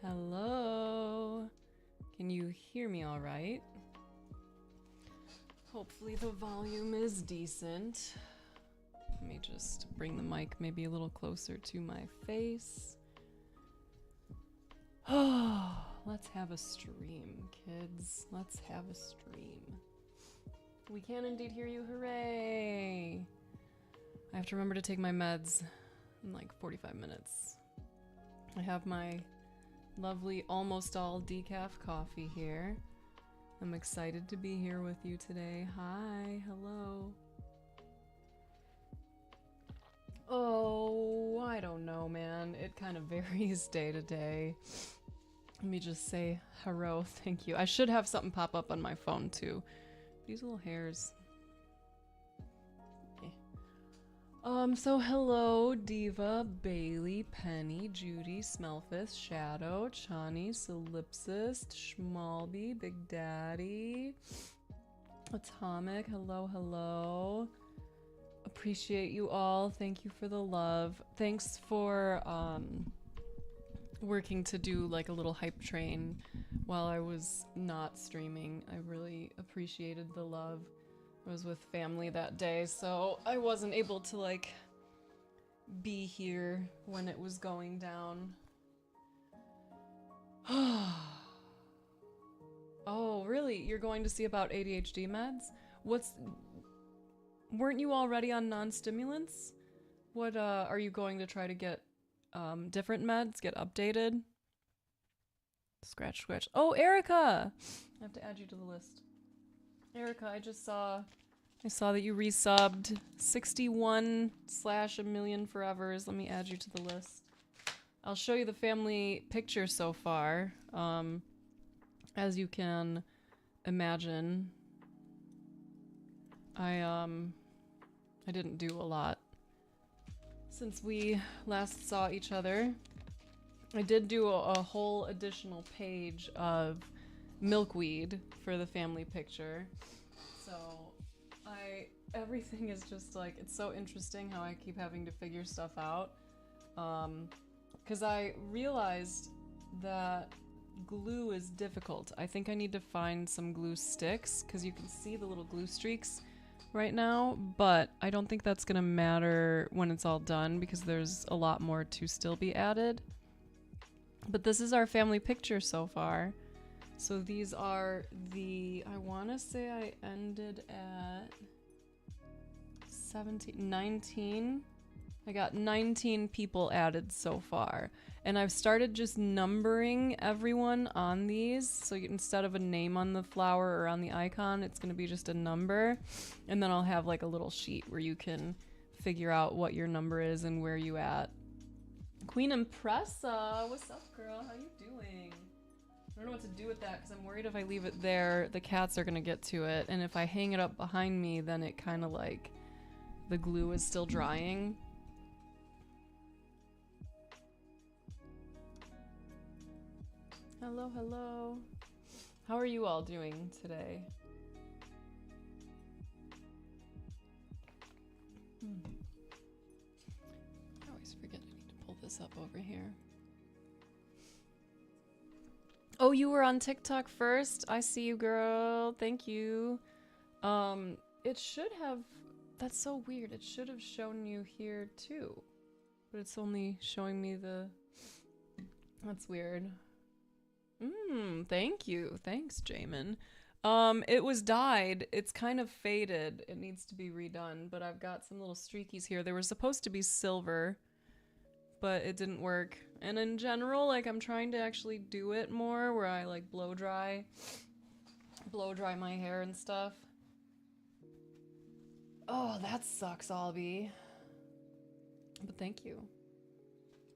Hello. Can you hear me all right? Hopefully the volume is decent. Let me just bring the mic maybe a little closer to my face. Oh, let's have a stream, kids. Let's have a stream. We can indeed hear you. Hooray! I have to remember to take my meds in like 45 minutes. I have my lovely almost all decaf coffee here. I'm excited to be here with you today. Hi, hello. Oh, I don't know, man. It kind of varies day to day. Let me just say hello, thank you. I should have something pop up on my phone too. These little hairs. So hello, Diva, Bailey, Penny, Judy, Smelfist, Shadow, Chani, Solipsist, Schmalby, Big Daddy, Atomic, hello. Appreciate you all. Thank you for the love. Thanks for working to do like a little hype train while I was not streaming. I really appreciated the love. I was with family that day, so I wasn't able to like be here when it was going down. Oh, really? You're going to see about ADHD meds? Weren't you already on non-stimulants? What are you going to try to get different meds, get updated? Scratch. Oh, Erica! I have to add you to the list. Erica, I saw that you resubbed 61/1,000,000 forevers. Let me add you to the list. I'll show you the family picture so far. As you can imagine, I didn't do a lot since we last saw each other. I did do a whole additional page of milkweed for the family picture. So everything is just like, it's so interesting how I keep having to figure stuff out. Because I realized that glue is difficult. I think I need to find some glue sticks, because you can see the little glue streaks right now, but I don't think that's gonna matter when it's all done because there's a lot more to still be added. But this is our family picture so far. So these are I wanna say I ended at 19. I got 19 people added so far. And I've started just numbering everyone on these. So instead of a name on the flower or on the icon, it's gonna be just a number. And then I'll have like a little sheet where you can figure out what your number is and where you at. Queen Impressa, what's up, girl? How you doing? I don't know what to do with that because I'm worried if I leave it there, the cats are gonna get to it. And if I hang it up behind me, then it kind of like, the glue is still drying. Hello. How are you all doing today? I always forget I need to pull this up over here. Oh, you were on TikTok first? I see you, girl. Thank you. It should have... That's so weird. It should have shown you here too. But it's only showing me the... That's weird. Thank you. Thanks, Jamin. It was dyed. It's kind of faded. It needs to be redone, but I've got some little streakies here. They were supposed to be silver, but it didn't work. And in general, like, I'm trying to actually do it more where I like blow dry my hair and stuff. Oh, that sucks, Albie. But thank you.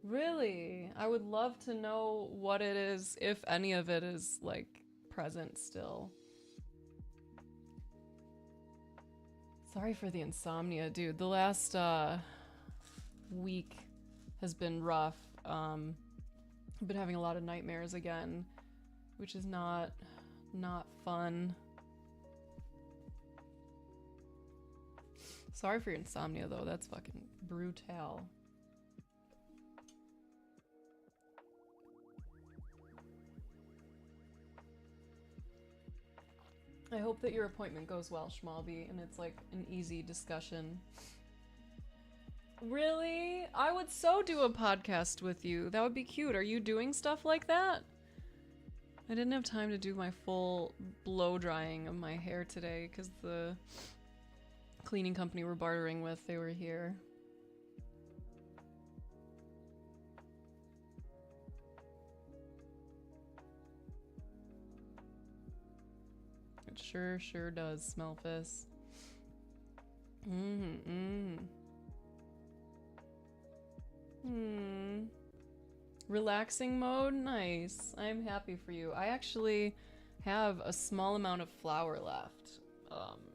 Really? I would love to know what it is, if any of it is, like, present still. Sorry for the insomnia, dude. The last, week has been rough. I've been having a lot of nightmares again, which is not fun. Sorry for your insomnia, though. That's fucking brutal. I hope that your appointment goes well, Schmalby, and it's like an easy discussion. Really? I would so do a podcast with you. That would be cute. Are you doing stuff like that? I didn't have time to do my full blow drying of my hair today because the cleaning company we're bartering with, they were here. It sure does smell fizz. Relaxing mode? Nice. I'm happy for you. I actually have a small amount of flour left.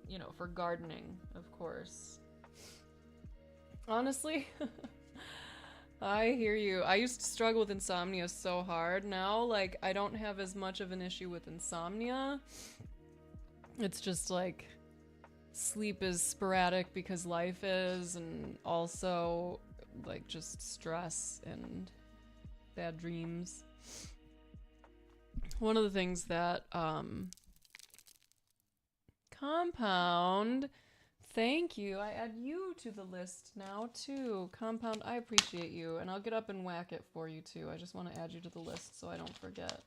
You know, for gardening, of course. Honestly, I hear you. I used to struggle with insomnia so hard. Now, like, I don't have as much of an issue with insomnia. It's just like sleep is sporadic because life is, and also like just stress and bad dreams. One of the things that Compound, thank you. I add you to the list now too. Compound, I appreciate you, and I'll get up and whack it for you too. I just want to add you to the list so I don't forget.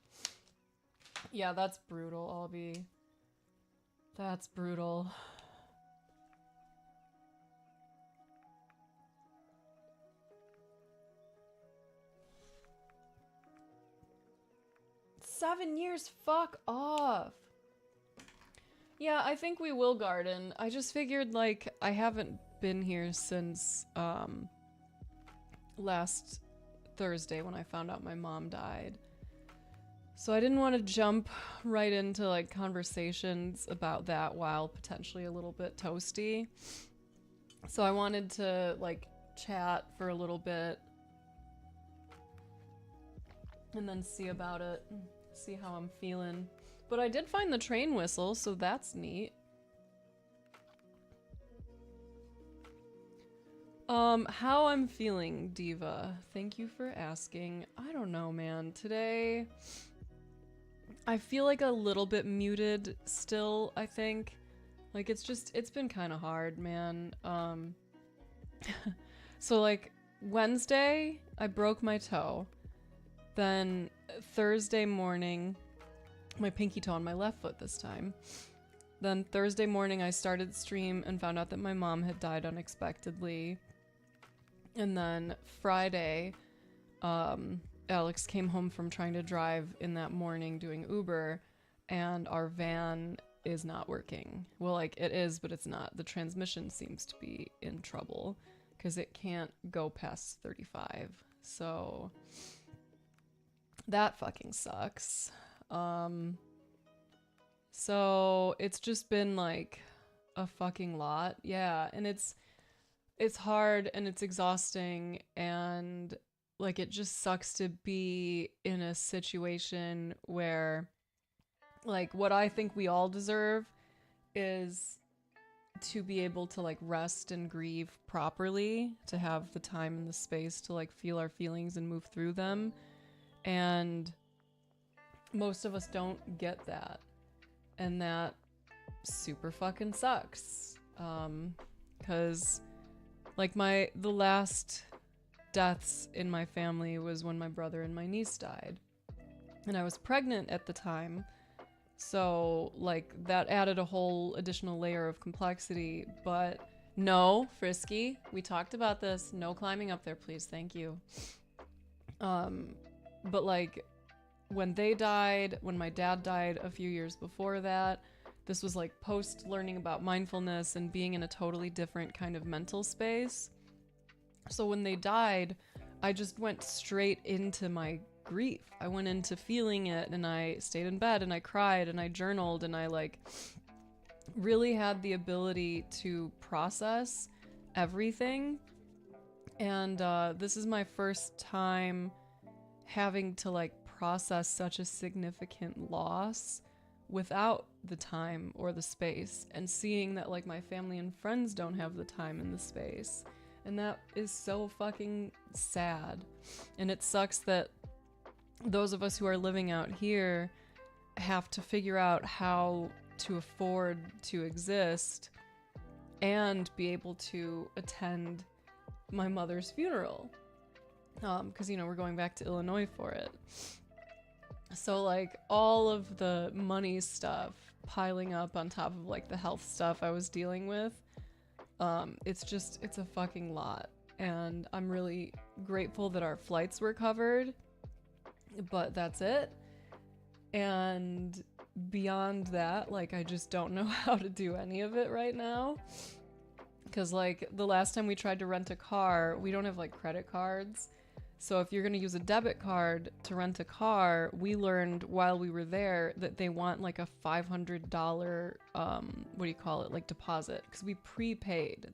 Yeah, that's brutal, Albie. That's brutal. $7 years? Fuck off. Yeah, I think we will garden. I just figured, like, I haven't been here since last Thursday when I found out my mom died. So I didn't want to jump right into, like, conversations about that while potentially a little bit toasty. So I wanted to, like, chat for a little bit and then see about it, see how I'm feeling. But I did find the train whistle, so that's neat. How I'm feeling, Diva. Thank you for asking. I don't know, man. Today, I feel like a little bit muted still, I think. Like, it's been kind of hard, man. So, like, Wednesday, I broke my toe. Then Thursday morning, my pinky toe on my left foot this time. Then Thursday morning, I started the stream and found out that my mom had died unexpectedly. And then Friday, Alex came home from trying to drive in that morning doing Uber, and our van is not working. Well, like, it is, but it's not. The transmission seems to be in trouble because it can't go past 35. So that fucking sucks. So it's just been like a fucking lot. Yeah, and it's hard and it's exhausting, and like it just sucks to be in a situation where like what I think we all deserve is to be able to like rest and grieve properly, to have the time and the space to like feel our feelings and move through them. And most of us don't get that. And that super fucking sucks. 'Cause like the last deaths in my family was when my brother and my niece died. And I was pregnant at the time. So like that added a whole additional layer of complexity. But no, Frisky, we talked about this. No climbing up there, please. Thank you. But like when they died, when my dad died a few years before that, this was like post learning about mindfulness and being in a totally different kind of mental space. So when they died, I just went straight into my grief. I went into feeling it, and I stayed in bed and I cried and I journaled, and I like really had the ability to process everything. And this is my first time having to like process such a significant loss without the time or the space, and seeing that like my family and friends don't have the time and the space. And that is so fucking sad. And it sucks that those of us who are living out here have to figure out how to afford to exist and be able to attend my mother's funeral. Because, you know, we're going back to Illinois for it. So, like, all of the money stuff piling up on top of, like, the health stuff I was dealing with, it's a fucking lot. And I'm really grateful that our flights were covered, but that's it. And beyond that, like, I just don't know how to do any of it right now. Because, like, the last time we tried to rent a car, we don't have, like, credit cards. So if you're going to use a debit card to rent a car, we learned while we were there that they want, like, a $500, like, deposit. Because we prepaid.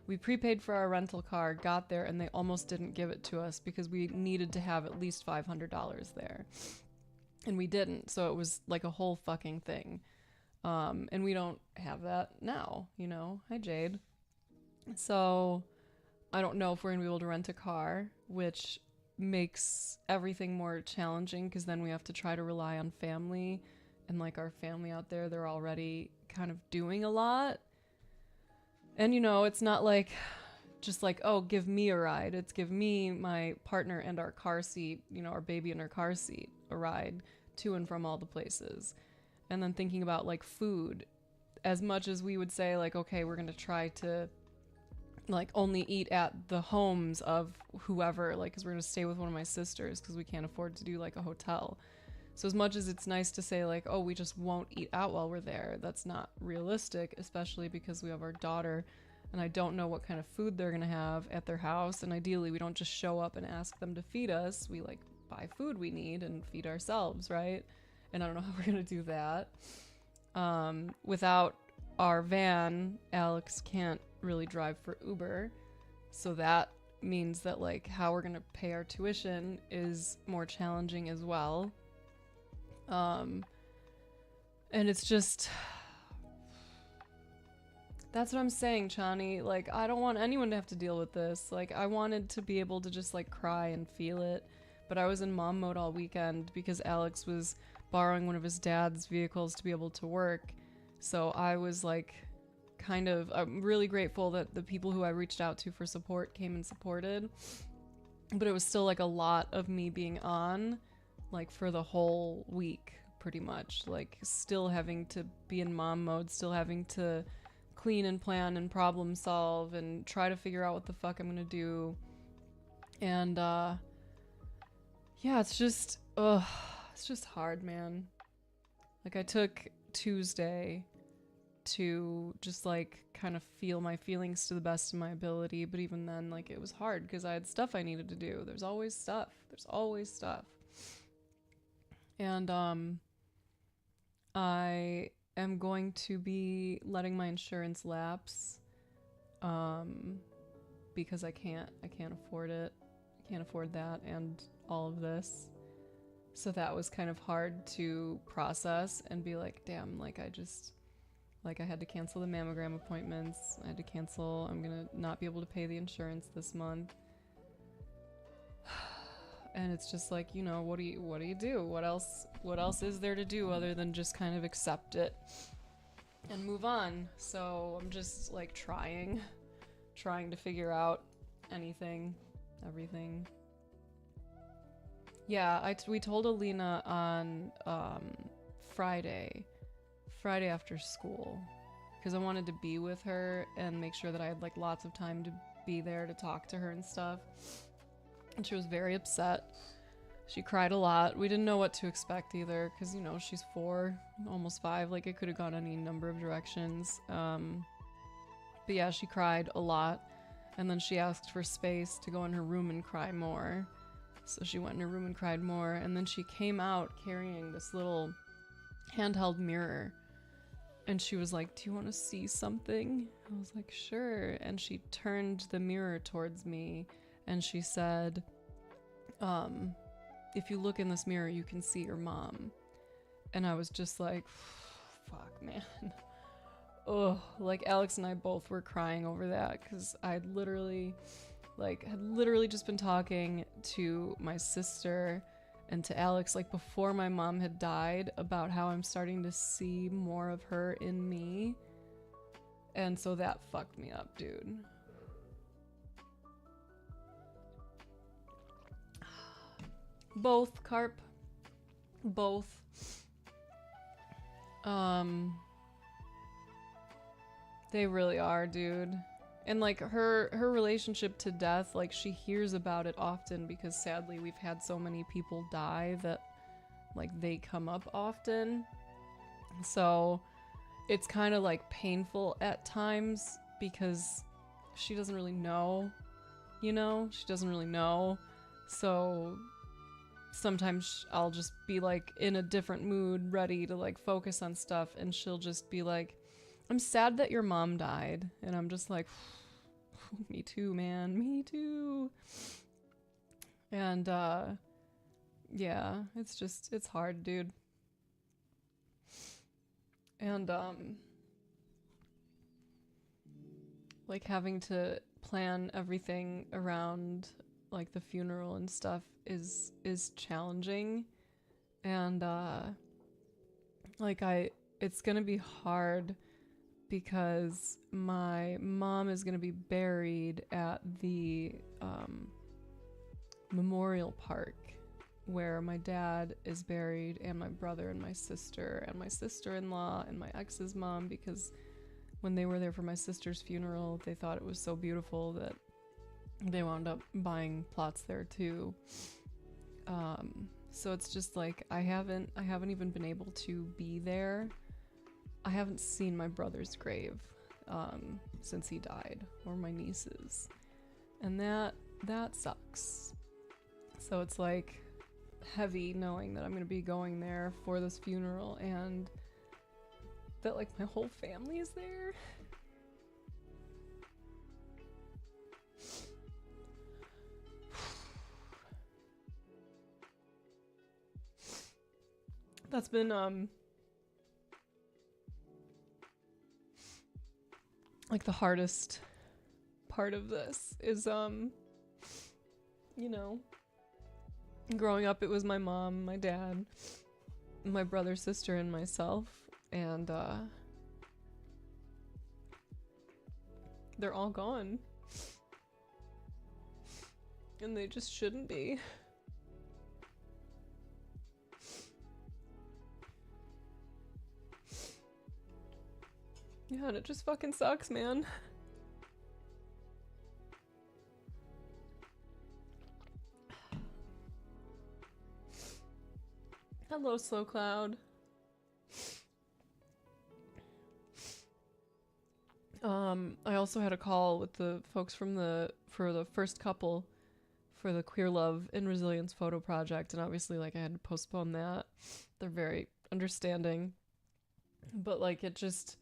We prepaid for our rental car, got there, and they almost didn't give it to us because we needed to have at least $500 there. And we didn't, so it was like a whole fucking thing. And we don't have that now, you know? Hi, Jade. So I don't know if we're gonna be able to rent a car, which makes everything more challenging because then we have to try to rely on family. And like our family out there, they're already kind of doing a lot. And you know, it's not like just like, oh, give me a ride. It's give me, my partner, and our car seat, you know, our baby in our car seat, a ride to and from all the places. And then thinking about like food, as much as we would say like, okay, we're going to try to like only eat at the homes of whoever, like, because we're going to stay with one of my sisters because we can't afford to do like a hotel. So as much as it's nice to say like, oh, we just won't eat out while we're there, that's not realistic, especially because we have our daughter and I don't know what kind of food they're going to have at their house. And ideally we don't just show up and ask them to feed us. We like buy food we need and feed ourselves, right? And I don't know how we're going to do that. Without our van, Alex can't really drive for Uber. So that means that like how we're going to pay our tuition is more challenging as well. And it's just, that's what I'm saying, Chani. Like, I don't want anyone to have to deal with this. Like, I wanted to be able to just like cry and feel it, but I was in mom mode all weekend because Alex was borrowing one of his dad's vehicles to be able to work. So I was like, I'm really grateful that the people who I reached out to for support came and supported, but it was still like a lot of me being on, like for the whole week, pretty much, like still having to be in mom mode, still having to clean and plan and problem solve and try to figure out what the fuck I'm gonna do. And yeah, it's just hard, man. Like I took Tuesday to just like kind of feel my feelings to the best of my ability, but even then, like, it was hard because I had stuff I needed to do. There's always stuff. And I am going to be letting my insurance lapse because I can't afford it. I can't afford that and all of this. So that was kind of hard to process and be like, damn, like I had to cancel the mammogram appointments. I'm gonna not be able to pay the insurance this month. And it's just like, you know, what do you do? What else is there to do other than just kind of accept it and move on? So I'm just like trying to figure out everything. Yeah, we told Alina on Friday after school, because I wanted to be with her and make sure that I had like lots of time to be there to talk to her and stuff. And she was very upset. She cried a lot. We didn't know what to expect either, because, you know, she's 4, almost 5. Like, it could have gone any number of directions. But yeah, she cried a lot. And then she asked for space to go in her room and cry more. So she went in her room and cried more. And then she came out carrying this little handheld mirror. And she was like, do you want to see something? I was like, sure. And she turned the mirror towards me. And she said, if you look in this mirror, you can see your mom. And I was just like, fuck, man. Ugh, like Alex and I both were crying over that because I had literally just been talking to my sister and to Alex, like before my mom had died, about how I'm starting to see more of her in me. And so that fucked me up, dude. Both, Carp. Both. They really are, dude. And like her relationship to death, like she hears about it often because sadly we've had so many people die that like they come up often. So it's kind of like painful at times because she doesn't really know, you know? She doesn't really know. So sometimes I'll just be like in a different mood, ready to like focus on stuff, and she'll just be like, I'm sad that your mom died. And I'm just like, me too, man, me too. And yeah, it's hard, dude. And like having to plan everything around like the funeral and stuff is challenging. And like it's gonna be hard because my mom is gonna be buried at the memorial park where my dad is buried, and my brother and my sister-in-law and my ex's mom, because when they were there for my sister's funeral, they thought it was so beautiful that they wound up buying plots there too. So it's just like I haven't even been able to be there. I haven't seen my brother's grave since he died, or my niece's, and that sucks. So it's like heavy knowing that I'm gonna be going there for this funeral and that like my whole family is there. That's been like the hardest part of this is you know, growing up it was my mom, my dad, my brother, sister, and myself, and they're all gone. And they just shouldn't be. Yeah, and it just fucking sucks, man. Hello, Slow Cloud. I also had a call with the folks for the first couple for the Queer Love and Resilience photo project, and obviously like I had to postpone that. They're very understanding. But like it just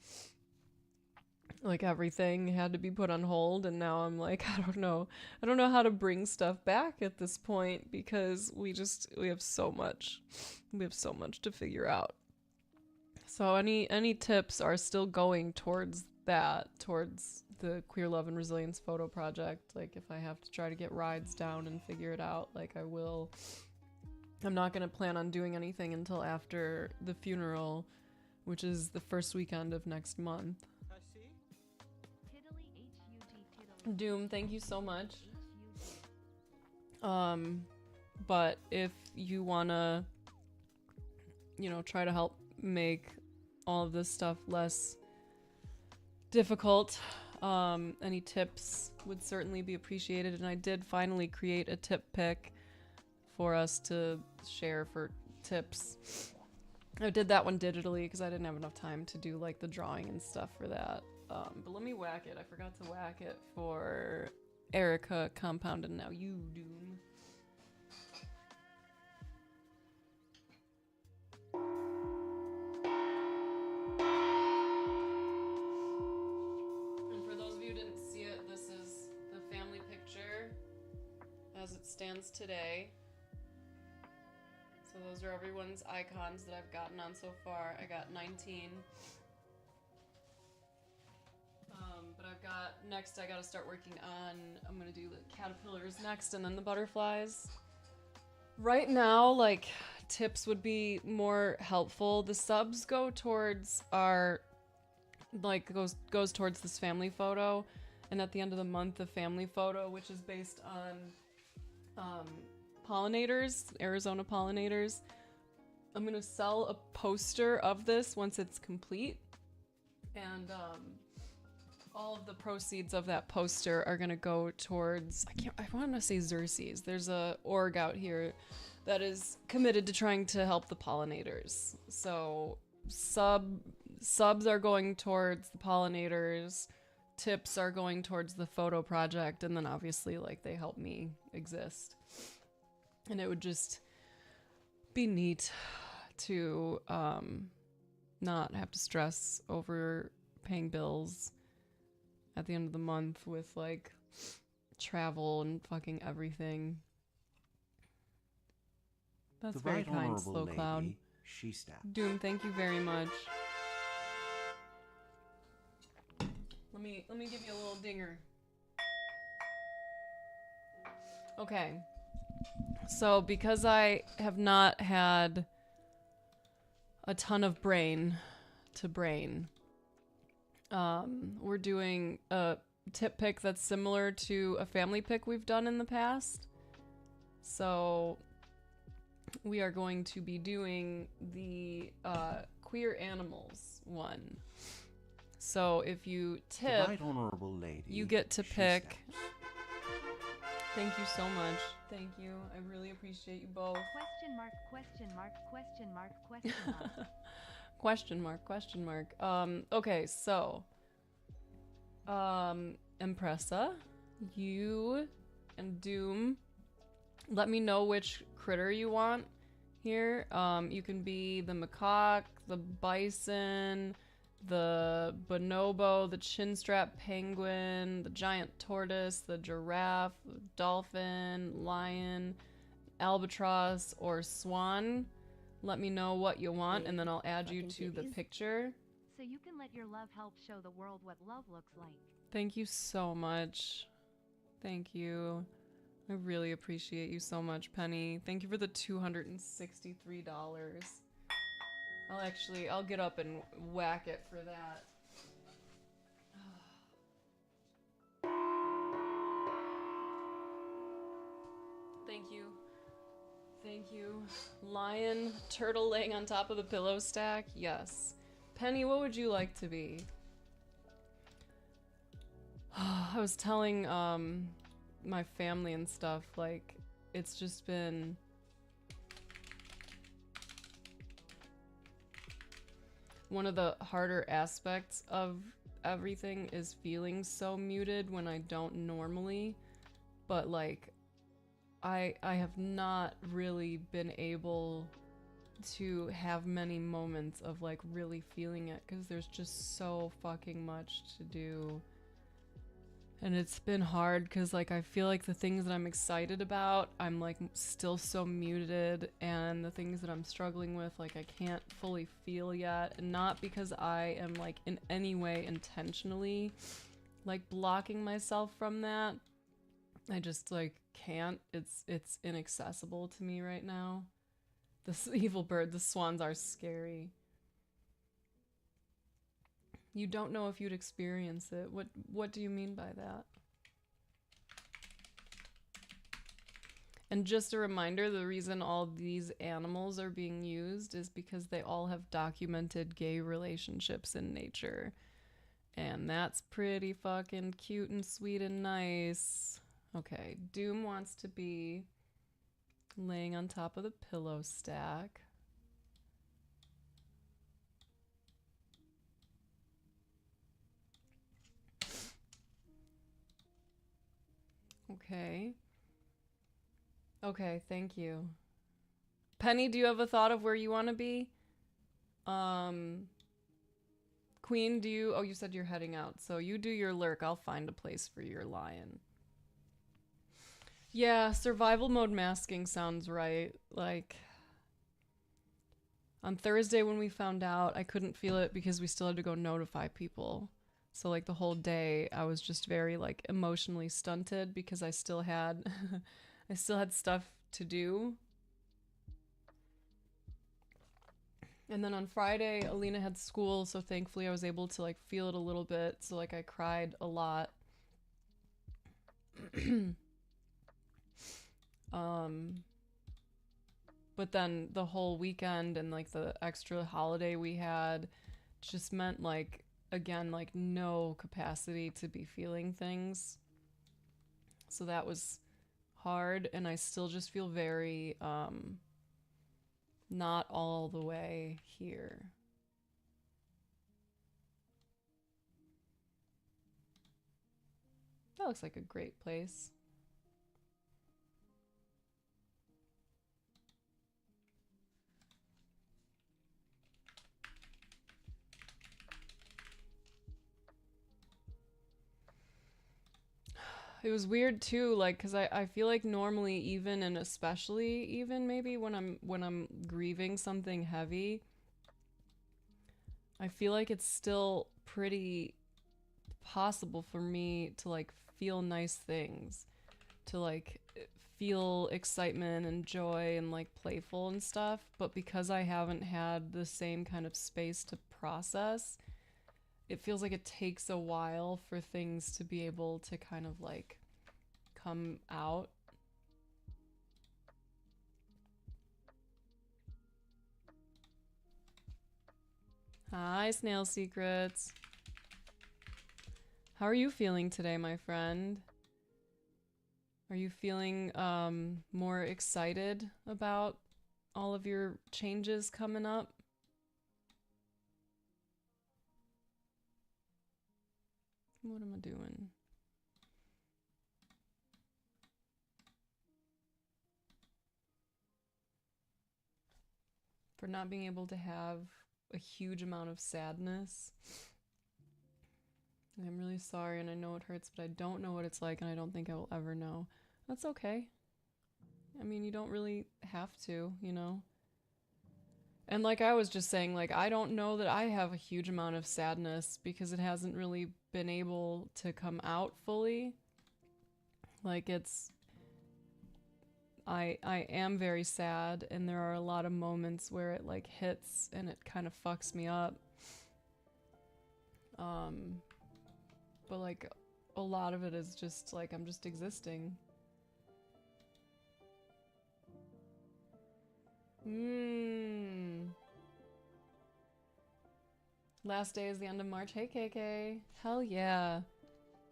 like everything had to be put on hold, and now I'm like, I don't know how to bring stuff back at this point because we have so much to figure out. So any tips are still going towards the Queer Love and Resilience photo project. Like if I have to try to get rides down and figure it out, like I will. I'm not gonna plan on doing anything until after the funeral, which is the first weekend of next month. Doom, thank you so much. But if you wanna, you know, try to help make all of this stuff less difficult, any tips would certainly be appreciated. And I did finally create a tip pick for us to share for tips. I did that one digitally because I didn't have enough time to do like the drawing and stuff for that. But let me whack it. I forgot to whack it for Erica, Compound, and now you, Doom. And for those of you who didn't see it, this is the family picture as it stands today. So those are everyone's icons that I've gotten on so far. I got 19. But I've got, next I gotta start working on, I'm gonna do the caterpillars next and then the butterflies. Right now, like, tips would be more helpful. The subs go towards our, like, goes towards this family photo, and at the end of the month, the family photo, which is based on pollinators, Arizona pollinators. I'm gonna sell a poster of this once it's complete, and all of the proceeds of that poster are gonna go towards, I want to say Xerces. There's a org out here that is committed to trying to help the pollinators. So subs are going towards the pollinators, tips are going towards the photo project, and then obviously like they help me exist. And it would just be neat to not have to stress over paying bills at the end of the month with like travel and fucking everything. That's very kind, Slow Cloud. She stepped. Doom, thank you very much. Let me give you a little dinger. Okay. So because I have not had a ton of brain to brain, we're doing a tip pick that's similar to a family pick we've done in the past. So we are going to be doing the queer animals one. So if you tip, Right honorable lady, you get to she pick. steps. Thank you so much. Thank you. I really appreciate you both. Question mark, question mark, question mark, question mark. Question mark, question mark. Okay, so Empressa, you and Doom, let me know which critter you want here. You can be the macaque, the bison, the bonobo, the chinstrap penguin, the giant tortoise, the giraffe, the dolphin, lion, albatross, or swan. Let me know what you want, and then I'll add you to the picture. So you can let your love help show the world what love looks like. Thank you so much. Thank you. I really appreciate you so much, Penny. Thank you for the $263. I'll get up and whack it for that. Thank you. Thank you. Lion, turtle laying on top of the pillow stack? Yes. Penny, what would you like to be? I was telling my family and stuff, like, it's just been one of the harder aspects of everything is feeling so muted when I don't normally, but like I have not really been able to have many moments of like really feeling it because there's just so fucking much to do. And it's been hard because like I feel like the things that I'm excited about, I'm like still so muted, and the things that I'm struggling with, like I can't fully feel yet. And not because I am like in any way intentionally like blocking myself from that. I just like can't. It's inaccessible to me right now. This evil bird, the swans are scary. You don't know if you'd experience it. What do you mean by that? And just a reminder, the reason all these animals are being used is because they all have documented gay relationships in nature. And that's pretty fucking cute and sweet and nice. Okay, Doom wants to be laying on top of the pillow stack. Okay. Okay, thank you. Penny, do you have a thought of where you want to be? Queen, do you... Oh, you said you're heading out. So you do your lurk. I'll find a place for your lion. Yeah, survival mode masking sounds right. Like, on Thursday when we found out, I couldn't feel it because we still had to go notify people. So like the whole day I was just very like emotionally stunted because I still had I still had stuff to do. And then on Friday, Alina had school, so thankfully I was able to like feel it a little bit. So like I cried a lot. But then the whole weekend and like the extra holiday we had just meant like again like no capacity to be feeling things. So that was hard, and I still just feel very not all the way here. That looks like a great place. It was weird too, like, cause I feel like normally even and especially even maybe when I'm grieving something heavy, I feel like it's still pretty possible for me to like feel nice things, to like feel excitement and joy and like playful and stuff. But because I haven't had the same kind of space to process, it feels like it takes a while for things to be able to kind of like come out. Hi, Snail Secrets. How are you feeling today, my friend? Are you feeling more excited about all of your changes coming up? What am I doing? For not being able to have a huge amount of sadness. I'm really sorry, and I know it hurts, but I don't know what it's like, and I don't think I will ever know. That's okay. I mean, you don't really have to, you know? And like I was just saying, like, I don't know that I have a huge amount of sadness because it hasn't really been able to come out fully. Like, I am very sad, and there are a lot of moments where it like hits and it kind of fucks me up. But like a lot of it is just like I'm just existing. Last day is the end of March. Hey KK. Hell yeah.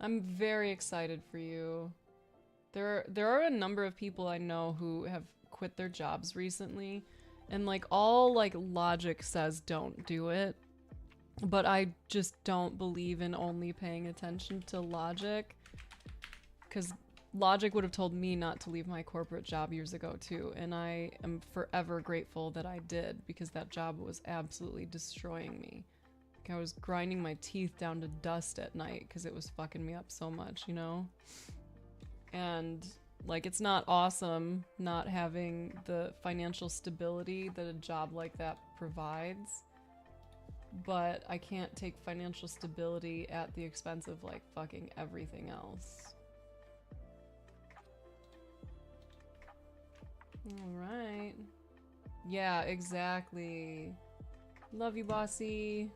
I'm very excited for you. There are a number of people I know who have quit their jobs recently, and like all like logic says don't do it. But I just don't believe in only paying attention to logic, because logic would have told me not to leave my corporate job years ago too, and I am forever grateful that I did, because that job was absolutely destroying me. Like I was grinding my teeth down to dust at night because it was fucking me up so much, you know? And like it's not awesome not having the financial stability that a job like that provides, but I can't take financial stability at the expense of like fucking everything else. Alright. Yeah, exactly. Love you, bossy.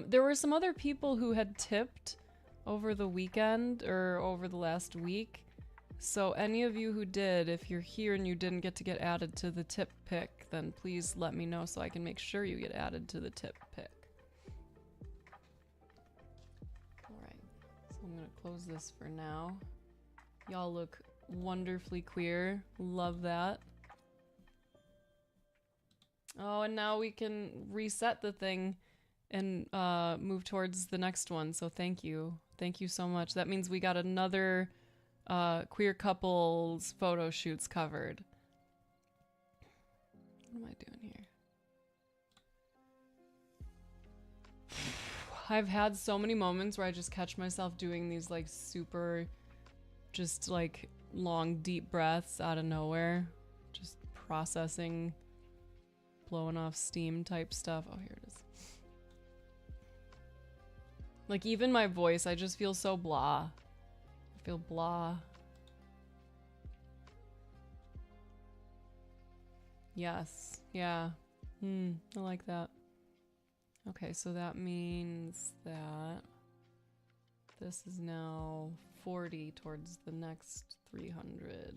There were some other people who had tipped over the weekend or over the last week. So any of you who did, if you're here and you didn't get to get added to the tip pick, then please let me know so I can make sure you get added to the tip pick. Alright, so I'm gonna close this for now. Y'all look wonderfully queer. Love that. Oh, and now we can reset the thing and move towards the next one. So thank you. Thank you so much. That means we got another queer couples photo shoots covered. What am I doing here? I've had so many moments where I just catch myself doing these like super just like long deep breaths out of nowhere, just processing, blowing off steam type stuff. Oh, here it is. Like even my voice, I just feel so blah. feel blah. Yes. Yeah. I like that. Okay, so that means that this is now 40 towards the next 300.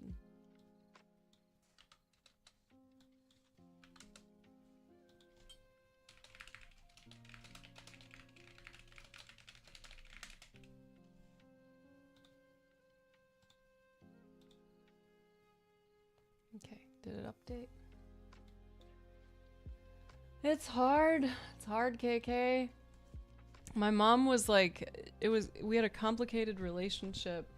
Okay, did it update? It's hard. It's hard, KK. My mom was like, we had a complicated relationship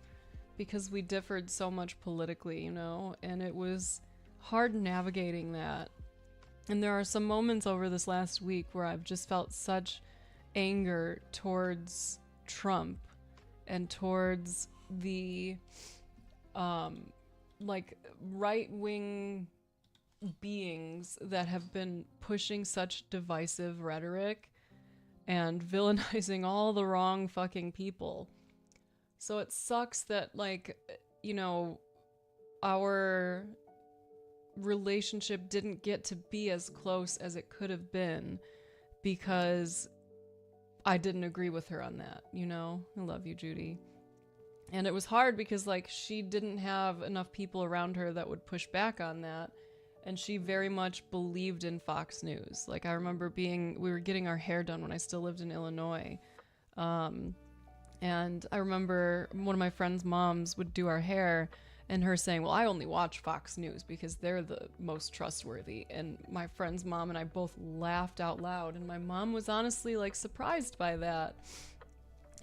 because we differed so much politically, you know, and it was hard navigating that. And there are some moments over this last week where I've just felt such anger towards Trump and towards the like right-wing beings that have been pushing such divisive rhetoric and villainizing all the wrong fucking people. So it sucks that, like, you know, our relationship didn't get to be as close as it could have been because I didn't agree with her on that, you know? I love you, Judy. And it was hard because, like, she didn't have enough people around her that would push back on that. And she very much believed in Fox News. Like, I remember we were getting our hair done when I still lived in Illinois. And I remember one of my friend's moms would do our hair and her saying, well, I only watch Fox News because they're the most trustworthy. And my friend's mom and I both laughed out loud. And my mom was honestly, like, surprised by that.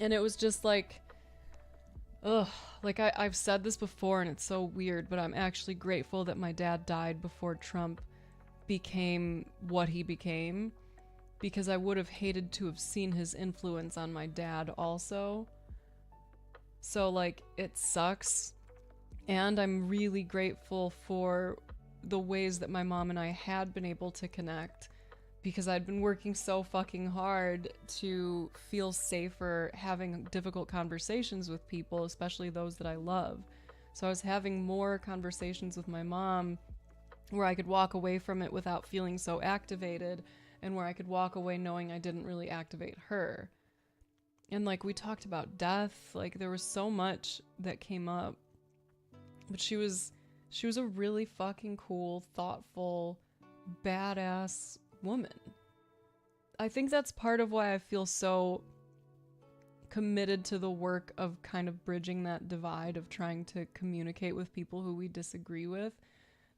And it was just like, ugh, like I've said this before and it's so weird, but I'm actually grateful that my dad died before Trump became what he became, because I would have hated to have seen his influence on my dad also. So, like, it sucks. And I'm really grateful for the ways that my mom and I had been able to connect, because I'd been working so fucking hard to feel safer having difficult conversations with people, especially those that I love. So I was having more conversations with my mom where I could walk away from it without feeling so activated, and where I could walk away knowing I didn't really activate her. And, like, we talked about death, like, there was so much that came up. But she was a really fucking cool, thoughtful, badass woman. I think that's part of why I feel so committed to the work of kind of bridging that divide of trying to communicate with people who we disagree with,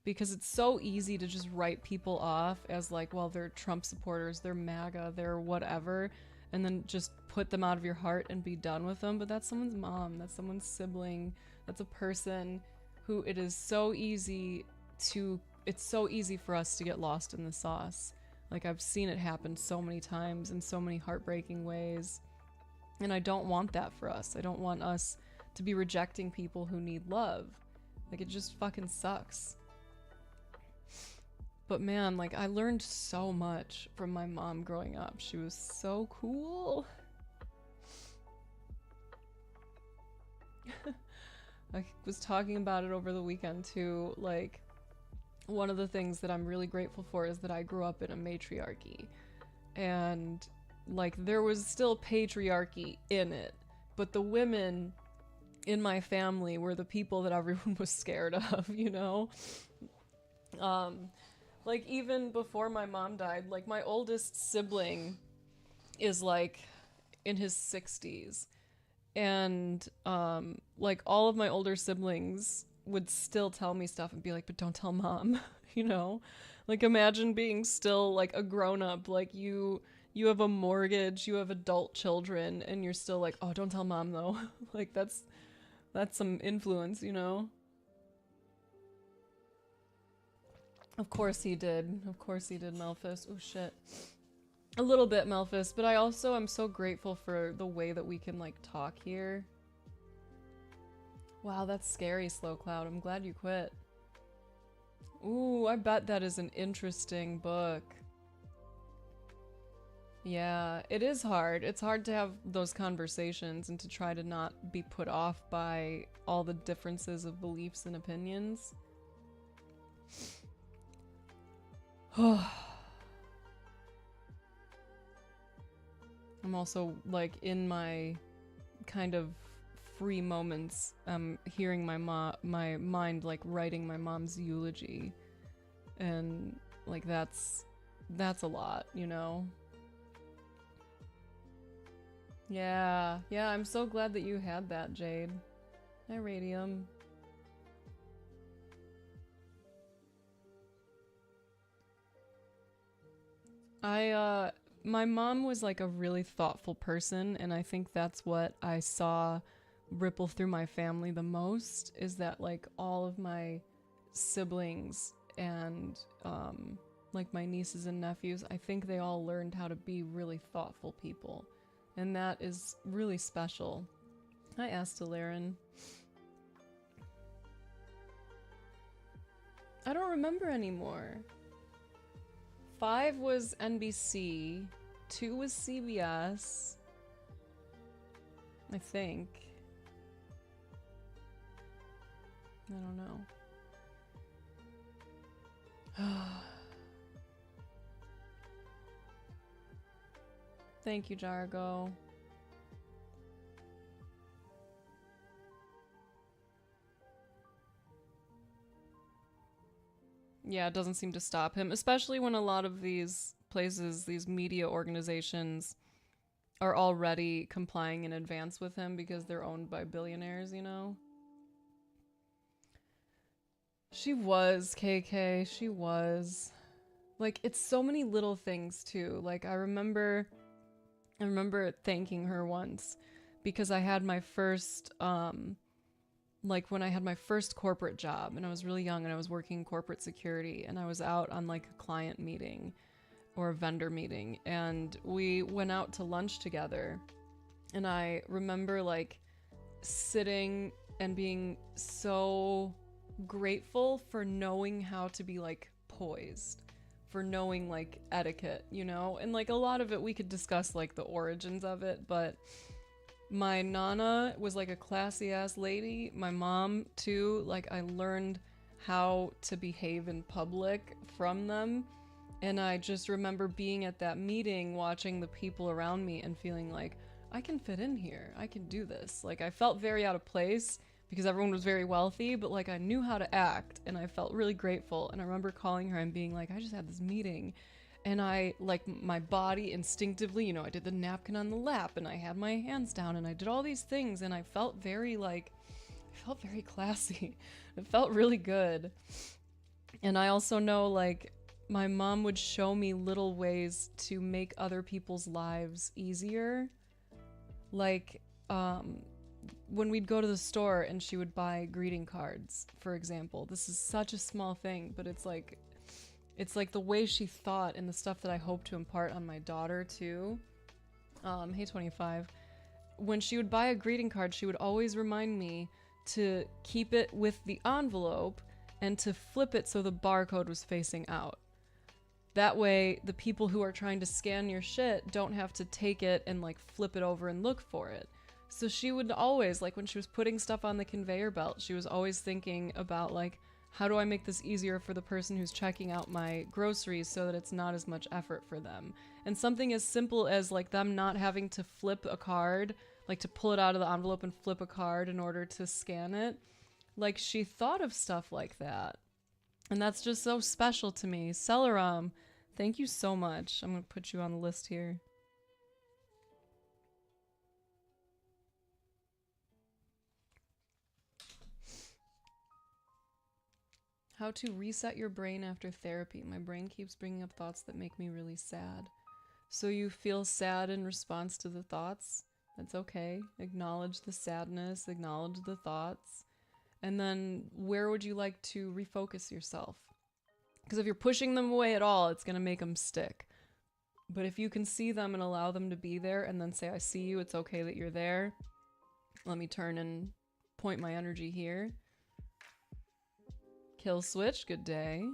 because it's so easy to just write people off as, like, well, they're Trump supporters, they're MAGA, they're whatever, and then just put them out of your heart and be done with them. But that's someone's mom, that's someone's sibling, that's a person who it's so easy for us to get lost in the sauce. Like, I've seen it happen so many times in so many heartbreaking ways. And I don't want that for us. I don't want us to be rejecting people who need love. Like, it just fucking sucks. But man, like, I learned so much from my mom growing up. She was so cool. I was talking about it over the weekend too. Like, one of the things that I'm really grateful for is that I grew up in a matriarchy. And, like, there was still patriarchy in it, but the women in my family were the people that everyone was scared of, you know? Like, even before my mom died, like, my oldest sibling is, like, in his 60s. And, like, all of my older siblings would still tell me stuff and be like, but don't tell mom, you know? Like, imagine being still, like, a grown-up, like, you have a mortgage, you have adult children, and you're still like, oh, don't tell mom, though. Like, that's some influence, you know? Of course he did. Of course he did, Melphis. Oh, shit. A little bit, Melphis, but I also am so grateful for the way that we can, like, talk here. Wow, that's scary, Slow Cloud. I'm glad you quit. Ooh, I bet that is an interesting book. Yeah, it is hard. It's hard to have those conversations and to try to not be put off by all the differences of beliefs and opinions. I'm also like in my kind of free moments, hearing my mind like writing my mom's eulogy, and like that's a lot, you know. Yeah, yeah, I'm so glad that you had that, Jade. Hi, Radium. My mom was like a really thoughtful person, and I think that's what I saw ripple through my family the most, is that like all of my siblings and like my nieces and nephews, I think they all learned how to be really thoughtful people. And that is really special. Hi, Astelarin. I don't remember anymore. 5 was NBC, 2 was CBS, I think. I don't know. Thank you, Jargo. Yeah, it doesn't seem to stop him, especially when a lot of these places, these media organizations, are already complying in advance with him because they're owned by billionaires, you know? She was, KK, she was. Like, it's so many little things, too. Like, I remember thanking her once because I had my first, like when I had my first corporate job and I was really young and I was working corporate security and I was out on like a client meeting or a vendor meeting and we went out to lunch together, and I remember like sitting and being so grateful for knowing how to be like poised, for knowing like etiquette, you know? And like a lot of it we could discuss like the origins of it, but my nana was like a classy ass lady. My mom too, like I learned how to behave in public from them. And I just remember being at that meeting, watching the people around me and feeling like, I can fit in here. I can do this. Like I felt very out of place because everyone was very wealthy, but like I knew how to act and I felt really grateful. And I remember calling her and being like, I just had this meeting. And I, like, my body instinctively, you know, I did the napkin on the lap and I had my hands down and I did all these things and I felt very, like, I felt very classy. It felt really good. And I also know, like, my mom would show me little ways to make other people's lives easier. Like, when we'd go to the store and she would buy greeting cards, for example. This is such a small thing, but it's like the way she thought and the stuff that I hope to impart on my daughter too. Hey 25. When she would buy a greeting card, she would always remind me to keep it with the envelope and to flip it so the barcode was facing out. That way, the people who are trying to scan your shit don't have to take it and like flip it over and look for it. So she would always, like when she was putting stuff on the conveyor belt, she was always thinking about like, how do I make this easier for the person who's checking out my groceries so that it's not as much effort for them? And something as simple as like them not having to flip a card, like to pull it out of the envelope and flip a card in order to scan it. Like she thought of stuff like that. And that's just so special to me. Celeram, thank you so much. I'm going to put you on the list here. How to reset your brain after therapy. My brain keeps bringing up thoughts that make me really sad. So you feel sad in response to the thoughts? That's okay. Acknowledge the sadness, acknowledge the thoughts. And then where would you like to refocus yourself? Because if you're pushing them away at all, it's going to make them stick. But if you can see them and allow them to be there and then say, I see you, it's okay that you're there. Let me turn and point my energy here. Kill switch, good day.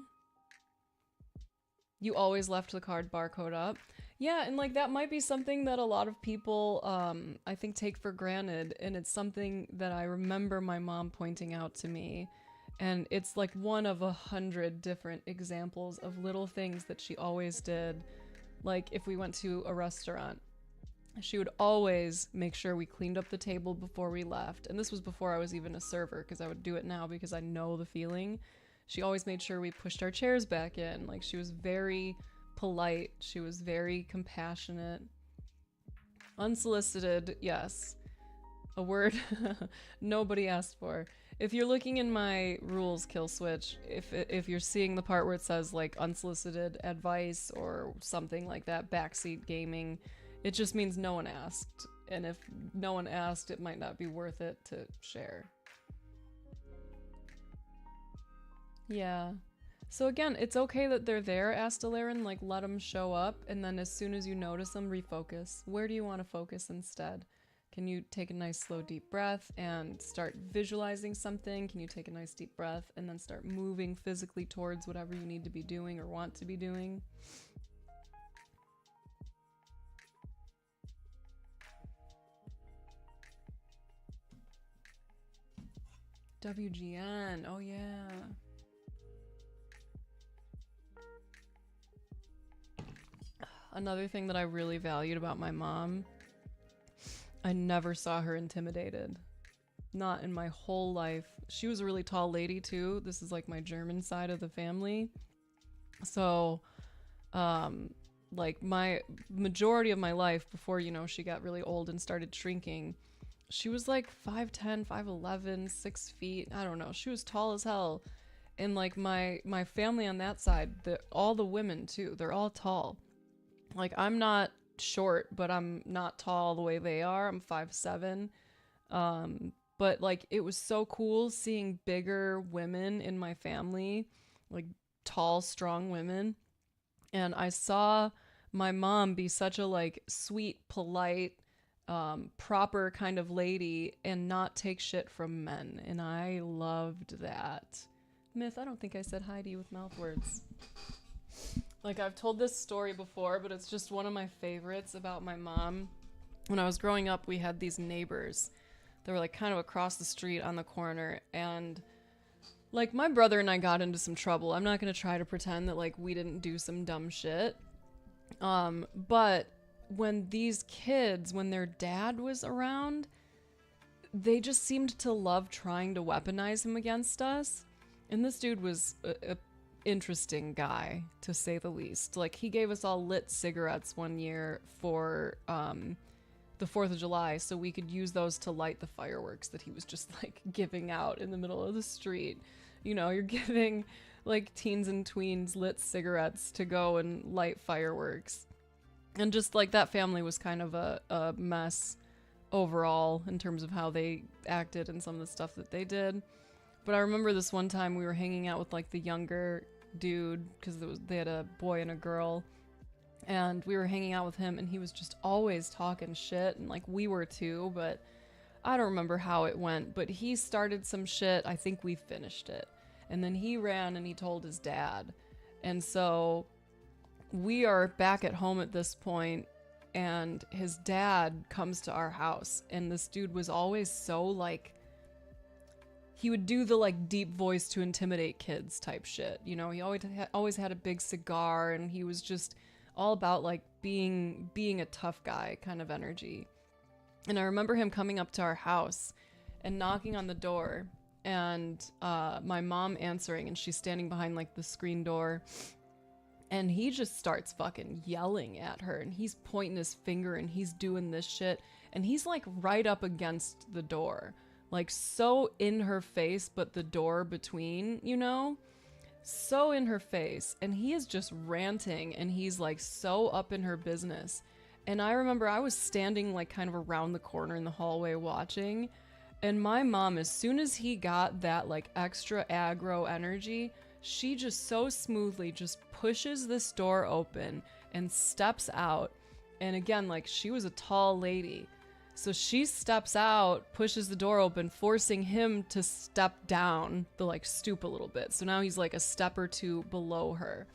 You always left the card barcode up. Yeah, and like that might be something that a lot of people I think take for granted, and it's something that I remember my mom pointing out to me. And it's like one of 100 different examples of little things that she always did. Like if we went to a restaurant, she would always make sure we cleaned up the table before we left. And this was before I was even a server, because I would do it now because I know the feeling. She always made sure we pushed our chairs back in. Like she was very polite. She was very compassionate. Unsolicited, yes. A word nobody asked for. If you're looking in my rules kill switch, if you're seeing the part where it says like unsolicited advice or something like that, backseat gaming, it just means no one asked. And if no one asked, it might not be worth it to share. Yeah. So again, it's okay that they're there, Astelarin, like let them show up, and then as soon as you notice them, refocus. Where do you want to focus instead? Can you take a nice slow deep breath and start visualizing something? Can you take a nice deep breath and then start moving physically towards whatever you need to be doing or want to be doing? WGN, oh yeah. Another thing that I really valued about my mom, I never saw her intimidated. Not in my whole life. She was a really tall lady too. This is like my German side of the family. So, like my majority of my life before, you know, she got really old and started shrinking, she was like 5'10", 5'11", 6 feet. I don't know. She was tall as hell. And like my family on that side, all the women too, they're all tall. Like I'm not short, but I'm not tall the way they are. I'm 5'7". But like it was so cool seeing bigger women in my family, like tall, strong women. And I saw my mom be such a like sweet, polite, proper kind of lady and not take shit from men. And I loved that. Myth, I don't think I said hi to you with mouth words. Like I've told this story before, but it's just one of my favorites about my mom. When I was growing up, we had these neighbors. They were like kind of across the street on the corner, and like my brother and I got into some trouble. I'm not going to try to pretend that like we didn't do some dumb shit. But when these kids, when their dad was around, they just seemed to love trying to weaponize him against us. And this dude was a interesting guy, to say the least. Like he gave us all lit cigarettes one year for the 4th of July so we could use those to light the fireworks that he was just like giving out in the middle of the street. You know, you're giving like teens and tweens lit cigarettes to go and light fireworks. And just like that family was kind of a mess overall in terms of how they acted and some of the stuff that they did. But I remember this one time we were hanging out with like the younger dude, because they had a boy and a girl, and we were hanging out with him, and he was just always talking shit, and like we were too, but I don't remember how it went, but he started some shit. I think we finished it, and then he ran and he told his dad. And so we are back at home at this point, and his dad comes to our house, and this dude was always so like, he would do the like deep voice to intimidate kids type shit. You know, he always had a big cigar, and he was just all about like being a tough guy kind of energy. And I remember him coming up to our house and knocking on the door, and my mom answering, and she's standing behind like the screen door, and he just starts fucking yelling at her, and he's pointing his finger, and he's doing this shit, and he's like right up against the door. Like so in her face, but the door between, you know? So in her face. And he is just ranting, and he's like so up in her business. And I remember I was standing like kind of around the corner in the hallway watching. And my mom, as soon as he got that like extra aggro energy, she just so smoothly just pushes this door open and steps out. And again, like she was a tall lady. So she steps out, pushes the door open, forcing him to step down, the like stoop a little bit. So now he's like a step or two below her.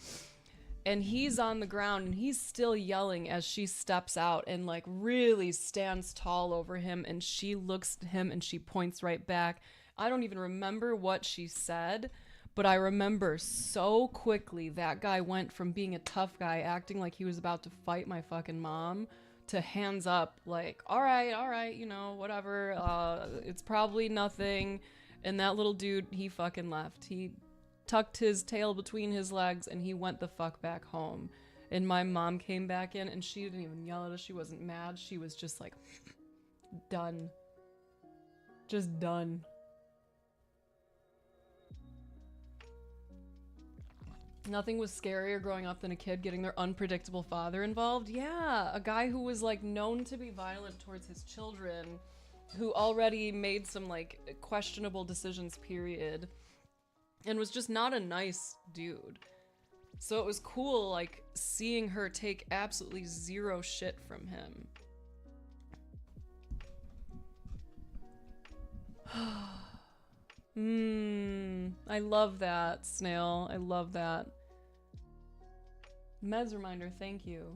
and he's on the ground and he's still yelling as she steps out and like really stands tall over him, and she looks at him and she points right back. I don't even remember what she said, but I remember so quickly that guy went from being a tough guy acting like he was about to fight my fucking mom to hands up, like, all right, you know, whatever, it's probably nothing. And that little dude, he fucking left. He tucked his tail between his legs and he went the fuck back home. And my mom came back in and she didn't even yell at us. She wasn't mad. She was just like, done. Just done. Nothing was scarier growing up than a kid getting their unpredictable father involved. Yeah, a guy who was like known to be violent towards his children, who already made some like questionable decisions, period, and was just not a nice dude. So it was cool like seeing her take absolutely zero shit from him. I love that, Snail. I love that. Meds reminder, thank you.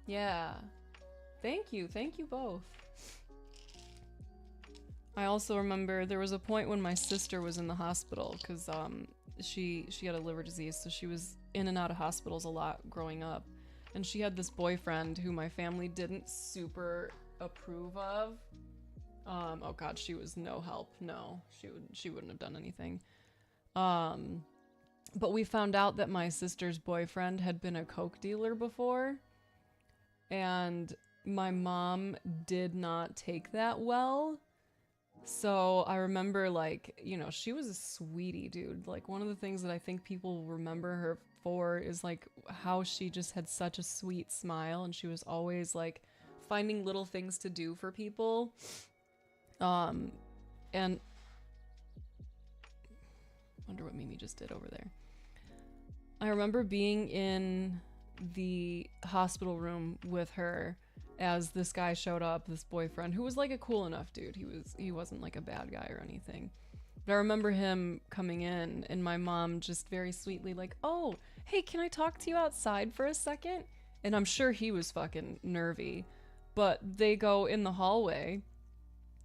Yeah. Thank you both. I also remember there was a point when my sister was in the hospital because she had a liver disease, so she was in and out of hospitals a lot growing up. And she had this boyfriend who my family didn't super approve of. Oh god, she was no help. No, she wouldn't have done anything. But we found out that my sister's boyfriend had been a coke dealer before, and my mom did not take that well. So I remember, like, you know, she was a sweetie, dude. Like, one of the things that I think people remember her for is like how she just had such a sweet smile, and she was always like finding little things to do for people. And wonder what Mimi just did over there. I remember being in the hospital room with her as this guy showed up, this boyfriend, who was like a cool enough dude. He wasn't like a bad guy or anything. But I remember him coming in and my mom just very sweetly like, oh, hey, can I talk to you outside for a second? And I'm sure he was fucking nervy. But they go in the hallway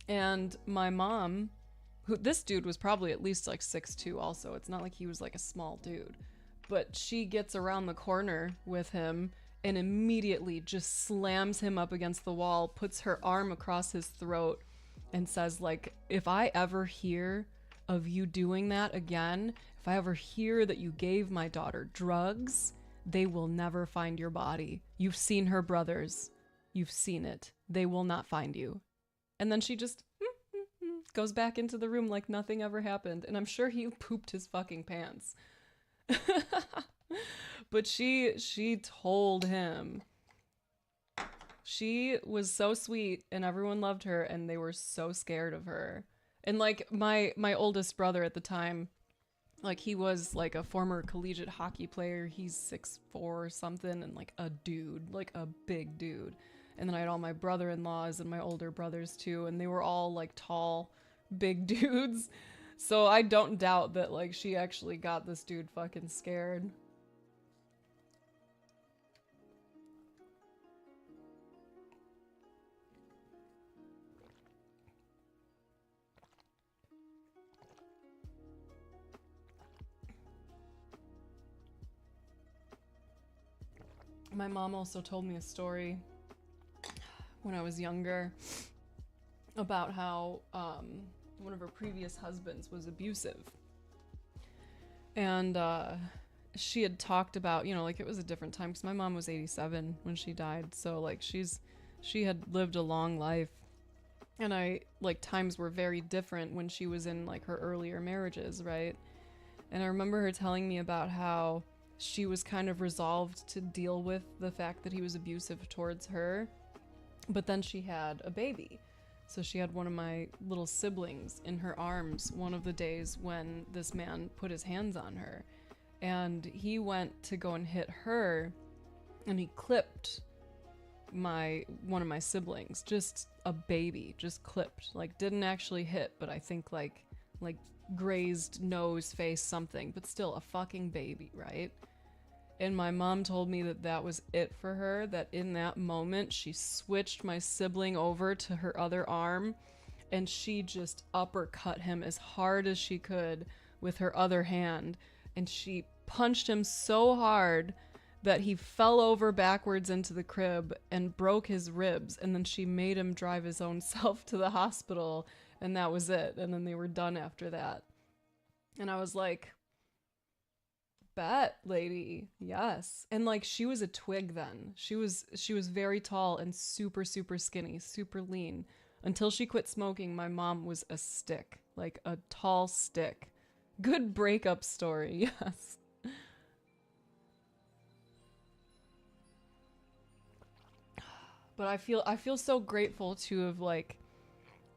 and my mom, who this dude was probably at least like 6'2" also. It's not like he was like a small dude. But she gets around the corner with him and immediately just slams him up against the wall, puts her arm across his throat, and says, like, if I ever hear of you doing that again, if I ever hear that you gave my daughter drugs, they will never find your body. You've seen her brothers. You've seen it. They will not find you. And then she just goes back into the room like nothing ever happened. And I'm sure he pooped his fucking pants. But she told him. She was so sweet and everyone loved her and they were so scared of her. And like my oldest brother at the time, like he was like a former collegiate hockey player. He's 6'4" or something and like a dude, like a big dude. And then I had all my brother-in-laws and my older brothers too, and they were all like tall, big dudes. So I don't doubt that like she actually got this dude fucking scared. My mom also told me a story when I was younger about how one of her previous husbands was abusive. And she had talked about, you know, like it was a different time because my mom was 87 when she died. So like she had lived a long life. And like times were very different when she was in like her earlier marriages, right? And I remember her telling me about how she was kind of resolved to deal with the fact that he was abusive towards her. But then she had a baby. So she had one of my little siblings in her arms one of the days when this man put his hands on her. And he went to go and hit her, and he clipped one of my siblings. Just a baby, just clipped. Like, didn't actually hit, but I think like grazed nose, face, something, but still a fucking baby, right? And my mom told me that that was it for her, that in that moment she switched my sibling over to her other arm and she just uppercut him as hard as she could with her other hand. And she punched him so hard that he fell over backwards into the crib and broke his ribs. And then she made him drive his own self to the hospital, and that was it. And then they were done after that. And I was like, bet, lady, yes. And like, she was a twig then. She was very tall and super, super skinny, super lean. Until she quit smoking, my mom was a stick, like a tall stick. Good breakup story, yes. But I feel so grateful to have like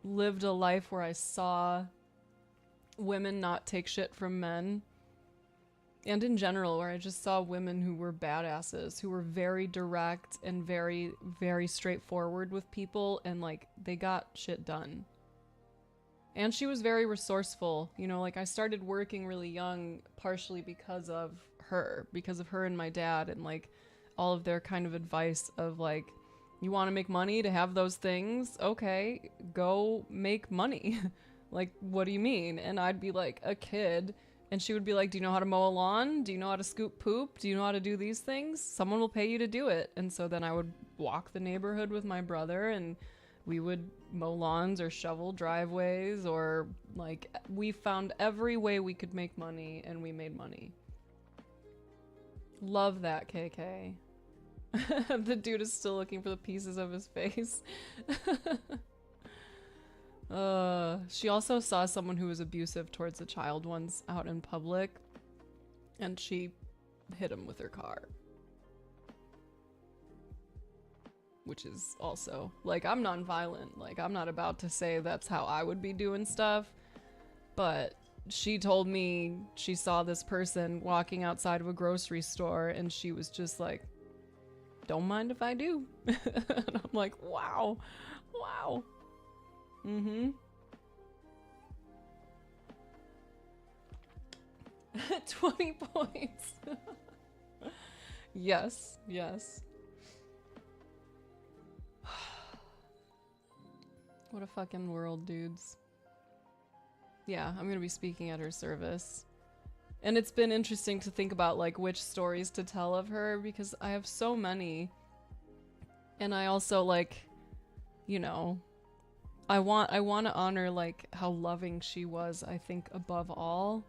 lived a life where I saw women not take shit from men. And in general, where I just saw women who were badasses, who were very direct and very, very straightforward with people, and like they got shit done. And she was very resourceful. You know, like I started working really young, partially because of her and my dad, and like all of their kind of advice of like, you want to make money to have those things? Okay, go make money. Like, what do you mean? And I'd be like a kid, and she would be like, do you know how to mow a lawn? Do you know how to scoop poop? Do you know how to do these things? Someone will pay you to do it. And so then I would walk the neighborhood with my brother, and we would mow lawns or shovel driveways, or like we found every way we could make money, and we made money. Love that, KK. The dude is still looking for the pieces of his face. She also saw someone who was abusive towards a child once out in public, and she hit him with her car. Which is also, like, I'm non-violent. Like, I'm not about to say that's how I would be doing stuff, but she told me she saw this person walking outside of a grocery store, and she was just like, don't mind if I do. And I'm like, wow. Wow. 20 points. Yes, yes. What a fucking world, dudes. Yeah, I'm gonna be speaking at her service. And it's been interesting to think about like which stories to tell of her, because I have so many. And I also like, you know, I want to honor like how loving she was, I think, above all,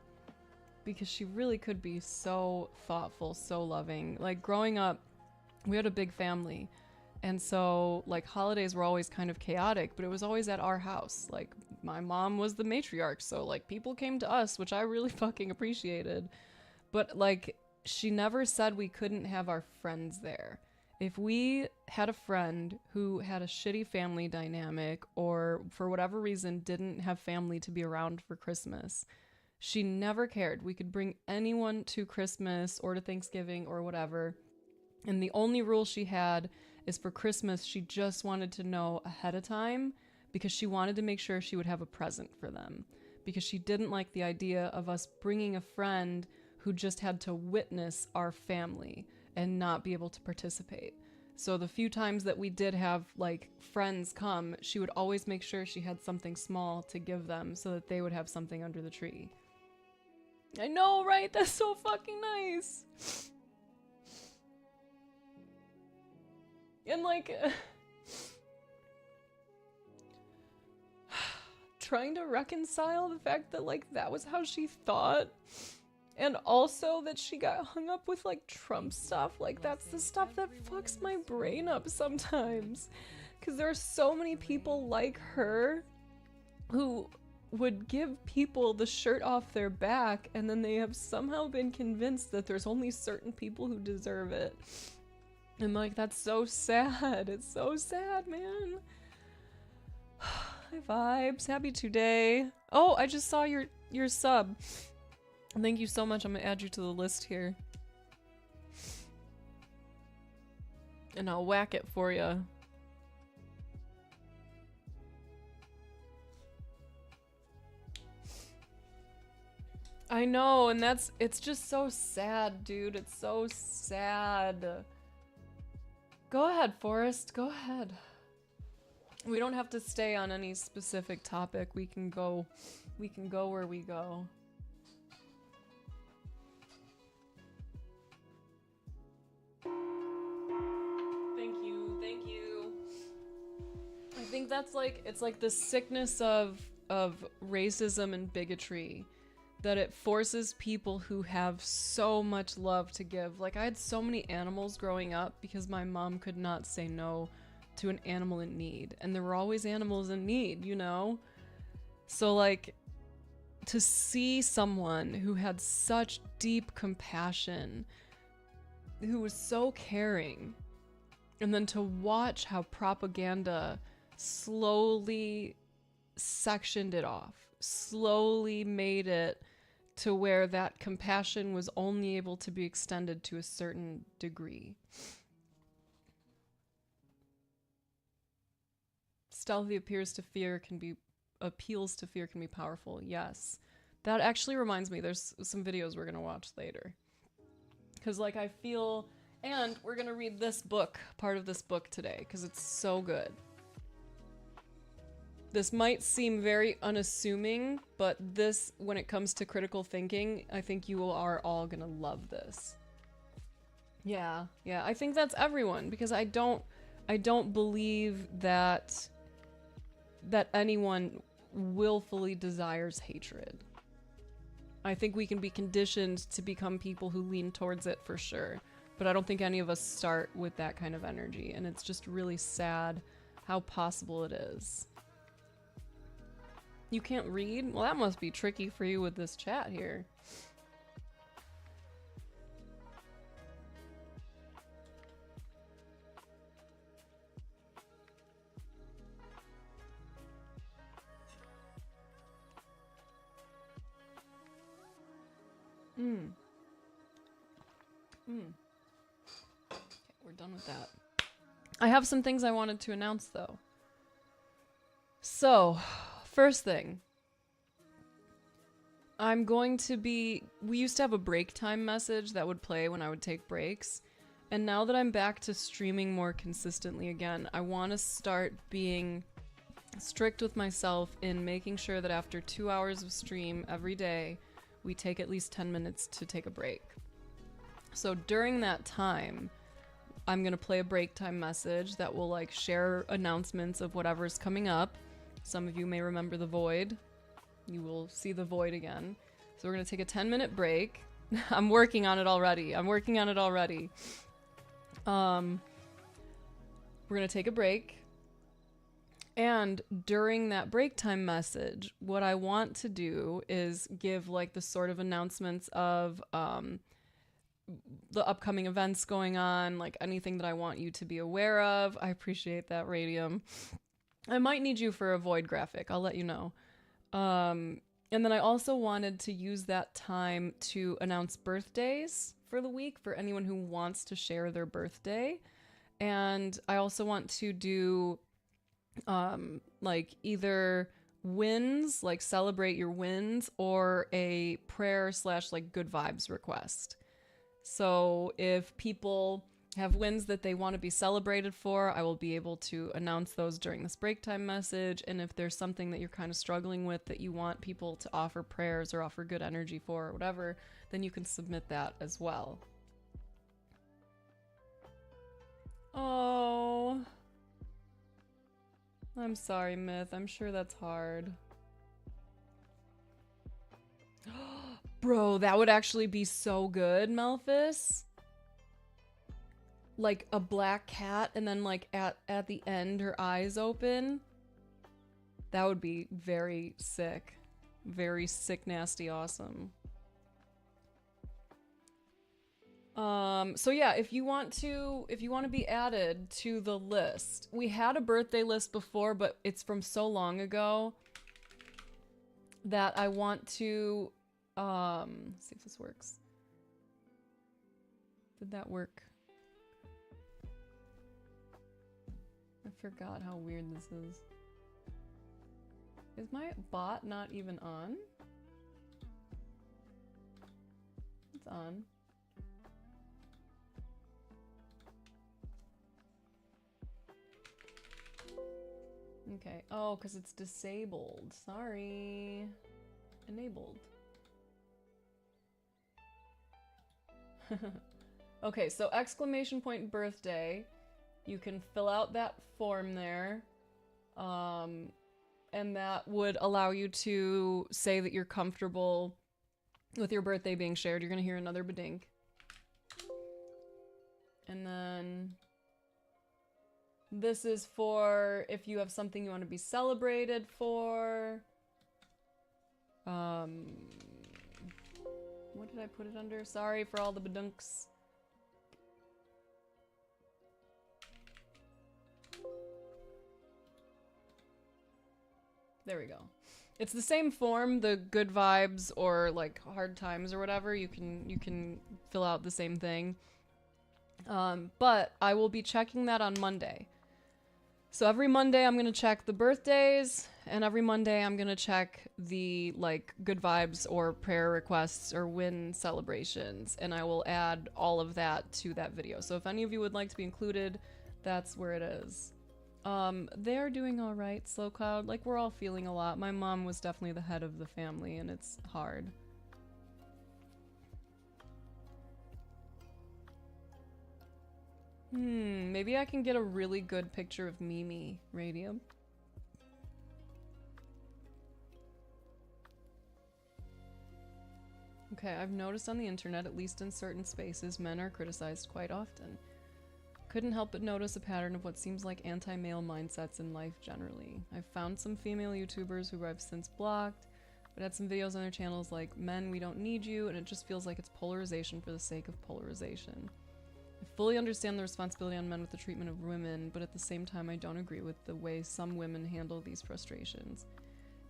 because she really could be so thoughtful, so loving. Like growing up, we had a big family, and so like holidays were always kind of chaotic, but it was always at our house. Like my mom was the matriarch, so like people came to us, which I really fucking appreciated. But like she never said we couldn't have our friends there. If we had a friend who had a shitty family dynamic, or for whatever reason didn't have family to be around for Christmas, she never cared. We could bring anyone to Christmas or to Thanksgiving or whatever. And the only rule she had is for Christmas, she just wanted to know ahead of time, because she wanted to make sure she would have a present for them. Because she didn't like the idea of us bringing a friend who just had to witness our family and not be able to participate. So the few times that we did have like friends come, she would always make sure she had something small to give them so that they would have something under the tree. I know, right? That's so fucking nice. And like trying to reconcile the fact that like that was how she thought, and also that she got hung up with like Trump stuff. Like that's the stuff that fucks my brain up sometimes, because there are so many people like her who would give people the shirt off their back, and then they have somehow been convinced that there's only certain people who deserve it. And like, that's so sad. It's so sad, man. Hi vibes, happy today. Oh, I just saw your sub. Thank you so much. I'm gonna add you to the list here. And I'll whack it for you. I know, and it's just so sad, dude. It's so sad. Go ahead, Forrest. Go ahead. We don't have to stay on any specific topic. We can go where we go. Thank you. Thank you. I think that's like, it's like the sickness of racism and bigotry, that it forces people who have so much love to give. Like, I had so many animals growing up because my mom could not say no to an animal in need, and there were always animals in need, you know? So like, to see someone who had such deep compassion, who was so caring, and then to watch how propaganda slowly sectioned it off, slowly made it to where that compassion was only able to be extended to a certain degree. Stealthy appeals to fear can be powerful. Yes. That actually reminds me, there's some videos we're gonna watch later. Cause like I feel, and we're gonna read this book, part of this book today, because it's so good. This might seem very unassuming, but this, when it comes to critical thinking, I think you are all gonna love this. Yeah, I think that's everyone, because I don't believe that anyone willfully desires hatred. I think we can be conditioned to become people who lean towards it for sure, but I don't think any of us start with that kind of energy, and it's just really sad how possible it is. You can't read? Well, that must be tricky for you with this chat here. Okay, we're done with that. I have some things I wanted to announce, though. So, first thing. I'm going to be... We used to have a break time message that would play when I would take breaks. And now that I'm back to streaming more consistently again, I want to start being strict with myself in making sure that after 2 hours of stream every day, we take at least 10 minutes to take a break. So during that time, I'm going to play a break time message that will like share announcements of whatever's coming up. Some of you may remember the Void. You will see the Void again. So we're going to take a 10-minute break. I'm working on it already. We're going to take a break. And during that break time message, what I want to do is give like the sort of announcements of the upcoming events going on, like anything that I want you to be aware of. I appreciate that, Radium. I might need you for a Void graphic. I'll let you know. And then I also wanted to use that time to announce birthdays for the week for anyone who wants to share their birthday. And I also want to do like either wins, like celebrate your wins, or a prayer / like good vibes request. So if people have wins that they want to be celebrated for, I will be able to announce those during this break time message. And if there's something that you're kind of struggling with that you want people to offer prayers or offer good energy for or whatever, then you can submit that as well. Oh, I'm sorry, Myth. I'm sure that's hard. Bro, that would actually be so good, Melphis. Like a black cat and then like at the end her eyes open. That would be very sick. Very sick, nasty, awesome. So yeah, if you want to be added to the list. We had a birthday list before, but it's from so long ago that I want to let's see if this works. Did that work? I forgot how weird this is. Is my bot not even on? It's on. Okay. Oh, because it's disabled. Sorry. Enabled. Okay, so exclamation point birthday. You can fill out that form there. And that would allow you to say that you're comfortable with your birthday being shared. You're gonna hear another badink. And then this is for if you have something you want to be celebrated for. What did I put it under? Sorry for all the badunks. There we go. It's the same form, the good vibes or like hard times or whatever. You can fill out the same thing. But I will be checking that on Monday. So every Monday I'm going to check the birthdays, and every Monday I'm going to check the like good vibes or prayer requests or win celebrations, and I will add all of that to that video. So if any of you would like to be included, that's where it is. They're doing all right, Slow Cloud. Like, we're all feeling a lot. My mom was definitely the head of the family, and it's hard. Maybe I can get a really good picture of Mimi, Radium. Okay, I've noticed on the internet, at least in certain spaces, men are criticized quite often. Couldn't help but notice a pattern of what seems like anti-male mindsets in life generally. I've found some female YouTubers who I've since blocked, but had some videos on their channels like, "Men, we don't need you," and it just feels like it's polarization for the sake of polarization. I fully understand the responsibility on men with the treatment of women, but at the same time I don't agree with the way some women handle these frustrations.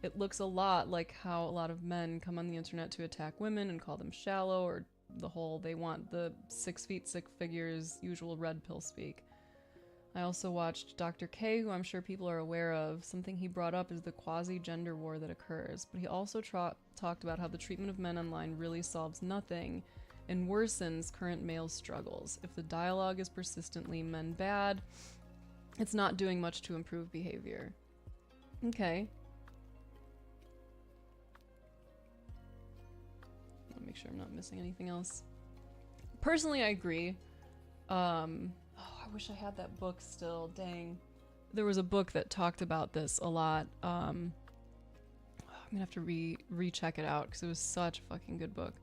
It looks a lot like how a lot of men come on the internet to attack women and call them shallow, or the whole they want the 6 feet 6 figures usual red pill speak. I also watched Dr. K, who I'm sure people are aware of. Something he brought up is the quasi-gender war that occurs, but he also talked about how the treatment of men online really solves nothing and worsens current male struggles. If the dialogue is persistently men bad, it's not doing much to improve behavior. Okay. I want to make sure I'm not missing anything else. Personally, I agree. Oh, I wish I had that book still. Dang. There was a book that talked about this a lot. I'm gonna have to recheck it out because it was such a fucking good book.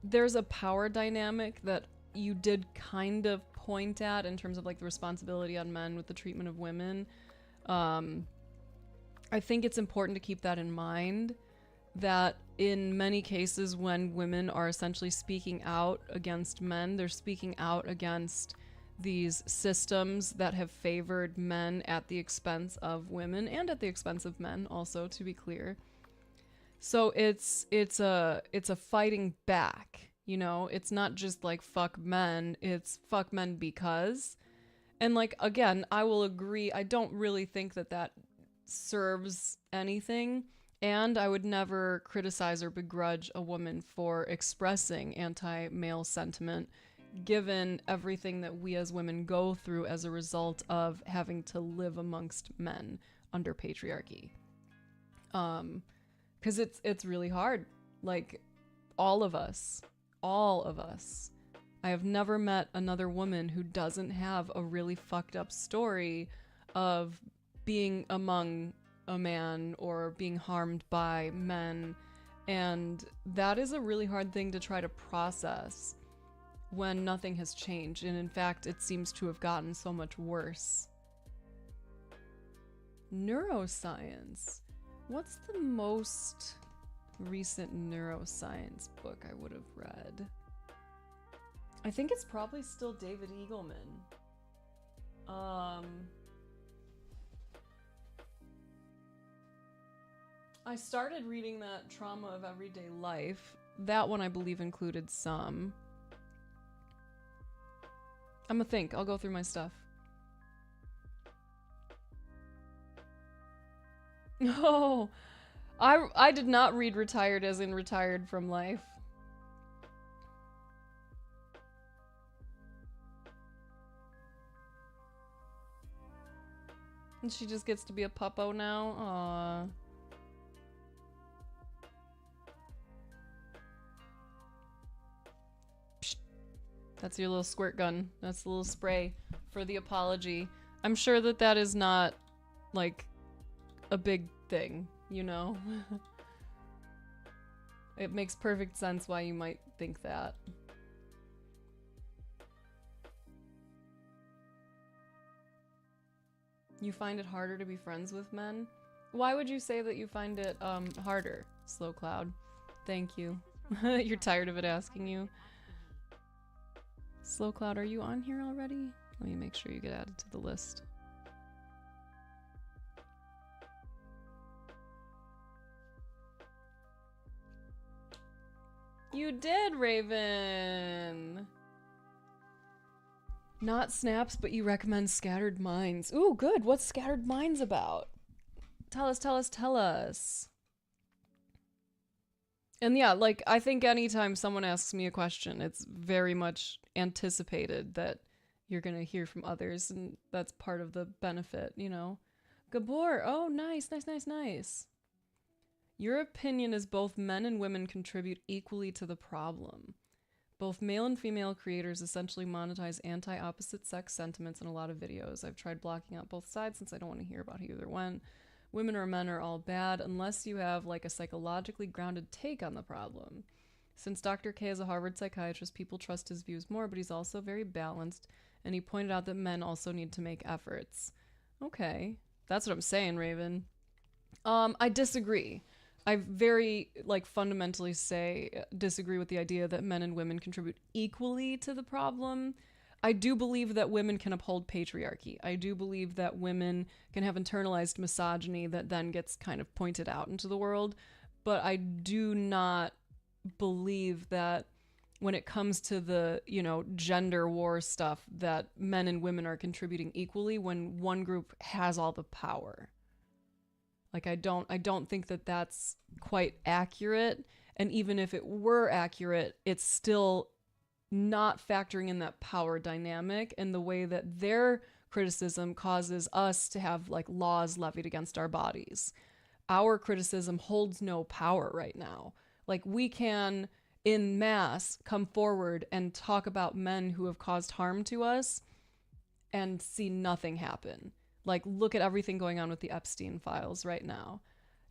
There's a power dynamic that you did kind of point at in terms of like the responsibility on men with the treatment of women. I think it's important to keep that in mind, that in many cases when women are essentially speaking out against men, they're speaking out against these systems that have favored men at the expense of women and at the expense of men also, to be clear. So it's a fighting back, you know? It's not just like fuck men, it's fuck men because. And like, again, I will agree, I don't really think that that serves anything, and I would never criticize or begrudge a woman for expressing anti-male sentiment, given everything that we as women go through as a result of having to live amongst men under patriarchy. 'Cause it's really hard. Like, all of us. I have never met another woman who doesn't have a really fucked up story of being among a man or being harmed by men, and that is a really hard thing to try to process when nothing has changed, and in fact it seems to have gotten so much worse. Neuroscience. What's the most recent neuroscience book I would have read? I think it's probably still David Eagleman. I started reading that Trauma of Everyday Life. That one I believe included some. I'll go through my stuff. Oh, I did not read Retired as in retired from life. And she just gets to be a puppo now? Aww. Psst. That's your little squirt gun. That's the little spray for the apology. I'm sure that that is not, like, a big thing, you know? It makes perfect sense why you might think that. You find it harder to be friends with men? Why would you say that you find it harder, Slow Cloud? Thank you. You're tired of it asking you. Slow Cloud, are you on here already? Let me make sure you get added to the list. You did, Raven! Not snaps, but you recommend Scattered Minds. Ooh, good. What's Scattered Minds about? Tell us, tell us, tell us. And yeah, like, I think anytime someone asks me a question, it's very much anticipated that you're gonna hear from others, and that's part of the benefit, you know? Gabor, oh, nice, nice, nice, nice. Your opinion is both men and women contribute equally to the problem. Both male and female creators essentially monetize anti-opposite sex sentiments in a lot of videos. I've tried blocking out both sides since I don't want to hear about who either one. Women or men are all bad unless you have like a psychologically grounded take on the problem. Since Dr. K is a Harvard psychiatrist, people trust his views more, but he's also very balanced, and he pointed out that men also need to make efforts. Okay, that's what I'm saying, Raven. I disagree. I very, like, fundamentally disagree with the idea that men and women contribute equally to the problem. I do believe that women can uphold patriarchy. I do believe that women can have internalized misogyny that then gets kind of pointed out into the world. But I do not believe that when it comes to the, you know, gender war stuff, that men and women are contributing equally when one group has all the power. Like, I don't think that that's quite accurate. And even if it were accurate, it's still not factoring in that power dynamic and the way that their criticism causes us to have, like, laws levied against our bodies. Our criticism holds no power right now. Like, we can, in mass, come forward and talk about men who have caused harm to us and see nothing happen. Like, look at everything going on with the Epstein files right now.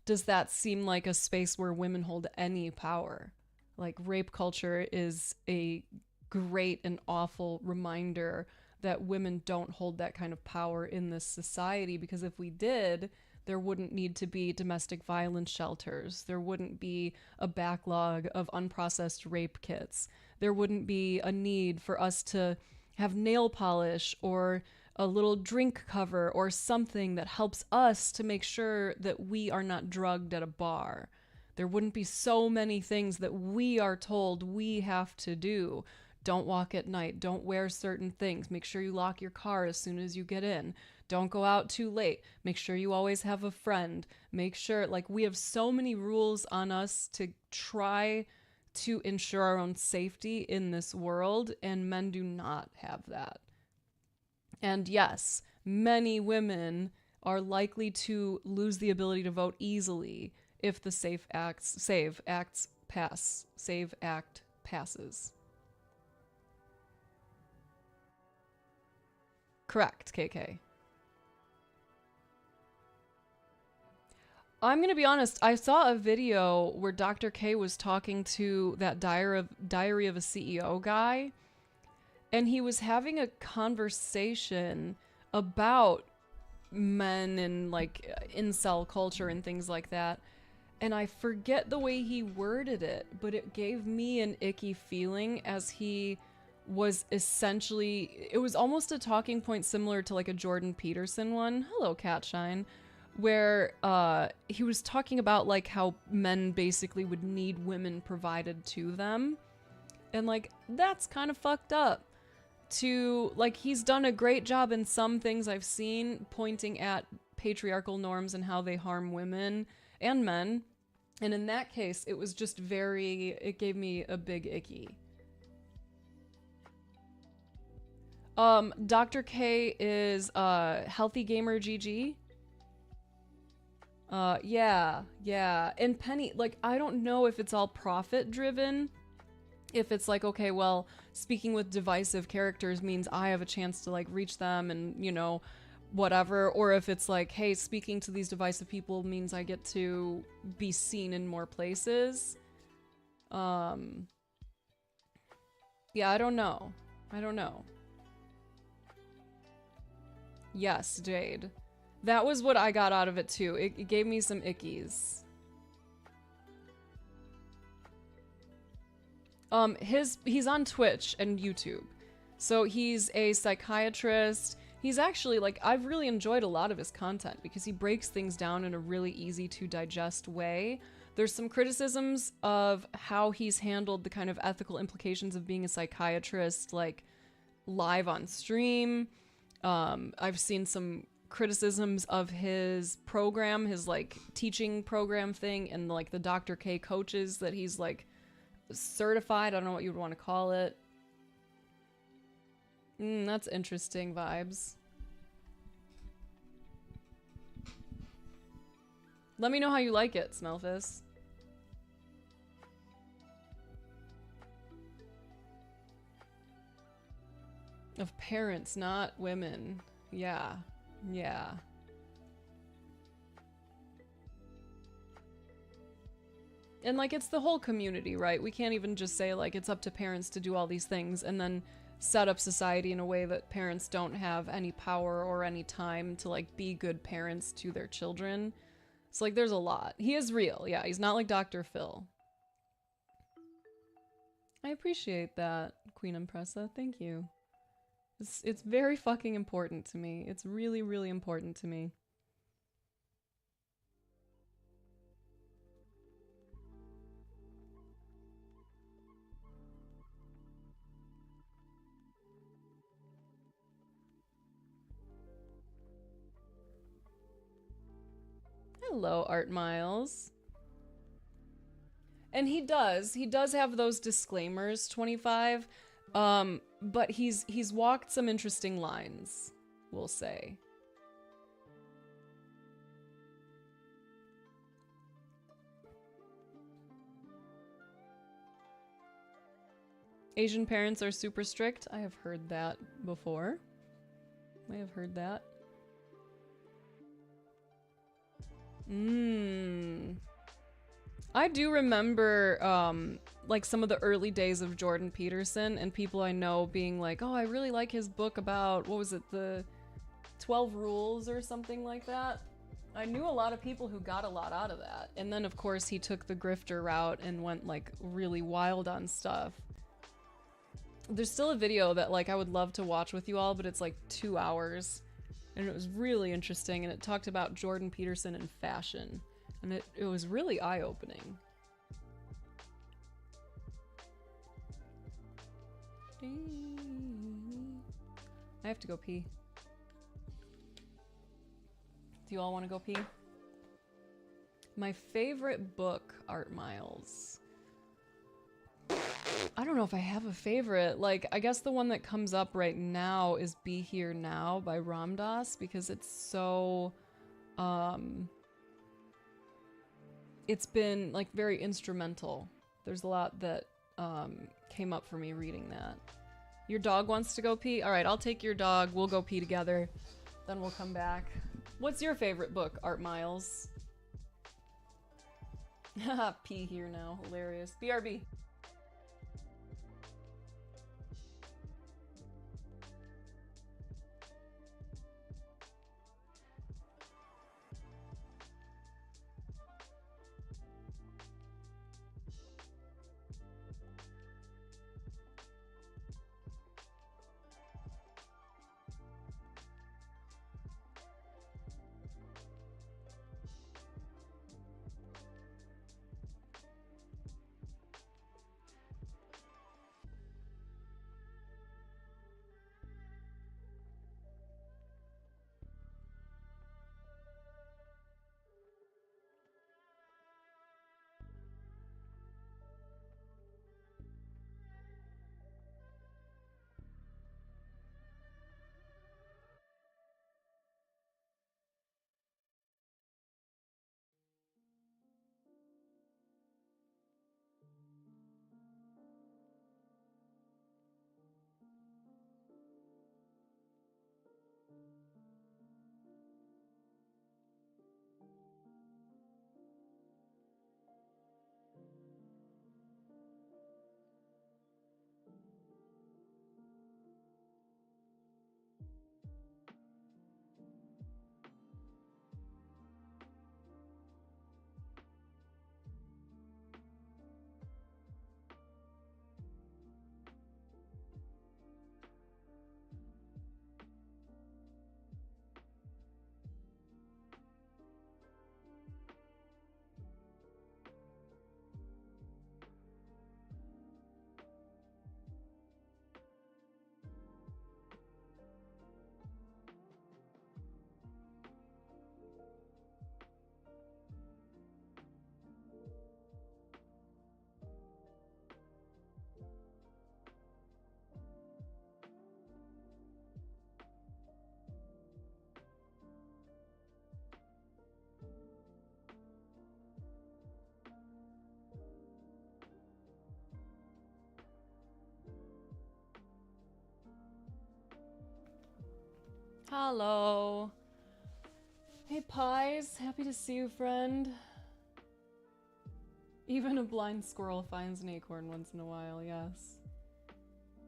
Does that seem like a space where women hold any power? Like, rape culture is a great and awful reminder that women don't hold that kind of power in this society, because if we did, there wouldn't need to be domestic violence shelters. There wouldn't be a backlog of unprocessed rape kits. There wouldn't be a need for us to have nail polish or a little drink cover or something that helps us to make sure that we are not drugged at a bar. There wouldn't be so many things that we are told we have to do. Don't walk at night. Don't wear certain things. Make sure you lock your car as soon as you get in. Don't go out too late. Make sure you always have a friend. Make sure, like, we have so many rules on us to try to ensure our own safety in this world, and men do not have that. And yes, many women are likely to lose the ability to vote easily if the SAVE Act passes. Correct, KK. I'm gonna be honest, I saw a video where Dr. K was talking to that Diary of a CEO guy, and he was having a conversation about men and, like, incel culture and things like that. And I forget the way he worded it, but it gave me an icky feeling, as he was essentially, it was almost a talking point similar to like a Jordan Peterson one. Hello, Catshine. Where he was talking about like how men basically would need women provided to them. And like, that's kind of fucked up. To, like, he's done a great job in some things I've seen pointing at patriarchal norms and how they harm women and men. And in that case, it was just it gave me a big icky. Dr. K is Healthy Gamer GG. Yeah, yeah. And Penny, like, I don't know if it's all profit driven. If it's like, okay, well, speaking with divisive characters means I have a chance to like reach them and, you know, whatever. Or if it's like, hey, speaking to these divisive people means I get to be seen in more places. Yeah, I don't know. I don't know. Yes, Jade. That was what I got out of it too. It gave me some ickies. He's on Twitch and YouTube. So he's a psychiatrist. He's actually like, I've really enjoyed a lot of his content because he breaks things down in a really easy to digest way. There's some criticisms of how he's handled the kind of ethical implications of being a psychiatrist, like live on stream. I've seen some criticisms of his program, his like teaching program thing, and like the Dr. K coaches that he's like certified. I don't know what you would want to call it. That's interesting vibes. Let me know how you like it, Smelfis. Of parents, not women. Yeah. Yeah. And like, it's the whole community, right? We can't even just say like it's up to parents to do all these things and then set up society in a way that parents don't have any power or any time to like be good parents to their children. So like there's a lot. He is real. Yeah, he's not like Dr. Phil. I appreciate that, Queen Impressa. Thank you. It's very fucking important to me. It's really, really important to me. Hello, Art Miles. And he does have those disclaimers, 25. But he's walked some interesting lines, we'll say. Asian parents are super strict. I have heard that before. I have heard that. I do remember, like some of the early days of Jordan Peterson and people I know being like, oh, I really like his book about, what was it, the 12 Rules or something like that. I knew a lot of people who got a lot out of that. And then, of course, he took the grifter route and went, like, really wild on stuff. There's still a video that, like, I would love to watch with you all, but it's, like, 2 hours. And it was really interesting, and it talked about Jordan Peterson and fashion. And it was really eye-opening. I have to go pee. Do you all want to go pee? My favorite book, Art Miles. I don't know if I have a favorite. Like, I guess the one that comes up right now is Be Here Now by Ram Dass, because it's so, it's been, like, very instrumental. There's a lot that, came up for me reading that. Your dog wants to go pee? Alright, I'll take your dog, we'll go pee together, then we'll come back. What's your favorite book, Art Miles? Haha, pee here now, hilarious. BRB. Hello. Hey, Pies. Happy to see you, friend. Even a blind squirrel finds an acorn once in a while, yes.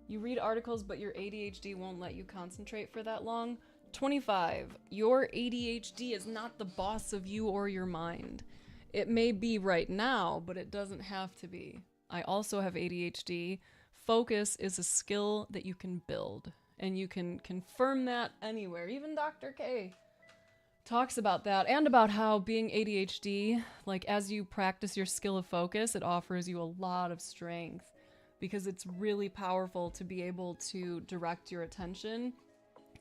You read articles, but your ADHD won't let you concentrate for that long. 25. Your ADHD is not the boss of you or your mind. It may be right now, but it doesn't have to be. I also have ADHD. Focus is a skill that you can build, and you can confirm that anywhere. Even Dr. K talks about that, and about how being ADHD, like as you practice your skill of focus, it offers you a lot of strength because it's really powerful to be able to direct your attention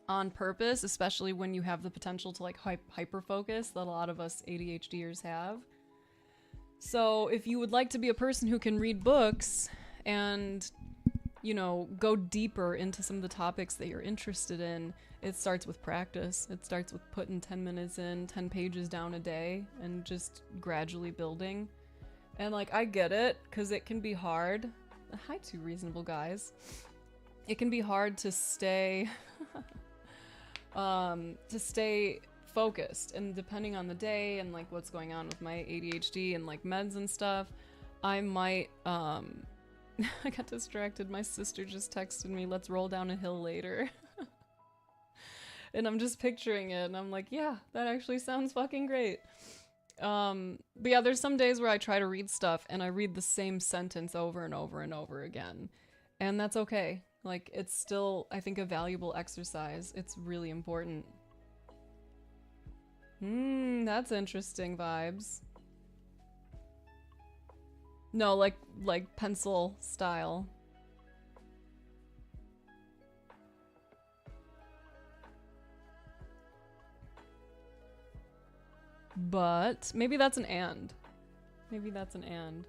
on purpose, especially when you have the potential to like hyper focus that a lot of us ADHDers have. So if you would like to be a person who can read books and, you know, go deeper into some of the topics that you're interested in, it starts with practice. It starts with putting 10 minutes in, 10 pages down a day, and just gradually building. And like, I get it, because it can be hard. Hi, two reasonable guys. It can be hard to stay focused, and depending on the day and like what's going on with my ADHD and like meds and stuff, I might I got distracted. My sister just texted me, let's roll down a hill later. And I'm just picturing it and I'm like, yeah, that actually sounds fucking great. But yeah, there's some days where I try to read stuff and I read the same sentence over and over and over again. And that's okay. Like, it's still, I think, a valuable exercise. It's really important. That's interesting vibes. No, like pencil style. But maybe that's an and. Maybe that's an and.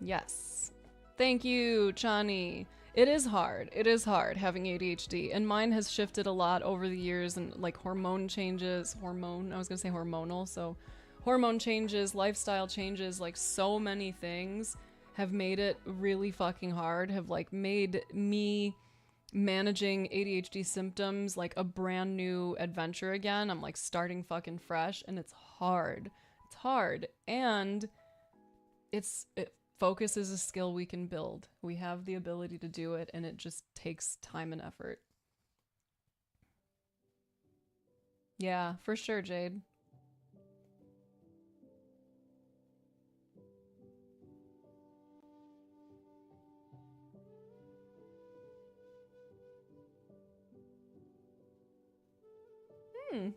Yes. Thank you, Chani. It is hard. It is hard having ADHD, and mine has shifted a lot over the years, and like hormonal changes, so hormone changes, lifestyle changes, like so many things have made it really fucking hard, have like made me managing ADHD symptoms like a brand new adventure again. I'm like starting fucking fresh, and it's hard. It's hard, and focus is a skill we can build. We have the ability to do it, and it just takes time and effort. Yeah, for sure, Jade.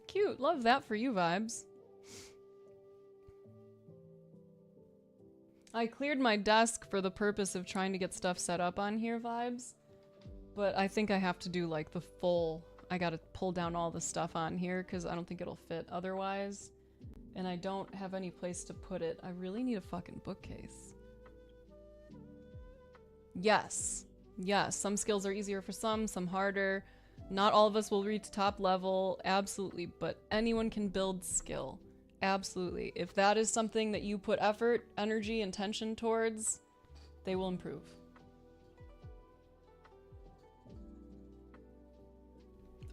Cute. Love that for you, vibes. I cleared my desk for the purpose of trying to get stuff set up on here, vibes. But I think I have to do like the full... I gotta pull down all the stuff on here because I don't think it'll fit otherwise. And I don't have any place to put it. I really need a fucking bookcase. Yes. Yes, some skills are easier for some harder. Not all of us will reach top level, absolutely, but anyone can build skill. Absolutely. If that is something that you put effort, energy, and tension towards, they will improve.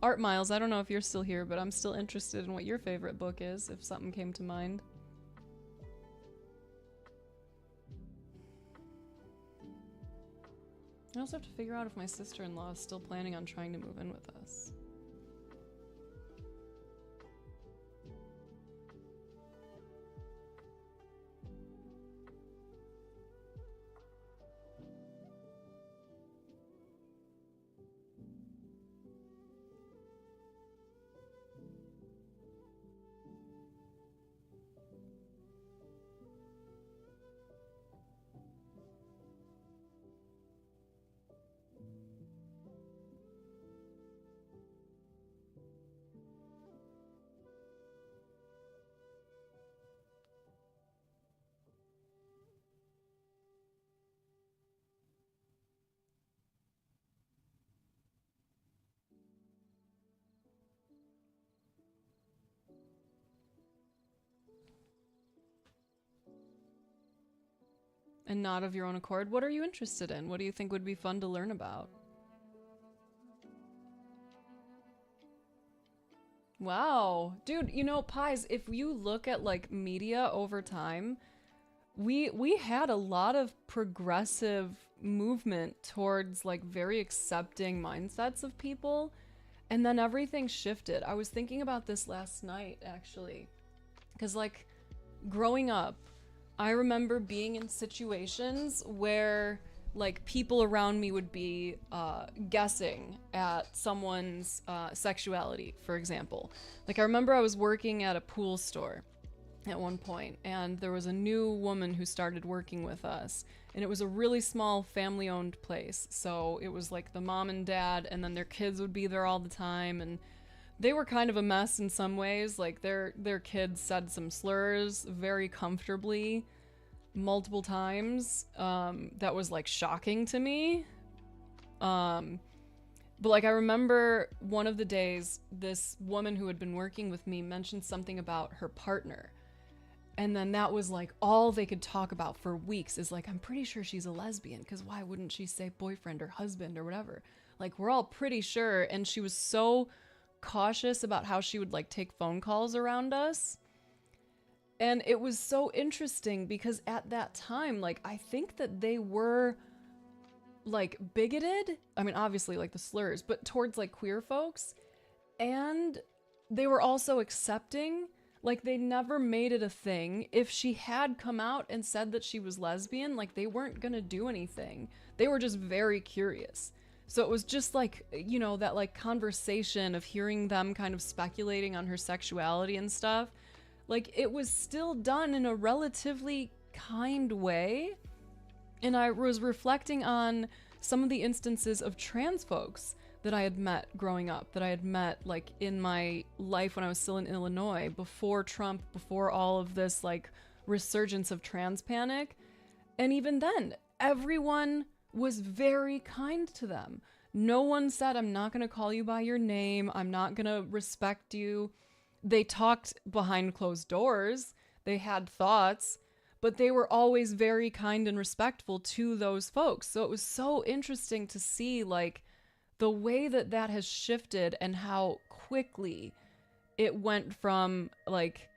Art Miles, I don't know if you're still here, but I'm still interested in what your favorite book is, if something came to mind. I also have to figure out if my sister-in-law is still planning on trying to move in with us. And not of your own accord. What are you interested in? What do you think would be fun to learn about? Wow. Dude, you know, Pies, if you look at like media over time, we had a lot of progressive movement towards like very accepting mindsets of people, and then everything shifted. I was thinking about this last night actually, because like growing up, I remember being in situations where like people around me would be guessing at someone's sexuality, for example. Like I remember I was working at a pool store at one point, and there was a new woman who started working with us, and it was a really small family-owned place. So it was like the mom and dad, and then their kids would be there all the time, and they were kind of a mess in some ways. Like their kids said some slurs very comfortably multiple times. That was like shocking to me. But like I remember one of the days this woman who had been working with me mentioned something about her partner. And then that was like all they could talk about for weeks is like, I'm pretty sure she's a lesbian, because why wouldn't she say boyfriend or husband or whatever? Like we're all pretty sure. And she was so cautious about how she would like take phone calls around us. And it was so interesting because at that time, like I think that they were like bigoted. I mean, obviously like the slurs, but towards like queer folks. And they were also accepting. Like they never made it a thing. If she had come out and said that she was lesbian, like they weren't gonna do anything. They were just very curious. So it was just like, you know, that like conversation of hearing them kind of speculating on her sexuality and stuff. Like it was still done in a relatively kind way. And I was reflecting on some of the instances of trans folks that I had met growing up, that I had met like in my life when I was still in Illinois, before Trump, before all of this like resurgence of trans panic. And even then, everyone was very kind to them. No one said, I'm not going to call you by your name. I'm not going to respect you. They talked behind closed doors. They had thoughts, but they were always very kind and respectful to those folks. So it was so interesting to see like the way that that has shifted and how quickly it went from like,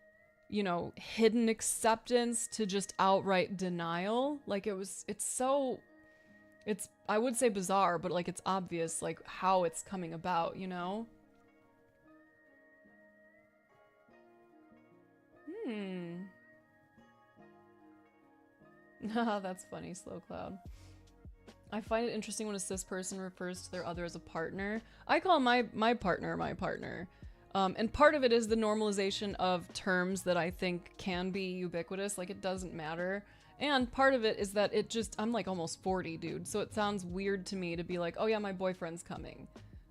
you know, hidden acceptance to just outright denial. Like I would say bizarre, but like it's obvious like how it's coming about, you know? That's funny, Slow Cloud. I find it interesting when a cis person refers to their other as a partner. I call my partner my partner. And part of it is the normalization of terms that I think can be ubiquitous, like it doesn't matter. And part of it is that I'm like almost 40, dude, so it sounds weird to me to be like, oh yeah, my boyfriend's coming.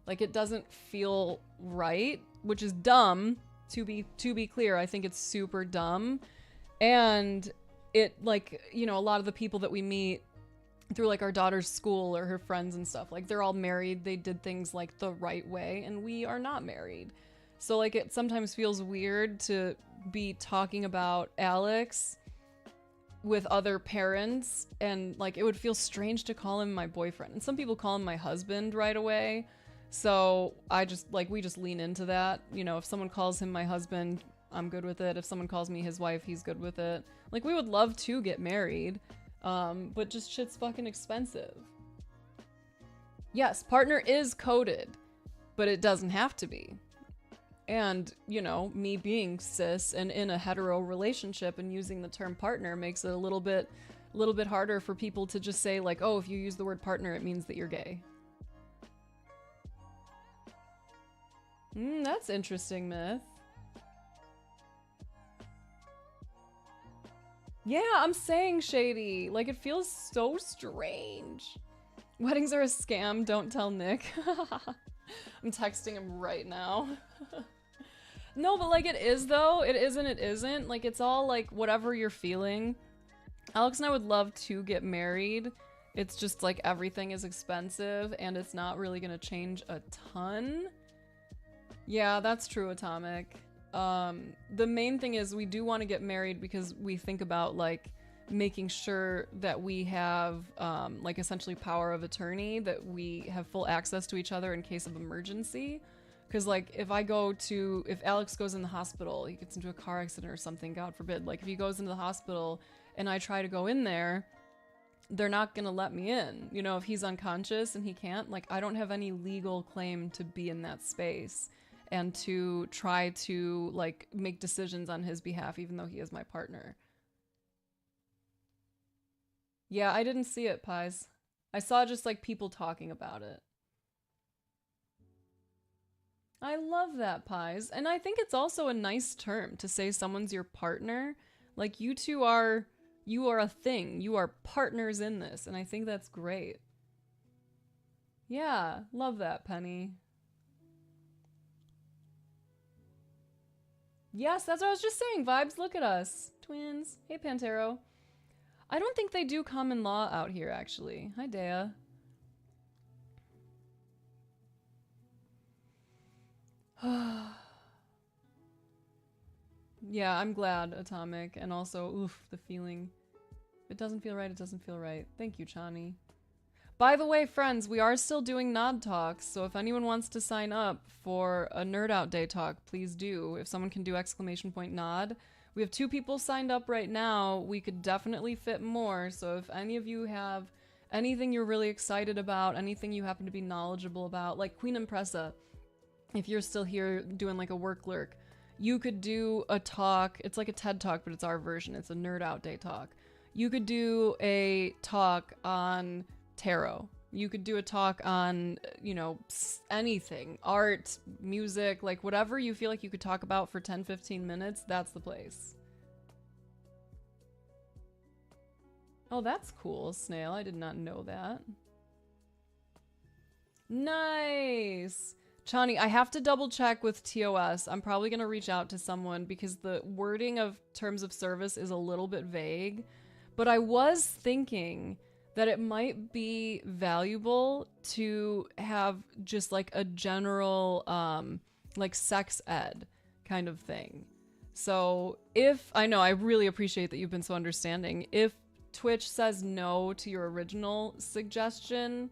Like it doesn't feel right, which is dumb, to be clear. I think it's super dumb. And it like, you know, a lot of the people that we meet through like our daughter's school or her friends and stuff, like they're all married, they did things like the right way, and we are not married. So like it sometimes feels weird to be talking about Alex with other parents, and like it would feel strange to call him my boyfriend. And some people call him my husband right away. So I just like, we just lean into that. You know, if someone calls him my husband, I'm good with it. If someone calls me his wife, he's good with it. Like we would love to get married. But just shit's fucking expensive. Yes, partner is coded, but it doesn't have to be. And, you know, me being cis and in a hetero relationship and using the term partner makes it a little bit harder for people to just say like, oh, if you use the word partner, it means that you're gay. That's interesting, Myth. Yeah, I'm saying, Shady. Like, it feels so strange. Weddings are a scam, don't tell Nick. I'm texting him right now. No, but like it is though. It is and it isn't. Like it's all like whatever you're feeling. Alex and I would love to get married. It's just like everything is expensive and it's not really gonna change a ton. Yeah, that's true, Atomic. The main thing is we do want to get married because we think about like making sure that we have like essentially power of attorney, that we have full access to each other in case of emergency. Because like if Alex goes in the hospital, he gets into a car accident or something, God forbid, like if he goes into the hospital and I try to go in there, they're not gonna let me in. You know, if he's unconscious and he can't, like I don't have any legal claim to be in that space and to try to like make decisions on his behalf, even though he is my partner. Yeah, I didn't see it, Pies. I saw just like people talking about it. I love that, Pies. And I think it's also a nice term to say someone's your partner. Like you two are, you are a thing. You are partners in this. And I think that's great. Yeah, love that, Penny. Yes, that's what I was just saying. Vibes, look at us. Twins. Hey, Pantero. I don't think they do common law out here, actually. Hi, Dea. Yeah, I'm glad, Atomic. And also, oof, the feeling. If it doesn't feel right, it doesn't feel right. Thank you, Chani. By the way, friends, we are still doing Nod Talks, so if anyone wants to sign up for a Nerd Out Day talk, please do. If someone can do !nod. We have 2 people signed up right now. We could definitely fit more, so if any of you have anything you're really excited about, anything you happen to be knowledgeable about, like Queen Impressa, if you're still here doing like a work lurk, you could do a talk. It's like a TED Talk, but it's our version. It's a Nerd Out Day talk. You could do a talk on tarot. You could do a talk on, you know, anything, art, music, like whatever you feel like you could talk about for 10-15 minutes, that's the place. Oh, that's cool, Snail. I did not know that. Nice! Chani, I have to double check with TOS. I'm probably going to reach out to someone because the wording of terms of service is a little bit vague. But I was thinking that it might be valuable to have just like a general like sex ed kind of thing. So if, I know, I really appreciate that you've been so understanding. If Twitch says no to your original suggestion,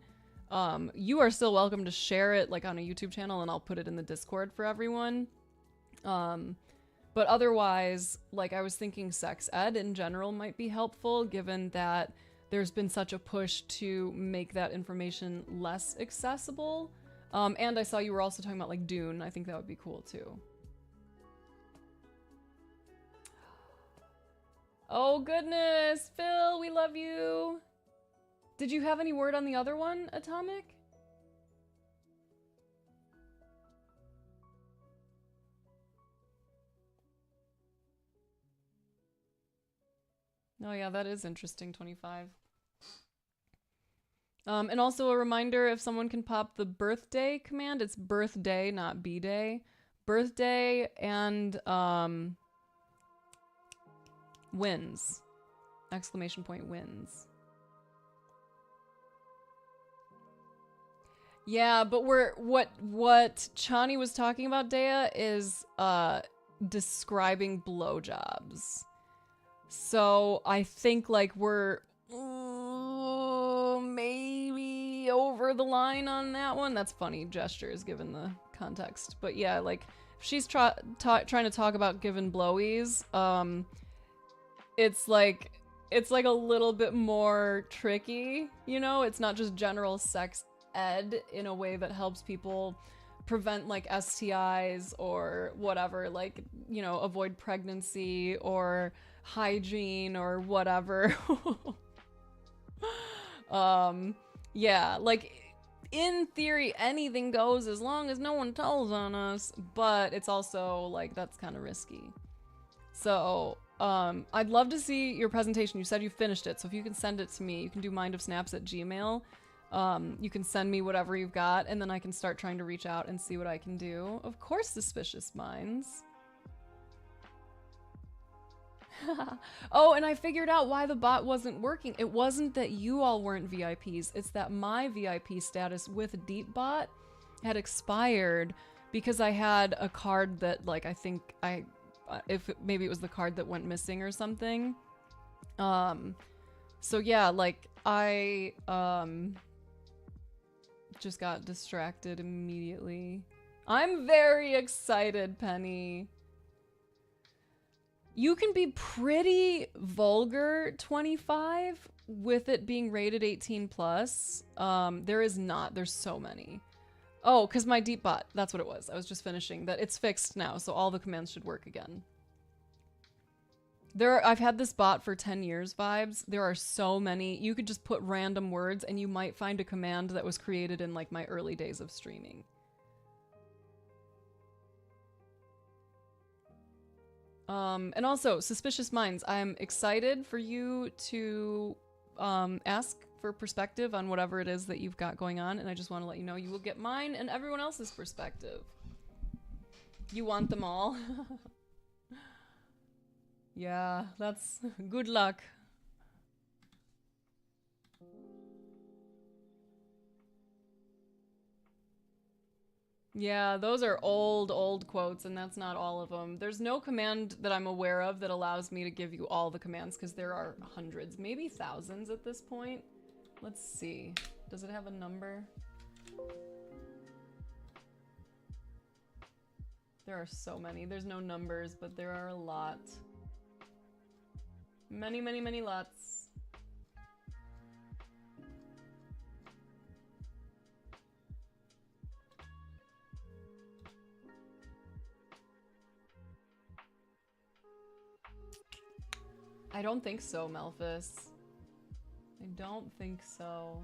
you are still welcome to share it like on a YouTube channel and I'll put it in the Discord for everyone. But otherwise, like I was thinking sex ed in general might be helpful given that there's been such a push to make that information less accessible. And I saw you were also talking about like Dune. I think that would be cool too. Oh goodness, Phil, we love you. Did you have any word on the other one, Atomic? Oh yeah, that is interesting, 25. And also a reminder, if someone can pop the birthday command, it's birthday, not b-day. Birthday and wins. Exclamation point wins. Yeah, but what Chani was talking about, Dea, is describing blowjobs. So I think like we're maybe over the line on that one. That's funny gestures given the context. But yeah, like if she's trying to talk about giving blowies, it's like a little bit more tricky, you know? It's not just general sex ed in a way that helps people prevent like STIs or whatever, like, you know, avoid pregnancy or hygiene or whatever. Yeah, like in theory anything goes as long as no one tells on us, but it's also like that's kind of risky. So I'd love to see your presentation. You said you finished it, so if you can send it to me, you can do mindofsnaps@gmail.com. You can send me whatever you've got, and then I can start trying to reach out and see what I can do. Of course, Suspicious Minds. Oh, and I figured out why the bot wasn't working. It wasn't that you all weren't VIPs. It's that my VIP status with DeepBot had expired because I had a card that, like, I think maybe it was the card that went missing or something. So yeah, like I just got distracted immediately. I'm very excited, Penny. You can be pretty vulgar 25 with it being rated 18 plus. There is not. There's so many. Oh, because my deep bot. That's what it was. I was just finishing that. It's fixed now, so all the commands should work again. I've had this bot for 10 years vibes. There are so many. You could just put random words and you might find a command that was created in like my early days of streaming. And also, Suspicious Minds, I'm excited for you to ask for perspective on whatever it is that you've got going on, and I just want to let you know you will get mine and everyone else's perspective. You want them all? Yeah, that's good luck. Yeah, those are old quotes, and that's not all of them. There's no command that I'm aware of that allows me to give you all the commands, because there are hundreds, maybe thousands at this point. Let's see. Does it have a number? There are so many. There's no numbers, but there are a lot. Many, many, many lots. I don't think so, Melphis. I don't think so.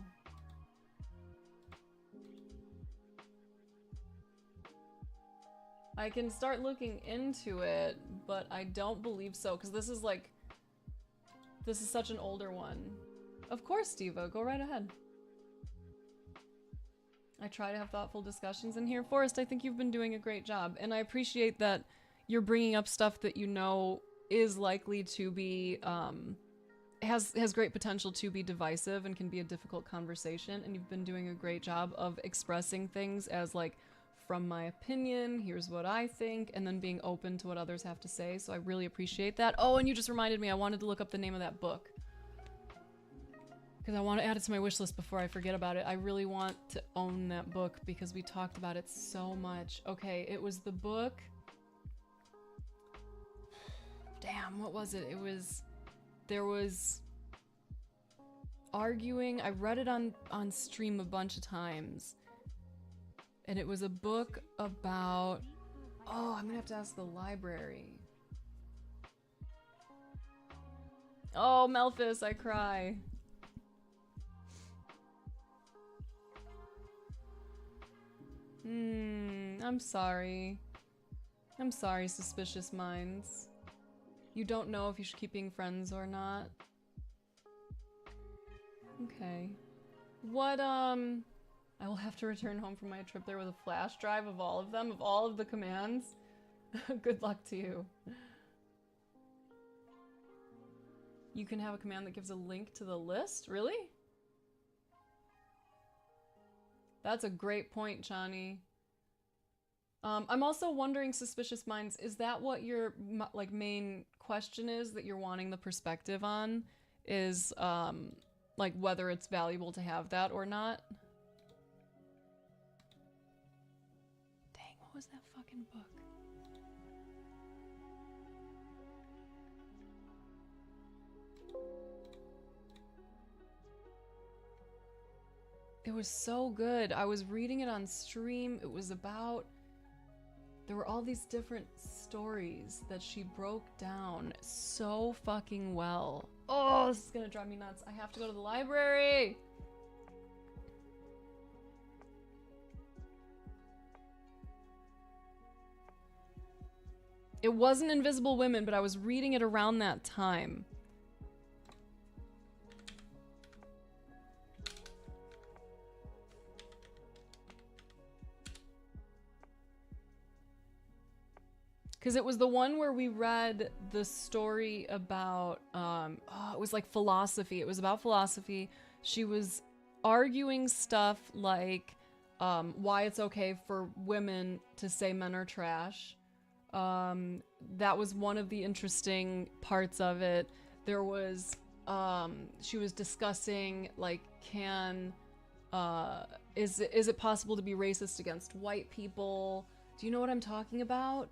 I can start looking into it, but I don't believe so, because this is like... This is such an older one. Of course, Diva, go right ahead. I try to have thoughtful discussions in here. Forrest, I think you've been doing a great job, and I appreciate that you're bringing up stuff that you know is likely to be, has great potential to be divisive and can be a difficult conversation, and you've been doing a great job of expressing things as like, from my opinion, here's what I think, and then being open to what others have to say, so I really appreciate that. Oh, and you just reminded me, I wanted to look up the name of that book. Because I want to add it to my wish list before I forget about it. I really want to own that book because we talked about it so much. Okay, it was the book... Damn, what was it? It was... There was... arguing. I read it on stream a bunch of times. And it was a book about... Oh, I'm gonna have to ask the library. Oh, Melphis, I cry. I'm sorry. I'm sorry, Suspicious Minds. You don't know if you should keep being friends or not. Okay. What, I will have to return home from my trip there with a flash drive of all of them, of all of the commands. Good luck to you. You can have a command that gives a link to the list? Really? That's a great point, Chani. I'm also wondering, Suspicious Minds, is that what your like main question is that you're wanting the perspective on? Is like whether it's valuable to have that or not? Dang, what was that fucking book? It was so good. I was reading it on stream. It was about... There were all these different stories that she broke down so fucking well. Oh, this is gonna drive me nuts. I have to go to the library! It wasn't Invisible Women, but I was reading it around that time. Because it was the one where we read the story about, it was like philosophy. It was about philosophy. She was arguing stuff like why it's okay for women to say men are trash. That was one of the interesting parts of it. there was she was discussing like is it possible to be racist against white people? Do you know what I'm talking about?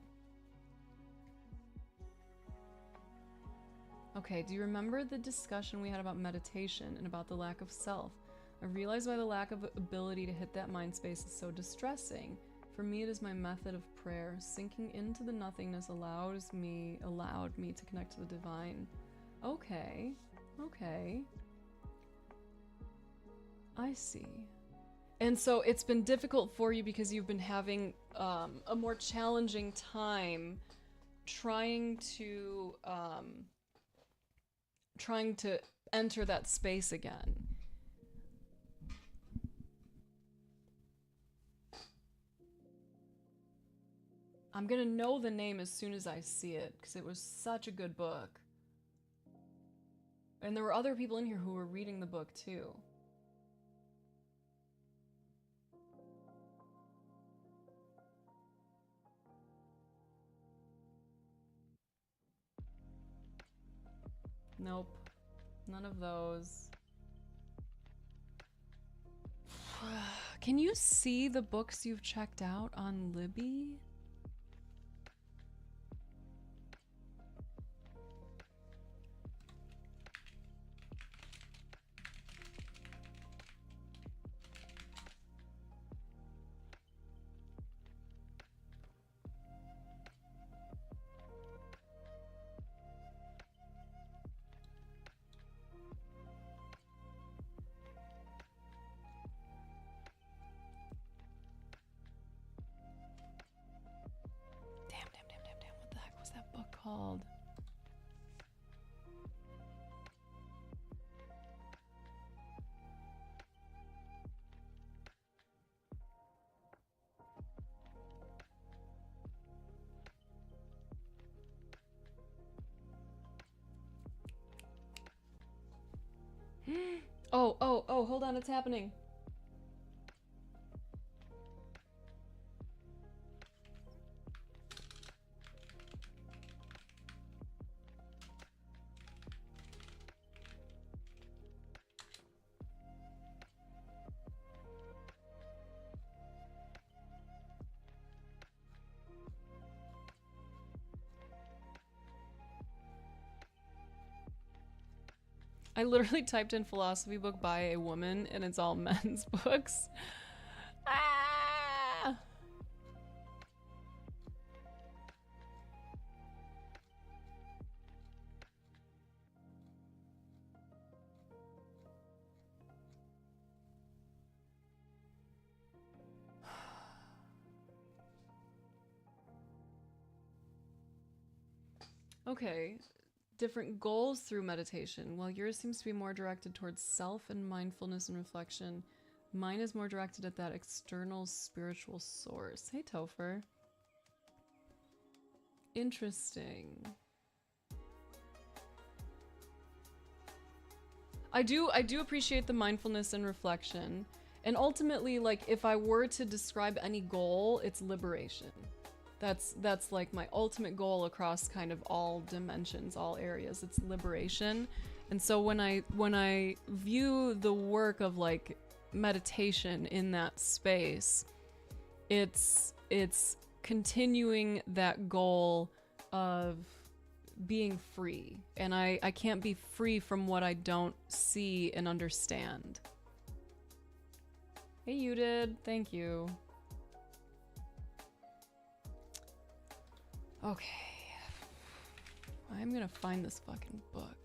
Okay, do you remember the discussion we had about meditation and about the lack of self? I realize why the lack of ability to hit that mind space is so distressing. For me, it is my method of prayer. Sinking into the nothingness allowed me to connect to the divine. Okay, okay. I see. And so it's been difficult for you because you've been having a more challenging time trying to enter that space again. I'm gonna know the name as soon as I see it, because it was such a good book. And there were other people in here who were reading the book too. Nope. None of those. Can you see the books you've checked out on Libby? Damn. What the heck was that book called? Oh, hold on, it's happening. I literally typed in philosophy book by a woman and it's all men's books. Ah! Okay. Different goals through meditation. While yours seems to be more directed towards self and mindfulness and reflection, mine is more directed at that external spiritual source. Hey, Topher. Interesting. I do appreciate the mindfulness and reflection. And ultimately, like, if I were to describe any goal, it's liberation. That's like my ultimate goal across kind of all dimensions, all areas. It's liberation. And so when I view the work of like meditation in that space, it's continuing that goal of being free. And I can't be free from what I don't see and understand. Hey, you did. Thank you. Okay. I'm gonna find this fucking book.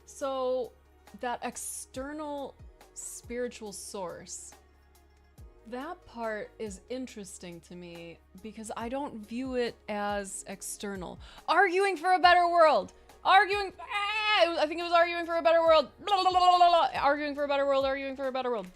So, that external spiritual source, that part is interesting to me because I don't view it as external. Arguing for a better world! Arguing. I think it was arguing for a better world. Blah, blah, blah, blah, blah. Arguing for a better world, arguing for a better world.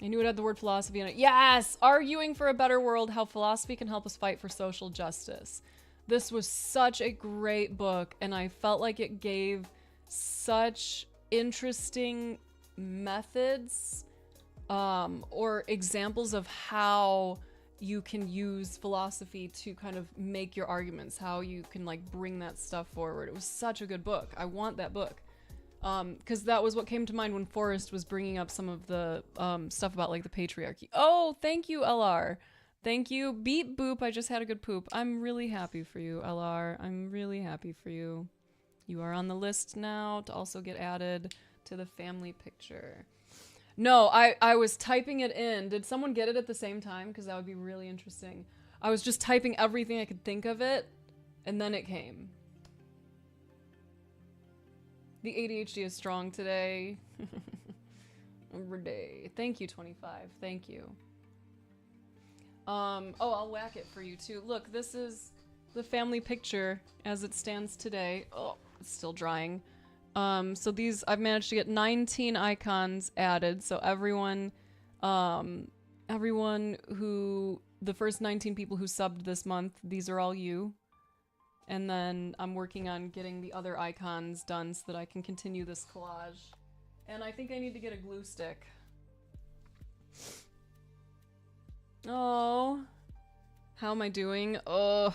I knew it had the word philosophy in it. Yes! Arguing for a better world, how philosophy can help us fight for social justice. This was such a great book, and I felt like it gave such interesting methods or examples of how you can use philosophy to kind of make your arguments, how you can like bring that stuff forward. It was such a good book. I want that book. Because that was what came to mind when Forrest was bringing up some of the stuff about like the patriarchy. Oh, thank you, LR. Thank you. Beep boop. I just had a good poop. I'm really happy for you, LR. I'm really happy for you. You are on the list now to also get added to the family picture. No, I was typing it in. Did someone get it at the same time? Because that would be really interesting. I was just typing everything I could think of it, and then it came. The ADHD is strong today. Every day. Thank you, 25. Thank you. Oh, I'll whack it for you too. Look, this is the family picture as it stands today. Oh, it's still drying. So these, I've managed to get 19 icons added. So everyone who, the first 19 people who subbed this month, these are all you. And then I'm working on getting the other icons done so that I can continue this collage. And I think I need to get a glue stick. Oh, how am I doing? Ugh.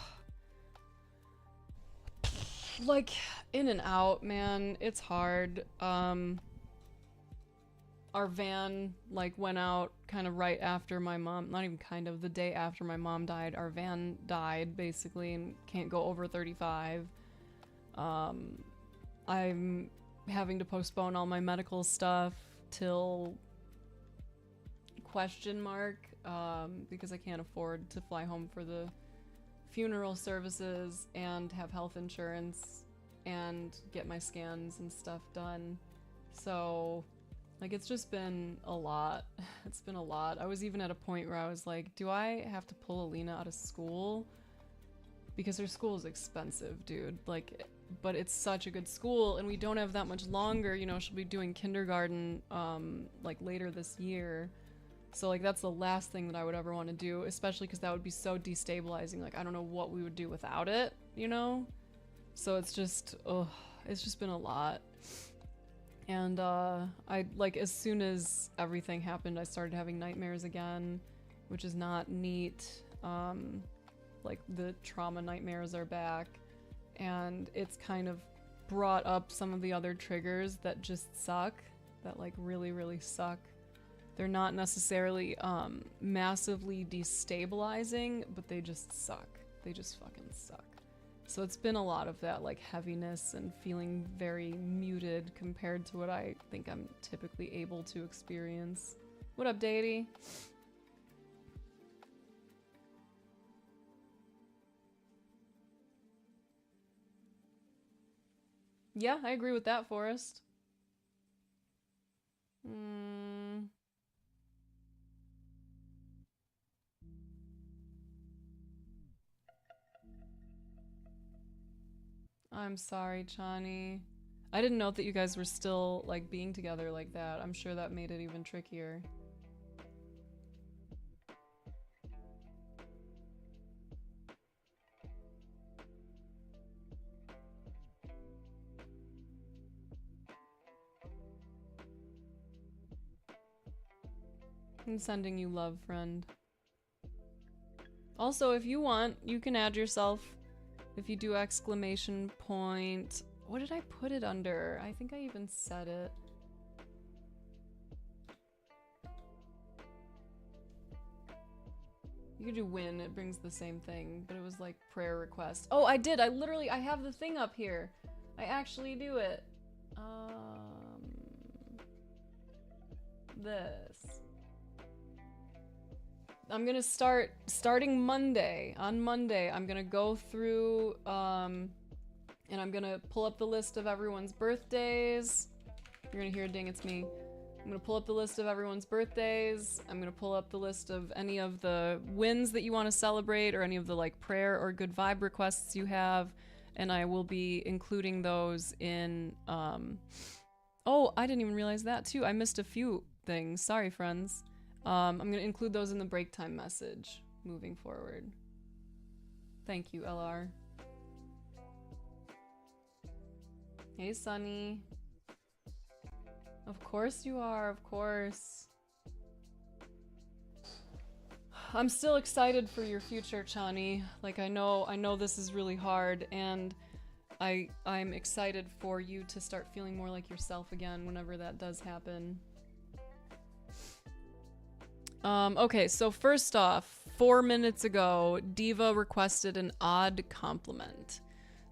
Like, in and out, man. It's hard. Our van, like, went out kind of right after my mom, not even kind of, the day after my mom died. Our van died, basically, and can't go over 35. I'm having to postpone all my medical stuff till question mark, because I can't afford to fly home for the funeral services and have health insurance and get my scans and stuff done. So, like, it's just been a lot. It's been a lot. I was even at a point where I was like, do I have to pull Alina out of school? Because her school is expensive, dude. Like, but it's such a good school, and we don't have that much longer. You know, she'll be doing kindergarten, like, later this year. So, like, that's the last thing that I would ever want to do, especially because that would be so destabilizing. Like, I don't know what we would do without it, you know? So it's just, ugh, it's just been a lot. And, I, like, as soon as everything happened, I started having nightmares again, which is not neat. Like, the trauma nightmares are back, and it's kind of brought up some of the other triggers that just suck, that, like, really, really suck. They're not necessarily, massively destabilizing, but they just suck. They just fucking suck. So it's been a lot of that, like, heaviness and feeling very muted compared to what I think I'm typically able to experience. What up, Deity? Yeah, I agree with that, Forrest. I'm sorry, Chani. I didn't know that you guys were still, like, being together like that. I'm sure that made it even trickier. I'm sending you love, friend. Also, if you want, you can add yourself. If you do exclamation point... What did I put it under? I think I even said it. You could do win, it brings the same thing, but it was like prayer request. Oh, I did! I have the thing up here! I actually do it. This. I'm gonna starting Monday. On Monday, I'm gonna go through, and I'm gonna pull up the list of everyone's birthdays. You're gonna hear a ding, it's me. I'm gonna pull up the list of everyone's birthdays. I'm gonna pull up the list of any of the wins that you want to celebrate or any of the like prayer or good vibe requests you have. And I will be including those in, oh, I didn't even realize that too. I missed a few things. Sorry, friends. I'm gonna include those in the break time message moving forward. Thank you, LR. Hey, Sunny. Of course you are, of course. I'm still excited for your future, Chani. Like, I know this is really hard, and I'm excited for you to start feeling more like yourself again whenever that does happen. Okay, so first off, 4 minutes ago, Diva requested an odd compliment.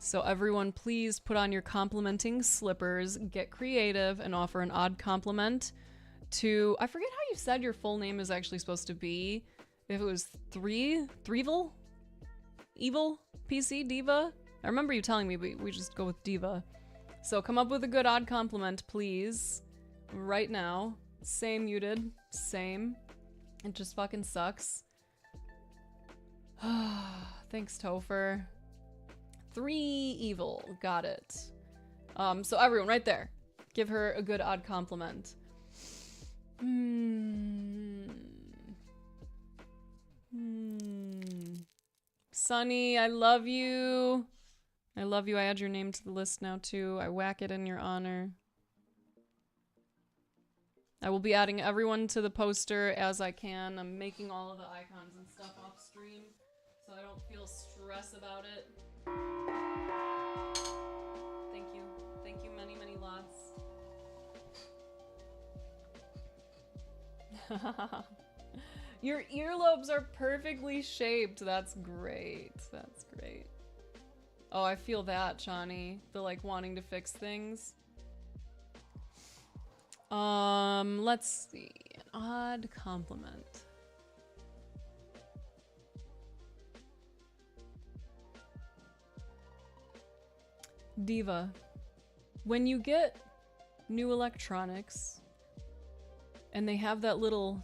So everyone please put on your complimenting slippers, get creative, and offer an odd compliment to... I forget how you said your full name is actually supposed to be. If it was Threevil? Evil? PC? Diva? I remember you telling me, but we just go with Diva. So come up with a good odd compliment, please. Right now. Same muted. Same. It just fucking sucks. Thanks, Topher. 3 evil. Got it. So everyone, right there. Give her a good odd compliment. Sunny, I love you. I love you. I add your name to the list now too. I whack it in your honor. I will be adding everyone to the poster as I can. I'm making all of the icons and stuff off stream so I don't feel stress about it. Thank you. Thank you many, many lots. Your earlobes are perfectly shaped. That's great. That's great. Oh, I feel that, Chani. The like wanting to fix things. Let's see. An odd compliment. Diva, when you get new electronics and they have that little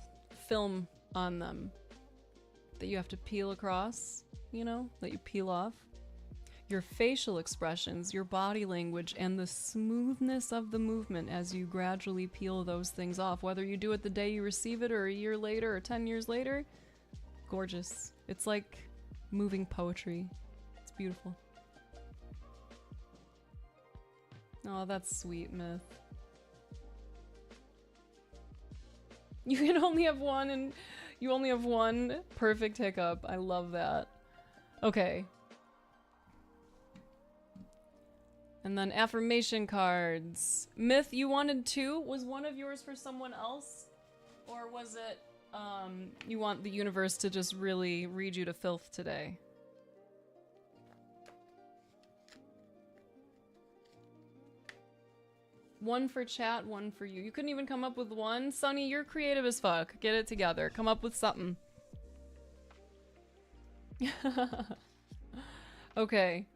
film on them that you have to peel across, you know, that you peel off, your facial expressions, your body language, and the smoothness of the movement as you gradually peel those things off, whether you do it the day you receive it or a year later or 10 years later, gorgeous. It's like moving poetry. It's beautiful. Oh, that's sweet, Myth. You can only have one, and you only have one perfect hiccup. I love that. Okay. And then affirmation cards. Myth, you wanted 2? Was one of yours for someone else? Or was it, you want the universe to just really read you to filth today? One for chat, one for you. You couldn't even come up with one? Sunny, you're creative as fuck. Get it together. Come up with something. Okay.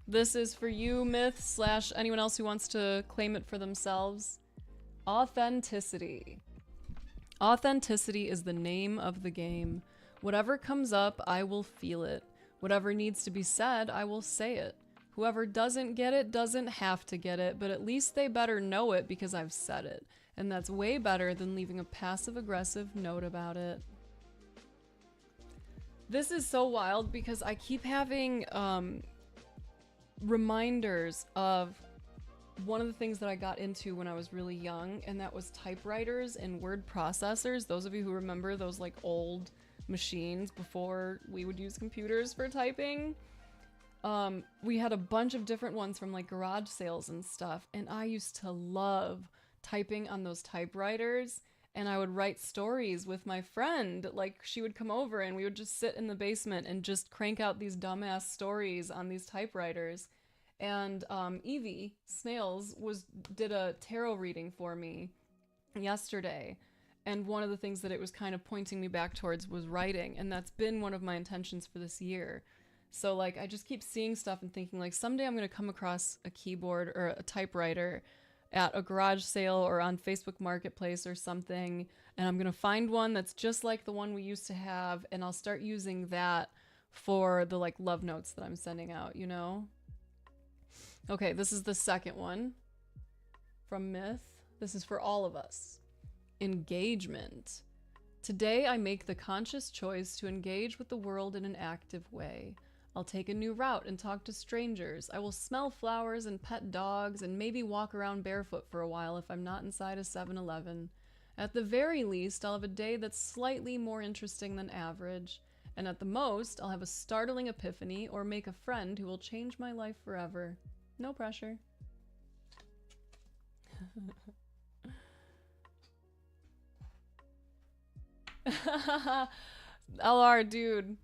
This is for you, Myth, / anyone else who wants to claim it for themselves. Authenticity. Authenticity is the name of the game. Whatever comes up, I will feel it. Whatever needs to be said, I will say it. Whoever doesn't get it doesn't have to get it, but at least they better know it because I've said it. And that's way better than leaving a passive-aggressive note about it. This is so wild because I keep having reminders of one of the things that I got into when I was really young, and that was typewriters and word processors. Those of you who remember those like old machines before we would use computers for typing. We had a bunch of different ones from like garage sales and stuff, and I used to love typing on those typewriters, and I would write stories with my friend. Like, she would come over and we would just sit in the basement and just crank out these dumbass stories on these typewriters. And Evie Snails did a tarot reading for me yesterday, And one of the things that it was kind of pointing me back towards was writing. And that's been one of my intentions for this year. So like, I just keep seeing stuff and thinking like someday I'm going to come across a keyboard or a typewriter at a garage sale or on Facebook Marketplace or something. And I'm going to find one that's just like the one we used to have. And I'll start using that for the like love notes that I'm sending out, you know? Okay, this is the second one from Myth. This is for all of us. Engagement. Today I make the conscious choice to engage with the world in an active way. I'll take a new route and talk to strangers. I will smell flowers and pet dogs and maybe walk around barefoot for a while if I'm not inside a 7-Eleven. At the very least, I'll have a day that's slightly more interesting than average. And at the most, I'll have a startling epiphany or make a friend who will change my life forever. No pressure. LR, dude.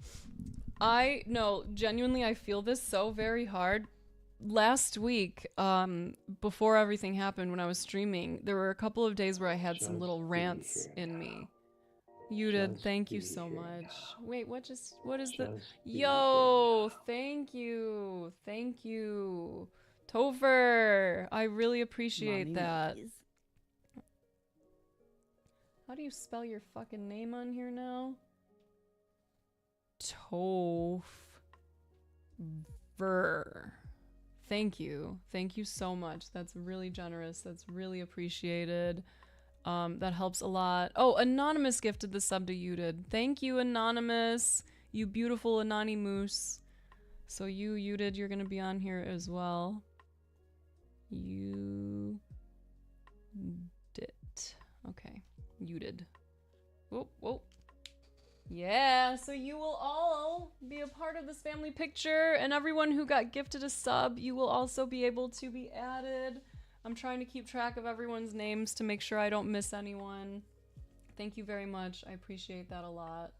Genuinely, I feel this so very hard. Last week, before everything happened when I was streaming, there were a couple of days where I had some little rants in me. You did, thank you so much. Wait, what is the... Yo, thank you. Topher, I really appreciate that. How do you spell your fucking name on here now? Topher. Thank you. Thank you so much. That's really generous. That's really appreciated. That helps a lot. Oh, Anonymous gifted the sub to Udid. Thank you, Anonymous. You beautiful Anani Moose. So you, Udid, you're gonna be on here as well. You did. Okay. Udid. Whoop, whoop. Yeah, so you will all be a part of this family picture, and everyone who got gifted a sub, you will also be able to be added. I'm trying to keep track of everyone's names to make sure I don't miss anyone. Thank you very much. I appreciate that a lot.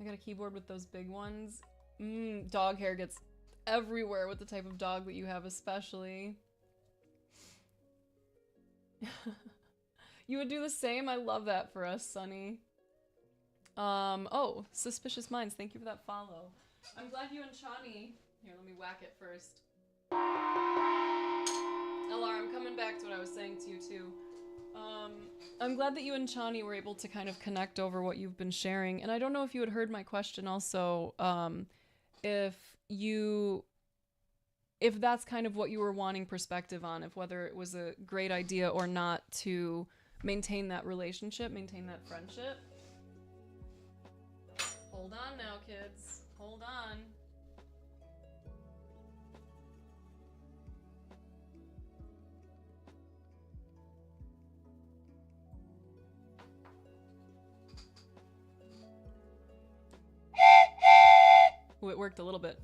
I got a keyboard with those big ones. Dog hair gets everywhere with the type of dog that you have, especially. You would do the same? I love that for us, Sunny. Oh, Suspicious Minds, thank you for that follow. I'm glad you and Chani... Here, let me whack it first. LR, I'm coming back to what I was saying to you, too. I'm glad that you and Chani were able to kind of connect over what you've been sharing. And I don't know if you had heard my question also, if that's kind of what you were wanting perspective on, if whether it was a great idea or not to maintain that relationship, maintain that friendship. Hold on now, kids. Hold on. Oh, it worked a little bit.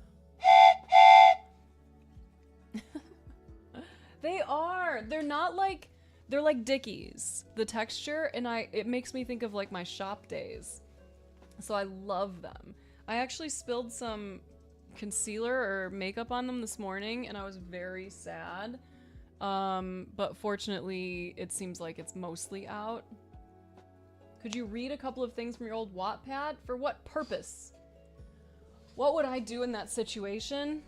They are. They're not like... They're like Dickies. The texture, and it makes me think of like my shop days. So I love them. I actually spilled some concealer or makeup on them this morning, and I was very sad. But fortunately, it seems like it's mostly out. Could you read a couple of things from your old Wattpad? For what purpose? What would I do in that situation?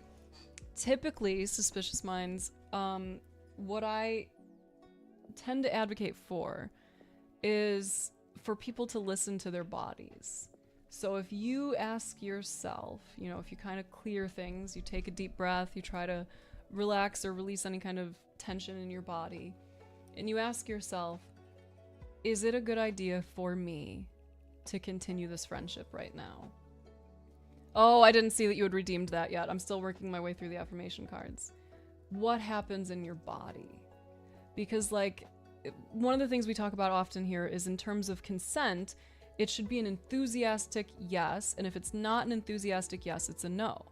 Typically, Suspicious Minds, what I tend to advocate for is for people to listen to their bodies. So if you ask yourself, you know, if you kind of clear things, you take a deep breath, you try to relax or release any kind of tension in your body, and you ask yourself, is it a good idea for me to continue this friendship right now? Oh, I didn't see that you had redeemed that yet. I'm still working my way through the affirmation cards. What happens in your body? Because, like, one of the things we talk about often here is in terms of consent, it should be an enthusiastic yes, and if it's not an enthusiastic yes, it's a no.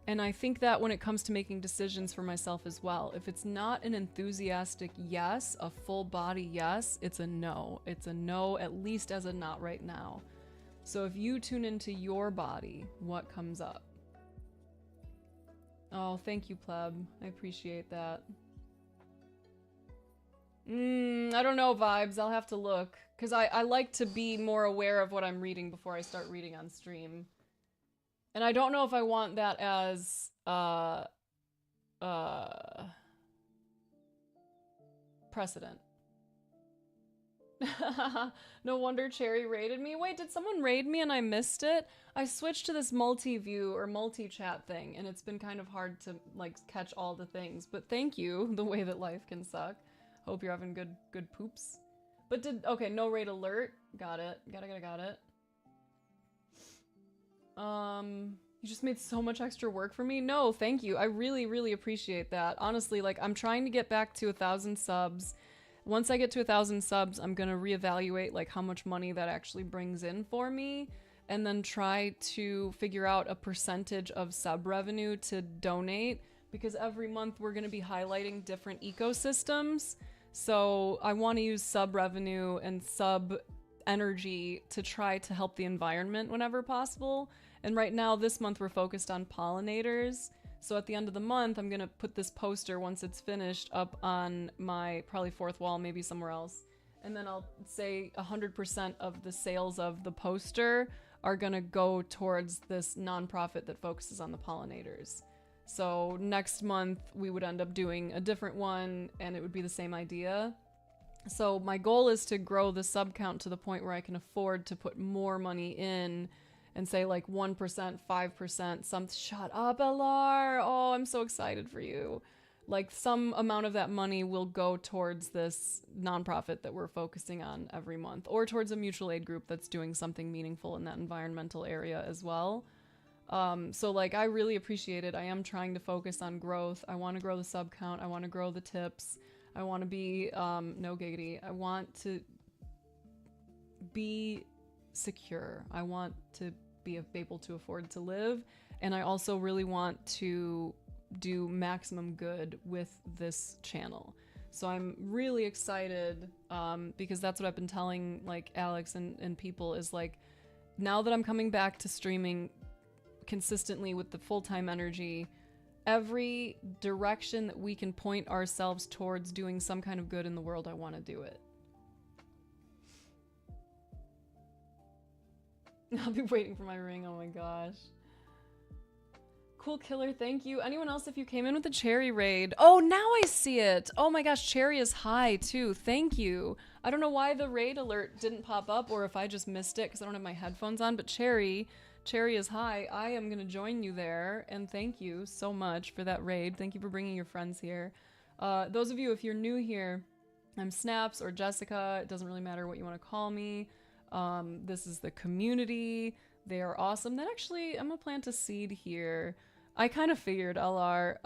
And I think that when it comes to making decisions for myself as well, if it's not an enthusiastic yes, a full body yes, it's a no. It's a no, at least as a not right now. So if you tune into your body, what comes up? Oh, thank you, Pleb. I appreciate that. I don't know, Vibes. I'll have to look. Because I like to be more aware of what I'm reading before I start reading on stream. And I don't know if I want that as, precedent. No wonder Cherry raided me. Wait, did someone raid me and I missed it? I switched to this multi-view or multi-chat thing, and it's been kind of hard to, like, catch all the things. But thank you, the way that life can suck. Hope you're having good poops. But okay, no raid alert. Got it. Got it. You just made so much extra work for me. No, thank you. I really appreciate that. Honestly, like, I'm trying to get back to 1,000 subs. Once I get to 1,000 subs, I'm gonna reevaluate, like, how much money that actually brings in for me, and then try to figure out a percentage of sub revenue to donate, because every month we're gonna be highlighting different ecosystems. So I want to use sub revenue and sub energy to try to help the environment whenever possible. And right now, this month, we're focused on pollinators. So at the end of the month, I'm going to put this poster, once it's finished, up on my probably fourth wall, maybe somewhere else. And then I'll say 100% of the sales of the poster are going to go towards this nonprofit that focuses on the pollinators. So next month, we would end up doing a different one, and it would be the same idea. So my goal is to grow the sub count to the point where I can afford to put more money in and say like 1%, 5%, shut up, LR. Oh, I'm so excited for you. Like some amount of that money will go towards this nonprofit that we're focusing on every month, or towards a mutual aid group that's doing something meaningful in that environmental area as well. So like I really appreciate it. I am trying to focus on growth. I want to grow the sub count. I want to grow the tips. I want to be, no giggity. I want to be secure. I want to be able to afford to live. And I also really want to do maximum good with this channel. So I'm really excited, because that's what I've been telling like Alex and people is like, now that I'm coming back to streaming consistently with the full-time energy, every direction that we can point ourselves towards doing some kind of good in the world, I want to do it. I'll be waiting for my ring, oh my gosh. Cool Killer, thank you. Anyone else, if you came in with a Cherry raid? Oh, now I see it. Oh my gosh, Cherry is high too. Thank you. I don't know why the raid alert didn't pop up, or if I just missed it because I don't have my headphones on, but Cherry is high. I am going to join you there, and thank you so much for that raid. Thank you for bringing your friends here. Those of you, if you're new here, I'm Snaps or Jessica. It doesn't really matter what you want to call me. This is the community. They are awesome. Then actually, I'm going to plant a seed here. I kind of figured, LR,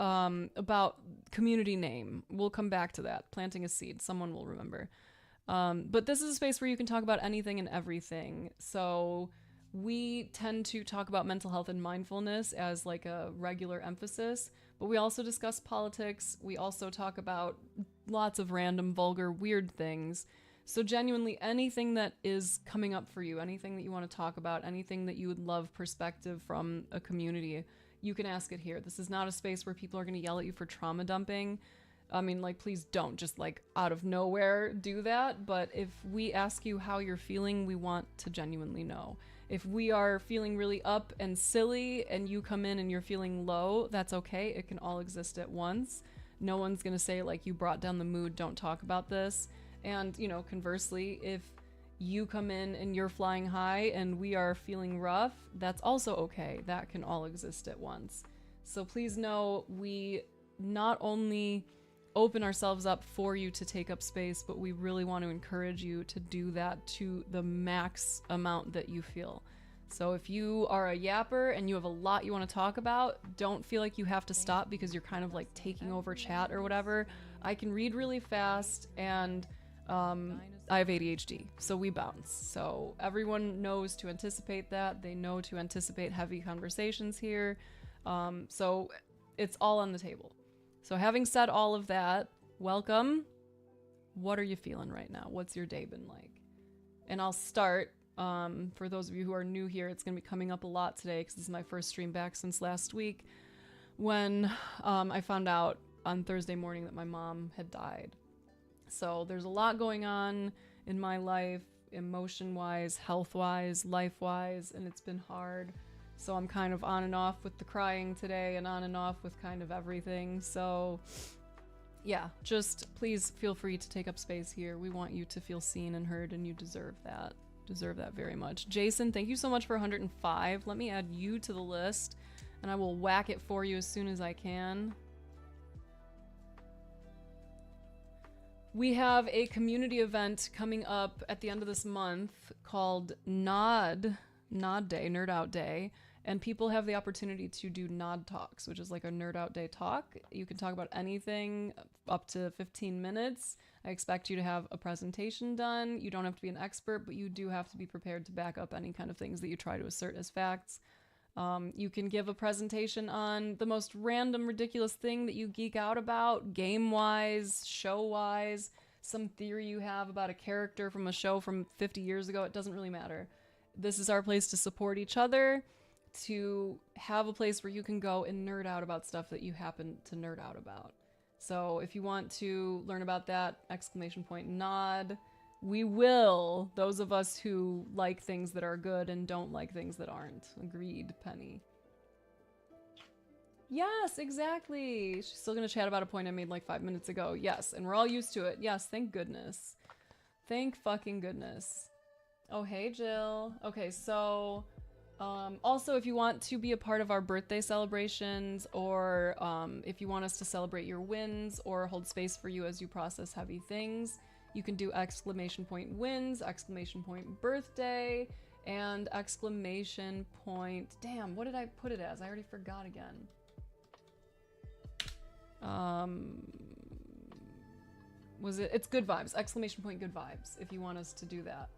about community name. We'll come back to that. Planting a seed. Someone will remember. But this is a space where you can talk about anything and everything. So we tend to talk about mental health and mindfulness as like a regular emphasis, but we also discuss politics. We also talk about lots of random, vulgar, weird things. So genuinely anything that is coming up for you, anything that you want to talk about, anything that you would love perspective from a community, you can ask it here. This is not a space where people are going to yell at you for trauma dumping. I mean, like, please don't just like out of nowhere do that. But if we ask you how you're feeling, we want to genuinely know. If we are feeling really up and silly and you come in and you're feeling low, that's okay. It can all exist at once. No one's going to say like, you brought down the mood, don't talk about this. And, you know, conversely, if you come in and you're flying high and we are feeling rough, that's also okay. That can all exist at once. So please know we not only open ourselves up for you to take up space, but we really want to encourage you to do that to the max amount that you feel. So if you are a yapper and you have a lot you want to talk about, don't feel like you have to stop because you're kind of like taking over chat or whatever. I can read really fast, and I have ADHD, so we bounce. So everyone knows to anticipate that. They know to anticipate heavy conversations here. So it's all on the table. So having said all of that, welcome. What are you feeling right now? What's your day been like? And I'll start. For those of you who are new here, it's going to be coming up a lot today because this is my first stream back since last week when I found out on Thursday morning that my mom had died. So there's a lot going on in my life, emotion-wise, health-wise, life-wise, and it's been hard. So I'm kind of on and off with the crying today and on and off with kind of everything. So yeah, just please feel free to take up space here. We want you to feel seen and heard, and you deserve that. Deserve that very much. Jason, thank you so much for 105. Let me add you to the list, and I will whack it for you as soon as I can. We have a community event coming up at the end of this month called Nod Day, Nerd Out Day, and people have the opportunity to do Nod Talks, which is like a Nerd Out Day talk. You can talk about anything up to 15 minutes. I expect you to have a presentation done. You don't have to be an expert, but you do have to be prepared to back up any kind of things that you try to assert as facts. You can give a presentation on the most random, ridiculous thing that you geek out about, game-wise, show-wise, some theory you have about a character from a show from 50 years ago. It doesn't really matter. This is our place to support each other, to have a place where you can go and nerd out about stuff that you happen to nerd out about. So if you want to learn about that, exclamation point nod. We will, those of us who like things that are good and don't like things that aren't. Agreed, Penny. Yes, exactly. She's still gonna chat about a point I made like 5 minutes ago. Yes, and we're all used to it. Yes, thank goodness. Thank fucking goodness. Oh, hey, Jill. Okay, so also, if you want to be a part of our birthday celebrations, or if you want us to celebrate your wins or hold space for you as you process heavy things, you can do exclamation point wins, exclamation point birthday, and exclamation point... Damn, what did I put it as? I already forgot again. Was it... It's good vibes. Exclamation point good vibes, if you want us to do that.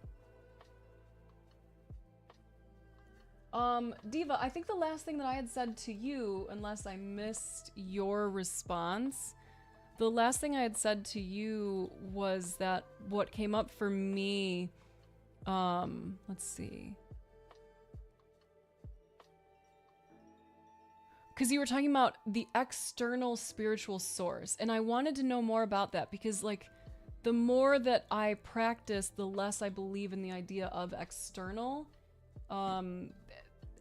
Diva, I think the last thing that I had said to you, unless I missed your response, the last thing I had said to you was that what came up for me, let's see. Because you were talking about the external spiritual source, and I wanted to know more about that because, like, the more that I practice, the less I believe in the idea of external.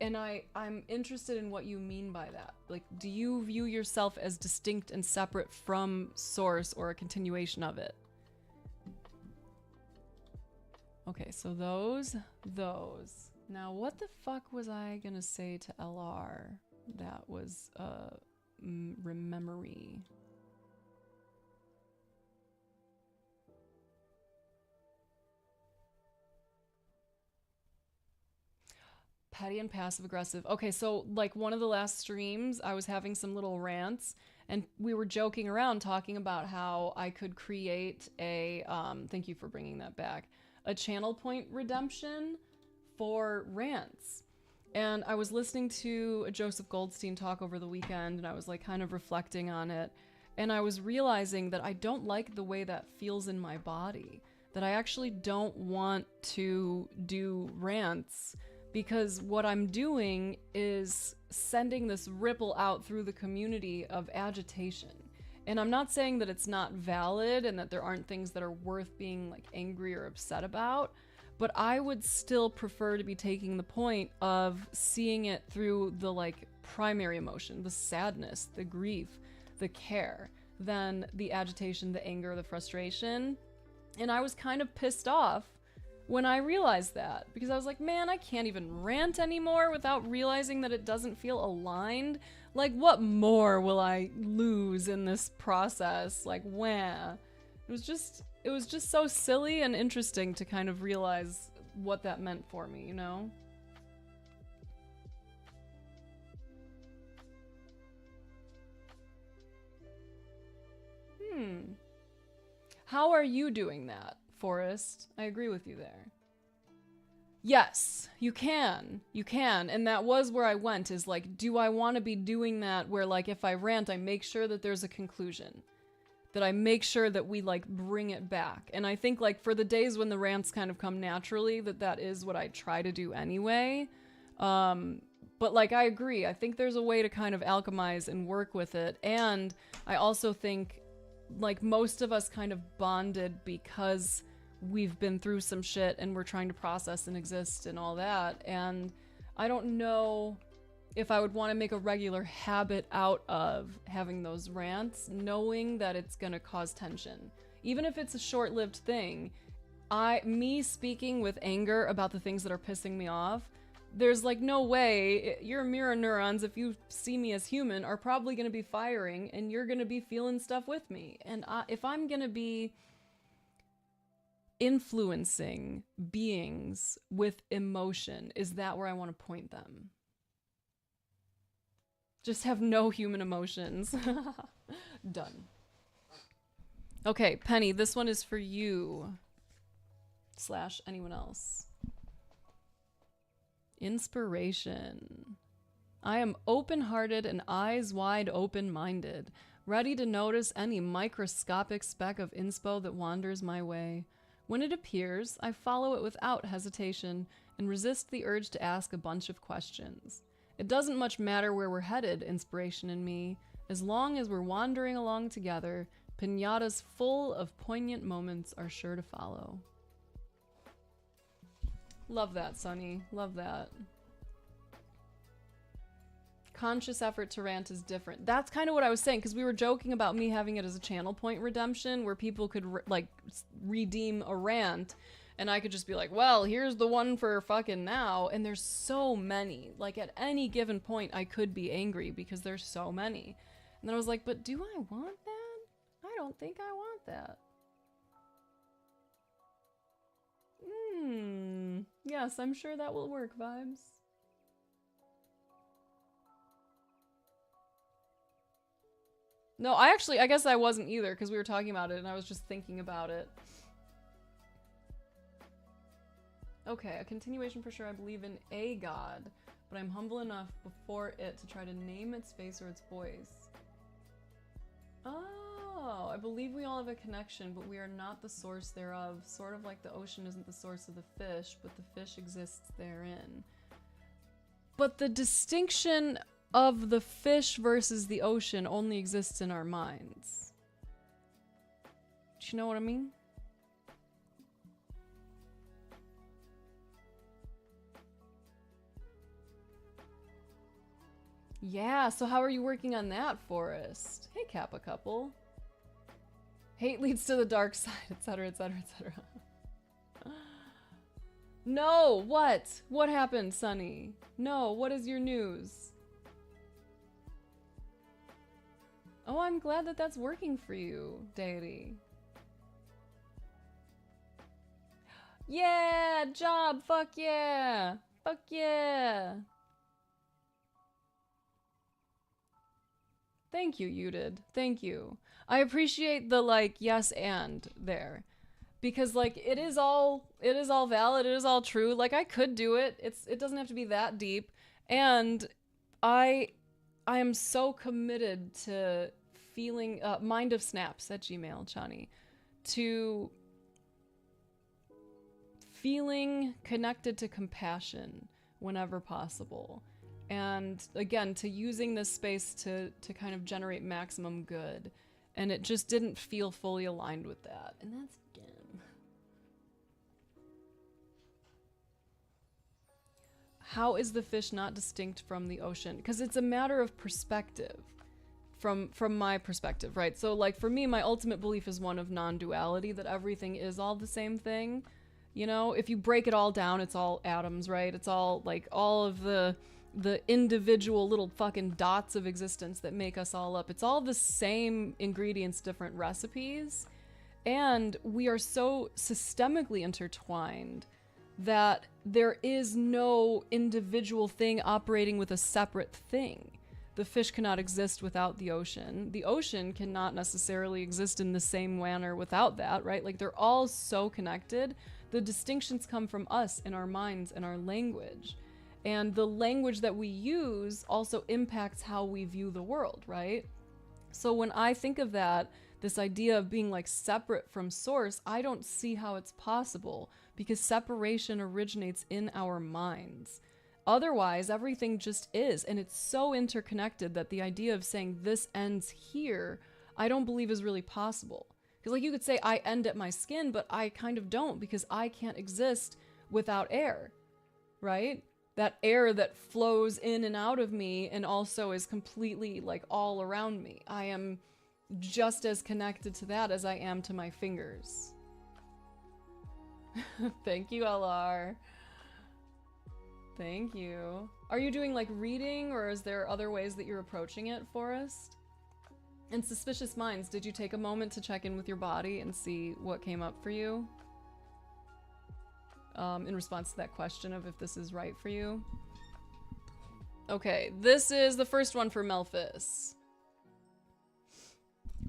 And I'm interested in what you mean by that. Like, do you view yourself as distinct and separate from source or a continuation of it? Okay, so those. Now, what the fuck was I gonna say to LR? That was, rememory. Petty and passive aggressive. Okay, so like one of the last streams, I was having some little rants, and we were joking around talking about how I could create a, thank you for bringing that back, a channel point redemption for rants. And I was listening to a Joseph Goldstein talk over the weekend, and I was like kind of reflecting on it. And I was realizing that I don't like the way that feels in my body, that I actually don't want to do rants, because what I'm doing is sending this ripple out through the community of agitation. And I'm not saying that it's not valid and that there aren't things that are worth being like angry or upset about, but I would still prefer to be taking the point of seeing it through the like primary emotion, the sadness, the grief, the care, than the agitation, the anger, the frustration. And I was kind of pissed off when I realized that, because I was like, man, I can't even rant anymore without realizing that it doesn't feel aligned. Like, what more will I lose in this process? Like, wah. It was just so silly and interesting to kind of realize what that meant for me, you know? How are you doing that, Forrest? I agree with you there. Yes, you can. You can. And that was where I went, is like, do I want to be doing that where, like, if I rant, I make sure that there's a conclusion, that I make sure that we, like, bring it back. And I think, like, for the days when the rants kind of come naturally, that is what I try to do anyway. But, like, I agree. I think there's a way to kind of alchemize and work with it. And I also think like most of us kind of bonded because we've been through some shit and we're trying to process and exist and all that. And I don't know if I would want to make a regular habit out of having those rants, knowing that it's gonna cause tension. Even if it's a short-lived thing, me speaking with anger about the things that are pissing me off, there's like no way your mirror neurons, if you see me as human, are probably gonna be firing and you're gonna be feeling stuff with me. And if I'm gonna be influencing beings with emotion, is that where I want to point them? Just have no human emotions. Done. Okay, Penny, this one is for you. / anyone else. Inspiration. I am open-hearted and eyes wide open-minded, ready to notice any microscopic speck of inspo that wanders my way. When it appears, I follow it without hesitation and resist the urge to ask a bunch of questions. It doesn't much matter where we're headed, inspiration and me, as long as we're wandering along together. Pinatas full of poignant moments are sure to follow. Love that, Sunny. Love that. Conscious effort to rant is different. That's kind of what I was saying, because we were joking about me having it as a channel point redemption, where people could redeem a rant, and I could just be like, well, here's the one for fucking now. And there's so many. Like, at any given point, I could be angry because there's so many. And then I was like, but do I want that? I don't think I want that. Yes, I'm sure that will work, Vibes. No, I guess I wasn't either, because we were talking about it and I was just thinking about it. Okay, a continuation for sure. I believe in a god, but I'm humble enough before it to try to name its face or its voice. Oh, I believe we all have a connection, but we are not the source thereof. Sort of like the ocean isn't the source of the fish, but the fish exists therein. But the distinction of the fish versus the ocean only exists in our minds. Do you know what I mean? Yeah, so how are you working on that, Forrest? Hey, Kappa couple. Hate leads to the dark side, etc., etc., etc. No, what? What happened, Sunny? No, what is your news? Oh, I'm glad that that's working for you, Deity. Yeah, job, fuck yeah! Fuck yeah! Thank you, Udid. Thank you. I appreciate the, like, yes and there. Because, like, it is all valid, it is all true. Like, I could do it. It doesn't have to be that deep. And I am so committed to feeling, Mind of Snaps at Gmail, Chani, to feeling connected to compassion whenever possible. And again, to using this space to kind of generate maximum good. And it just didn't feel fully aligned with that. And that's again. How is the fish not distinct from the ocean? Because it's a matter of perspective. From my perspective, right? So like for me, my ultimate belief is one of non-duality, that everything is all the same thing. You know, if you break it all down, it's all atoms, right? It's all like all of the individual little fucking dots of existence that make us all up. It's all the same ingredients, different recipes. And we are so systemically intertwined that there is no individual thing operating with a separate thing. The fish cannot exist without the ocean. The ocean cannot necessarily exist in the same manner without that, right? Like they're all so connected. The distinctions come from us and our minds and our language. And the language that we use also impacts how we view the world, right? So when I think of that, this idea of being like separate from source, I don't see how it's possible because separation originates in our minds. Otherwise, everything just is, and it's so interconnected that the idea of saying this ends here, I don't believe is really possible. Because like you could say I end at my skin, but I kind of don't, because I can't exist without air, right? That air that flows in and out of me and also is completely like all around me. I am just as connected to that as I am to my fingers. Thank you, LR. Thank you. Are you doing like reading, or is there other ways that you're approaching it, Forrest? And Suspicious Minds, did you take a moment to check in with your body and see what came up for you? In response to that question of if this is right for you? Okay, this is the first one for Melphis.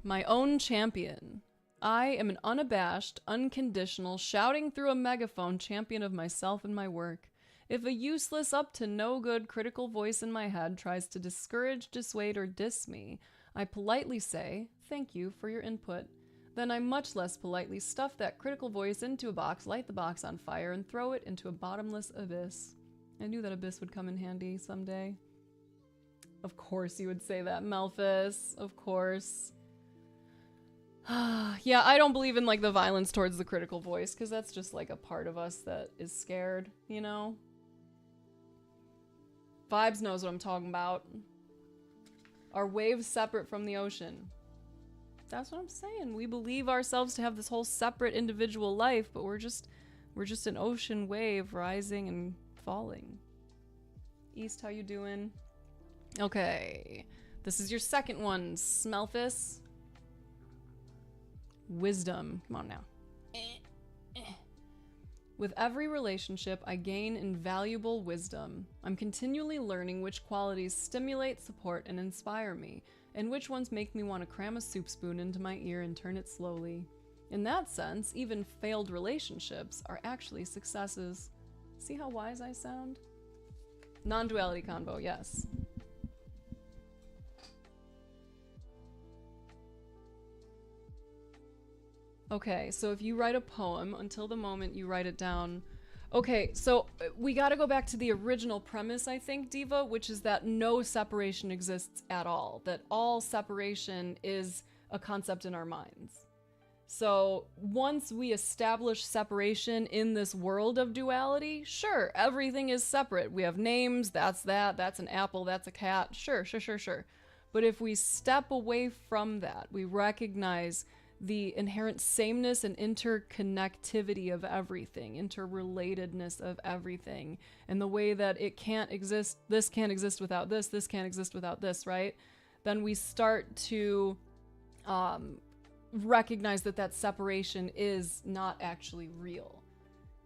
My own champion. I am an unabashed, unconditional, shouting through a megaphone champion of myself and my work. If a useless, up to no good critical voice in my head tries to discourage, dissuade, or diss me, I politely say, thank you for your input. Then I much less politely stuff that critical voice into a box, light the box on fire, and throw it into a bottomless abyss. I knew that abyss would come in handy someday. Of course you would say that, Melphis. Of course. Yeah, I don't believe in like the violence towards the critical voice, because that's just like a part of us that is scared, you know? Vibes knows what I'm talking about. Are waves separate from the ocean? That's what I'm saying. We believe ourselves to have this whole separate individual life, but we're just an ocean wave rising and falling. East, how you doing? Okay. This is your second one, Smelphis. Wisdom. Come on now. With every relationship, I gain invaluable wisdom. I'm continually learning which qualities stimulate, support, and inspire me, and which ones make me want to cram a soup spoon into my ear and turn it slowly. In that sense, even failed relationships are actually successes. See how wise I sound? Non-duality convo, yes. Okay, so if you write a poem, until the moment you write it down... Okay, so we gotta go back to the original premise, I think, Diva, which is that no separation exists at all. That all separation is a concept in our minds. So once we establish separation in this world of duality, sure, everything is separate. We have names, that's an apple, that's a cat, sure. But if we step away from that, we recognize the inherent sameness and interconnectivity of everything, interrelatedness of everything, and the way that it can't exist, this can't exist without this can't exist without this, right? Then we start to recognize that that separation is not actually real.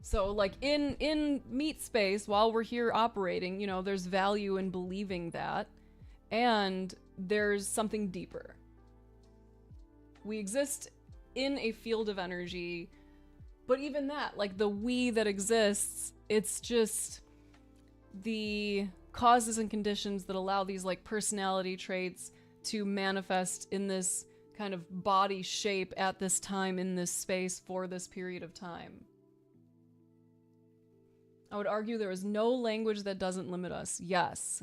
So like in meat space, while we're here operating, you know, there's value in believing that, and there's something deeper. We exist in a field of energy, but even that, like the we that exists, it's just the causes and conditions that allow these like personality traits to manifest in this kind of body shape at this time, in this space, for this period of time. I would argue there is no language that doesn't limit us. Yes.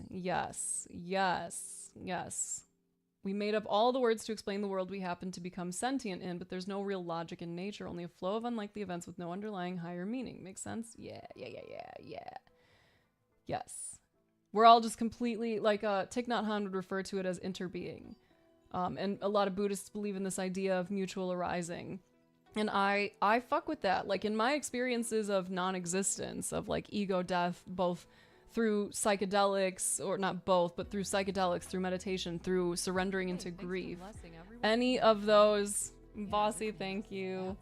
We made up all the words to explain the world we happen to become sentient in, but there's no real logic in nature, only a flow of unlikely events with no underlying higher meaning. Makes sense? Yeah. Yes. We're all just completely, like Thich Nhat Hanh would refer to it as interbeing. And a lot of Buddhists believe in this idea of mutual arising. And I fuck with that. Like in my experiences of non-existence, of like ego death, both through psychedelics, or not both, but through psychedelics, through meditation, through surrendering into grief. Any of those, Bossy, thank you.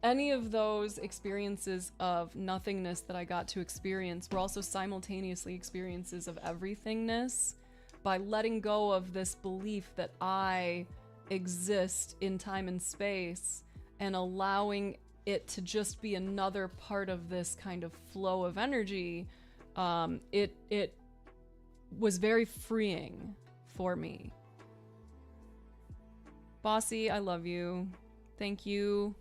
Any of those experiences of nothingness that I got to experience were also simultaneously experiences of everythingness, by letting go of this belief that I exist in time and space and allowing it to just be another part of this kind of flow of energy. It was very freeing for me. Bossy, I love you. Thank you.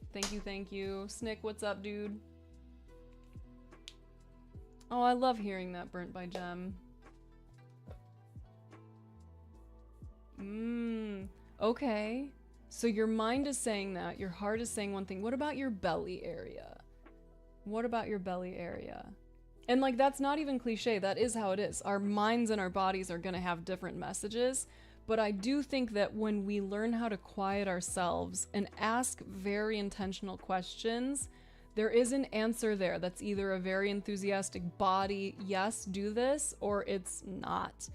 Snick, what's up, dude? Oh, I love hearing that, Burnt by Gem. Okay. So your mind is saying that, your heart is saying one thing. What about your belly area? What about your belly area? And like, that's not even cliche. That is how it is. Our minds and our bodies are going to have different messages. But I do think that when we learn how to quiet ourselves and ask very intentional questions, there is an answer there that's either a very enthusiastic body, yes, do this, or it's not.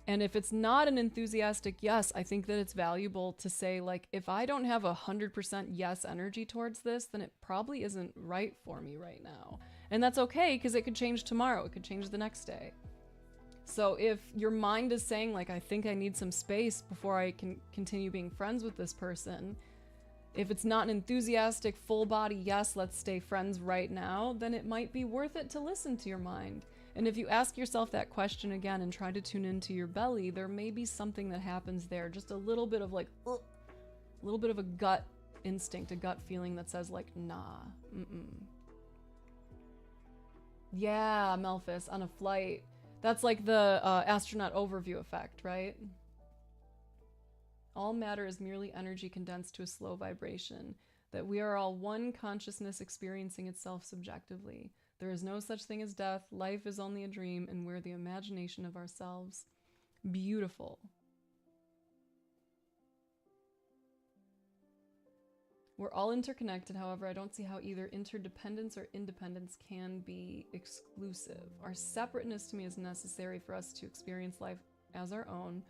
And if it's not an enthusiastic yes, I think that it's valuable to say, like, if I don't have 100% yes energy towards this, then it probably isn't right for me right now. And that's okay, because it could change tomorrow. It could change the next day. So if your mind is saying, like, I think I need some space before I can continue being friends with this person, if it's not an enthusiastic, full body, yes, let's stay friends right now, then it might be worth it to listen to your mind. And if you ask yourself that question again and try to tune into your belly, there may be something that happens there. Just a little bit of like, ugh, a little bit of a gut instinct, a gut feeling that says like, nah, Yeah, Melphis, on a flight. That's like the astronaut overview effect, right? All matter is merely energy condensed to a slow vibration, that we are all one consciousness experiencing itself subjectively. There is no such thing as death, life is only a dream, and we're the imagination of ourselves. Beautiful. We're all interconnected, however, I don't see how either interdependence or independence can be exclusive. Our separateness to me is necessary for us to experience life as our own,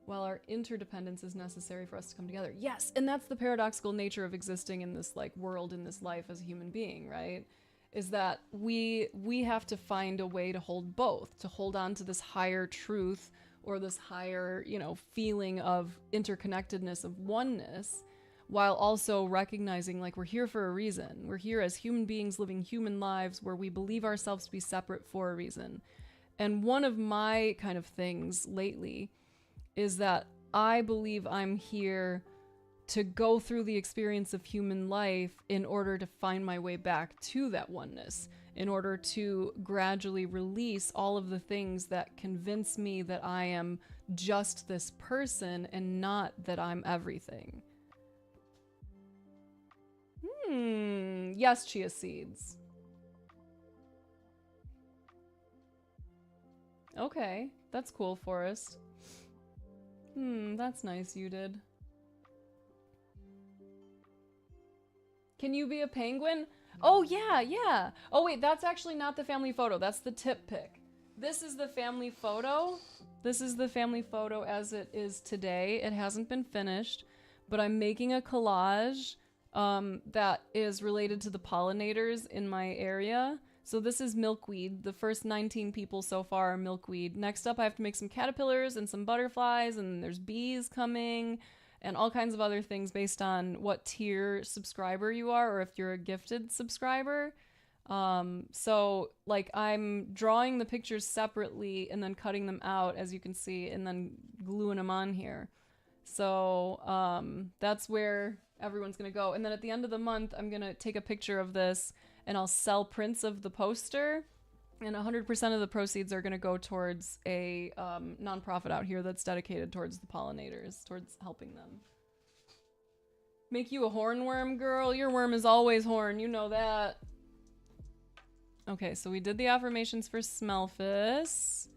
while our interdependence is necessary for us to come together. Yes, and that's the paradoxical nature of existing in this like world, in this life as a human being, right? Is that we have to find a way to hold both, to hold on to this higher truth or this higher, you know, feeling of interconnectedness, of oneness, while also recognizing like we're here for a reason. We're here as human beings living human lives where we believe ourselves to be separate for a reason. And one of my kind of things lately is that I believe I'm here to go through the experience of human life in order to find my way back to that oneness, in order to gradually release all of the things that convince me that I am just this person and not that I'm everything. Yes, chia seeds. Okay, that's cool, Forrest. That's nice you did. Can you be a penguin? Oh, yeah, yeah. Oh, wait, that's actually not the family photo. That's the tip pic. This is the family photo. This is the family photo as it is today. It hasn't been finished, but I'm making a collage that is related to the pollinators in my area. So this is milkweed. The first 19 people so far are milkweed. Next up, I have to make some caterpillars and some butterflies, and there's bees coming, and all kinds of other things based on what tier subscriber you are, or if you're a gifted subscriber. So like I'm drawing the pictures separately and then cutting them out, as you can see, and then gluing them on here. So that's where everyone's gonna go. And then at the end of the month, I'm gonna take a picture of this and I'll sell prints of the poster, and 100% of the proceeds are gonna go towards a nonprofit out here that's dedicated towards the pollinators, towards helping them. Make you a hornworm, girl? Your worm is always horn, you know that. Okay, so we did the affirmations for Smelphis.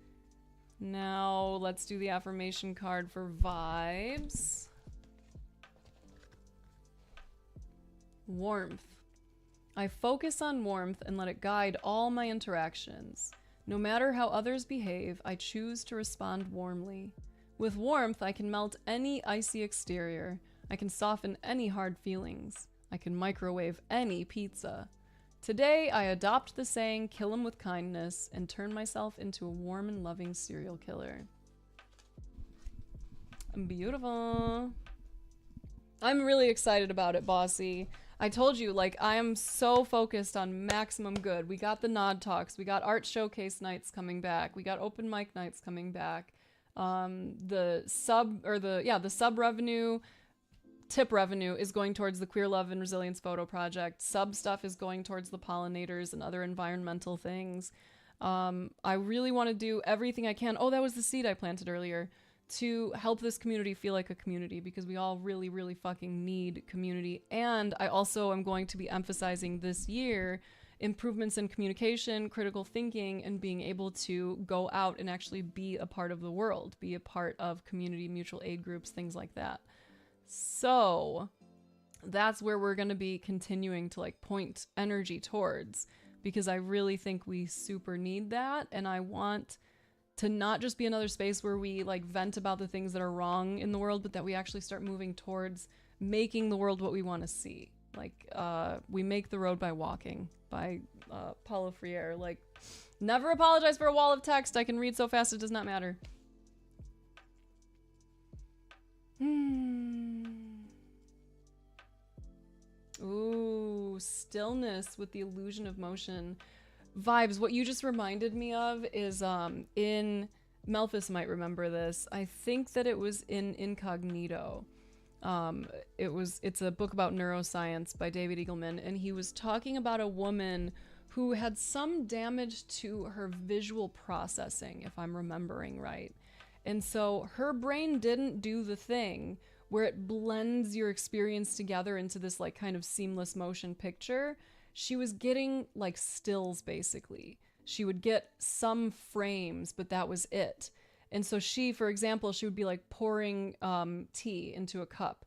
Now let's do the affirmation card for vibes. Warmth. I focus on warmth and let it guide all my interactions. No matter how others behave, I choose to respond warmly. With warmth, I can melt any icy exterior. I can soften any hard feelings. I can microwave any pizza. Today, I adopt the saying, kill 'em with kindness, and turn myself into a warm and loving serial killer. Beautiful. I'm really excited about it, Bossy. I told you, like, I am so focused on maximum good. We got the Nod Talks. We got art showcase nights coming back. We got open mic nights coming back. The sub revenue, tip revenue is going towards the Queer Love and Resilience Photo Project. Sub stuff is going towards the pollinators and other environmental things. I really want to do everything I can. Oh, that was the seed I planted earlier. to help this community feel like a community, because we all really, really fucking need community. And I also am going to be emphasizing this year improvements in communication, critical thinking, and being able to go out and actually be a part of the world, be a part of community mutual aid groups, things like that. So that's where we're going to be continuing to like point energy towards, because I really think we super need that. And I want to not just be another space where we like vent about the things that are wrong in the world, but that we actually start moving towards making the world what we want to see. Like, we make the road by walking, by Paulo Freire. Like, never apologize for a wall of text. I can read so fast it does not matter. Ooh, stillness with the illusion of motion. Vibes, what you just reminded me of is in Melphis might remember this. I think that it was in Incognito. It's a book about neuroscience by David Eagleman, and he was talking about a woman who had some damage to her visual processing, if I'm remembering right. And so her brain didn't do the thing where it blends your experience together into this like kind of seamless motion picture. She was getting like stills, basically. She would get some frames, but that was it. And so she, for example, she would be like pouring tea into a cup,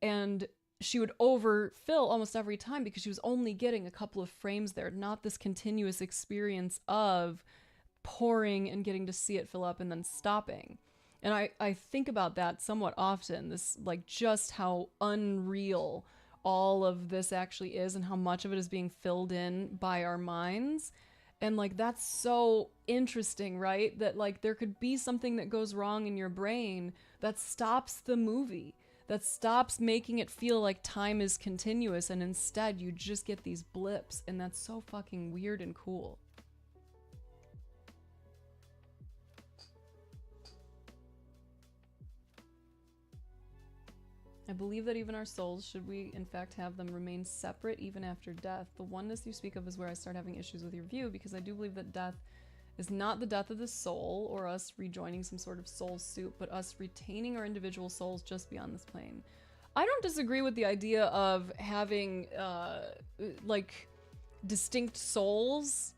and she would overfill almost every time because she was only getting a couple of frames there, not this continuous experience of pouring and getting to see it fill up and then stopping. And I think about that somewhat often, this like just how unreal all of this actually is and how much of it is being filled in by our minds. And like that's so interesting, right? That like there could be something that goes wrong in your brain that stops the movie, that stops making it feel like time is continuous, and instead you just get these blips, and that's so fucking weird and cool. I believe that even our souls, should we in fact have them remain separate even after death? The oneness you speak of is where I start having issues with your view, because I do believe that death is not the death of the soul or us rejoining some sort of soul soup, but us retaining our individual souls just beyond this plane. I don't disagree with the idea of having like distinct souls,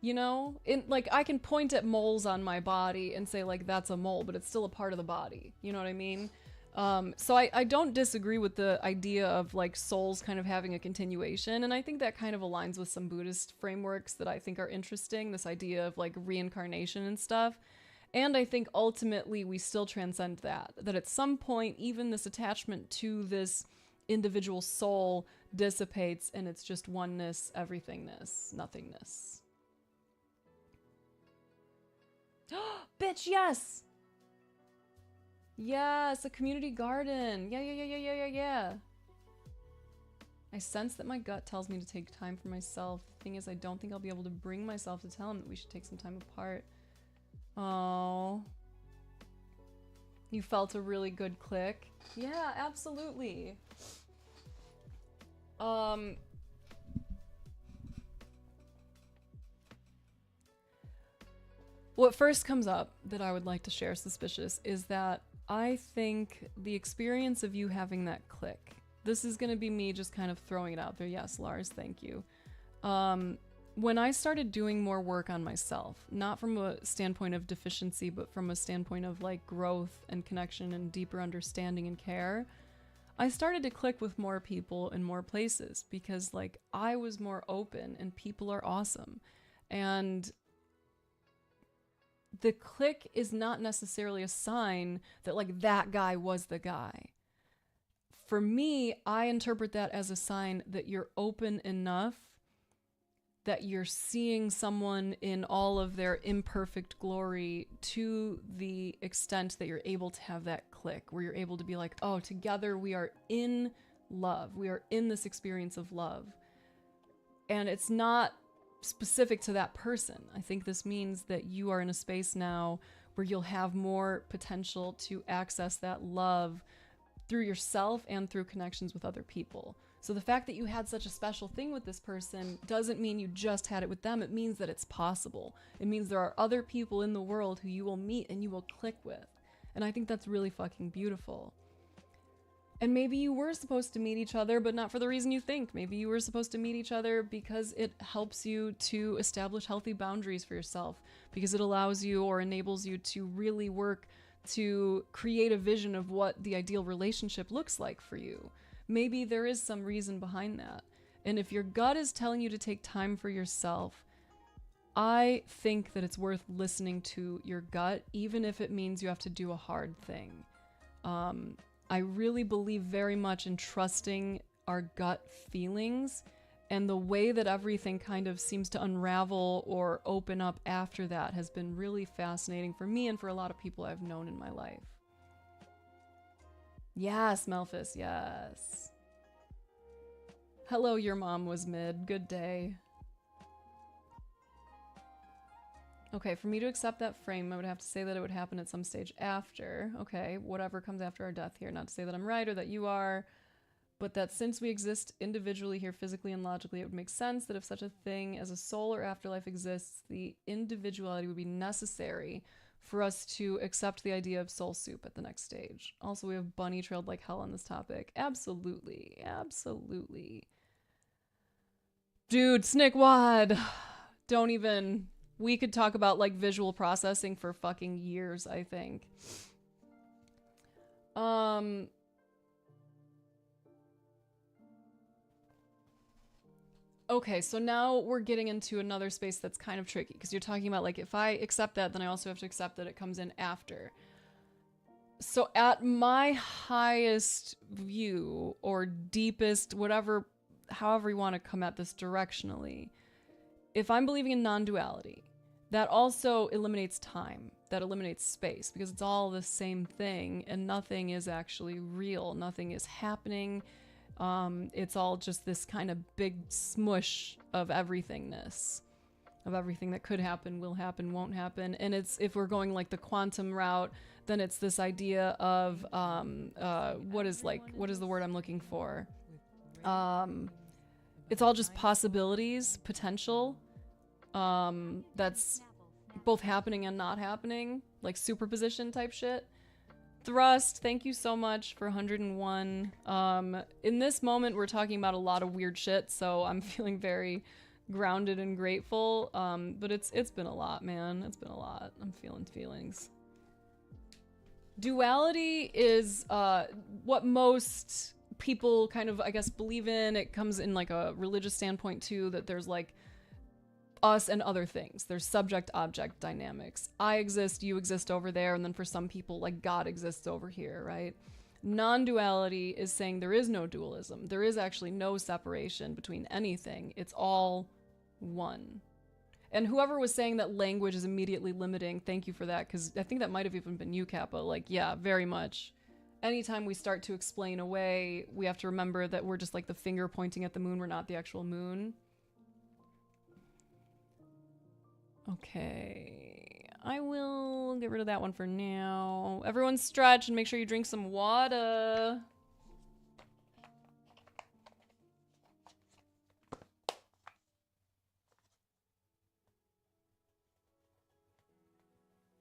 you know? Like I can point at moles on my body and say like that's a mole, but it's still a part of the body. You know what I mean? So I don't disagree with the idea of like souls kind of having a continuation, and I think that kind of aligns with some Buddhist frameworks that I think are interesting, this idea of like reincarnation and stuff. And I think ultimately we still transcend that at some point even this attachment to this individual soul dissipates and it's just oneness, everythingness, nothingness. Bitch, yes! Yes, a community garden. Yeah. I sense that my gut tells me to take time for myself. The thing is, I don't think I'll be able to bring myself to tell him that we should take some time apart. Oh. You felt a really good click? Yeah, absolutely. What first comes up that I would like to share, Suspicious, is that I think the experience of you having that click, this is going to be me just kind of throwing it out there. Yes, Lars, thank you. When I started doing more work on myself, not from a standpoint of deficiency, but from a standpoint of like growth and connection and deeper understanding and care, I started to click with more people in more places because like I was more open and people are awesome. And the click is not necessarily a sign that like that guy was the guy. For me, I interpret that as a sign that you're open enough, that you're seeing someone in all of their imperfect glory to the extent that you're able to have that click, where you're able to be like, oh, together we are in love. We are in this experience of love. And it's not specific to that person. I think this means that you are in a space now where you'll have more potential to access that love through yourself and through connections with other people. So the fact that you had such a special thing with this person doesn't mean you just had it with them. It means that it's possible. It means there are other people in the world who you will meet and you will click with. And I think that's really fucking beautiful. And maybe you were supposed to meet each other, but not for the reason you think. Maybe you were supposed to meet each other because it helps you to establish healthy boundaries for yourself, because it allows you or enables you to really work to create a vision of what the ideal relationship looks like for you. Maybe there is some reason behind that. And if your gut is telling you to take time for yourself, I think that it's worth listening to your gut, even if it means you have to do a hard thing. I really believe very much in trusting our gut feelings, and the way that everything kind of seems to unravel or open up after that has been really fascinating for me and for a lot of people I've known in my life. Yes, Melphis, yes. Hello, your mom was mid. Good day. Okay, for me to accept that frame, I would have to say that it would happen at some stage after. Okay, whatever comes after our death here. Not to say that I'm right or that you are, but that since we exist individually here physically and logically, it would make sense that if such a thing as a soul or afterlife exists, the individuality would be necessary for us to accept the idea of soul soup at the next stage. Also, we have bunny trailed like hell on this topic. Absolutely. Absolutely. Dude, Snickwad! Don't even... We could talk about, like, visual processing for fucking years, I think. Okay, so now we're getting into another space that's kind of tricky, because you're talking about, like, if I accept that, then I also have to accept that it comes in after. So at my highest view, or deepest, whatever, however you want to come at this directionally, if I'm believing in non-duality, that also eliminates time, that eliminates space, because it's all the same thing and nothing is actually real. Nothing is happening. It's all just this kind of big smush of everythingness, of everything that could happen, will happen, won't happen. And it's, if we're going like the quantum route, then it's this idea of, what is the word I'm looking for? It's all just possibilities, potential. That's both happening and not happening, like superposition type shit. Thrust, thank you so much for 101. In this moment, we're talking about a lot of weird shit, so I'm feeling very grounded and grateful. But it's been a lot, man. It's been a lot. I'm feeling feelings. Duality is what most people kind of, I guess, believe in. It comes in like a religious standpoint too, that there's like us and other things. There's subject-object dynamics. I exist, you exist over there, and then for some people, like, God exists over here, right? Non-duality is saying there is no dualism. There is actually no separation between anything. It's all one. And whoever was saying that language is immediately limiting, thank you for that, because I think that might have even been you, Kappa. Like, yeah, very much. Anytime we start to explain away, we have to remember that we're just like the finger pointing at the moon. We're not the actual moon. Okay, I will get rid of that one for now. Everyone stretch and make sure you drink some water.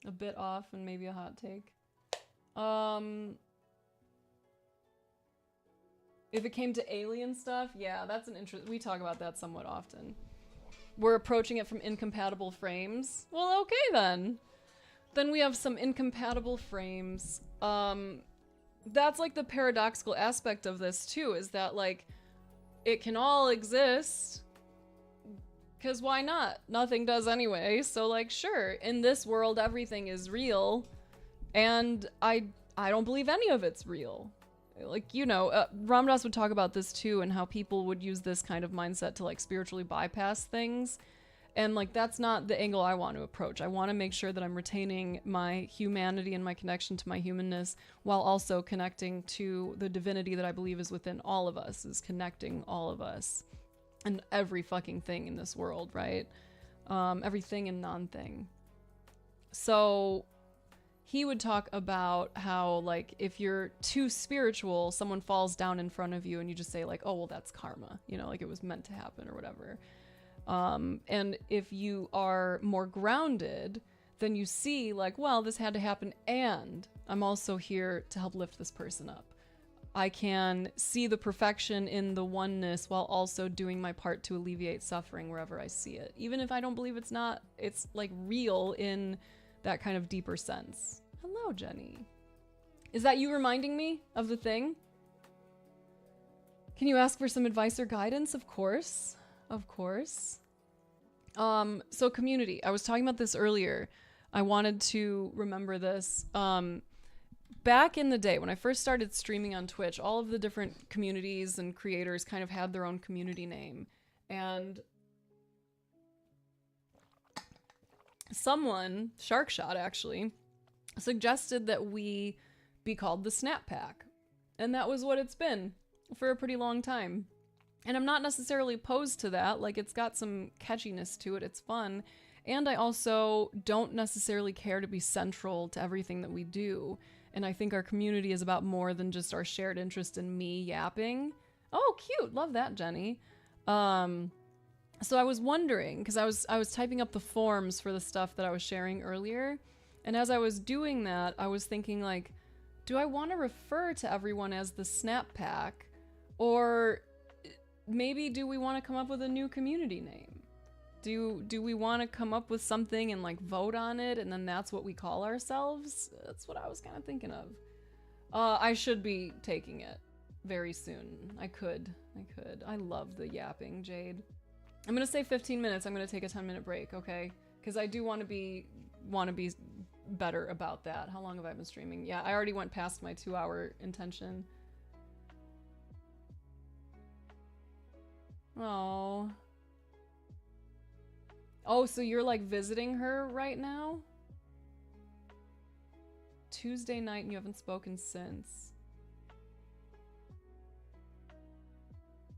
A bit off and maybe a hot take. If it came to alien stuff, yeah, that's an interest. We talk about that somewhat often. We're approaching it from incompatible frames. Well, okay then. Then we have some incompatible frames. That's like the paradoxical aspect of this too, is that like, it can all exist, because why not? Nothing does anyway, so like, sure, in this world everything is real, and I don't believe any of it's real. Like, you know, Ram Dass would talk about this too, and how people would use this kind of mindset to like spiritually bypass things. And like, that's not the angle I want to approach. I want to make sure that I'm retaining my humanity and my connection to my humanness, while also connecting to the divinity that I believe is within all of us, is connecting all of us and every fucking thing in this world, right? Everything and non-thing. So he would talk about how, like, if you're too spiritual, someone falls down in front of you and you just say, like, oh, well, that's karma. You know, like, it was meant to happen or whatever. And if you are more grounded, then you see like, well, this had to happen, and I'm also here to help lift this person up. I can see the perfection in the oneness while also doing my part to alleviate suffering wherever I see it. Even if I don't believe it's like real in that kind of deeper sense. Hello, Jenny. Is that you reminding me of the thing? Can you ask for some advice or guidance? Of course. Of course. So community. I was talking about this earlier. I wanted to remember this. Back in the day, when I first started streaming on Twitch, all of the different communities and creators kind of had their own community name. And someone, Sharkshot actually, suggested that we be called the Snap Pack. And that was what it's been for a pretty long time. And I'm not necessarily opposed to that. Like, it's got some catchiness to it. It's fun. And I also don't necessarily care to be central to everything that we do. And I think our community is about more than just our shared interest in me yapping. Oh, cute. Love that, Jenny. So I was wondering, because I was typing up the forms for the stuff that I was sharing earlier. And as I was doing that, I was thinking, like, do I want to refer to everyone as the Snap Pack? Or maybe do we want to come up with a new community name? Do we want to come up with something and like vote on it, and then that's what we call ourselves? That's what I was kind of thinking of. I should be taking it very soon. I could. I love the yapping, Jade. I'm gonna say 15 minutes. I'm gonna take a 10-minute break, okay? Because I do want to be better about that. How long have I been streaming? Yeah, I already went past my 2-hour intention. Oh. Oh, so you're like visiting her right now? Tuesday night and you haven't spoken since.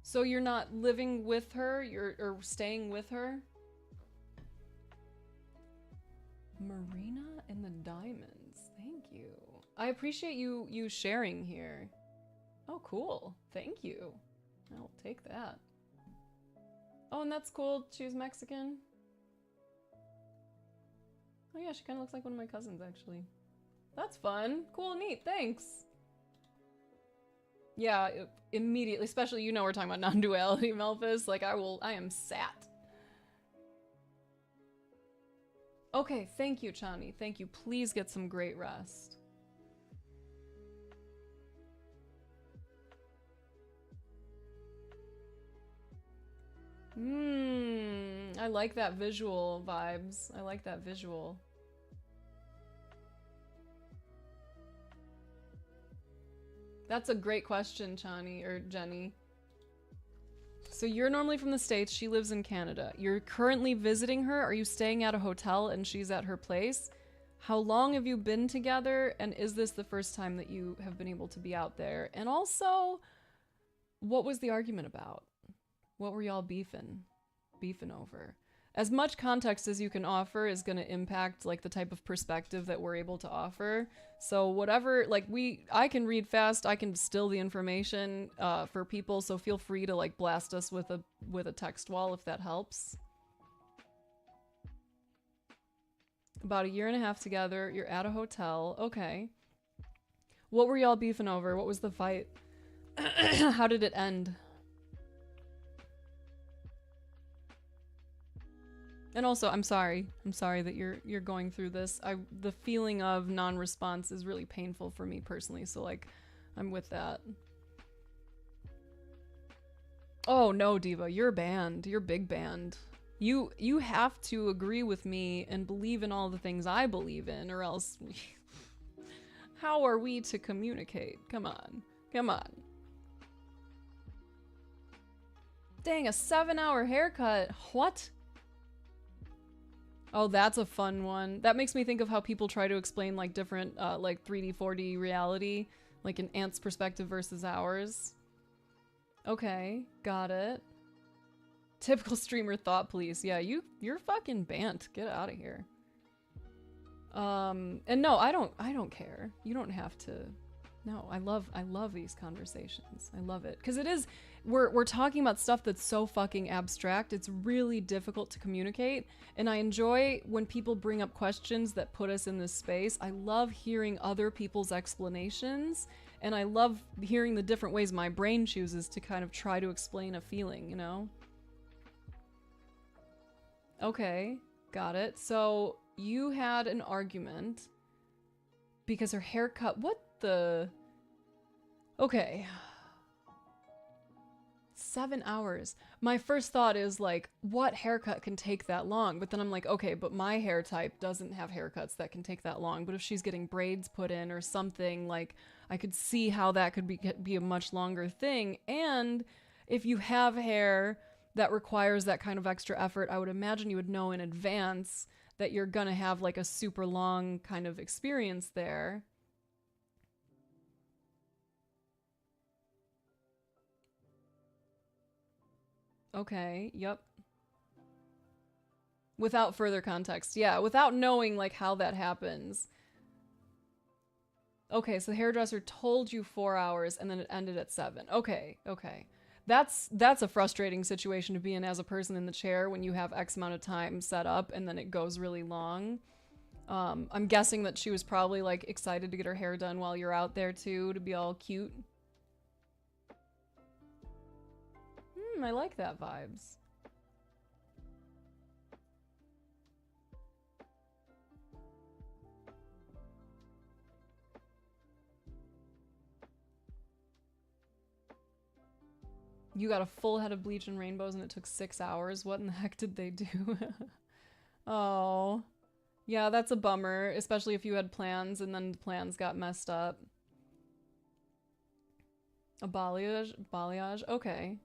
So you're not living with her? Or staying with her? Marina and the Diamonds. Thank you. I appreciate you sharing here. Oh, cool. Thank you. I'll take that. Oh, and that's cool. She's Mexican. Oh yeah, she kind of looks like one of my cousins, actually. That's fun. Cool, neat, thanks. Yeah, immediately, especially, you know, we're talking about non-duality, Melphis. Like, I am sat. Okay, thank you, Chani. Thank you. Please get some great rest. I like that visual vibes. I like that visual. That's a great question, Chani, or Jenny. So you're normally from the States, she lives in Canada. You're currently visiting her? Are you staying at a hotel and she's at her place? How long have you been together? And is this the first time that you have been able to be out there? And also, what was the argument about? What were y'all beefing over? As much context as you can offer is going to impact like the type of perspective that we're able to offer. So whatever, like I can read fast, I can distill the information for people. So feel free to like blast us with a text wall if that helps. About 1.5 years together, you're at a hotel. Okay. What were y'all beefing over? What was the fight? How did it end? And also, I'm sorry that you're going through this. The feeling of non-response is really painful for me personally, so like, I'm with that. Oh no, Diva, you're banned. You're big banned. You have to agree with me and believe in all the things I believe in, or else how are we to communicate? Come on. Come on. Dang, a 7-hour haircut. What? Oh, that's a fun one. That makes me think of how people try to explain like different like 3D, 4D reality, like an ant's perspective versus ours. Okay, got it. Typical streamer thought police. Yeah, you're fucking banned. Get out of here. And no, I don't care. You don't have to No, I love these conversations. I love it because it is we're talking about stuff that's so fucking abstract. It's really difficult to communicate, and I enjoy when people bring up questions that put us in this space. I love hearing other people's explanations, and I love hearing the different ways my brain chooses to kind of try to explain a feeling, you know? Okay, got it. So you had an argument because her haircut. What the? Okay. 7 hours. My first thought is like, what haircut can take that long? But then I'm like, okay, but my hair type doesn't have haircuts that can take that long. But if she's getting braids put in or something, like, I could see how that could be a much longer thing. And if you have hair that requires that kind of extra effort, I would imagine you would know in advance that you're gonna have like a super long kind of experience there. Okay, yep. Without further context. Yeah, without knowing like how that happens. Okay, so the hairdresser told you 4 hours and then it ended at 7. Okay, okay. That's a frustrating situation to be in as a person in the chair when you have X amount of time set up and then it goes really long. I'm guessing that she was probably like excited to get her hair done while you're out there too, to be all cute. I like that vibes. You got a full head of bleach and rainbows and it took 6 hours. What in the heck did they do? Oh. Yeah, that's a bummer, especially if you had plans and then the plans got messed up. A balayage? Balayage? Okay.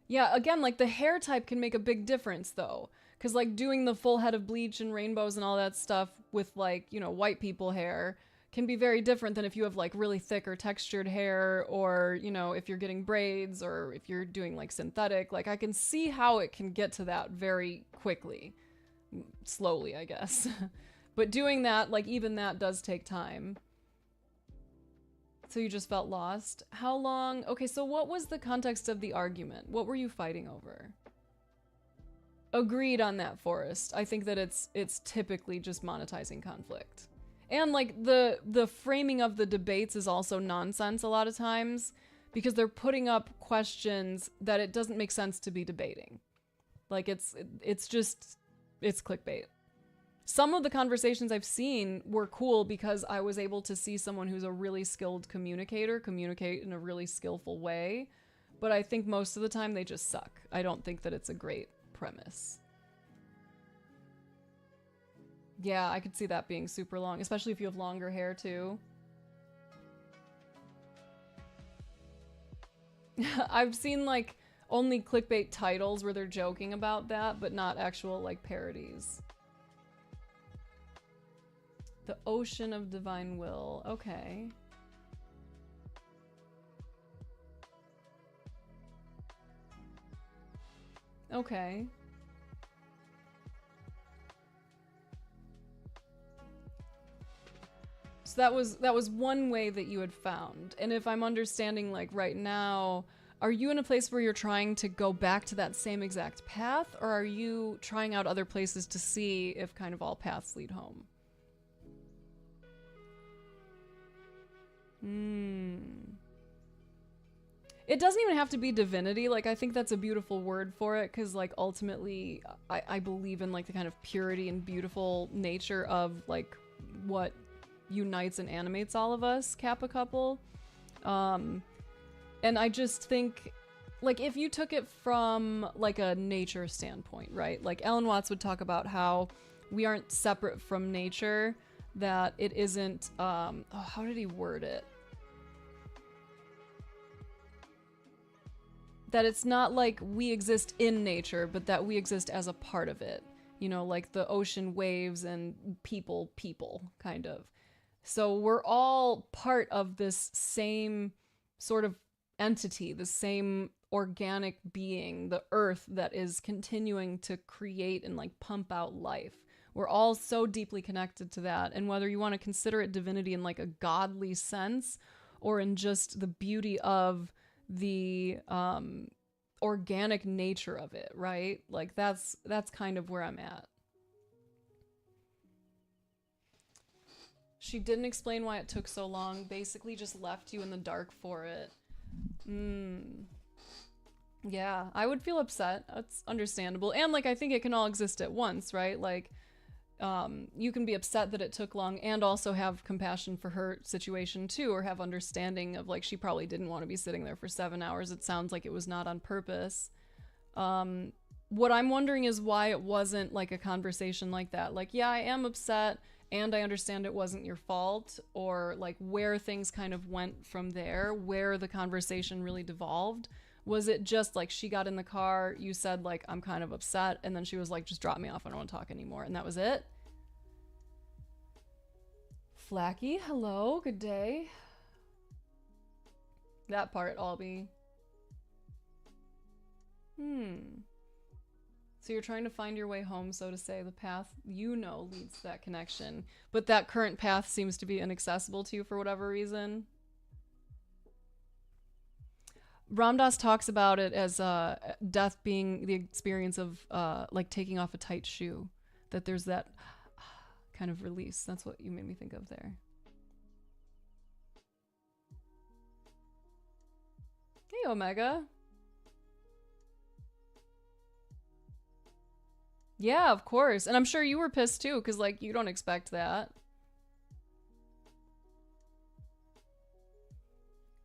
Yeah, again, like the hair type can make a big difference though. Cause like doing the full head of bleach and rainbows and all that stuff with like, you know, white people hair can be very different than if you have like really thick or textured hair or, you know, if you're getting braids or if you're doing like synthetic. Like I can see how it can get to that very quickly. Slowly, I guess. But doing that, like even that does take time. So you just felt lost. How long? Okay, so what was the context of the argument? What were you fighting over? Agreed on that, Forrest. I think that it's typically just monetizing conflict. And like the framing of the debates is also nonsense a lot of times because they're putting up questions that it doesn't make sense to be debating. Like it's clickbait. Some of the conversations I've seen were cool because I was able to see someone who's a really skilled communicator communicate in a really skillful way, but I think most of the time they just suck. I don't think that it's a great premise. Yeah, I could see that being super long, especially if you have longer hair too. I've seen like only clickbait titles where they're joking about that, but not actual like parodies. The Ocean of Divine Will. Okay. Okay. So that was one way that you had found. And if I'm understanding like right now, are you in a place where you're trying to go back to that same exact path, or are you trying out other places to see if kind of all paths lead home? It doesn't even have to be divinity. Like, I think that's a beautiful word for it, because, like, ultimately, I believe in, like, the kind of purity and beautiful nature of, like, what unites and animates all of us, Kappa couple. And I just think, like, if you took it from, like, a nature standpoint, right? Like, Alan Watts would talk about how we aren't separate from nature, that it isn't, oh, how did he word it? That it's not like we exist in nature, but that we exist as a part of it. You know, like the ocean waves and people, kind of. So we're all part of this same sort of entity, the same organic being, the earth that is continuing to create and like pump out life. We're all so deeply connected to that. And whether you want to consider it divinity in like a godly sense or in just the beauty of the organic nature of it, right? Like that's kind of where I'm at. She didn't explain why it took so long. Basically just left you in the dark for it. Yeah, I would feel upset. That's understandable. And like I think it can all exist at once, right? Like you can be upset that it took long and also have compassion for her situation too, or have understanding of like she probably didn't want to be sitting there for 7 hours. It sounds like it was not on purpose. What I'm wondering is why it wasn't like a conversation like that. Like, yeah, I am upset and I understand it wasn't your fault, or like where things kind of went from there, where the conversation really devolved. Was it just like she got in the car, you said like, I'm kind of upset, and then she was like, just drop me off, I don't want to talk anymore, and that was it? Flacky, hello, good day. That part, Albie. So you're trying to find your way home, so to say. The path you know leads to that connection, but that current path seems to be inaccessible to you for whatever reason. Ram Dass talks about it as death being the experience of like taking off a tight shoe. That there's that kind of release. That's what you made me think of there. Hey, Omega. Yeah, of course. And I'm sure you were pissed too, because like you don't expect that.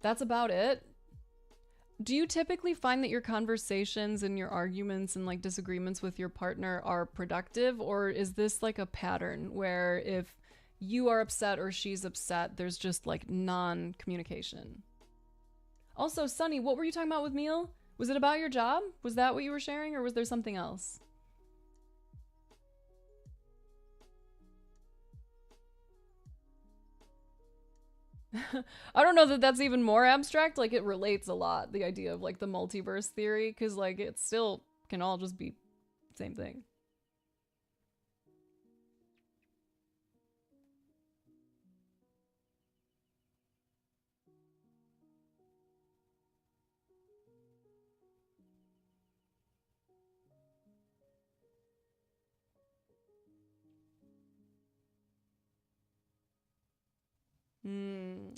That's about it. Do you typically find that your conversations and your arguments and like disagreements with your partner are productive, or is this like a pattern where if you are upset or she's upset, there's just like non-communication? Also, Sunny, what were you talking about with Meal? Was it about your job? Was that what you were sharing, or was there something else? I don't know that that's even more abstract. Like, it relates a lot, the idea of like the multiverse theory, because like it still can all just be the same thing.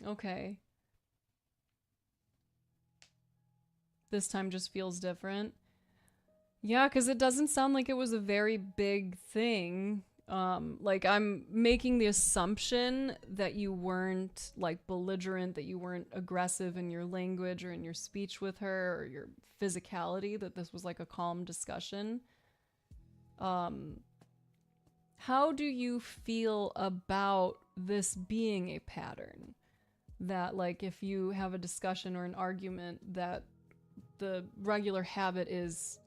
Okay. This time just feels different. Yeah, because it doesn't sound like it was a very big thing. Like I'm making the assumption that you weren't like belligerent, that you weren't aggressive in your language or in your speech with her or your physicality, that this was like a calm discussion. How do you feel about this being a pattern? That like if you have a discussion or an argument, that the regular habit is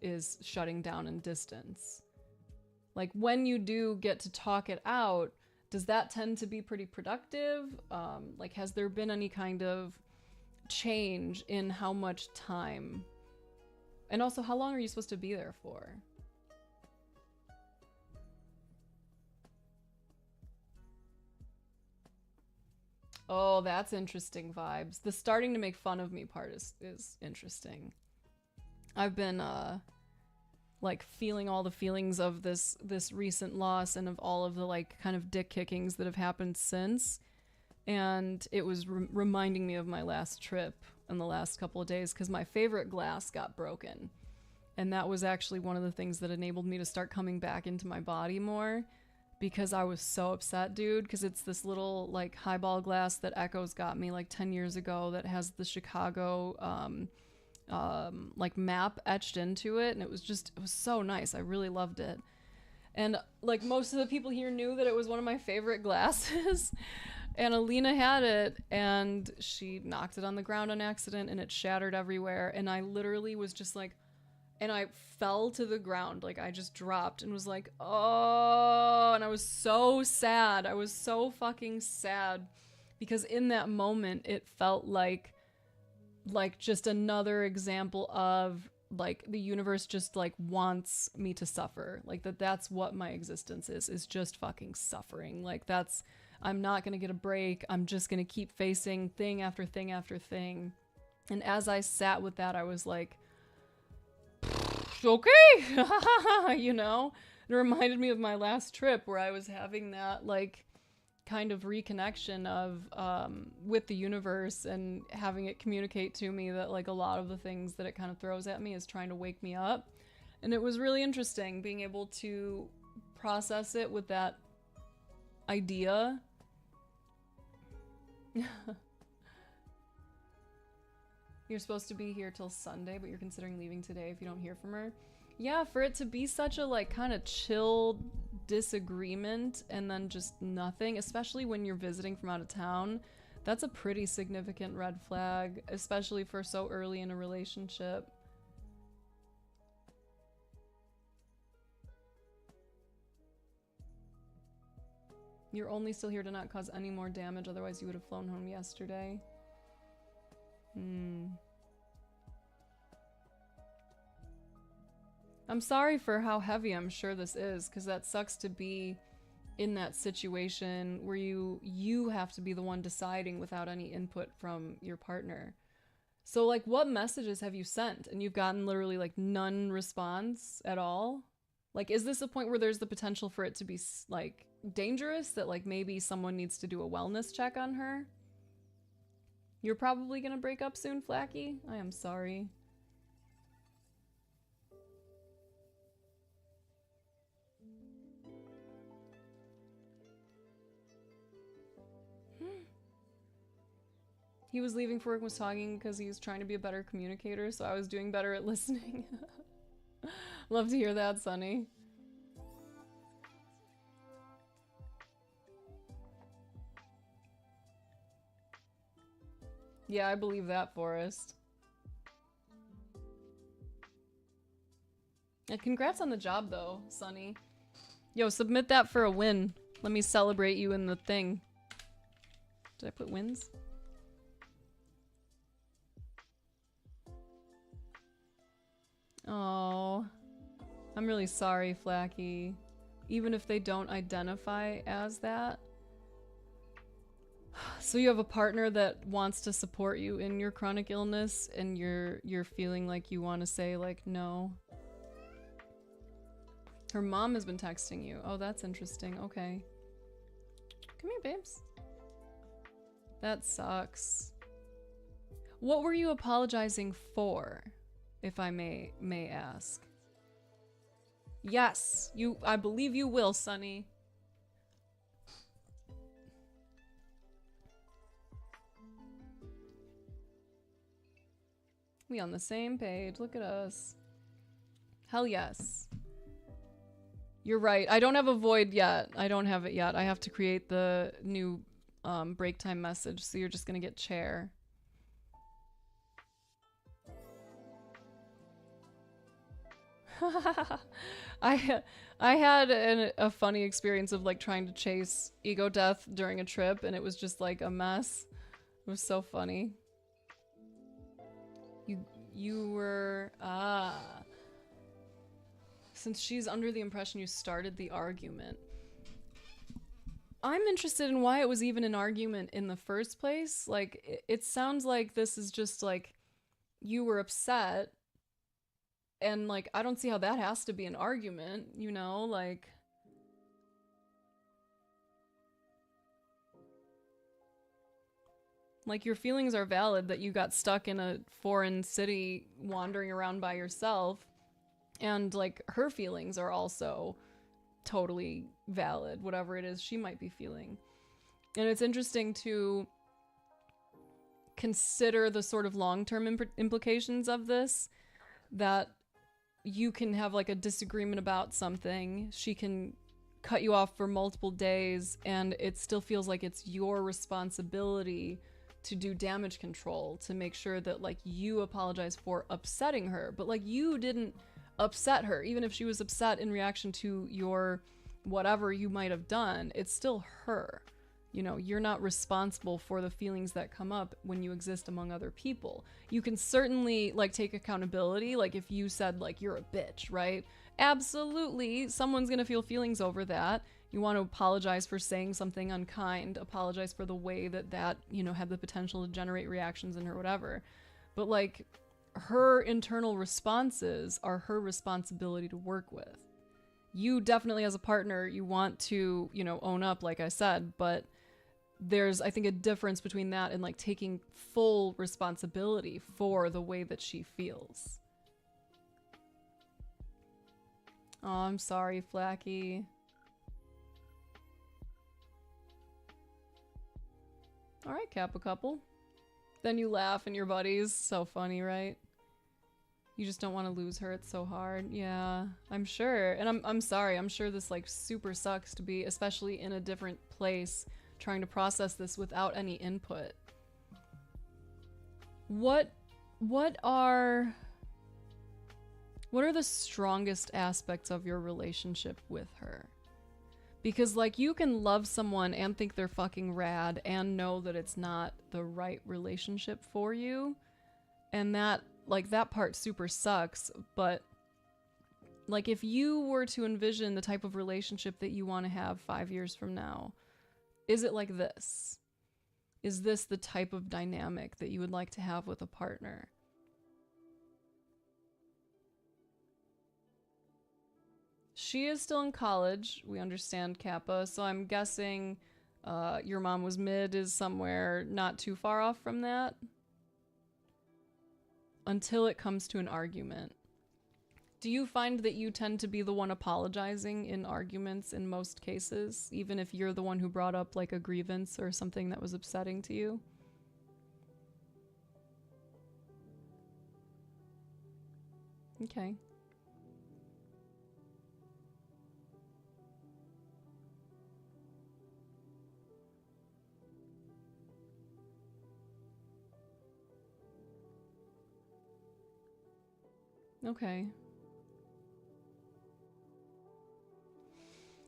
shutting down and distance. Like when you do get to talk it out, does that tend to be pretty productive? Like has there been any kind of change in how much time? And also, how long are you supposed to be there for? Oh, that's interesting vibes. The starting to make fun of me part is interesting. I've been like feeling all the feelings of this recent loss and of all of the like kind of dick kickings that have happened since, and it was reminding me of my last trip in the last couple of days because my favorite glass got broken, and that was actually one of the things that enabled me to start coming back into my body more, because I was so upset, dude, because it's this little like highball glass that Echoes got me like 10 years ago that has the Chicago like map etched into it, and it was so nice. I really loved it. And like most of the people here knew that it was one of my favorite glasses. And Alina had it, and she knocked it on the ground on accident, and it shattered everywhere, and I literally was just like, and I fell to the ground. Like I just dropped and was like, oh, and I was so sad. I was so fucking sad because in that moment it felt like just another example of like the universe just like wants me to suffer. Like that's what my existence is just fucking suffering. Like I'm not going to get a break. I'm just going to keep facing thing after thing after thing. And as I sat with that, I was like, okay, you know? It reminded me of my last trip where I was having that like kind of reconnection of with the universe and having it communicate to me that like a lot of the things that it kind of throws at me is trying to wake me up. And it was really interesting being able to process it with that idea. You're supposed to be here till Sunday, but you're considering leaving today if you don't hear from her. Yeah, for it to be such a like kind of chill disagreement and then just nothing, especially when you're visiting from out of town, that's a pretty significant red flag, especially for so early in a relationship. You're only still here to not cause any more damage, otherwise you would have flown home yesterday. I'm sorry for how heavy I'm sure this is, because that sucks to be in that situation where you have to be the one deciding without any input from your partner. So like what messages have you sent and you've gotten literally like none response at all? Like is this a point where there's the potential for it to be like dangerous, that like maybe someone needs to do a wellness check on her? You're probably gonna break up soon, Flacky? I am sorry. He was leaving for work and was talking because he was trying to be a better communicator, so I was doing better at listening. Love to hear that, Sunny. Yeah, I believe that, Forrest. And congrats on the job, though, Sunny. Yo, submit that for a win. Let me celebrate you in the thing. Did I put wins? Oh, I'm really sorry, Flacky. Even if they don't identify as that. So you have a partner that wants to support you in your chronic illness and you're feeling like you want to say like no. Her mom has been texting you. Oh, that's interesting. Okay. Come here, babes. That sucks. What were you apologizing for, if I may ask? Yes, I believe you will, Sunny. We on the same page. Look at us. Hell yes. You're right. I don't have a void yet. I don't have it yet. I have to create the new break time message, so you're just gonna get chair. I had a funny experience of like trying to chase Ego Death during a trip, and it was just like a mess. It was so funny. You were since she's under the impression you started the argument. I'm interested in why it was even an argument in the first place. Like it sounds like this is just like you were upset. And, like, I don't see how that has to be an argument, you know? Like... Like, your feelings are valid that you got stuck in a foreign city wandering around by yourself. And, like, her feelings are also totally valid, whatever it is she might be feeling. And it's interesting to consider the sort of long-term implications of this, that you can have like a disagreement about something, she can cut you off for multiple days, and it still feels like it's your responsibility to do damage control, to make sure that like you apologize for upsetting her, but like you didn't upset her. Even if she was upset in reaction to your whatever you might have done, it's still her, You know, you're not responsible for the feelings that come up when you exist among other people. You can certainly like take accountability. Like if you said like you're a bitch, right? Absolutely, someone's gonna feel feelings over that. You want to apologize for saying something unkind, apologize for the way that, you know, had the potential to generate reactions in her, whatever. But like her internal responses are her responsibility to work with. You definitely as a partner, you want to, you know, own up, like I said, but there's, I think, a difference between that and like taking full responsibility for the way that she feels. Oh, I'm sorry, Flacky. All right, Kappa couple. Then you laugh and your buddies. So funny, right? You just don't want to lose her. It's so hard. Yeah, I'm sure. And I'm sorry. I'm sure this like super sucks to be, especially in a different place, trying to process this without any input. What are the strongest aspects of your relationship with her? Because like you can love someone and think they're fucking rad and know that it's not the right relationship for you. And that like that part super sucks, but like if you were to envision the type of relationship that you want to have 5 years from now, is it like this? Is this the type of dynamic that you would like to have with a partner? She is still in college, we understand, Kappa, so I'm guessing your mom was mid is somewhere not too far off from that. Until it comes to an argument. Do you find that you tend to be the one apologizing in arguments in most cases, even if you're the one who brought up like a grievance or something that was upsetting to you? Okay. Okay.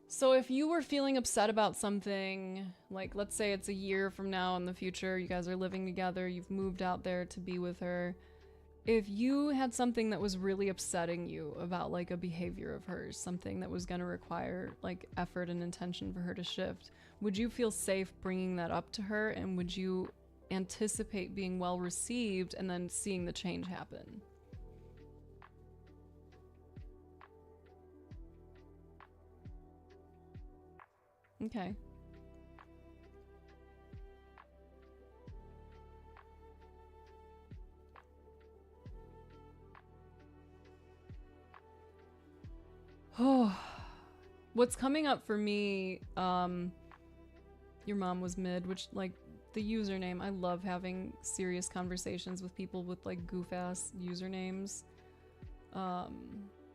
So if you were feeling upset about something, like let's say it's a year from now in the future, you guys are living together, you've moved out there to be with her. If you had something that was really upsetting you about like a behavior of hers, something that was going to require like effort and intention for her to shift, would you feel safe bringing that up to her, and would you anticipate being well received and then seeing the change happen? Okay. Oh, what's coming up for me, your mom was mid, which like the username, I love having serious conversations with people with like goof ass usernames.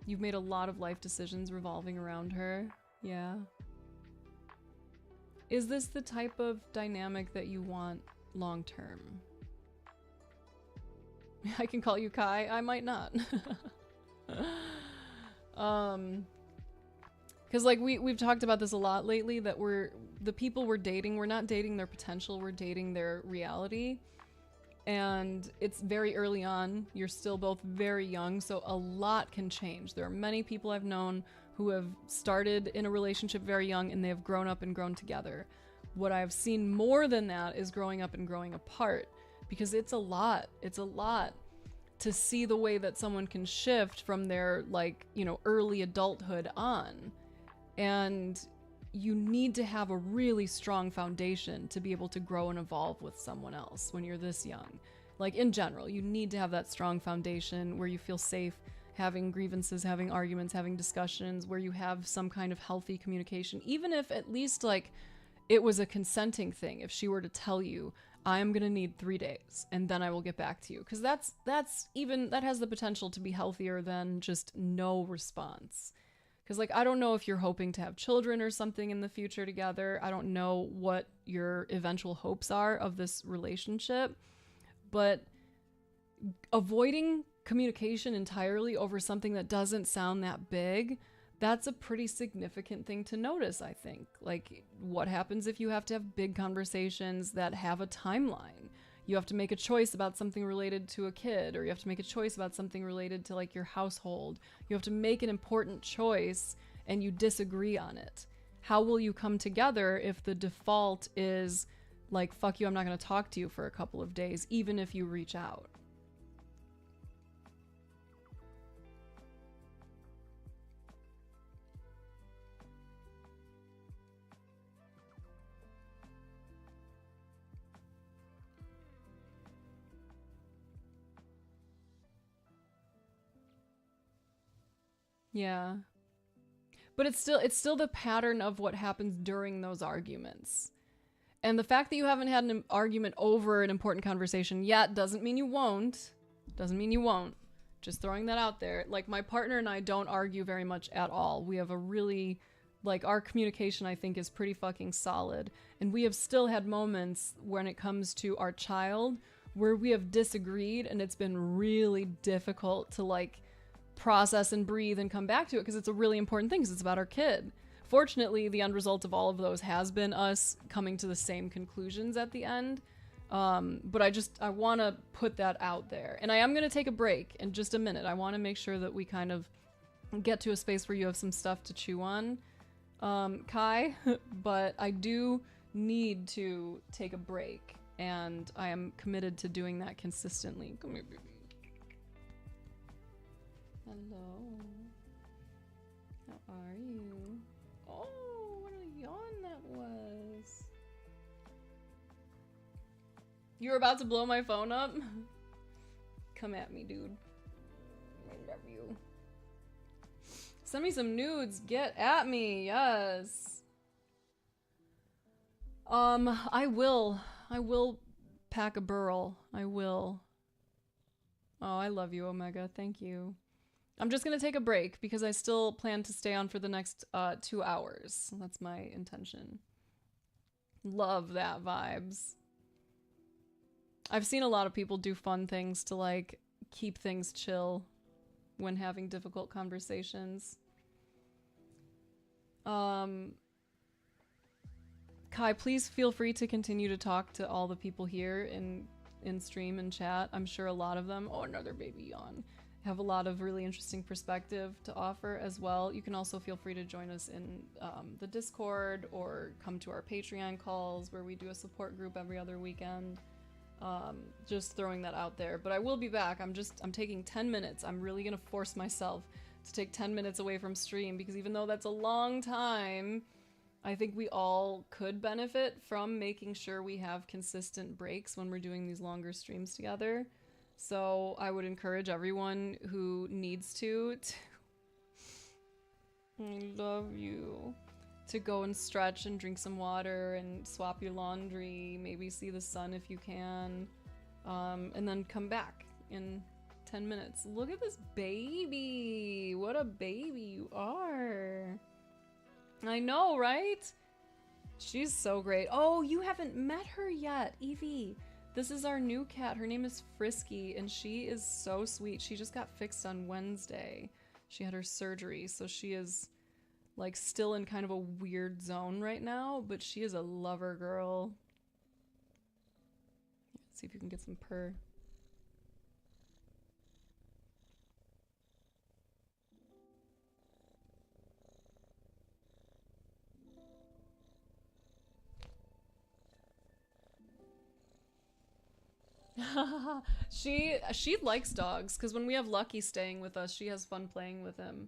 You've made a lot of life decisions revolving around her. Yeah. Is this the type of dynamic that you want long term? I can call you Kai, I might not. Because like we've talked about this a lot lately, that the people we're dating, we're not dating their potential, we're dating their reality. And it's very early on, you're still both very young, so a lot can change. There are many people I've known who have started in a relationship very young and they have grown up and grown together. What I've seen more than that is growing up and growing apart, because it's a lot. It's a lot to see the way that someone can shift from their like, you know, early adulthood on. And you need to have a really strong foundation to be able to grow and evolve with someone else when you're this young. Like in general, you need to have that strong foundation where you feel safe having grievances, having arguments, having discussions, where you have some kind of healthy communication, even if at least like it was a consenting thing. If she were to tell you, I'm gonna need 3 days and then I will get back to you, because that has the potential to be healthier than just no response. Because like I don't know if you're hoping to have children or something in the future together. I don't know what your eventual hopes are of this relationship, but avoiding communication entirely over something that doesn't sound that big that's a pretty significant thing to notice, I think. Like, what happens if you have to have big conversations that have a timeline? You have to make a choice about something related to a kid, or you have to make a choice about something related to like your household. You have to make an important choice and you disagree on it. How will you come together if the default is like, fuck you, I'm not going to talk to you for a couple of days, even if you reach out? Yeah. But it's still the pattern of what happens during those arguments. And the fact that you haven't had an argument over an important conversation yet doesn't mean you won't. Doesn't mean you won't. Just throwing that out there. Like, my partner and I don't argue very much at all. We have a really, like, our communication, I think, is pretty fucking solid. And we have still had moments when it comes to our child where we have disagreed and it's been really difficult to, like, process and breathe and come back to it because it's a really important thing because it's about our kid. Fortunately, the end result of all of those has been us coming to the same conclusions at the end. But I want to put that out there. And I am going to take a break in just a minute. I want to make sure that we kind of get to a space where you have some stuff to chew on, Kai. But I do need to take a break. And I am committed to doing that consistently. Come here, baby. Hello. How are you? Oh, what a yawn that was. You were about to blow my phone up? Come at me, dude. I love you. Send me some nudes. Get at me. Yes. I will pack a burl. I will. Oh, I love you, Omega. Thank you. I'm just gonna take a break because I still plan to stay on for the next 2 hours. That's my intention. Love that vibes. I've seen a lot of people do fun things to like keep things chill when having difficult conversations. Kai, please feel free to continue to talk to all the people here in stream and chat. I'm sure a lot of them, oh, another baby yawn, have a lot of really interesting perspective to offer as well. You can also feel free to join us in the Discord or come to our Patreon calls where we do a support group every other weekend. Just throwing that out there. But I will be back. I'm taking 10 minutes. I'm really gonna force myself to take 10 minutes away from stream because even though that's a long time, I think we all could benefit from making sure we have consistent breaks when we're doing these longer streams together. So I would encourage everyone who needs to I love you, to go and stretch and drink some water and swap your laundry, maybe see the sun if you can, and then come back in 10 minutes. Look at this baby. What a baby you are. I know, right? She's so great. Oh, you haven't met her yet, Evie. This is our new cat. Her name is Frisky, and she is so sweet. She just got fixed on Wednesday. She had her surgery, so she is like still in kind of a weird zone right now, but she is a lover girl. Let's see if you can get some purr. She likes dogs because when we have Lucky staying with us, she has fun playing with him.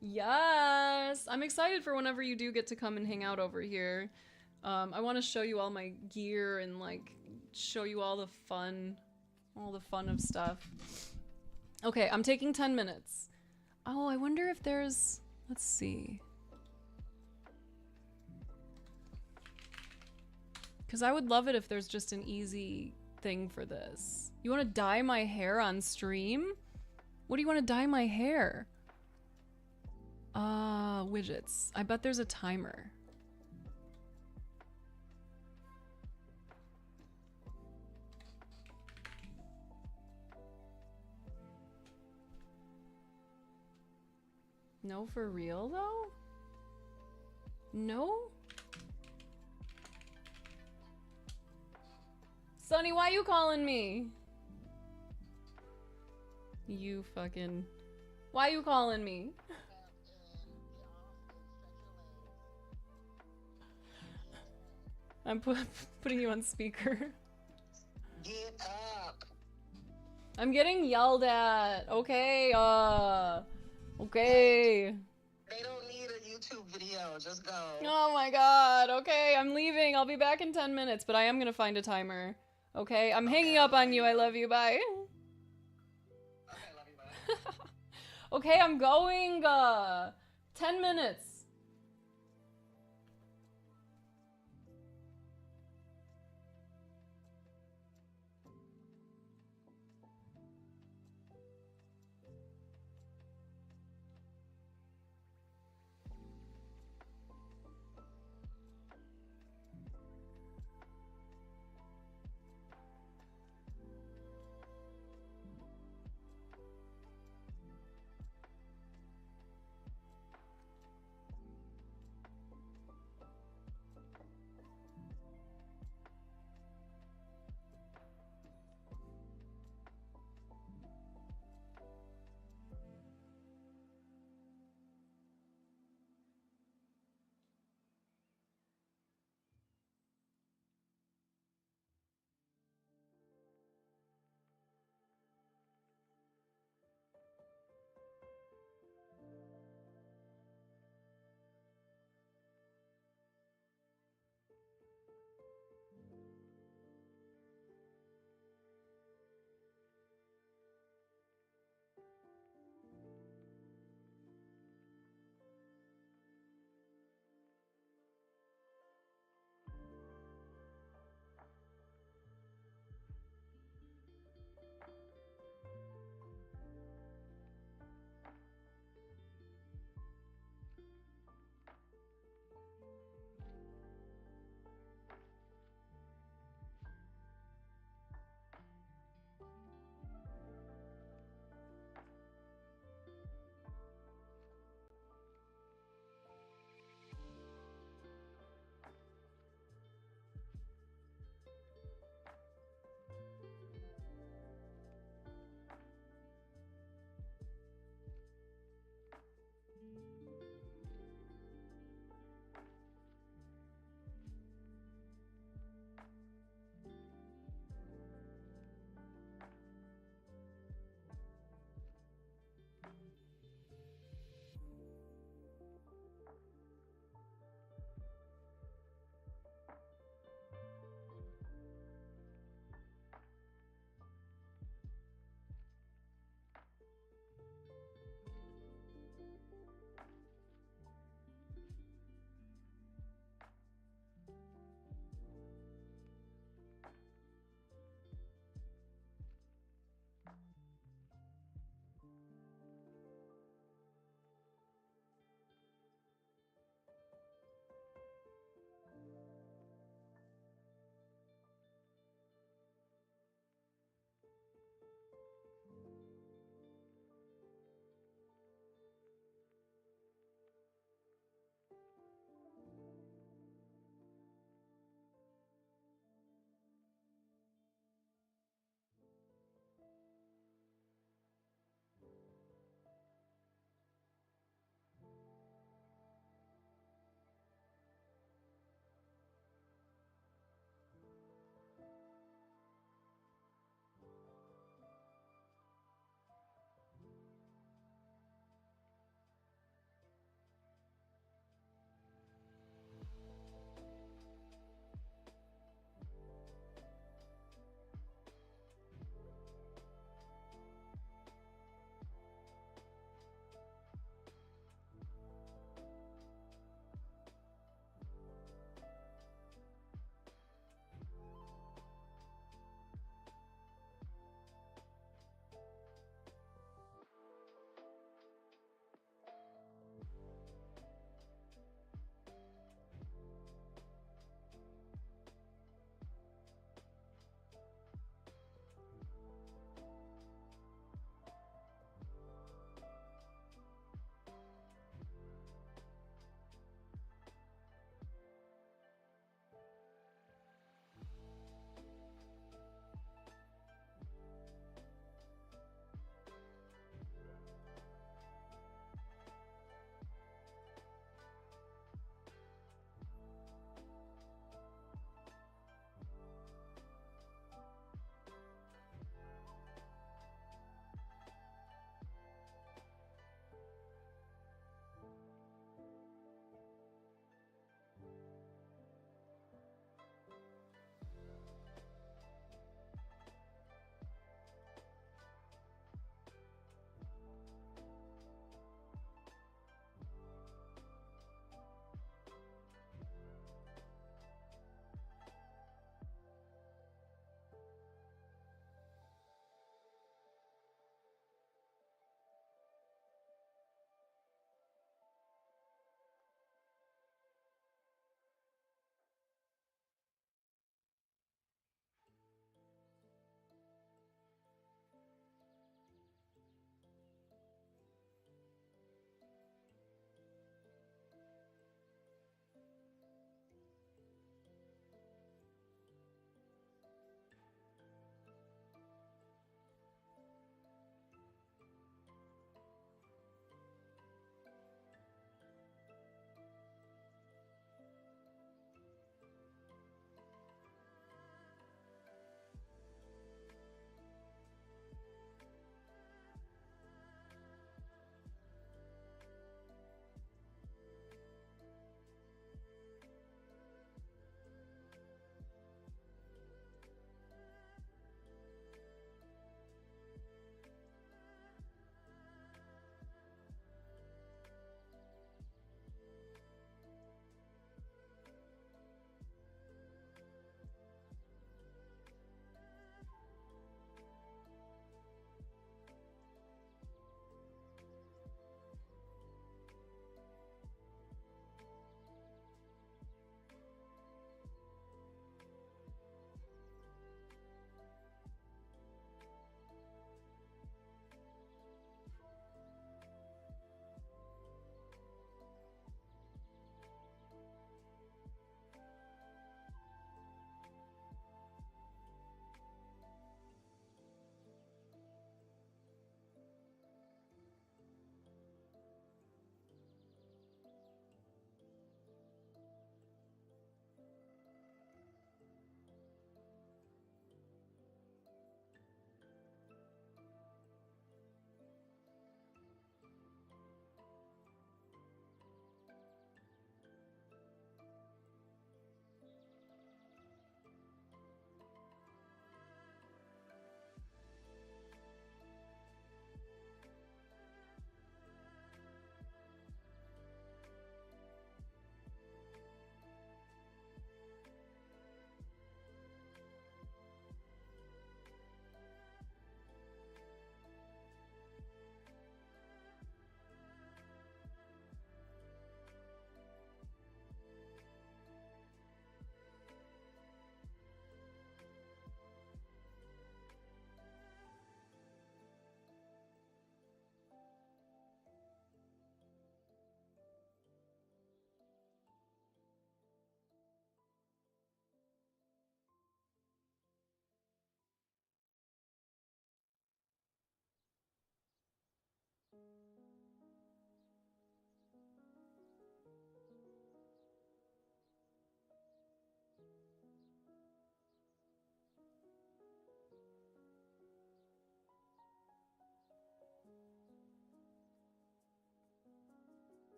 Yes, I'm excited for whenever you do get to come and hang out over here. I want to show you all my gear and like show you all the fun of stuff. Okay, I'm taking 10 minutes. Oh, I wonder if there's, let's see. Because I would love it if there's just an easy thing for this. You want to dye my hair on stream? What do you want to dye my hair? Widgets. I bet there's a timer. No, for real though? No? Sonny, why you calling me? You fucking... Why you calling me? I'm putting you on speaker. Get up. I'm getting yelled at. Okay, okay. They don't need a YouTube video. Just go. Oh my god. Okay, I'm leaving. I'll be back in 10 minutes, but I am gonna find a timer. Okay, I'm hanging up on you. I love you. Bye. Okay, love you, bye. Okay, I'm going. 10 minutes.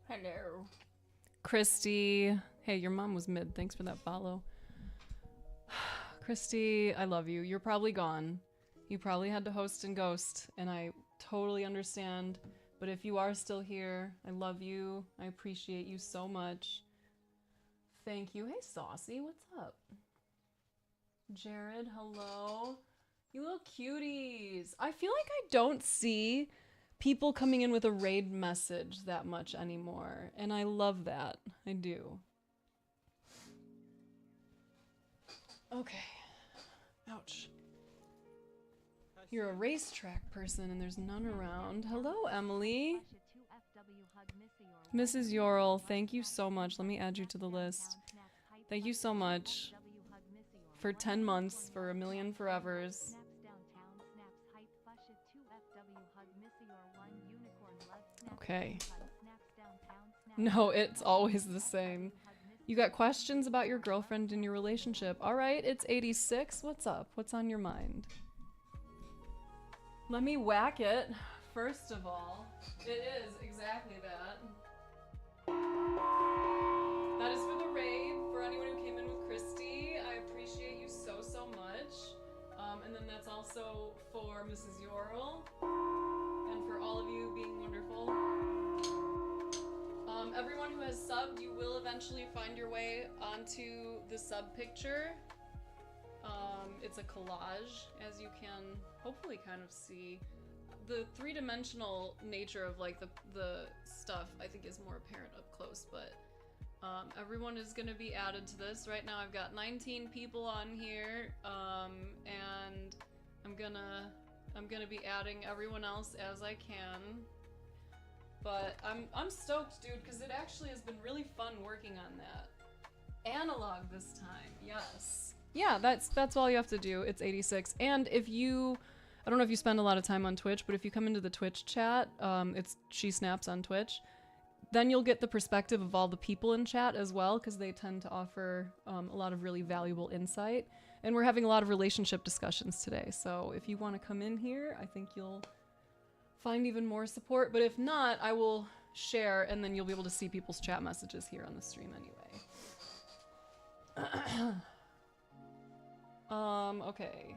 Hello. Christy. Hey, your mom was mid. Thanks for that follow. Christy, I love you. You're probably gone. You probably had to host and ghost, and I totally understand. But if you are still here, I love you. I appreciate you so much. Thank you. Hey, Saucy, what's up? Jared, hello. You little cuties. I feel like I don't see people coming in with a raid message that much anymore, and I love that. I do. Okay. Ouch. You're a racetrack person and there's none around. Hello, Emily. Mrs. Yorl, thank you so much. Let me add you to the list. Thank you so much for 10 months, for a million forevers. Okay. No, it's always the same. You got questions about your girlfriend and your relationship. All right, it's 86. What's up? What's on your mind? Let me whack it. First of all, it is exactly that. That is for the raid, for anyone who came in with Christy. I appreciate you so, so much. And then that's also for Mrs. Yorl. And for all of you being wonderful. Everyone who has subbed, you will eventually find your way onto the sub picture. It's a collage, as you can hopefully kind of see. The three-dimensional nature of like the stuff I think is more apparent up close, but everyone is gonna be added to this. Right now I've got 19 people on here, and I'm gonna be adding everyone else as I can. But I'm stoked, dude, because it actually has been really fun working on that. Analog this time, yes. Yeah, that's all you have to do. It's 86. And if you, I don't know if you spend a lot of time on Twitch, but if you come into the Twitch chat, it's She Snaps on Twitch, then you'll get the perspective of all the people in chat as well, because they tend to offer a lot of really valuable insight. And we're having a lot of relationship discussions today, so if you want to come in here, I think you'll find even more support. But if not, I will share, and then you'll be able to see people's chat messages here on the stream anyway. Okay.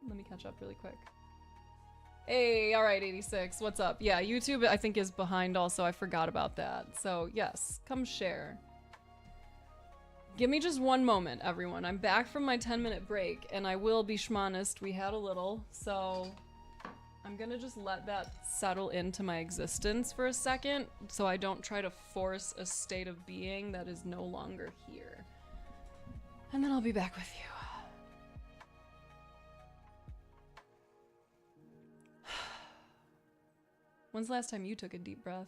Let me catch up really quick. Hey, alright, 86, what's up? Yeah, YouTube I think is behind also, I forgot about that. So yes, come share. Give me just one moment, everyone. I'm back from my 10-minute break, and I will be schmonest. We had a little, so I'm gonna just let that settle into my existence for a second, so I don't try to force a state of being that is no longer here. And then I'll be back with you. When's the last time you took a deep breath?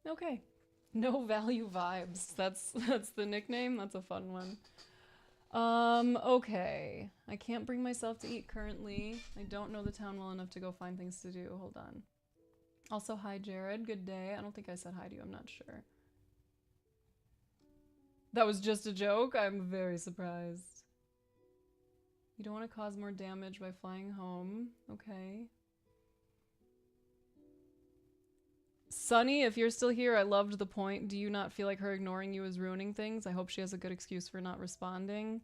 Okay. No value vibes. That's the nickname. That's a fun one. Okay. I can't bring myself to eat currently. I don't know the town well enough to go find things to do. Hold on. Also, hi Jared. Good day. I don't think I said hi to you. I'm not sure. That was just a joke? I'm very surprised. You don't want to cause more damage by flying home. Okay. Sunny, if you're still here, I loved the point. Do you not feel like her ignoring you is ruining things? I hope she has a good excuse for not responding.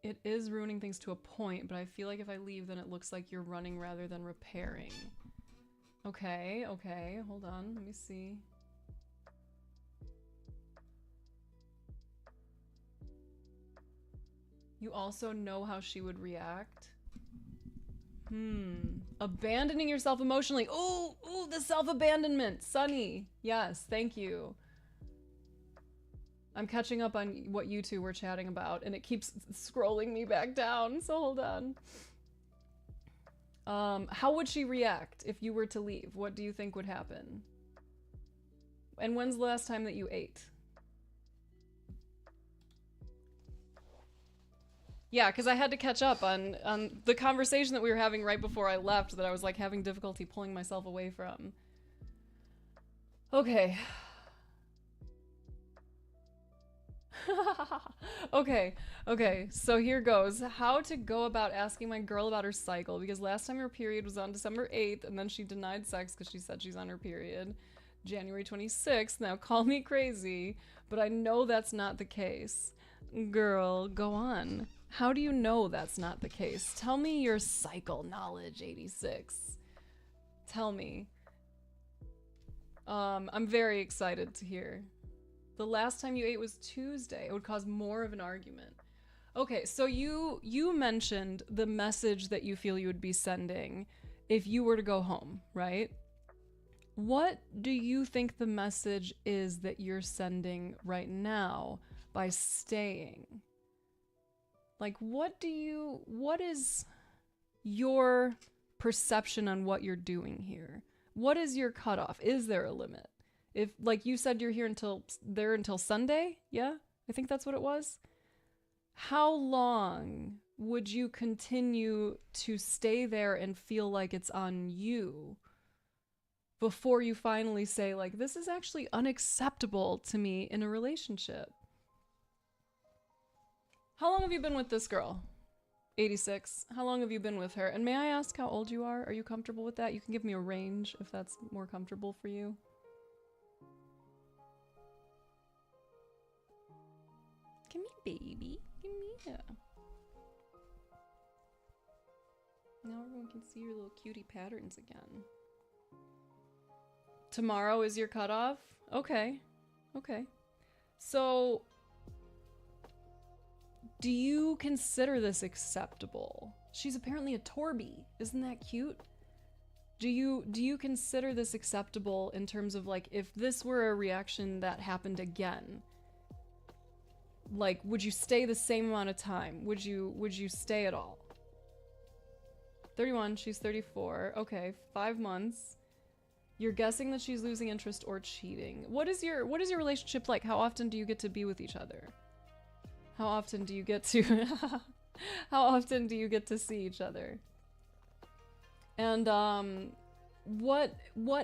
It is ruining things to a point, but I feel like if I leave, then it looks like you're running rather than repairing. Okay, okay, hold on, let me see. You also know how she would react? Abandoning yourself emotionally. Ooh, ooh, the self-abandonment. Sunny. Yes, thank you. I'm catching up on what you two were chatting about, and it keeps scrolling me back down, so hold on. How would she react if you were to leave? What do you think would happen? And when's the last time that you ate? Yeah, because I had to catch up on the conversation that we were having right before I left that I was like having difficulty pulling myself away from. Okay. Okay, so here goes. How to go about asking my girl about her cycle, because last time her period was on December 8th, and then she denied sex because she said she's on her period. January 26th, now call me crazy, but I know that's not the case. Girl, go on. How do you know that's not the case? Tell me your cycle knowledge, 86. Tell me. I'm very excited to hear. The last time you ate was Tuesday. It would cause more of an argument. Okay, so you mentioned the message that you feel you would be sending if you were to go home, right? What do you think the message is that you're sending right now by staying? Like, what is your perception on what you're doing here? What is your cutoff? Is there a limit? If, like you said, you're here until Sunday, yeah? I think that's what it was. How long would you continue to stay there and feel like it's on you before you finally say, like, this is actually unacceptable to me in a relationship? How long have you been with this girl? 86. How long have you been with her? And may I ask how old you are? Are you comfortable with that? You can give me a range if that's more comfortable for you. Come here, baby. Come here. Now everyone can see your little cutie patterns again. Tomorrow is your cutoff? Okay. Okay. So, do you consider this acceptable? She's apparently a Torby. Isn't that cute? Do you consider this acceptable in terms of, like, if this were a reaction that happened again? Like, would you stay the same amount of time? Would you stay at all? 31, she's 34. Okay, 5 months. You're guessing that she's losing interest or cheating. What is your relationship like? How often do you get to be with each other? How often do you get to how often do you get to see each other? And what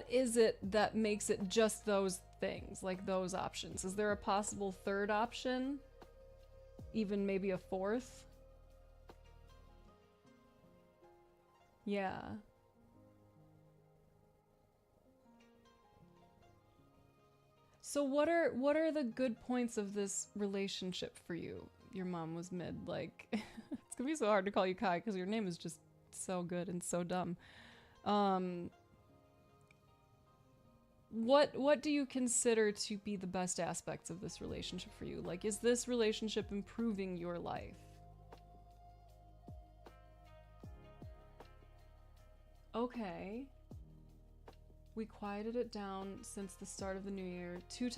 is it that makes it just those things, like those options? Is there a possible third option? Even maybe a fourth? Yeah. So what are the good points of this relationship for you? Your mom was mid, like it's gonna be so hard to call you Kai because your name is just so good and so dumb. What do you consider to be the best aspects of this relationship for you? Like, is this relationship improving your life? Okay. We quieted it down since the start of the new year, 3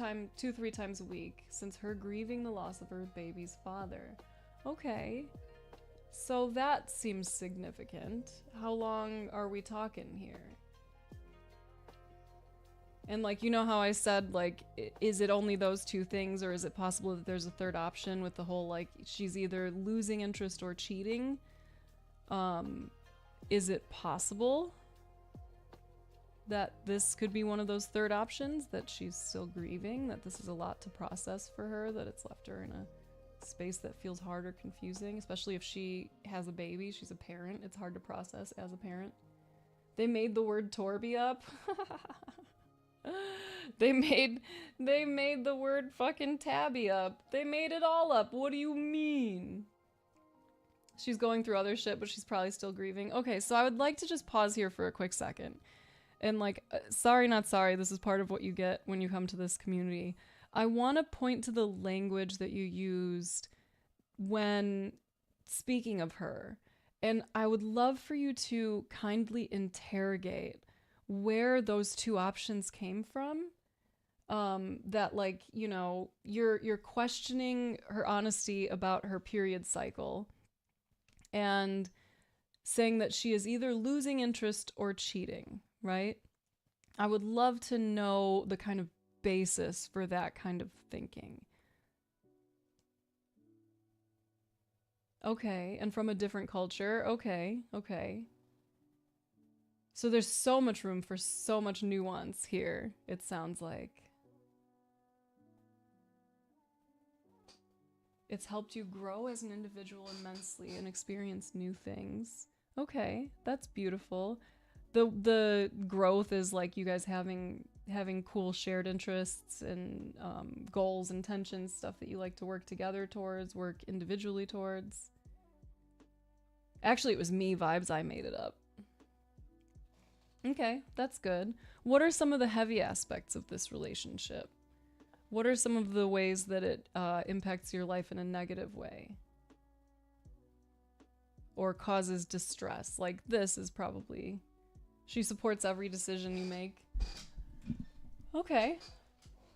times a week, since her grieving the loss of her baby's father. Okay. So that seems significant. How long are we talking here? And, like, you know how I said, like, is it only those two things, or is it possible that there's a third option with the whole, like, she's either losing interest or cheating? Is it possible that this could be one of those third options, that she's still grieving, that this is a lot to process for her, that it's left her in a space that feels hard or confusing, especially if she has a baby, she's a parent, it's hard to process as a parent. They made the word Torby up. They made the word fucking Tabby up. They made it all up. What do you mean? She's going through other shit, but she's probably still grieving. Okay, so I would like to just pause here for a quick second. And, like, sorry, not sorry, this is part of what you get when you come to this community. I want to point to the language that you used when speaking of her. And I would love for you to kindly interrogate where those two options came from. That, like, you know, you're questioning her honesty about her period cycle and saying that she is either losing interest or cheating, right? I would love to know the kind of basis for that kind of thinking. Okay, and from a different culture. Okay, okay. So there's so much room for so much nuance here, it sounds like. It's helped you grow as an individual immensely and experience new things. Okay, that's beautiful. The growth is like you guys having cool shared interests and goals, intentions, stuff that you like to work together towards, work individually towards. Actually, it was me vibes. I made it up. Okay, that's good. What are some of the heavy aspects of this relationship? What are some of the ways that it impacts your life in a negative way? Or causes distress? Like this is probably... She supports every decision you make. Okay.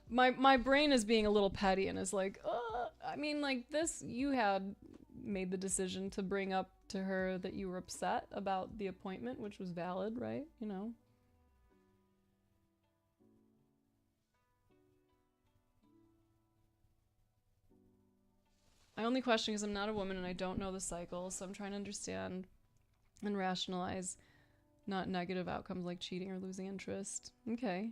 My brain is being a little petty and is like, I mean, like this, you had made the decision to bring up to her that you were upset about the appointment, which was valid, right? You know? I only question because I'm not a woman and I don't know the cycle, so I'm trying to understand and rationalize not negative outcomes like cheating or losing interest. Okay.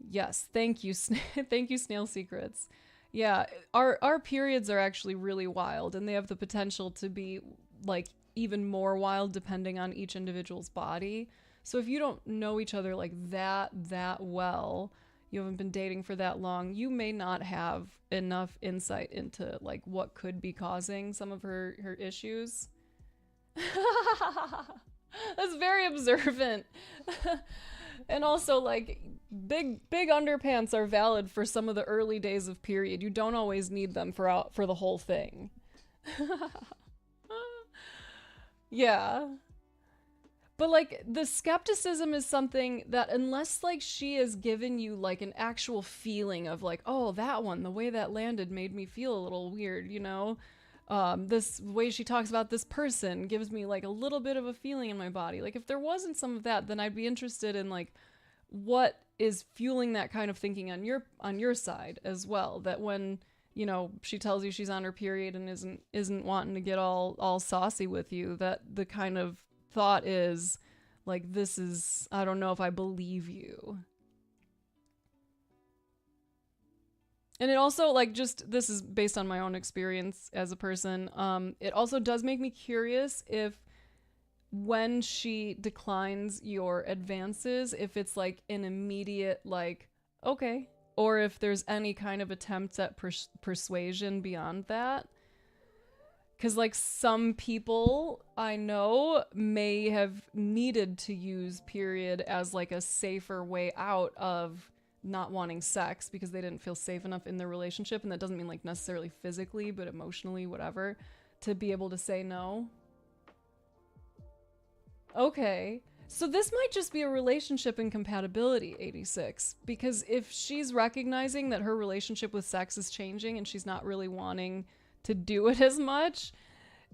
Yes, thank you. Thank you, Snail Secrets. Yeah, our periods are actually really wild, and they have the potential to be like even more wild depending on each individual's body. So if you don't know each other like that well, you haven't been dating for that long, you may not have enough insight into like what could be causing some of her issues. That's very observant. And also like big underpants are valid for some of the early days of period. You don't always need them for the whole thing. Yeah. But like the skepticism is something that unless like she has given you like an actual feeling of like, oh, that one, the way that landed made me feel a little weird, you know? This way she talks about this person gives me like a little bit of a feeling in my body. Like if there wasn't some of that, then I'd be interested in like what is fueling that kind of thinking on your side as well. That when, you know, she tells you she's on her period and isn't wanting to get all saucy with you, that the kind of thought is like, this is, I don't know if I believe you. And it also, like, just, this is based on my own experience as a person, it also does make me curious if when she declines your advances, if it's, like, an immediate, like, okay, or if there's any kind of attempt at persuasion beyond that. Because, like, some people I know may have needed to use period as, like, a safer way out of not wanting sex because they didn't feel safe enough in their relationship. And that doesn't mean, like, necessarily physically, but emotionally, whatever, to be able to say no. Okay. So this might just be a relationship incompatibility, 86. Because if she's recognizing that her relationship with sex is changing and she's not really wanting to do it as much,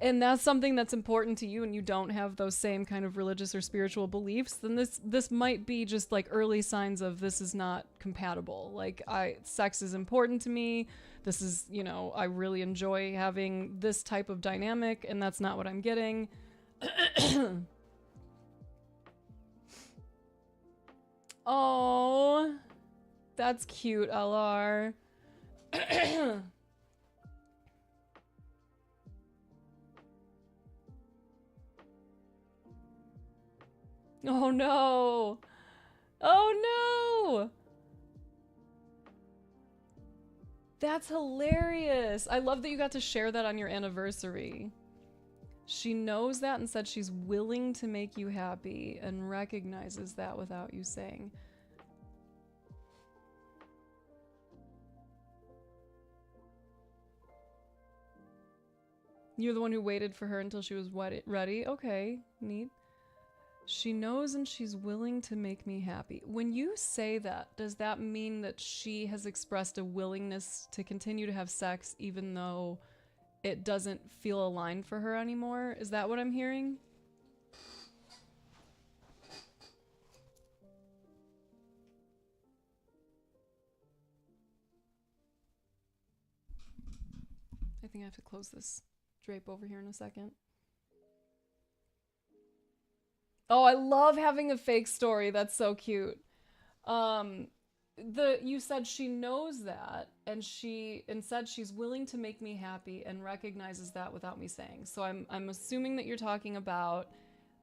and that's something that's important to you and you don't have those same kind of religious or spiritual beliefs, then this might be just like early signs of this is not compatible. Like, sex is important to me. This is, you know, I really enjoy having this type of dynamic and that's not what I'm getting. Oh, that's cute, LR. Oh no! Oh no! That's hilarious. I love that you got to share that on your anniversary. She knows that and said she's willing to make you happy and recognizes that without you saying. You're the one who waited for her until she was ready? Okay, neat. She knows and she's willing to make me happy. When you say that, does that mean that she has expressed a willingness to continue to have sex even though it doesn't feel aligned for her anymore? Is that what I'm hearing? think I have to close this drape over here in a second. Oh, I love having a fake story. That's so cute. You said she knows that, and said she's willing to make me happy and recognizes that without me saying. So I'm assuming that you're talking about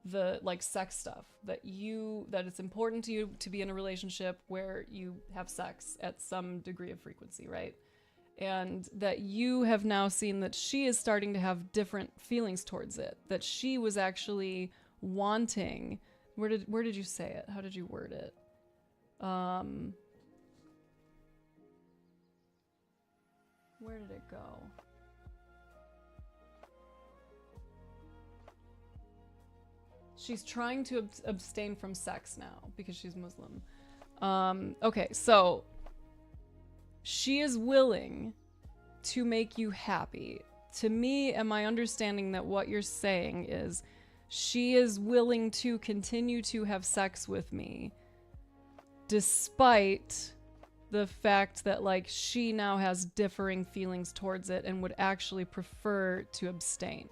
the like sex stuff, that it's important to you to be in a relationship where you have sex at some degree of frequency, right? And that you have now seen that she is starting to have different feelings towards it, that she was actually wanting, where did you say it? How did you word it? Where did it go? She's trying to abstain from sex now because she's Muslim. Okay, so she is willing to make you happy. To me, am I understanding that what you're saying is she is willing to continue to have sex with me despite the fact that like she now has differing feelings towards it and would actually prefer to abstain?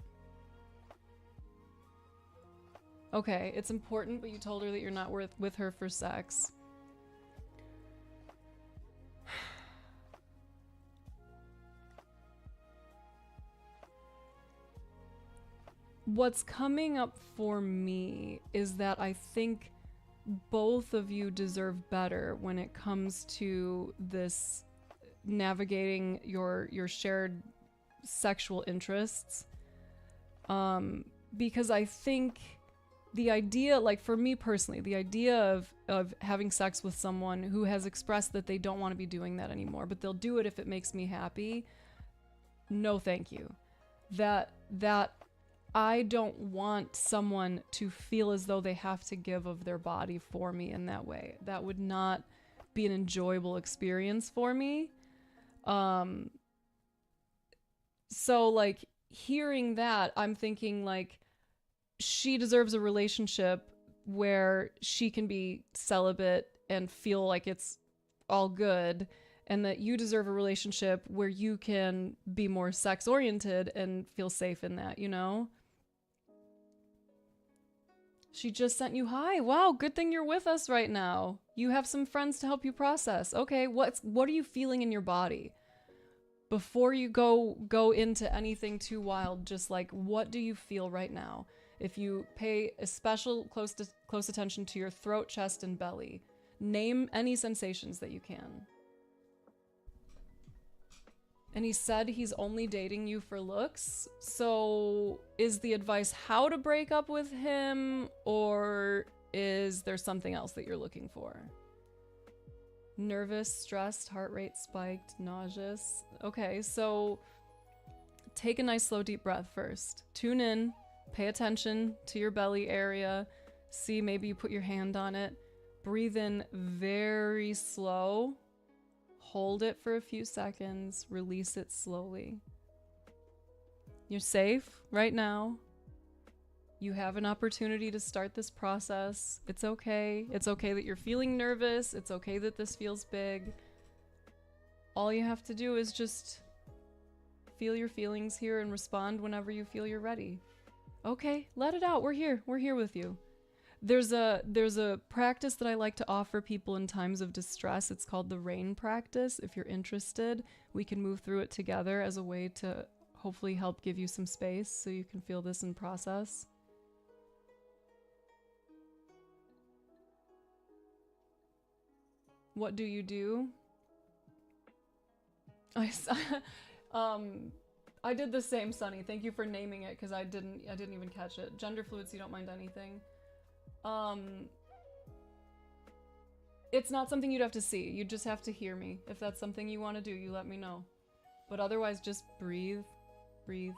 Okay, it's important, but you told her that you're not with her for sex. What's coming up for me is that I think both of you deserve better when it comes to this navigating your shared sexual interests. Because I think the idea, like for me personally, the idea of having sex with someone who has expressed that they don't want to be doing that anymore, but they'll do it if it makes me happy, no thank you. That I don't want someone to feel as though they have to give of their body for me in that way. That would not be an enjoyable experience for me. So like hearing that, I'm thinking like she deserves a relationship where she can be celibate and feel like it's all good, and that you deserve a relationship where you can be more sex oriented and feel safe in that, you know? She just sent you hi. Wow, good thing you're with us right now. You have some friends to help you process. Okay, what are you feeling in your body? Before you go into anything too wild, just like what do you feel right now? If you pay a special close attention to your throat, chest, and belly, name any sensations that you can. And he said he's only dating you for looks. So is the advice how to break up with him, or is there something else that you're looking for? Nervous, stressed, heart rate spiked, nauseous. Okay, so take a nice slow deep breath first. Tune in, pay attention to your belly area. See, maybe you put your hand on it. Breathe in very slow. Hold it for a few seconds, release it slowly. You're safe right now. You have an opportunity to start this process. It's okay. It's okay that you're feeling nervous. It's okay that this feels big. All you have to do is just feel your feelings here and respond whenever you feel you're ready. Okay, let it out. We're here. We're here with you. There's a practice that I like to offer people in times of distress. It's called the RAIN practice. If you're interested, we can move through it together as a way to hopefully help give you some space so you can feel this and process. What do you do? I did the same, Sunny. Thank you for naming it because I didn't even catch it. Gender fluid, so you don't mind anything. It's not something you'd have to see. You just have to hear me. If that's something you want to do, you let me know. But otherwise, just breathe. Breathe.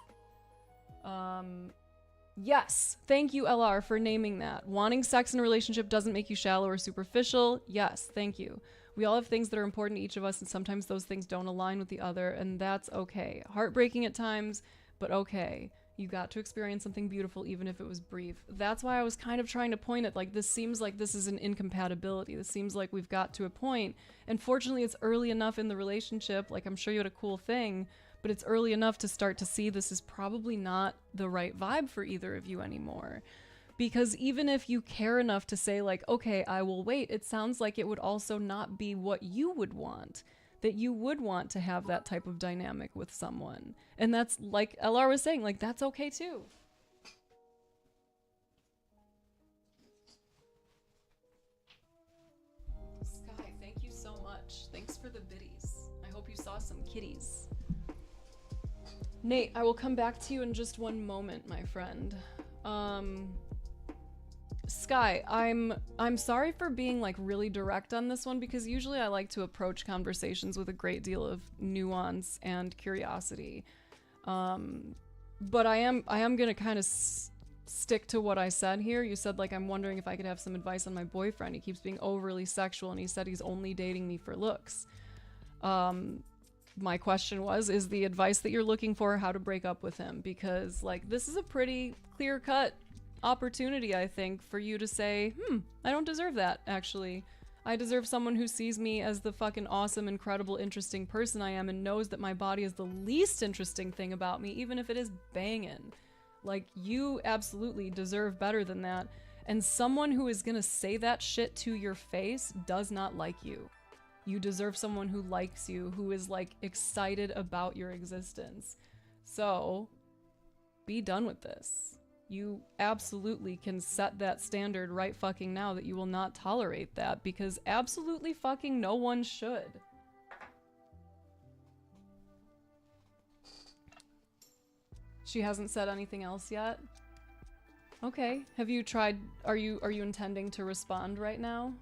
Yes. Thank you, LR, for naming that. Wanting sex in a relationship doesn't make you shallow or superficial. Yes. Thank you. We all have things that are important to each of us, and sometimes those things don't align with the other, and that's okay. Heartbreaking at times, but okay. You got to experience something beautiful even if it was brief. That's why I was kind of trying to point at, like, this seems like this is an incompatibility. This seems like we've got to a point. And fortunately, it's early enough in the relationship. Like, I'm sure you had a cool thing, but but it's early enough to start to see this is probably not the right vibe for either of you anymore. Because even if you care enough to say like, okay, I will wait, it sounds like it would also not be what you would want. That you would want to have that type of dynamic with someone. And that's, like LR was saying, like, that's okay too. Sky, thank you so much. Thanks for the biddies. I hope you saw some kitties. Nate, I will come back to you in just one moment, my friend. Sky, I'm sorry for being like really direct on this one, because usually I like to approach conversations with a great deal of nuance and curiosity. But I am gonna kind of stick to what I said here. You said like, I'm wondering if I could have some advice on my boyfriend. He keeps being overly sexual and he said he's only dating me for looks. My question was, is the advice that you're looking for how to break up with him? Because like, this is a pretty clear-cut opportunity, I think, for you to say, I don't deserve that, actually. I deserve someone who sees me as the fucking awesome, incredible, interesting person I am and knows that my body is the least interesting thing about me, even if it is banging. Like, you absolutely deserve better than that. And someone who is gonna say that shit to your face does not like you. You deserve someone who likes you, who is like excited about your existence. So, be done with this. You absolutely can set that standard right fucking now that you will not tolerate that, because absolutely fucking no one should. She hasn't said anything else yet? Okay. Have you tried, are you intending to respond right now?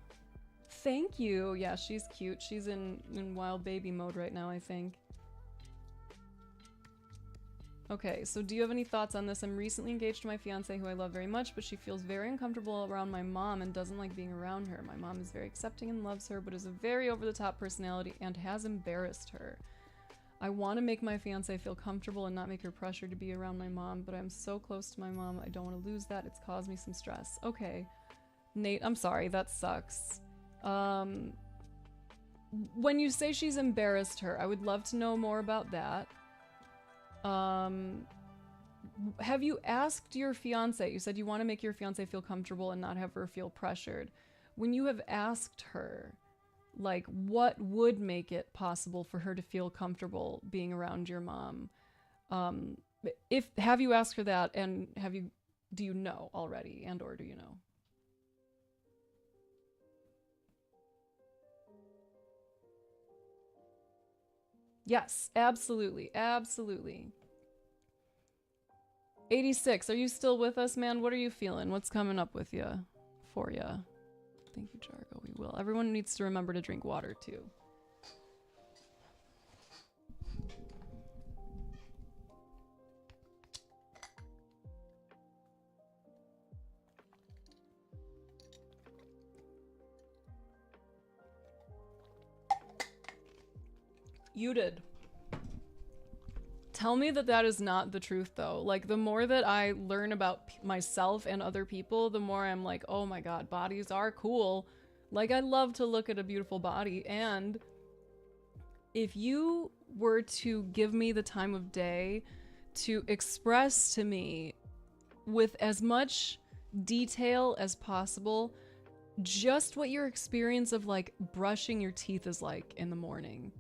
Thank you. Yeah, she's cute. She's in wild baby mode right now, I think. Okay, so do you have any thoughts on this? I'm recently engaged to my fiance who I love very much, but she feels very uncomfortable around my mom and doesn't like being around her. My mom is very accepting and loves her, but is a very over-the-top personality and has embarrassed her. I want to make my fiance feel comfortable and not make her pressure to be around my mom, but I'm so close to my mom, I don't want to lose that. It's caused me some stress. Okay. Nate, I'm sorry, that sucks. When you say she's embarrassed her, I would love to know more about that. Have you asked your fiance? You said you want to make your fiance feel comfortable and not have her feel pressured. When you have asked her, like, what would make it possible for her to feel comfortable being around your mom? Have you asked her that, and do you know already, and or do you know? Yes, absolutely, absolutely. 86, are you still with us, man? What are you feeling? What's coming up with you? For you? Thank you, Jargo. We will. Everyone needs to remember to drink water, too. You did. Tell me that that is not the truth, though. Like, the more that I learn about myself and other people, the more I'm like, oh my god, bodies are cool. Like, I love to look at a beautiful body, and if you were to give me the time of day to express to me with as much detail as possible just what your experience of, like, brushing your teeth is like in the morning.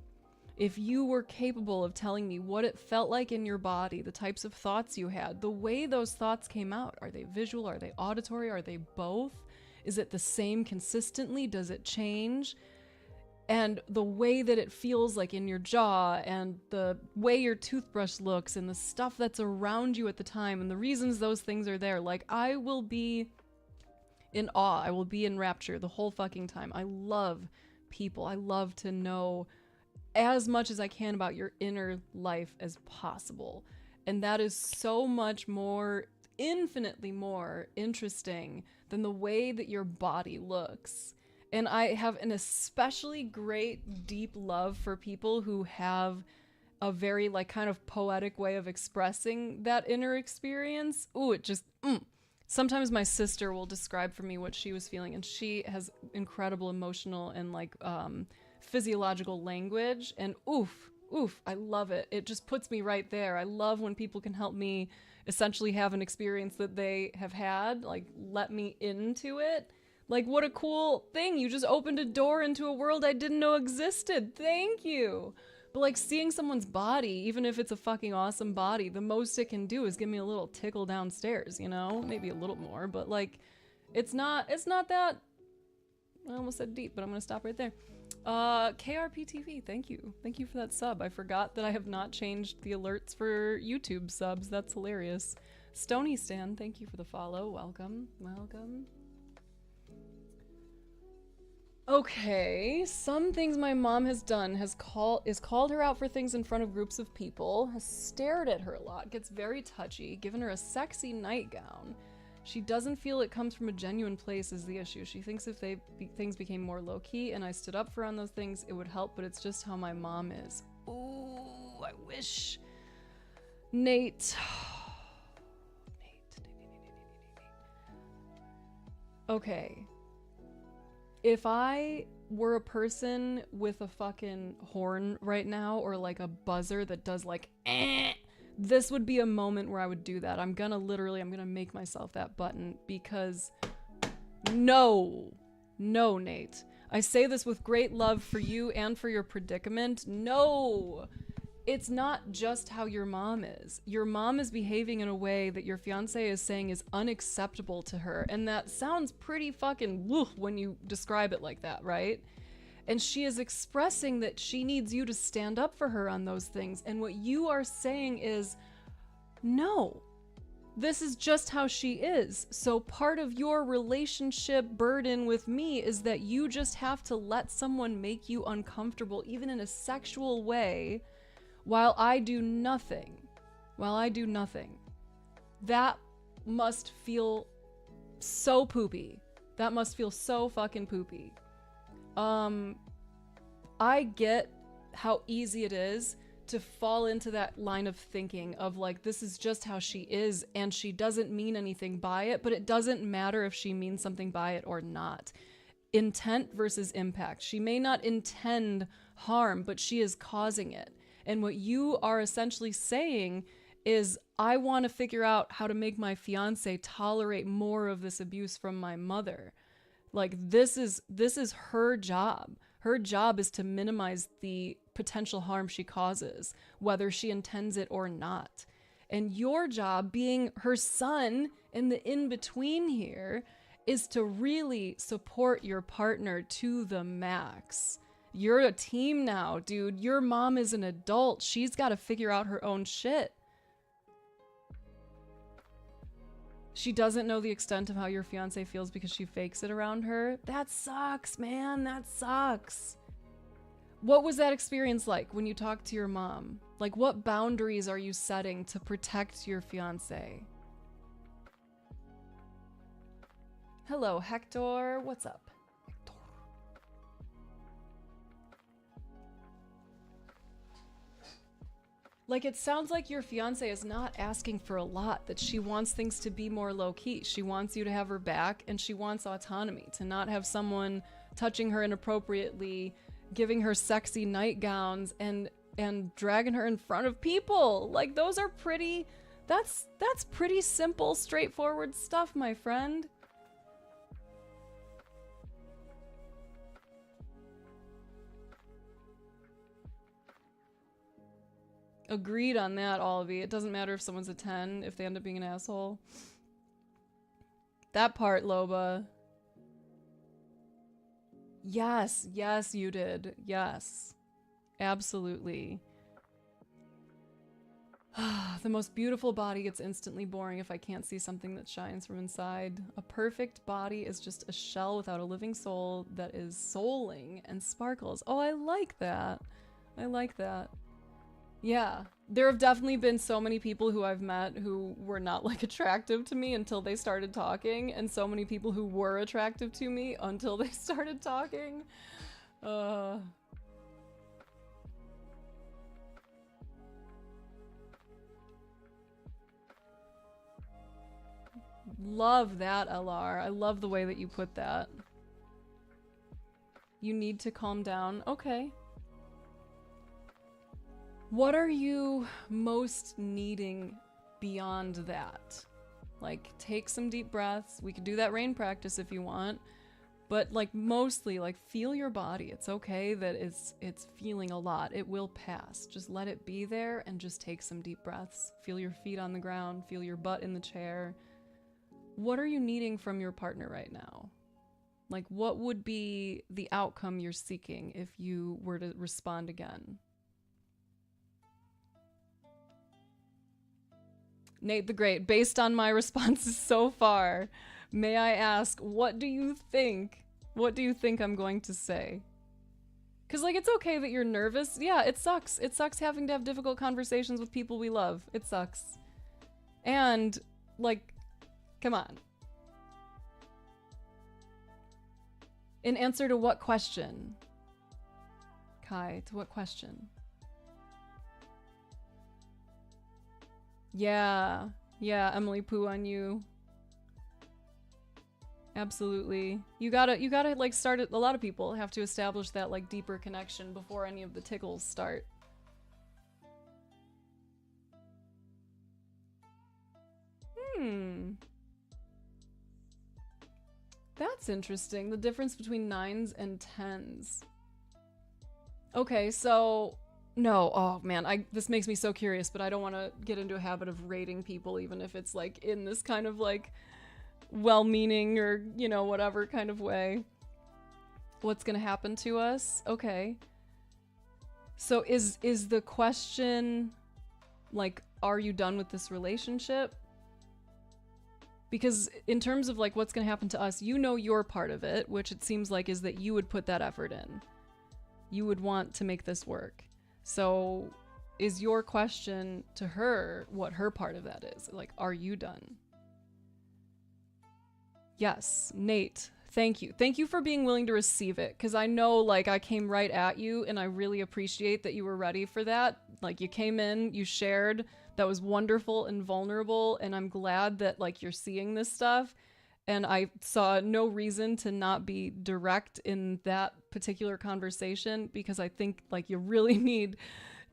If you were capable of telling me what it felt like in your body, the types of thoughts you had, the way those thoughts came out, are they visual, are they auditory, are they both? Is it the same consistently? Does it change? And the way that it feels like in your jaw, and the way your toothbrush looks, and the stuff that's around you at the time, and the reasons those things are there, like, I will be in awe, I will be in rapture the whole fucking time. I love people. I love to know as much as I can about your inner life as possible. And that is so much more, infinitely more interesting than the way that your body looks. And I have an especially great, deep love for people who have a very, like, kind of poetic way of expressing that inner experience. Ooh, it just, Sometimes my sister will describe for me what she was feeling, and she has incredible emotional and, like, physiological language, and oof, oof, I love it. It just puts me right there. I love when people can help me essentially have an experience that they have had, like let me into it. Like, what a cool thing. You just opened a door into a world I didn't know existed. Thank you. But like seeing someone's body, even if it's a fucking awesome body, the most it can do is give me a little tickle downstairs, you know? Maybe a little more, but like it's not that, I almost said deep, but I'm gonna stop right there. KRPTV, thank you. Thank you for that sub. I forgot that I have not changed the alerts for YouTube subs. That's hilarious. Stony Stan, thank you for the follow. Welcome. Welcome. Okay, some things my mom has done is called her out for things in front of groups of people, has stared at her a lot, gets very touchy, given her a sexy nightgown. She doesn't feel it comes from a genuine place is the issue. She thinks if things became more low-key and I stood up for her on those things, it would help, but it's just how my mom is. Ooh, I wish. Nate. Nate. Okay. If I were a person with a fucking horn right now, or like a buzzer that does like this would be a moment where I would do that. I'm gonna make myself that button because no, Nate. I say this with great love for you and for your predicament. No, it's not just how your mom is. Your mom is behaving in a way that your fiance is saying is unacceptable to her. And that sounds pretty fucking woof when you describe it like that, right? And she is expressing that she needs you to stand up for her on those things. And what you are saying is, no, this is just how she is. So part of your relationship burden with me is that you just have to let someone make you uncomfortable, even in a sexual way, while I do nothing. That must feel so poopy. That must feel so fucking poopy. I get how easy it is to fall into that line of thinking of like, this is just how she is and she doesn't mean anything by it, but it doesn't matter if she means something by it or not. Intent versus impact. She may not intend harm, but she is causing it. And what you are essentially saying is, I want to figure out how to make my fiance tolerate more of this abuse from my mother. Like, this is her job. Her job is to minimize the potential harm she causes, whether she intends it or not. And your job, being her son in the in-between here, is to really support your partner to the max. You're a team now, dude. Your mom is an adult. She's got to figure out her own shit. She doesn't know the extent of how your fiance feels because she fakes it around her. That sucks, man. That sucks. What was that experience like when you talked to your mom? Like, what boundaries are you setting to protect your fiance? Hello, Hector. What's up? Like, it sounds like your fiance is not asking for a lot, that she wants things to be more low-key. She wants you to have her back, and she wants autonomy, to not have someone touching her inappropriately, giving her sexy nightgowns, and dragging her in front of people. Like, those are pretty... That's pretty simple, straightforward stuff, my friend. Agreed on that, Olivia. It doesn't matter if someone's a 10 if they end up being an asshole. That part, Loba. Yes, you did. Yes. Absolutely. The most beautiful body gets instantly boring if I can't see something that shines from inside. A perfect body is just a shell without a living soul that is souling and sparkles. Oh, I like that. I like that. Yeah, there have definitely been so many people who I've met who were not like attractive to me until they started talking, and so many people who were attractive to me until they started talking. Love that, LR. I love the way that you put that. You need to calm down. Okay. What are you most needing beyond that? Like, take some deep breaths. We could do that rain practice if you want. But like mostly like feel your body. It's okay that it's feeling a lot. It will pass. Just let it be there and just take some deep breaths. Feel your feet on the ground, feel your butt in the chair. What are you needing from your partner right now? Like what would be the outcome you're seeking if you were to respond again? Nate the Great, based on my responses so far, may I ask, what do you think? What do you think I'm going to say? Because, like, it's okay that you're nervous. Yeah, it sucks. It sucks having to have difficult conversations with people we love. It sucks. And, like, come on. In answer to what question? Kai, to what question? Yeah, Emily Poo on you. Absolutely. You gotta like start it. A lot of people have to establish that like deeper connection before any of the tickles start. That's interesting. The difference between 9s and 10s. Okay, so no, oh man, this makes me so curious, but I don't want to get into a habit of rating people even if it's like in this kind of like well-meaning or, you know, whatever kind of way. What's gonna happen to us? Okay. So is the question like, are you done with this relationship? Because in terms of like what's gonna happen to us, you know your part of it, which it seems like is that you would put that effort in. You would want to make this work. So is your question to her what her part of that is? Like, are you done? Yes, Nate, thank you. Thank you for being willing to receive it, because I know, like, I came right at you, and I really appreciate that you were ready for that. Like, you came in, you shared, that was wonderful and vulnerable, and I'm glad that, like, you're seeing this stuff, and I saw no reason to not be direct in that particular conversation, because I think, like, you really need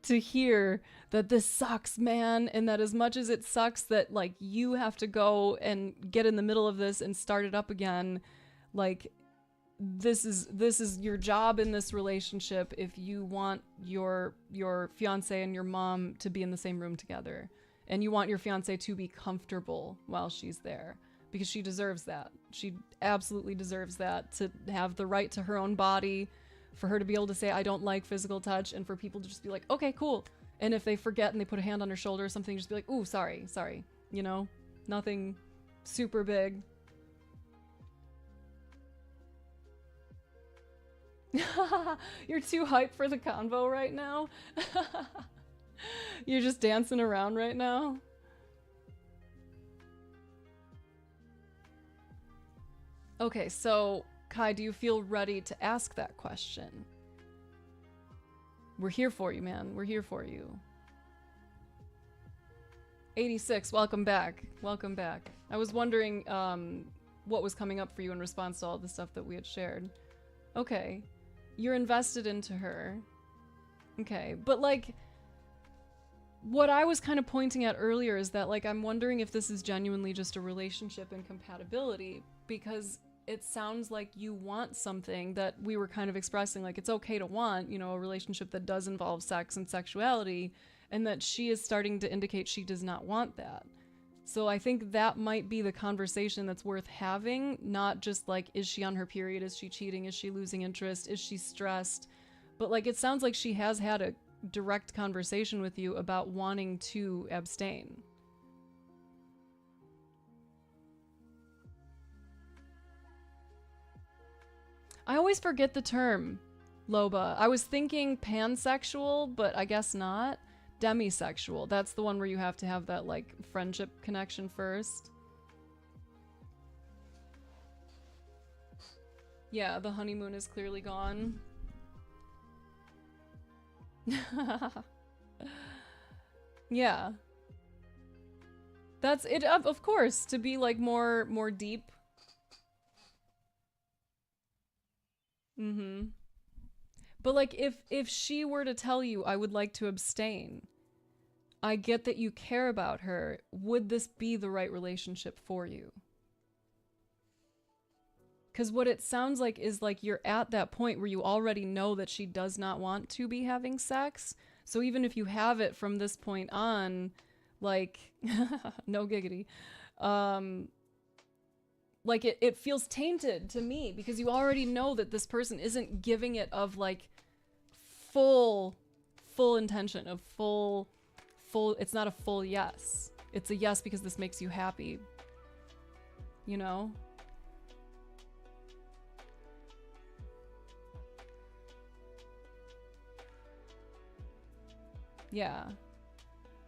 to hear that this sucks, man, and that as much as it sucks that like you have to go and get in the middle of this and start it up again, like this is your job in this relationship if you want your fiance and your mom to be in the same room together, and you want your fiance to be comfortable while she's there, because she deserves that. She absolutely deserves that, to have the right to her own body, for her to be able to say, I don't like physical touch, and for people to just be like, okay, cool. And if they forget and they put a hand on her shoulder or something, just be like, ooh, sorry. You know? Nothing super big. You're too hyped for the convo right now? You're just dancing around right now? Okay, so Kai, do you feel ready to ask that question? We're here for you, man. We're here for you. 86, welcome back. Welcome back. I was wondering what was coming up for you in response to all the stuff that we had shared. Okay. You're invested into her. Okay, but like, what I was kind of pointing at earlier is that like, I'm wondering if this is genuinely just a relationship and compatibility, because it sounds like you want something that we were kind of expressing, like it's okay to want, you know, a relationship that does involve sex and sexuality, and that she is starting to indicate she does not want that. So I think that might be the conversation that's worth having, not just like, is she on her period? Is she cheating? Is she losing interest? Is she stressed? But like, it sounds like she has had a direct conversation with you about wanting to abstain. I always forget the term, Loba. I was thinking pansexual, but I guess not. Demisexual. That's the one where you have to have that, like, friendship connection first. Yeah, the honeymoon is clearly gone. Yeah. That's it, of course, to be, like, more deep. But like if she were to tell you I would like to abstain, I get that you care about her. Would this be the right relationship for you? Because what it sounds like is like you're at that point where you already know that she does not want to be having sex. So even if you have it from this point on, like, no giggity, like it feels tainted to me because you already know that this person isn't giving it of like full intention of full, it's not a full yes. It's a yes because this makes you happy. You know? Yeah.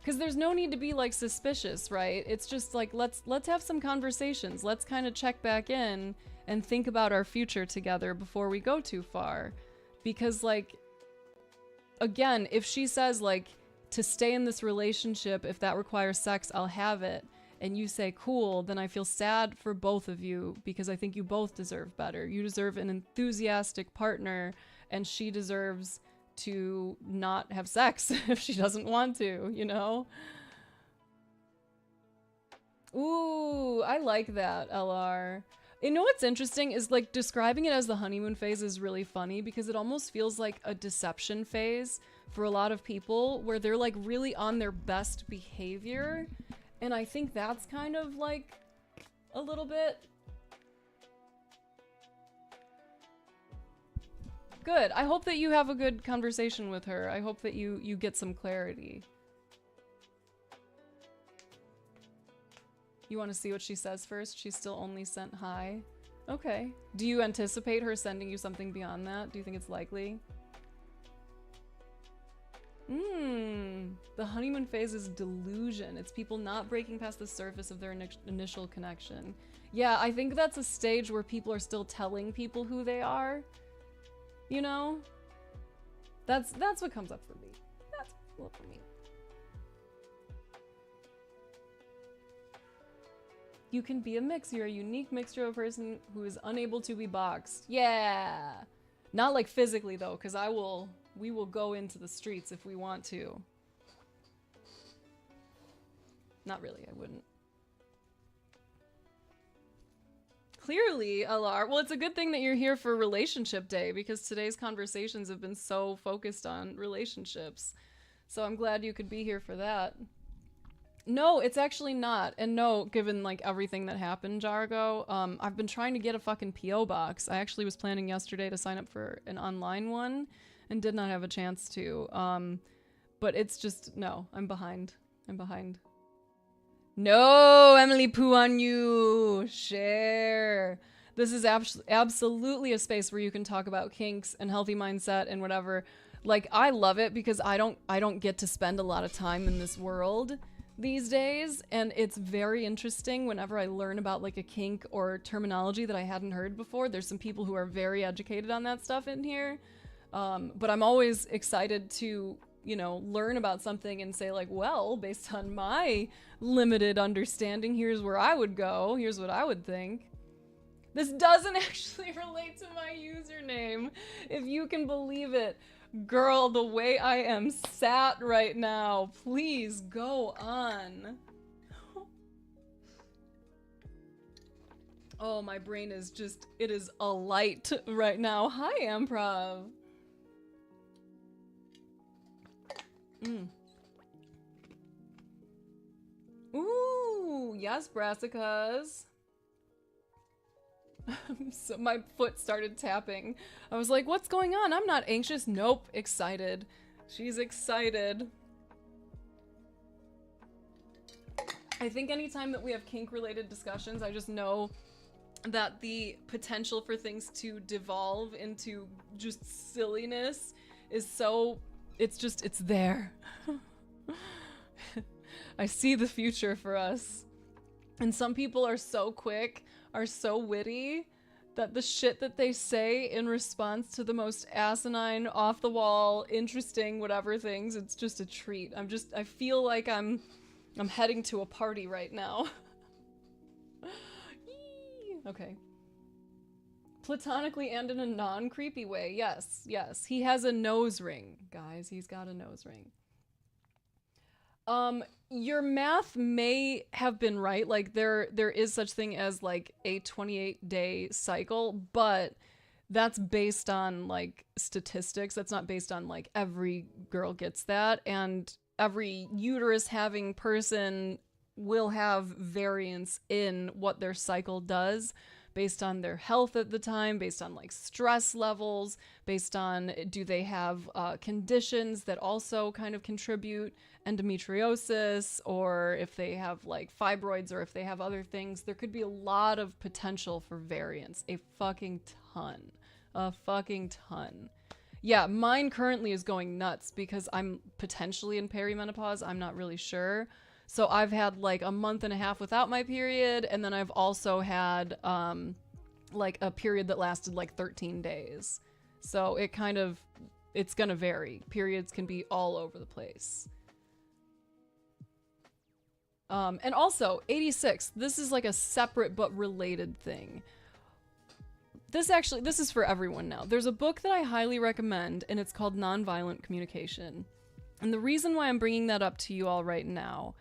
Because there's no need to be like suspicious, right? It's just like let's have some conversations. Let's kind of check back in and think about our future together before we go too far. Because like again, if she says like to stay in this relationship, if that requires sex, I'll have it, and you say cool, then I feel sad for both of you because I think you both deserve better. You deserve an enthusiastic partner, and she deserves to not have sex if she doesn't want to, you know? Ooh, I like that, LR. You know what's interesting is like describing it as the honeymoon phase is really funny because it almost feels like a deception phase for a lot of people where they're like really on their best behavior. And I think that's kind of like a little bit good. I hope that you have a good conversation with her. I hope that you get some clarity. You want to see what she says first? She still only sent hi. Okay. Do you anticipate her sending you something beyond that? Do you think it's likely? The honeymoon phase is delusion. It's people not breaking past the surface of their initial connection. Yeah, I think that's a stage where people are still telling people who they are. You know? That's what comes up for me. That's what for me. You can be a mix. You're a unique mixture of a person who is unable to be boxed. Yeah! Not like physically though, because we will go into the streets if we want to. Not really, I wouldn't. Clearly, LR. Well, it's a good thing that you're here for Relationship Day because today's conversations have been so focused on relationships. So I'm glad you could be here for that. No, it's actually not. And no, given like everything that happened, Jargo, I've been trying to get a fucking PO box. I actually was planning yesterday to sign up for an online one and did not have a chance to. But it's just, no, I'm behind. I'm behind. No, Emily Poo on you. Share. This is absolutely a space where you can talk about kinks and healthy mindset and whatever. Like, I love it because I don't get to spend a lot of time in this world these days, and it's very interesting whenever I learn about like a kink or terminology that I hadn't heard before. There's some people who are very educated on that stuff in here, but I'm always excited to, you know, learn about something and say like, well, based on my limited understanding, here's where I would go, here's what I would think. This doesn't actually relate to my username, if you can believe it. Girl, the way I am sat right now, please go on. Oh, my brain is just, it is alight right now. Hi, Improv. Ooh, yes, brassicas. So my foot started tapping. I was like, what's going on? I'm not anxious. Nope, excited. She's excited. I think anytime that we have kink-related discussions, I just know that the potential for things to devolve into just silliness is so... it's there. I see the future for us. And some people are so quick, are so witty, that the shit that they say in response to the most asinine, off-the-wall, interesting, whatever things, it's just a treat. I feel like I'm heading to a party right now. Okay. Platonically and in a non-creepy way. Yes, yes. He has a nose ring, guys. He's got a nose ring. Your math may have been right. Like there is such thing as like a 28-day cycle, but that's based on like statistics. That's not based on like every girl gets that, and every uterus having person will have variance in what their cycle does based on their health at the time, based on like stress levels, based on do they have conditions that also kind of contribute, endometriosis, or if they have like fibroids, or if they have other things. There could be a lot of potential for variance, a fucking ton. Yeah, mine currently is going nuts because I'm potentially in perimenopause. I'm not really sure. So I've had like a month and a half without my period, and then I've also had like a period that lasted like 13 days. So it's gonna vary. Periods can be all over the place. And also 86, this is like a separate but related thing. This is for everyone now. There's a book that I highly recommend, and it's called Nonviolent Communication. And the reason why I'm bringing that up to you all right now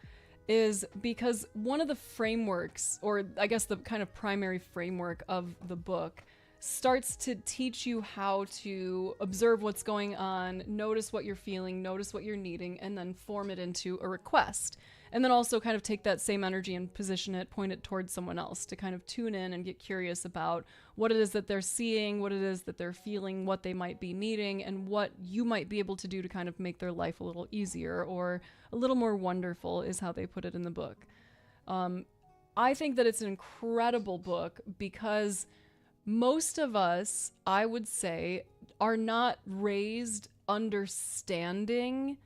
is because one of the frameworks, or I guess the kind of primary framework of the book, starts to teach you how to observe what's going on, notice what you're feeling, notice what you're needing, and then form it into a request. And then also kind of take that same energy and position it, point it towards someone else to kind of tune in and get curious about what it is that they're seeing, what it is that they're feeling, what they might be needing, and what you might be able to do to kind of make their life a little easier or a little more wonderful, is how they put it in the book. I think that it's an incredible book because most of us, I would say, are not raised understanding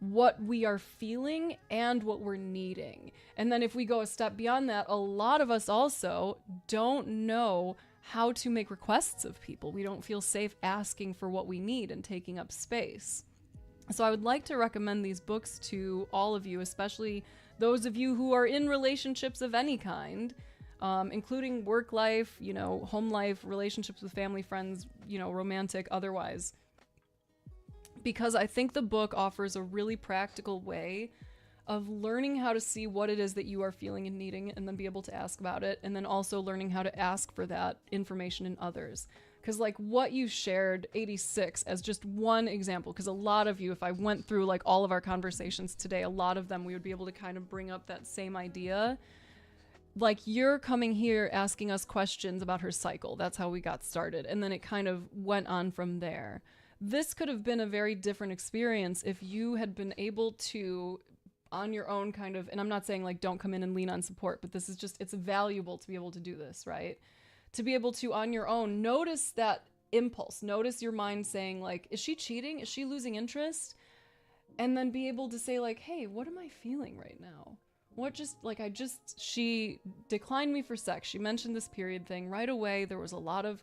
what we are feeling and what we're needing. And then if we go a step beyond that, a lot of us also don't know how to make requests of people. We don't feel safe asking for what we need and taking up space. So I would like to recommend these books to all of you, especially those of you who are in relationships of any kind, including work life, home life, relationships with family, friends, romantic, otherwise. Because I think the book offers a really practical way of learning how to see what it is that you are feeling and needing, and then be able to ask about it, and then also learning how to ask for that information in others. Because like what you shared, 86, as just one example, because a lot of you, if I went through like all of our conversations today, a lot of them we would be able to kind of bring up that same idea. Like you're coming here asking us questions about her cycle. That's how we got started. And then it kind of went on from there. This could have been a very different experience if you had been able to, on your own kind of, and I'm not saying like don't come in and lean on support, but this is just, it's valuable to be able to do this, right? To be able to, on your own, notice that impulse, notice your mind saying like, is she cheating? Is she losing interest? And then be able to say like, hey, what am I feeling right now? She declined me for sex. She mentioned this period thing right away. There was a lot of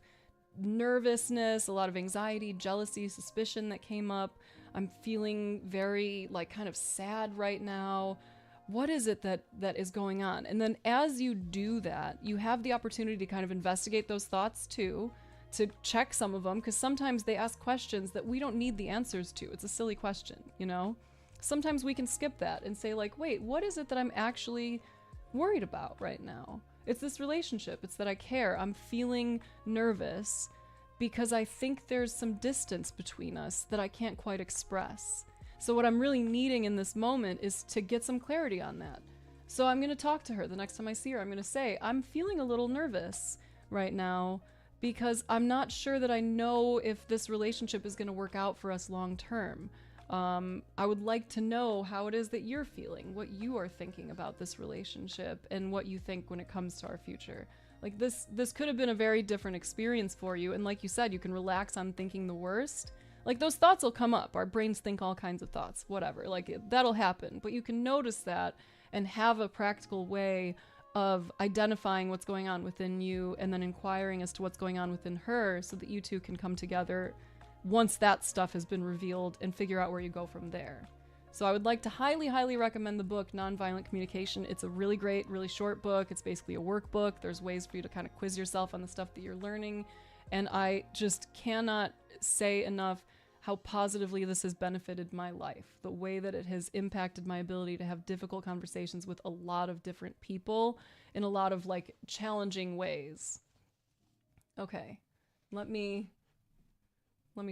nervousness, a lot of anxiety, jealousy, suspicion that came up. I'm feeling very like kind of sad right now. What is it that is going on? And then as you do that, you have the opportunity to kind of investigate those thoughts too, to check some of them, because sometimes they ask questions that we don't need the answers to. It's a silly question, Sometimes we can skip that and say like, wait, what is it that I'm actually worried about right now? It's this relationship. It's that I care. I'm feeling nervous because I think there's some distance between us that I can't quite express. So what I'm really needing in this moment is to get some clarity on that. So I'm going to talk to her the next time I see her. I'm going to say, I'm feeling a little nervous right now because I'm not sure that I know if this relationship is going to work out for us long term. I would like to know how it is that you're feeling, what you are thinking about this relationship, and what you think when it comes to our future. Like this could have been a very different experience for you. And like you said, you can relax on thinking the worst. Like those thoughts will come up. Our brains think all kinds of thoughts, whatever, like that'll happen. But you can notice that and have a practical way of identifying what's going on within you and then inquiring as to what's going on within her so that you two can come together once that stuff has been revealed and figure out where you go from there. So I would like to highly, highly recommend the book Nonviolent Communication. It's a really great, really short book. It's basically a workbook. There's ways for you to kind of quiz yourself on the stuff that you're learning. And I just cannot say enough how positively this has benefited my life. The way that it has impacted my ability to have difficult conversations with a lot of different people in a lot of like challenging ways. Okay, let me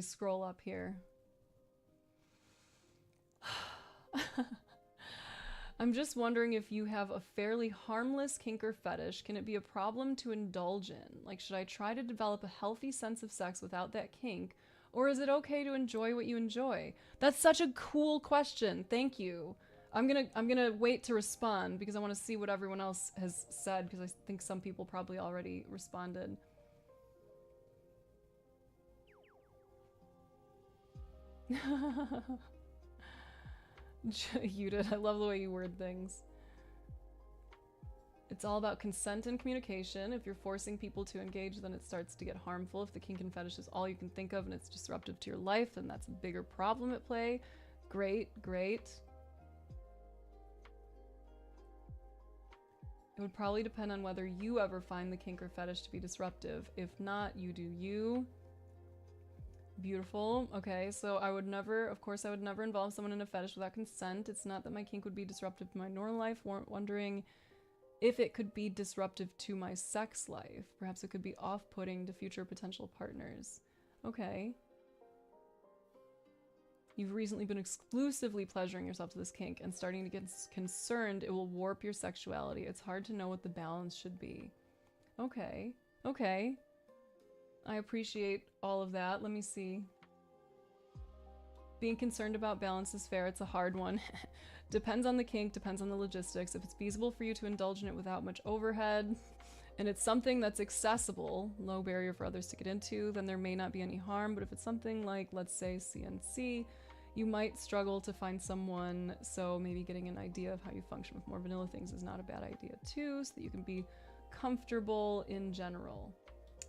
scroll up here. I'm just wondering if you have a fairly harmless kink or fetish. Can it be a problem to indulge in? Like, should I try to develop a healthy sense of sex without that kink? Or is it okay to enjoy what you enjoy? That's such a cool question. Thank you. I'm gonna wait to respond because I want to see what everyone else has said, because I think some people probably already responded. You did. I love the way you word things. It's all about consent and communication. If you're forcing people to engage, then it starts to get harmful. If the kink and fetish is all you can think of and it's disruptive to your life, then that's a bigger problem at play. Great, great. It would probably depend on whether you ever find the kink or fetish to be disruptive. If not, you do you. Beautiful. Okay, so I would never, of course, I would never involve someone in a fetish without consent. It's not that my kink would be disruptive to my normal life. Wondering if it could be disruptive to my sex life. Perhaps it could be off-putting to future potential partners. Okay. You've recently been exclusively pleasuring yourself to this kink and starting to get concerned it will warp your sexuality. It's hard to know what the balance should be. Okay. Okay. I appreciate all of that. Let me see. Being concerned about balance is fair. It's a hard one. Depends on the kink, depends on the logistics. If it's feasible for you to indulge in it without much overhead, and it's something that's accessible, low barrier for others to get into, then there may not be any harm. But if it's something like, let's say, CNC, you might struggle to find someone, so maybe getting an idea of how you function with more vanilla things is not a bad idea too, so that you can be comfortable in general.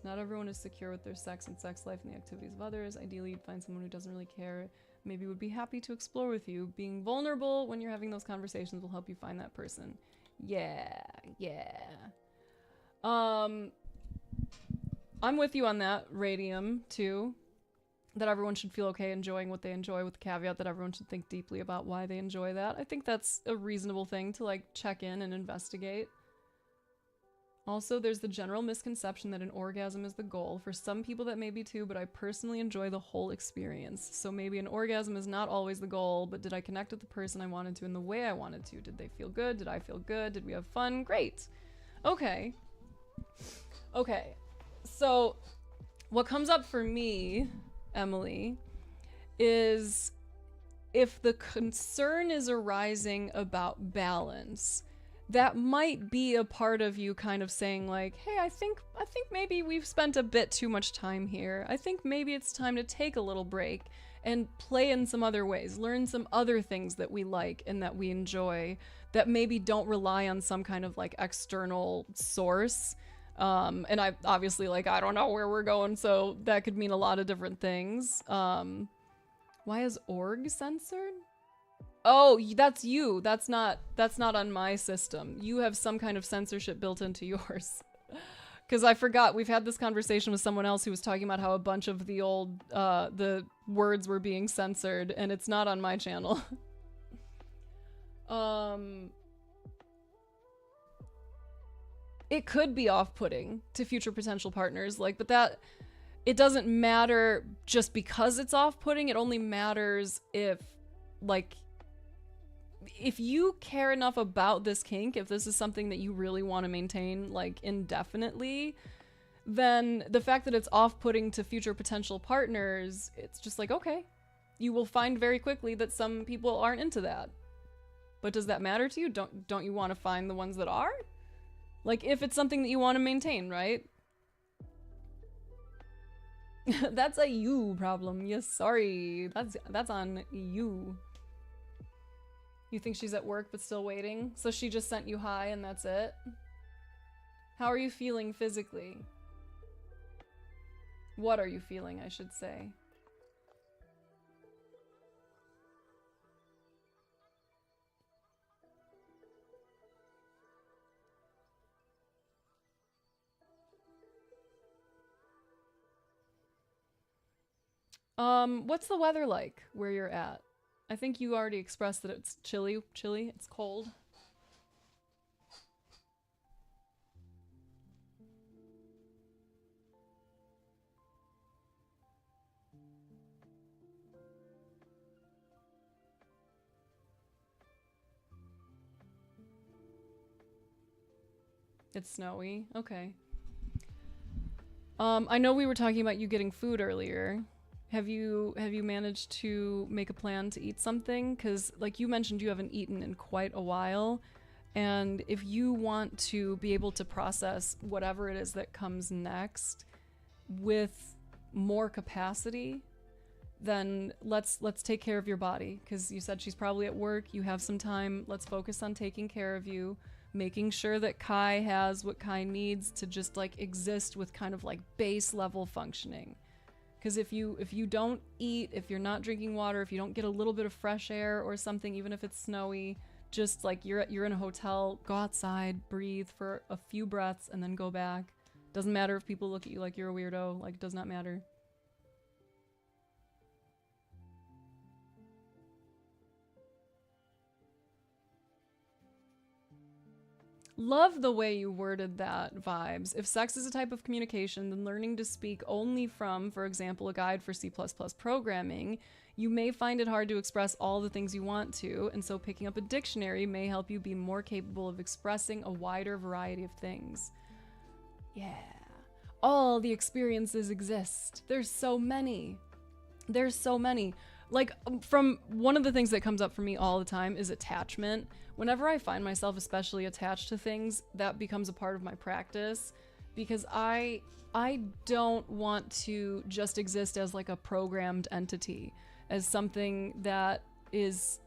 Not everyone is secure with their sex and sex life and the activities of others. Ideally, you'd find someone who doesn't really care, maybe would be happy to explore with you. Being vulnerable when you're having those conversations will help you find that person. Yeah, yeah. I'm with you on that, Radium, too. That everyone should feel okay enjoying what they enjoy, with the caveat that everyone should think deeply about why they enjoy that. I think that's a reasonable thing to, like, check in and investigate. Also, there's the general misconception that an orgasm is the goal. For some people that may be too, but I personally enjoy the whole experience. So maybe an orgasm is not always the goal, but did I connect with the person I wanted to in the way I wanted to? Did they feel good? Did I feel good? Did we have fun? Great. Okay. Okay. So what comes up for me, Emily, is if the concern is arising about balance, that might be a part of you kind of saying like, hey, I think maybe we've spent a bit too much time here. I think maybe it's time to take a little break and play in some other ways, learn some other things that we like and that we enjoy that maybe don't rely on some kind of like external source. And I obviously, like, I don't know where we're going, so that could mean a lot of different things. Why is org censored? Oh, that's you. That's not on my system. You have some kind of censorship built into yours. Because I forgot, we've had this conversation with someone else who was talking about how a bunch of the old, the words were being censored, and it's not on my channel. It could be off-putting to future potential partners, like, but that, it doesn't matter just because it's off-putting. It only matters if, like, if you care enough about this kink, if this is something that you really want to maintain, like, indefinitely, then the fact that it's off-putting to future potential partners, it's just like, okay, you will find very quickly that some people aren't into that. But does that matter to you? Don't you want to find the ones that are? Like, if it's something that you want to maintain, right? That's a you problem. Yes, sorry. That's on you. You think she's at work but still waiting? So she just sent you hi and that's it? How are you feeling physically? What are you feeling, I should say? What's the weather like where you're at? I think you already expressed that it's chilly. It's cold. It's snowy. Okay. I know we were talking about you getting food earlier. Have you managed to make a plan to eat something? Because like you mentioned, you haven't eaten in quite a while, and if you want to be able to process whatever it is that comes next with more capacity, then let's take care of your body. Because you said she's probably at work. You have some time. Let's focus on taking care of you, making sure that Kai has what Kai needs to just like exist with kind of like base level functioning. Because if you don't eat, if you're not drinking water, if you don't get a little bit of fresh air or something, even if it's snowy, just like you're in a hotel, go outside, breathe for a few breaths, and then go back. Doesn't matter if people look at you like you're a weirdo. Like, it does not matter. Love the way you worded that, Vibes. If sex is a type of communication, then learning to speak only from, for example, a guide for C++ programming, you may find it hard to express all the things you want to, and so picking up a dictionary may help you be more capable of expressing a wider variety of things. Yeah. All the experiences exist. There's so many. There's so many. Like, from one of the things that comes up for me all the time is attachment. Whenever I find myself especially attached to things, that becomes a part of my practice, because I don't want to just exist as like a programmed entity, as something that is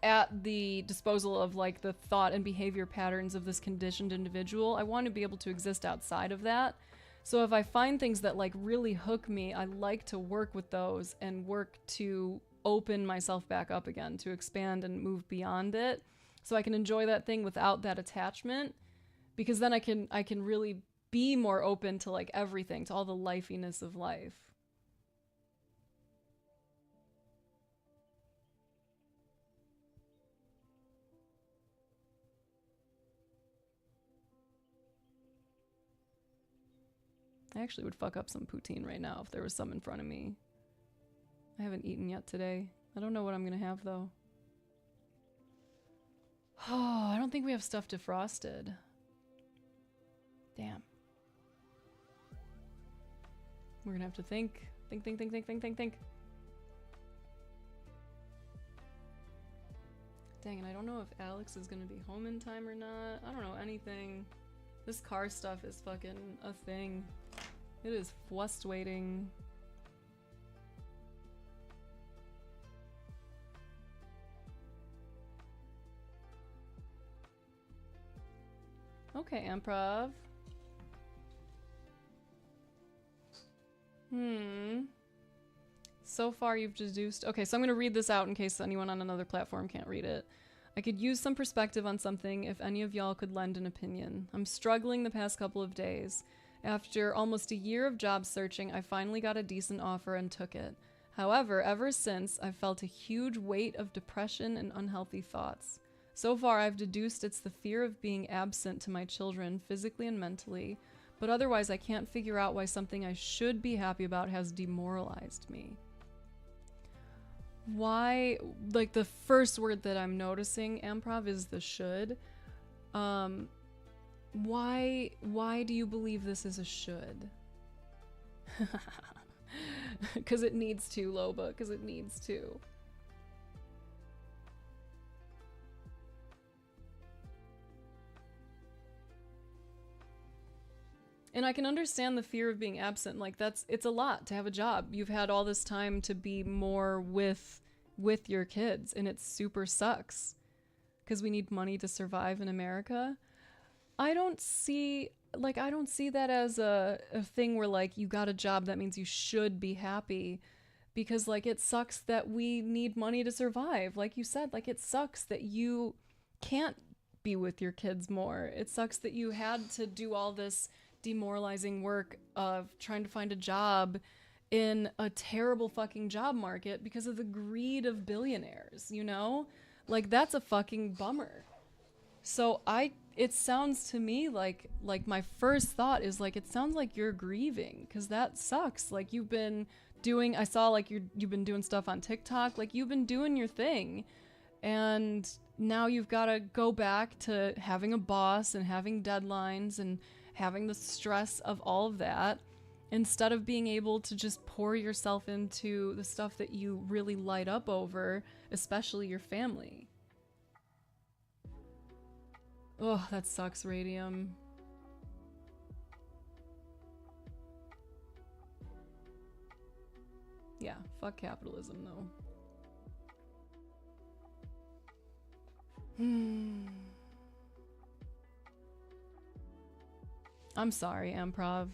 at the disposal of like the thought and behavior patterns of this conditioned individual. I want to be able to exist outside of that. So if I find things that like really hook me, I like to work with those and work to open myself back up again, to expand and move beyond it, so I can enjoy that thing without that attachment, because then I can really be more open to like everything, to all the lifiness of life. I actually would fuck up some poutine right now if there was some in front of me. I haven't eaten yet today. I don't know what I'm gonna have though. Oh, I don't think we have stuff defrosted. Damn. We're gonna have to think. Think. Dang, and I don't know if Alex is gonna be home in time or not. I don't know anything. This car stuff is fucking a thing. It is frustrating. Okay, improv. So far you've deduced... Okay, so I'm going to read this out in case anyone on another platform can't read it. I could use some perspective on something if any of y'all could lend an opinion. I'm struggling the past couple of days. After almost a year of job searching, I finally got a decent offer and took it. However, ever since, I've felt a huge weight of depression and unhealthy thoughts. So far, I've deduced it's the fear of being absent to my children, physically and mentally, but otherwise I can't figure out why something I should be happy about has demoralized me. Why, like, the first word that I'm noticing, Amprov, is the should. Why do you believe this is a should? Because it needs to, Loba, because it needs to. And I can understand the fear of being absent. Like, it's a lot to have a job. You've had all this time to be more with your kids, and it super sucks because we need money to survive in America. I don't see that as a thing where like you got a job that means you should be happy, because like it sucks that we need money to survive. Like you said, like it sucks that you can't be with your kids more. It sucks that you had to do all this demoralizing work of trying to find a job in a terrible fucking job market because of the greed of billionaires, you know? Like, that's a fucking bummer. So it sounds to me like my first thought is like, it sounds like you're grieving, because that sucks. Like, you've been doing, I saw like you've been doing stuff on TikTok, like you've been doing your thing, and now you've got to go back to having a boss and having deadlines and having the stress of all of that, instead of being able to just pour yourself into the stuff that you really light up over, especially your family. Oh, that sucks, Radium. Yeah, fuck capitalism, though. I'm sorry, Improv.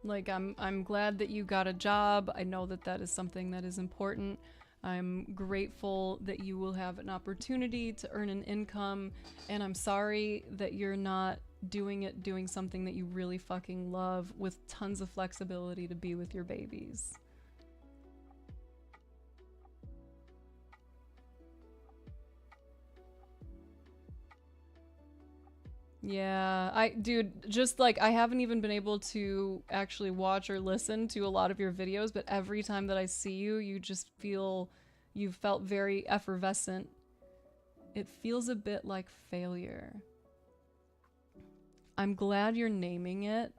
Like, I'm glad that you got a job. I know that that is something that is important. I'm grateful that you will have an opportunity to earn an income, and I'm sorry that you're not doing something that you really fucking love with tons of flexibility to be with your babies. Yeah, dude, just like, I haven't even been able to actually watch or listen to a lot of your videos, but every time that I see you, you felt very effervescent. It feels a bit like failure. I'm glad you're naming it,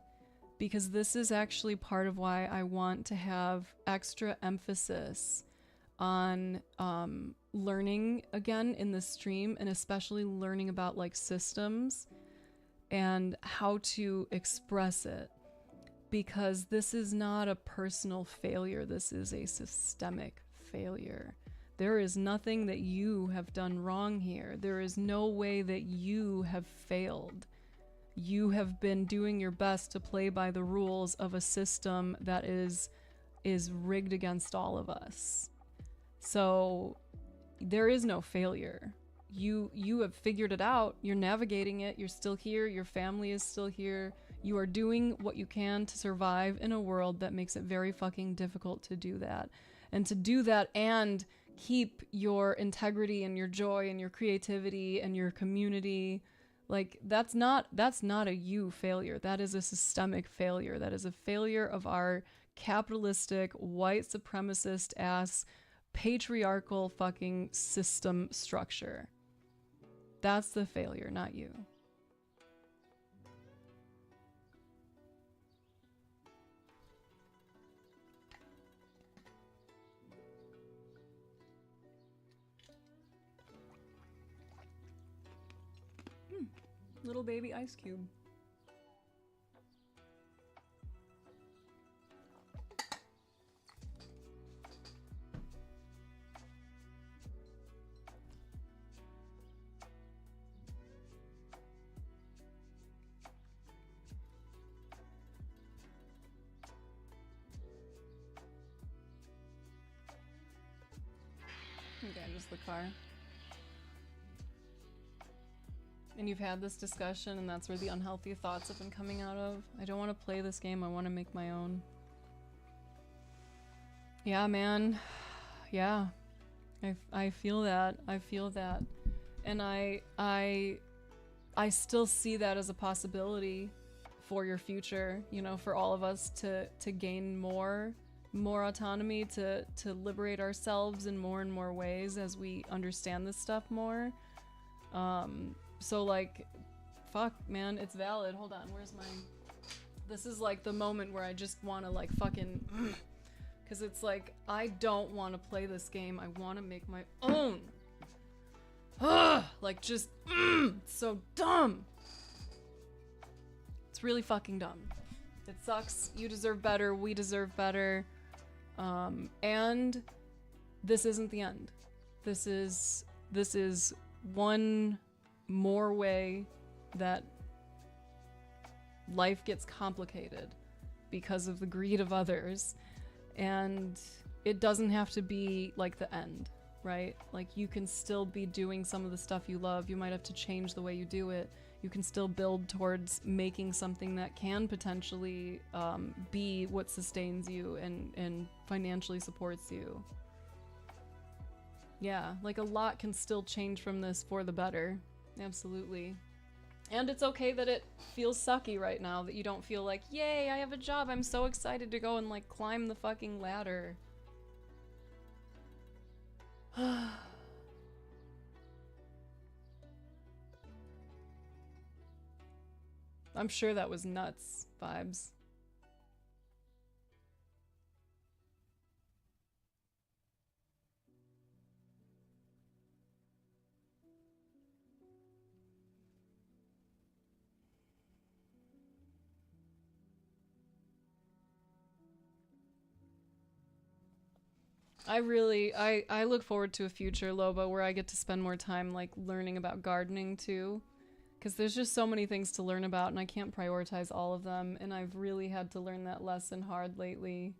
because this is actually part of why I want to have extra emphasis on learning again in this stream, and especially learning about like systems and how to express it, because this is not a personal failure, this is a systemic failure. There is nothing that you have done wrong here. There is no way that you have failed. You have been doing your best to play by the rules of a system that is rigged against all of us. So there is no failure. You have figured it out. You're navigating it. You're still here. Your family is still here. You are doing what you can to survive in a world that makes it very fucking difficult to do that. And to do that and keep your integrity and your joy and your creativity and your community, like, that's not a you failure. That is a systemic failure. That is a failure of our capitalistic, white supremacist ass, patriarchal fucking system structure. That's the failure, not you. Little baby ice cube. Okay, just the car. And you've had this discussion, and that's where the unhealthy thoughts have been coming out of. I don't want to play this game, I want to make my own. Yeah, man. Yeah. I feel that. I feel that. And I still see that as a possibility for your future, you know, for all of us to gain more autonomy, to liberate ourselves in more and more ways as we understand this stuff more. So like, fuck, man, it's valid. Hold on, where's my... This is like the moment where I just want to like fucking... Because it's like, I don't want to play this game. I want to make my own. Like, just... It's so dumb. It's really fucking dumb. It sucks. You deserve better. We deserve better. And this isn't the end. This is one more way that life gets complicated because of the greed of others, and it doesn't have to be like the end, right? Like, you can still be doing some of the stuff you love. You might have to change the way you do it. you can still build towards making something that can potentially be what sustains you and financially supports you. Yeah, like a lot can still change from this for the better. Absolutely. And it's okay that it feels sucky right now, that you don't feel like, yay, I have a job, I'm so excited to go and like climb the fucking ladder. I'm sure that was nuts vibes. I look forward to a future, Loba, where I get to spend more time like learning about gardening too. Because there's just so many things to learn about and I can't prioritize all of them, and I've really had to learn that lesson hard lately.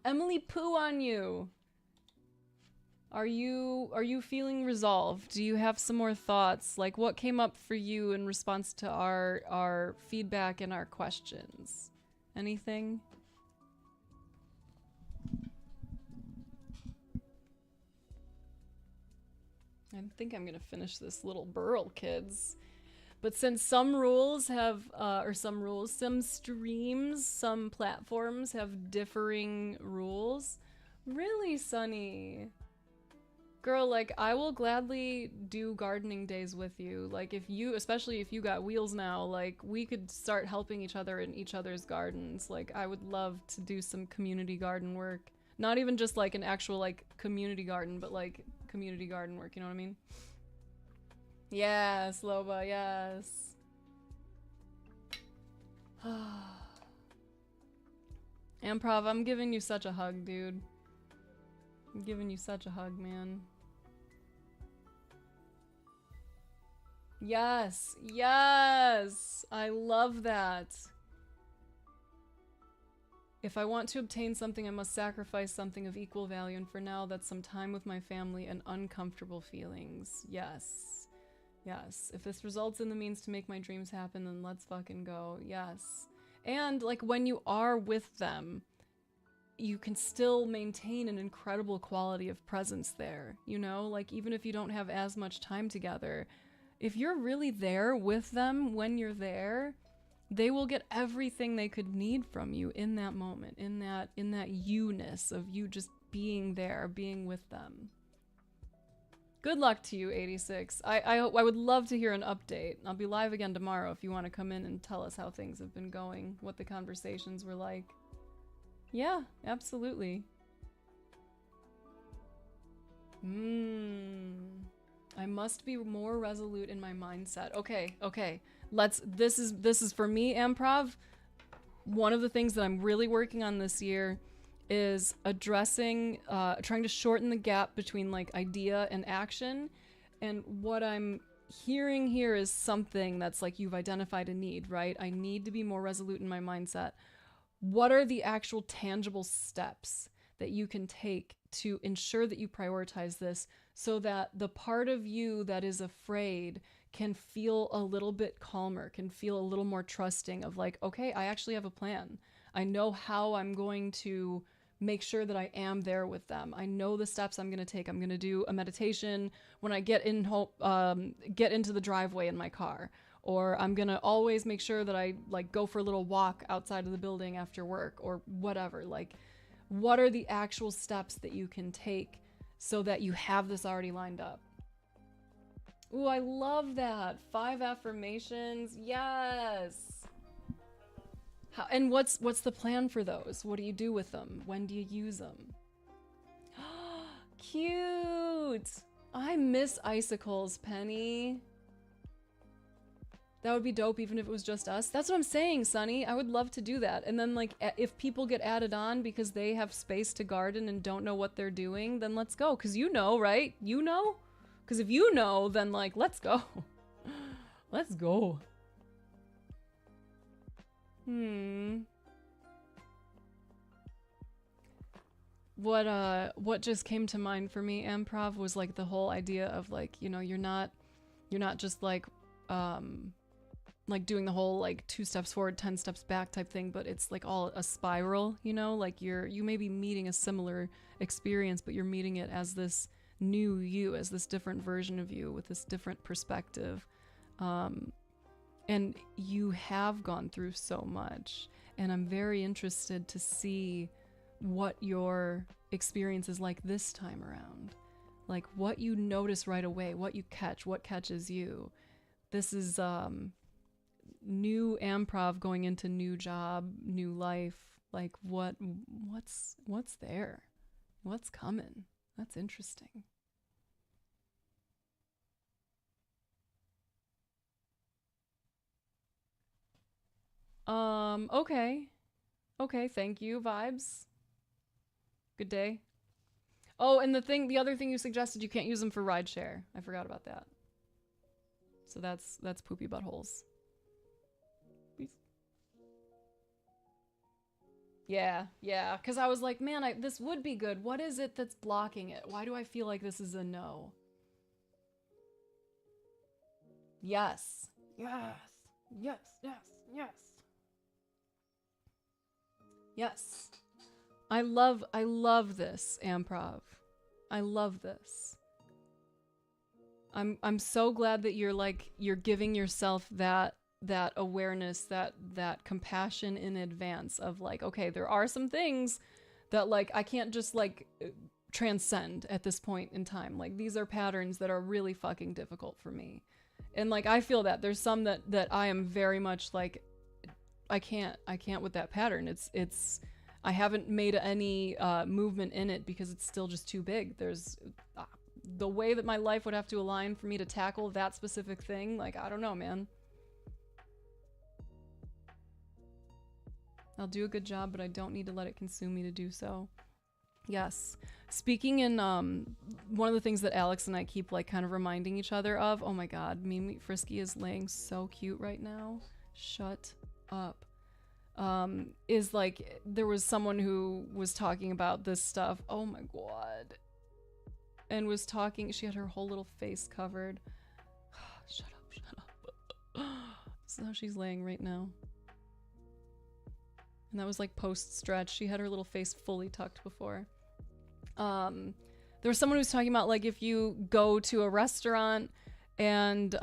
Emily poo on you! Are you feeling resolved? Do you have some more thoughts? Like what came up for you in response to our feedback and our questions? Anything? I think I'm gonna finish this little burl, kids. But since some rules have, some streams, some platforms have differing rules. Really, Sunny? Girl, like, I will gladly do gardening days with you. Like, if you, especially if you got wheels now, like, we could start helping each other in each other's gardens. Like, I would love to do some community garden work. Not even just, like, an actual, like, community garden, but, like, community garden work, you know what I mean? Yes, Loba, yes. Improv, I'm giving you such a hug, dude. I'm giving you such a hug, man. Yes, yes! I love that. If I want to obtain something, I must sacrifice something of equal value, and for now, that's some time with my family and uncomfortable feelings. Yes. Yes. If this results in the means to make my dreams happen, then let's fucking go. Yes. And, like, when you are with them, you can still maintain an incredible quality of presence there, you know? Like, even if you don't have as much time together, if you're really there with them when you're there, they will get everything they could need from you in that moment, in that you-ness of you just being there, being with them. Good luck to you, 86. I would love to hear an update. I'll be live again tomorrow if you want to come in and tell us how things have been going, what the conversations were like. Yeah, absolutely. I must be more resolute in my mindset. Okay, okay. This is for me, Improv. One of the things that I'm really working on this year is addressing, trying to shorten the gap between like idea and action. And what I'm hearing here is something that's like, you've identified a need, right? I need to be more resolute in my mindset. What are the actual tangible steps that you can take to ensure that you prioritize this so that the part of you that is afraid can feel a little bit calmer, can feel a little more trusting of like, okay, I actually have a plan. I know how I'm going to make sure that I am there with them. I know the steps I'm going to take. I'm going to do a meditation when I get into the driveway in my car. Or I'm going to always make sure that I like go for a little walk outside of the building after work or whatever. Like, what are the actual steps that you can take so that you have this already lined up? Ooh, I love that. 5 affirmations. Yes. How, and what's the plan for those? What do you do with them? When do you use them? Cute. I miss icicles, Penny. That would be dope even if it was just us. That's what I'm saying, Sunny. I would love to do that. And then, like, if people get added on because they have space to garden and don't know what they're doing, then let's go. Because you know, right? You know? Because if you know, then, like, let's go. Let's go. What just came to mind for me, Improv, was, like, the whole idea of, like, you know, you're not You're not just like doing the whole like 2 steps forward, 10 steps back type thing, but it's like all a spiral, you know, like you may be meeting a similar experience, but you're meeting it as this new you, as this different version of you with this different perspective. And you have gone through so much, and I'm very interested to see what your experience is like this time around. Like what you notice right away, what you catch, what catches you. This is new Amprov going into new job, new life. Like what's there? What's coming? That's interesting. Okay. Okay, thank you, vibes. Good day. Oh, and the other thing you suggested, you can't use them for rideshare. I forgot about that. So that's poopy buttholes. Peace. Yeah, because I was like, man, this would be good. What is it that's blocking it? Why do I feel like this is a no? Yes. Yes. Yes, yes, yes. Yes. I love this, Amprov. I love this. I'm so glad that you're giving yourself that awareness, that compassion in advance of like, okay, there are some things that like I can't just like transcend at this point in time. Like these are patterns that are really fucking difficult for me. And like I feel that there's some that I am very much like I can't with that pattern. It's I haven't made any movement in it because it's still just too big. There's the way that my life would have to align for me to tackle that specific thing. Like, I don't know, man. I'll do a good job, but I don't need to let it consume me to do so. Yes. Speaking in, one of the things that Alex and I keep like kind of reminding each other of, oh my God, Mimi Frisky is laying so cute right now. Shut up. Is like, there was someone who was talking about this stuff. Oh my God. And was talking, she had her whole little face covered. Shut up. This is how she's laying right now. And that was like post-stretch. She had her little face fully tucked before. There was someone who was talking about like if you go to a restaurant and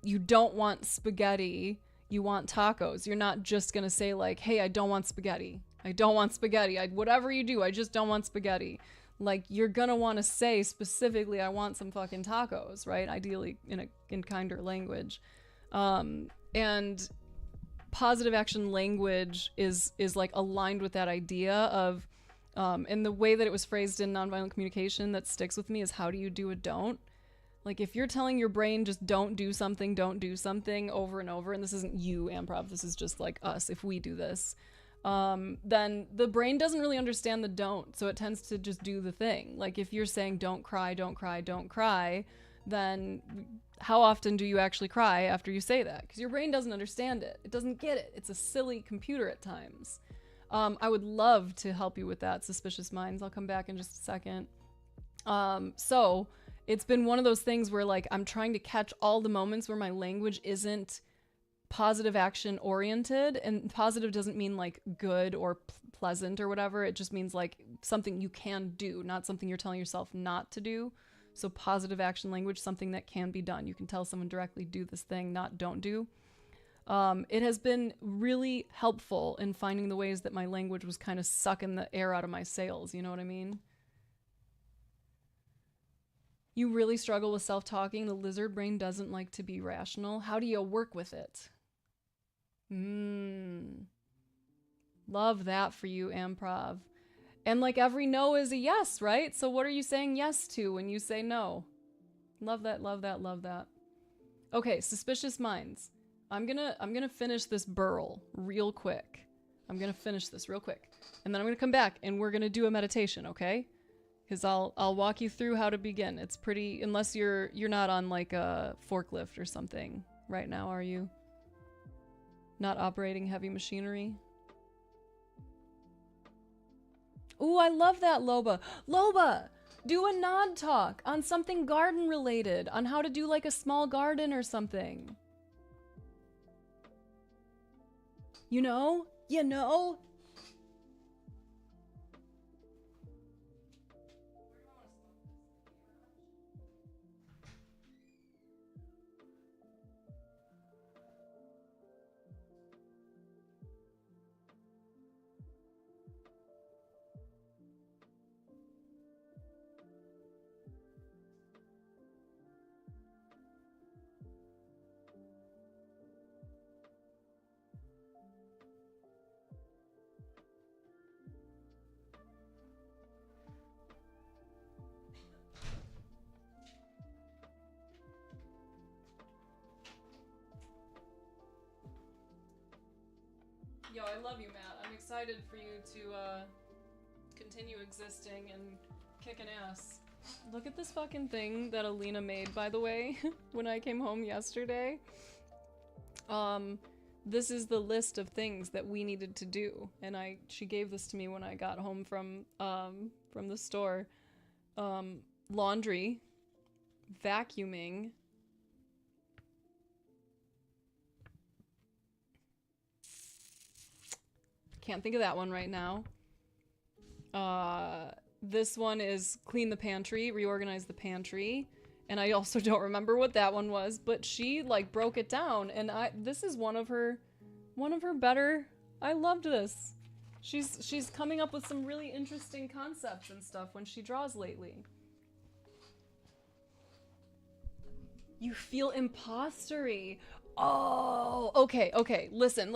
you don't want spaghetti, you want tacos. You're not just gonna say like, hey, I don't want spaghetti. I don't want spaghetti. Whatever you do, I just don't want spaghetti. Like you're gonna want to say specifically, I want some fucking tacos, right? Ideally in kinder language. And positive action language is like aligned with that idea of, and the way that it was phrased in nonviolent communication that sticks with me is how do you do a don't? Like if you're telling your brain just don't do something over and over, and this isn't you, Amprov, this is just like us, if we do this, then the brain doesn't really understand the don't, so it tends to just do the thing. Like if you're saying don't cry, don't cry, don't cry, then how often do you actually cry after you say that? Because your brain doesn't understand it. It doesn't get it. It's a silly computer at times. I would love to help you with that, Suspicious Minds. I'll come back in just a second. So it's been one of those things where like I'm trying to catch all the moments where my language isn't positive action oriented, and positive doesn't mean like good or pleasant or whatever. It just means like something you can do, not something you're telling yourself not to do. So positive action language, something that can be done. You can tell someone directly, do this thing, not don't do. It has been really helpful in finding the ways that my language was kind of sucking the air out of my sails. You know what I mean? You really struggle with self-talking. The lizard brain doesn't like to be rational. How do you work with it? Love that for you, Amprov. And like every no is a yes, right? So what are you saying yes to when you say no? Love that, love that, love that. Okay, Suspicious Minds. I'm gonna finish this burl real quick. I'm gonna finish this real quick. And then I'm gonna come back and we're gonna do a meditation, okay? Because I'll walk you through how to begin. It's pretty, unless you're not on like a forklift or something right now, are you? Not operating heavy machinery? Ooh, I love that, Loba. Loba! Do a nod talk on something garden related, on how to do like a small garden or something. You know? You know? Yo, I love you, Matt. I'm excited for you to continue existing and kicking ass. Look at this fucking thing that Alina made, by the way, when I came home yesterday. This is the list of things that we needed to do, and she gave this to me when I got home from the store. Laundry, vacuuming, can't think of that one right now. This one is clean the pantry, reorganize the pantry. And I also don't remember what that one was, but she like broke it down, and this is one of her better. I loved this. She's coming up with some really interesting concepts and stuff when she draws lately. You feel impostery. Oh, okay. Listen.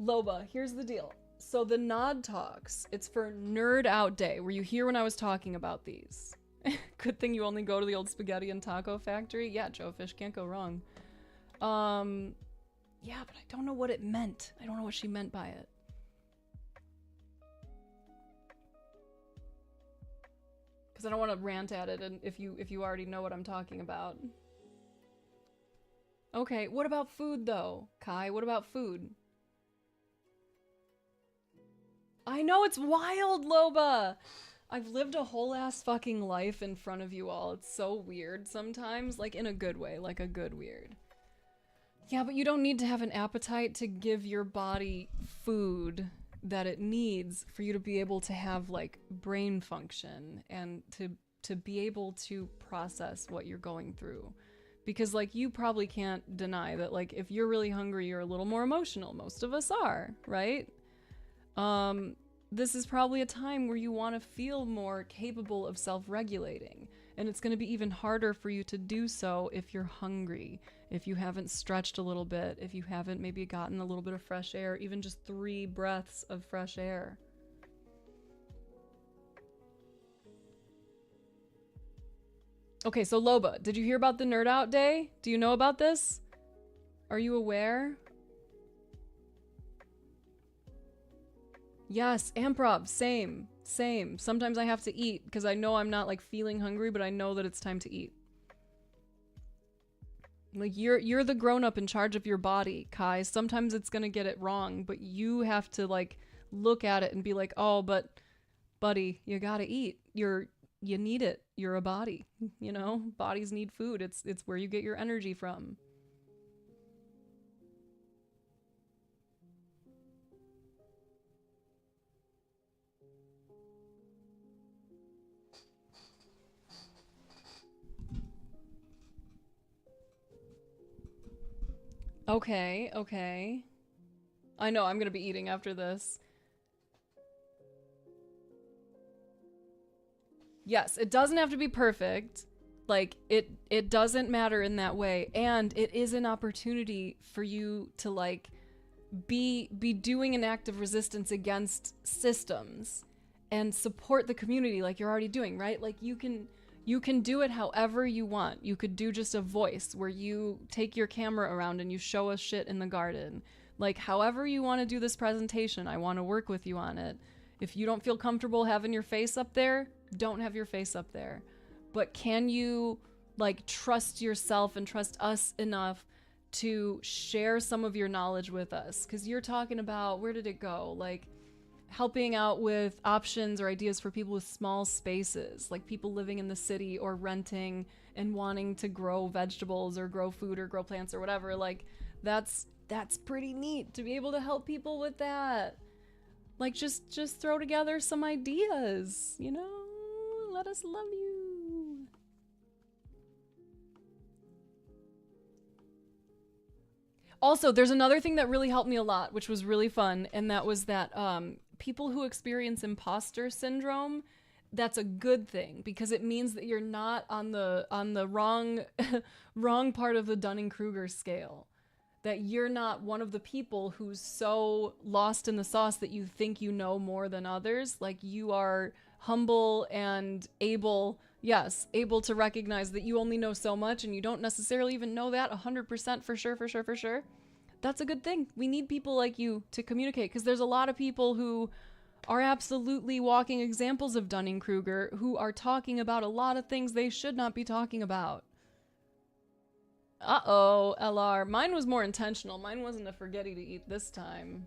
Loba, here's the deal. So the Nod Talks, it's for Nerd Out Day. Were you here when I was talking about these? Good thing you only go to the old spaghetti and taco factory. Yeah, Joe Fish, can't go wrong. Yeah, but I don't know what it meant. I don't know what she meant by it. Because I don't want to rant at it, and if you already know what I'm talking about. Okay, what about food though? Kai, what about food? I know, it's wild, Loba! I've lived a whole ass fucking life in front of you all. It's so weird sometimes, like in a good way, like a good weird. Yeah, but you don't need to have an appetite to give your body food that it needs for you to be able to have like brain function and to be able to process what you're going through. Because like you probably can't deny that like if you're really hungry, you're a little more emotional. Most of us are, right? This is probably a time where you want to feel more capable of self-regulating, and it's going to be even harder for you to do so if you're hungry, if you haven't stretched a little bit, if you haven't maybe gotten a little bit of fresh air, even just 3 breaths of fresh air. Okay, so Loba, did you hear about the Nerd Out Day? Do you know about this? Are you aware? Yes, Amprov, same. Sometimes I have to eat because I know I'm not like feeling hungry, but I know that it's time to eat. Like you're the grown-up in charge of your body, Kai. Sometimes it's gonna get it wrong, but you have to like look at it and be like, oh, but buddy, you gotta eat. You need it. You're a body, you know? Bodies need food. It's where you get your energy from. Okay. I know, I'm gonna be eating after this. Yes, it doesn't have to be perfect. Like, it doesn't matter in that way. And it is an opportunity for you to, like, be doing an act of resistance against systems and support the community like you're already doing, right? Like, you can do it however you want. You could do just a voice where you take your camera around and you show us shit in the garden. Like, however you want to do this presentation, I want to work with you on it. If you don't feel comfortable having your face up there, don't have your face up there. But can you, like, trust yourself and trust us enough to share some of your knowledge with us? Because you're talking about, where did it go? Like, helping out with options or ideas for people with small spaces, like people living in the city or renting and wanting to grow vegetables or grow food or grow plants or whatever. Like that's pretty neat to be able to help people with that. Like just throw together some ideas, you know? Let us love you. Also, there's another thing that really helped me a lot, which was really fun, and that was that people who experience imposter syndrome, that's a good thing because it means that you're not on the wrong wrong part of the Dunning-Kruger scale. That you're not one of the people who's so lost in the sauce that you think you know more than others. Like you are humble and able to recognize that you only know so much and you don't necessarily even know that 100% for sure. That's a good thing. We need people like you to communicate because there's a lot of people who are absolutely walking examples of Dunning-Kruger who are talking about a lot of things they should not be talking about. Uh-oh, LR. Mine was more intentional. Mine wasn't a forgetty to eat this time.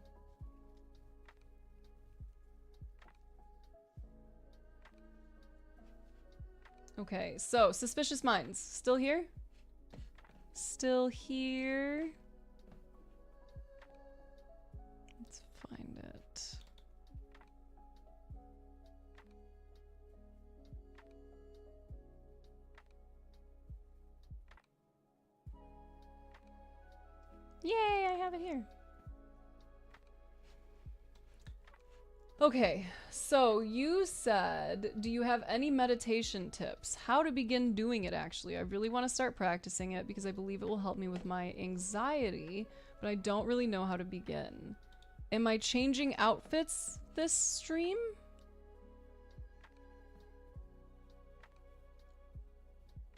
Okay, so Suspicious Minds. Still here? Still here? Let's find it. Yay, I have it here. Okay, so you said, do you have any meditation tips? How to begin doing it, actually. I really want to start practicing it because I believe it will help me with my anxiety, but I don't really know how to begin. Am I changing outfits this stream?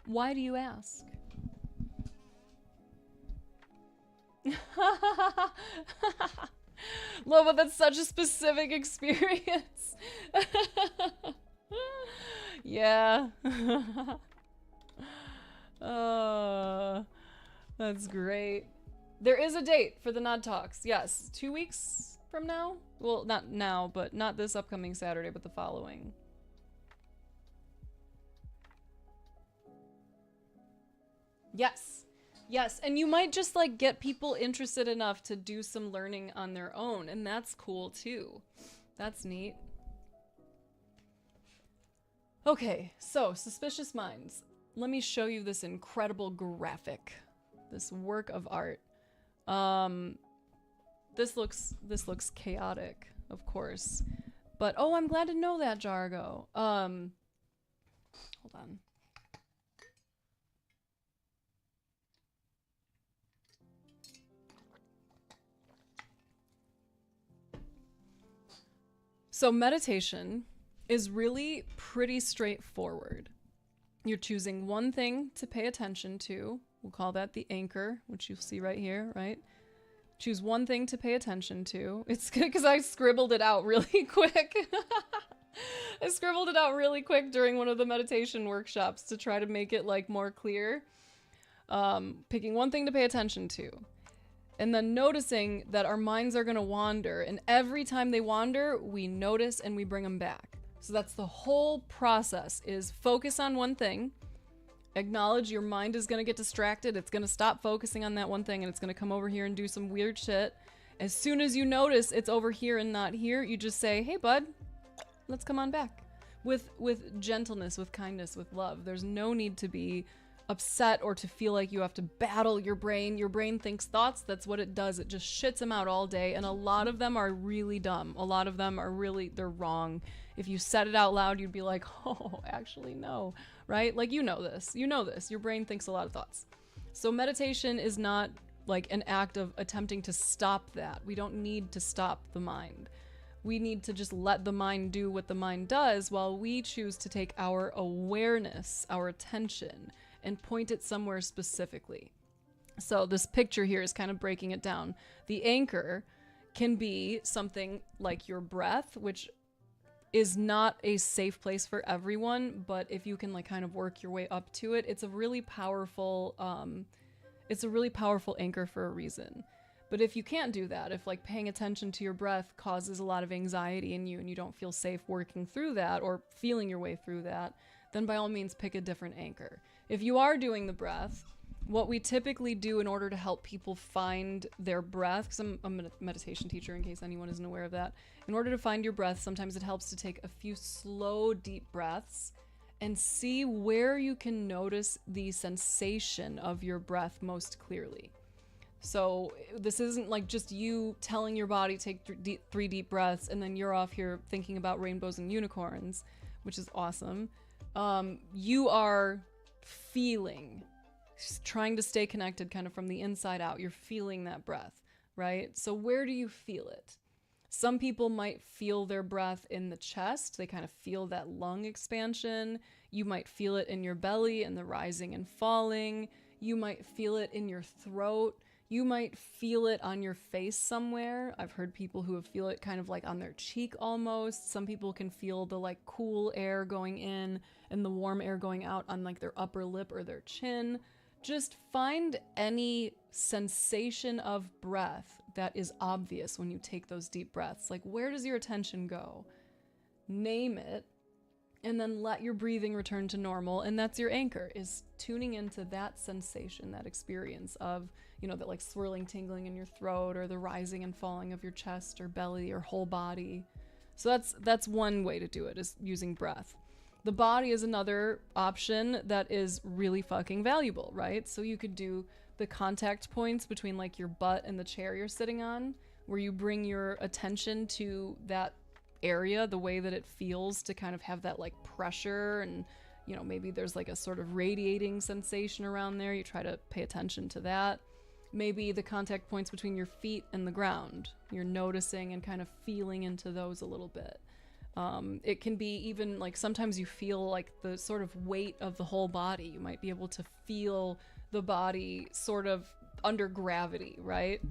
Why do you ask? Loba, that's such a specific experience. Yeah. That's great. There is a date for the Nod Talks. Yes, 2 weeks from now. Well, not now, but not this upcoming Saturday, but the following. Yes. Yes, and you might just like get people interested enough to do some learning on their own, and that's cool too. That's neat. Okay, so Suspicious Minds. Let me show you this incredible graphic. This work of art. This looks chaotic, of course. But oh, I'm glad to know that, Jargo. Hold on. So meditation is really pretty straightforward. You're choosing one thing to pay attention to. We'll call that the anchor, which you'll see right here, right? Choose one thing to pay attention to. It's good because I scribbled it out really quick. I scribbled it out really quick during one of the meditation workshops to try to make it like more clear. Picking one thing to pay attention to. And then noticing that our minds are going to wander, and every time they wander, we notice and we bring them back. So that's the whole process, is focus on one thing, acknowledge your mind is going to get distracted, it's going to stop focusing on that one thing, and it's going to come over here and do some weird shit. As soon as you notice it's over here and not here, you just say, hey bud, let's come on back. With gentleness, with kindness, with love. There's no need to be upset or to feel like you have to battle your brain. Your brain thinks thoughts, that's what it does. It just shits them out all day, and a lot of them are really dumb. A lot of them are really, they're wrong. If you said it out loud, you'd be like, oh, actually no, right? Like, you know this. Your brain thinks a lot of thoughts. So meditation is not like an act of attempting to stop that. We don't need to stop the mind. We need to just let the mind do what the mind does while we choose to take our awareness, our attention, and point it somewhere specifically. So this picture here is kind of breaking it down. The anchor can be something like your breath, which is not a safe place for everyone, but if you can like kind of work your way up to it, it's a really powerful anchor for a reason. But if you can't do that, if like paying attention to your breath causes a lot of anxiety in you and you don't feel safe working through that or feeling your way through that, then by all means pick a different anchor. If you are doing the breath, what we typically do in order to help people find their breath, because I'm a meditation teacher in case anyone isn't aware of that, in order to find your breath, sometimes it helps to take a few slow, deep breaths and see where you can notice the sensation of your breath most clearly. So this isn't like just you telling your body take three deep breaths and then you're off here thinking about rainbows and unicorns, which is awesome. You are feeling, trying to stay connected kind of from the inside out. You're feeling that breath, right? So where do you feel it? Some people might feel their breath in the chest. They kind of feel that lung expansion. You might feel it in your belly and the rising and falling. You might feel it in your throat. You might feel it on your face somewhere. I've heard people who feel it kind of like on their cheek almost. Some people can feel the like cool air going in and the warm air going out on like their upper lip or their chin. Just find any sensation of breath that is obvious when you take those deep breaths. Like, where does your attention go? Name it, and then let your breathing return to normal. And that's your anchor, is tuning into that sensation, that experience of, you know, that like swirling, tingling in your throat, or the rising and falling of your chest or belly or whole body. So that's one way to do it, is using breath. The body is another option that is really fucking valuable, right? So you could do the contact points between like your butt and the chair you're sitting on, where you bring your attention to that area, the way that it feels to kind of have that like pressure, and you know, maybe there's like a sort of radiating sensation around there. You try to pay attention to that. Maybe the contact points between your feet and the ground. You're noticing and kind of feeling into those a little bit. It can be even like sometimes you feel like the sort of weight of the whole body. You might be able to feel the body sort of under gravity, right?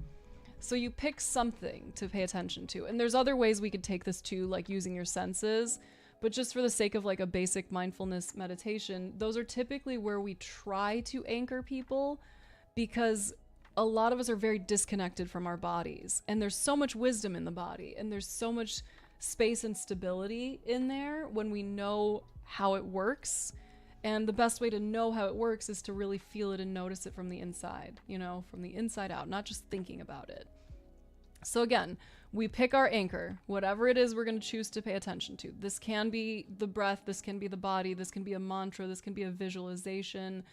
So you pick something to pay attention to. And there's other ways we could take this too, like using your senses. But just for the sake of like a basic mindfulness meditation, those are typically where we try to anchor people, because a lot of us are very disconnected from our bodies. And there's so much wisdom in the body, and there's so much space and stability in there when we know how it works. And the best way to know how it works is to really feel it and notice it from the inside, you know, from the inside out, not just thinking about it. So again, we pick our anchor, whatever it is we're going to choose to pay attention to. This can be the breath, this can be the body, this can be a mantra, this can be a visualization,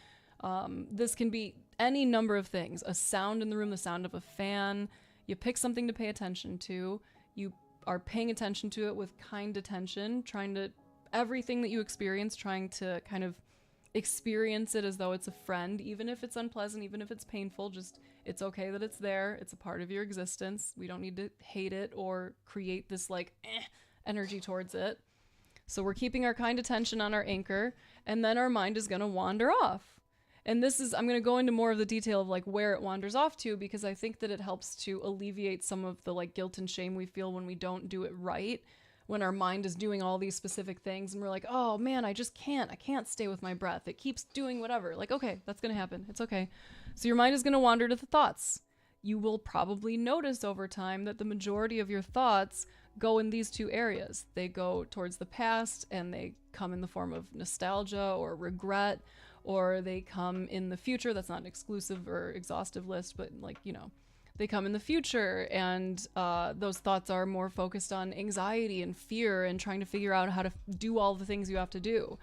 this can be any number of things. A sound in the room, the sound of a fan. You pick something to pay attention to. You are paying attention to it with kind attention, trying to, everything that you experience, trying to kind of experience it as though it's a friend, even if it's unpleasant, even if it's painful. Just, it's okay that it's there. It's a part of your existence. We don't need to hate it or create this like energy towards it. So we're keeping our kind attention on our anchor, and then our mind is going to wander off. And this is, I'm going to go into more of the detail of like where it wanders off to, because I think that it helps to alleviate some of the like guilt and shame we feel when we don't do it right, when our mind is doing all these specific things and we're like, oh man, I can't stay with my breath. It keeps doing whatever. Like, okay, that's going to happen. It's okay. So your mind is going to wander to the thoughts. You will probably notice over time that the majority of your thoughts go in these two areas. They go towards the past, and they come in the form of nostalgia or regret, or they come in the future. That's not an exclusive or exhaustive list, but like, you know, they come in the future, and those thoughts are more focused on anxiety and fear and trying to figure out how to do all the things you have to do.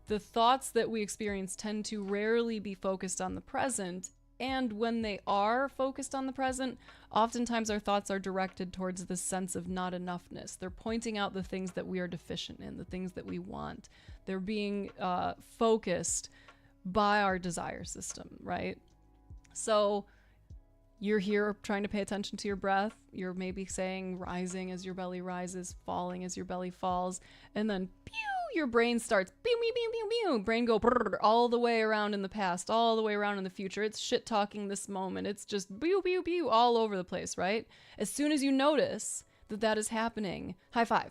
The thoughts that we experience tend to rarely be focused on the present, and when they are focused on the present, oftentimes our thoughts are directed towards this sense of not enoughness. They're pointing out the things that we are deficient in, the things that we want. They're being focused by our desire system, right? So you're here trying to pay attention to your breath. You're maybe saying rising as your belly rises, falling as your belly falls, and then pew, your brain starts pew, pew, pew, pew, pew. Brain go brrr, all the way around in the past, all the way around in the future. It's shit talking this moment. It's just pew, pew, pew, all over the place, right? As soon as you notice that that is happening, high five.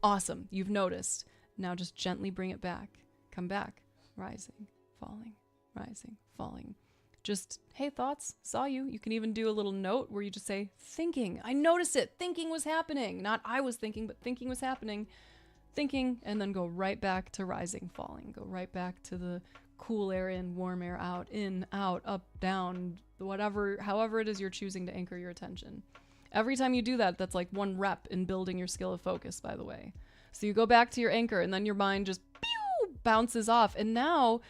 Awesome, you've noticed. Now just gently bring it back. Come back. Rising, falling, rising, falling. Just, hey, thoughts, saw you. You can even do a little note where you just say, thinking. I noticed it. Thinking was happening. Not I was thinking, but thinking was happening. Thinking, and then go right back to rising, falling. Go right back to the cool air in, warm air out, in, out, up, down, whatever, however it is you're choosing to anchor your attention. Every time you do that, that's like one rep in building your skill of focus, by the way. So you go back to your anchor, and then your mind just pew, bounces off, and now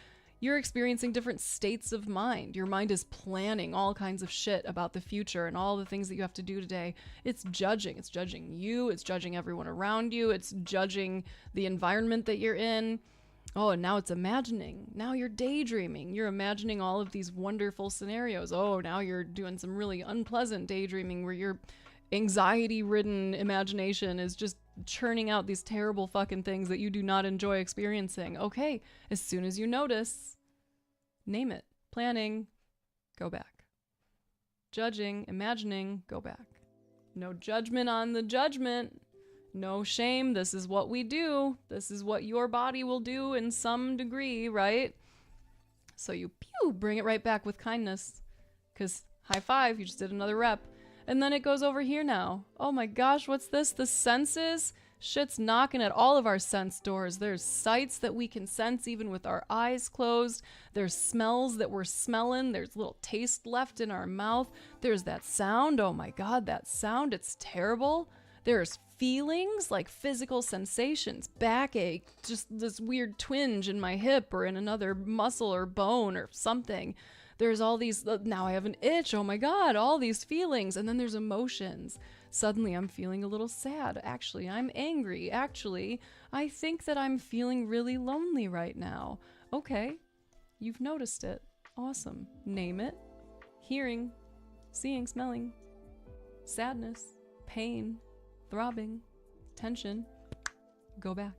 you're experiencing different states of mind. Your mind is planning all kinds of shit about the future and all the things that you have to do today. It's judging. It's judging you. It's judging everyone around you. It's judging the environment that you're in. Oh, and now it's imagining. Now you're daydreaming. You're imagining all of these wonderful scenarios. Oh, now you're doing some really unpleasant daydreaming where your anxiety-ridden imagination is just churning out these terrible fucking things that you do not enjoy experiencing. Okay, as soon as you notice, name it. Planning, go back. Judging, imagining, go back. No judgment on the judgment. No shame. This is what we do. This is what your body will do in some degree, right? So you bring it right back with kindness. Because high five, you just did another rep. And then it goes over here now. Oh my gosh, what's this? The senses? Shit's knocking at all of our sense doors. There's sights that we can sense even with our eyes closed. There's smells that we're smelling. There's little taste left in our mouth. There's that sound. Oh my God, that sound. It's terrible. There's feelings like physical sensations, backache, just this weird twinge in my hip or in another muscle or bone or something. There's all these, now I have an itch, oh my God, all these feelings. And then there's emotions. Suddenly I'm feeling a little sad. Actually, I'm angry. Actually, I think that I'm feeling really lonely right now. Okay, you've noticed it. Awesome. Name it. Hearing, seeing, smelling, sadness, pain, throbbing, tension. Go back.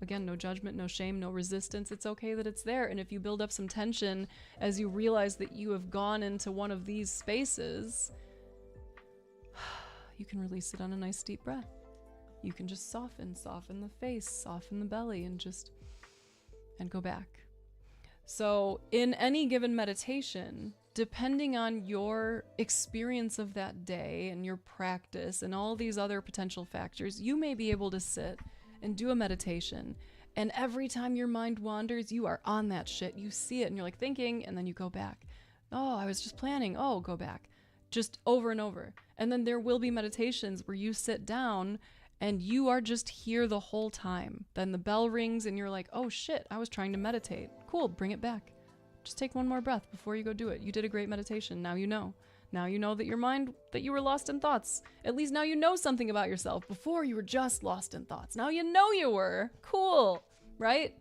Again, no judgment, no shame, no resistance. It's okay that it's there. And if you build up some tension as you realize that you have gone into one of these spaces, you can release it on a nice deep breath. You can just soften the face, soften the belly, and go back. So in any given meditation, depending on your experience of that day and your practice and all these other potential factors, you may be able to sit and do a meditation, and every time your mind wanders, you are on that shit. You see it and you're like thinking, and then you go back. Oh, I was just planning. Oh, go back. Just over and over. And then there will be meditations where you sit down and you are just here the whole time. Then the bell rings and you're like, oh shit, I was trying to meditate. Cool, bring it back. Just take one more breath before you go do it. You did a great meditation. Now you know. Now you know that your mind, that you were lost in thoughts. At least now you know something about yourself. Before you were just lost in thoughts. Now you know you were. Cool, right?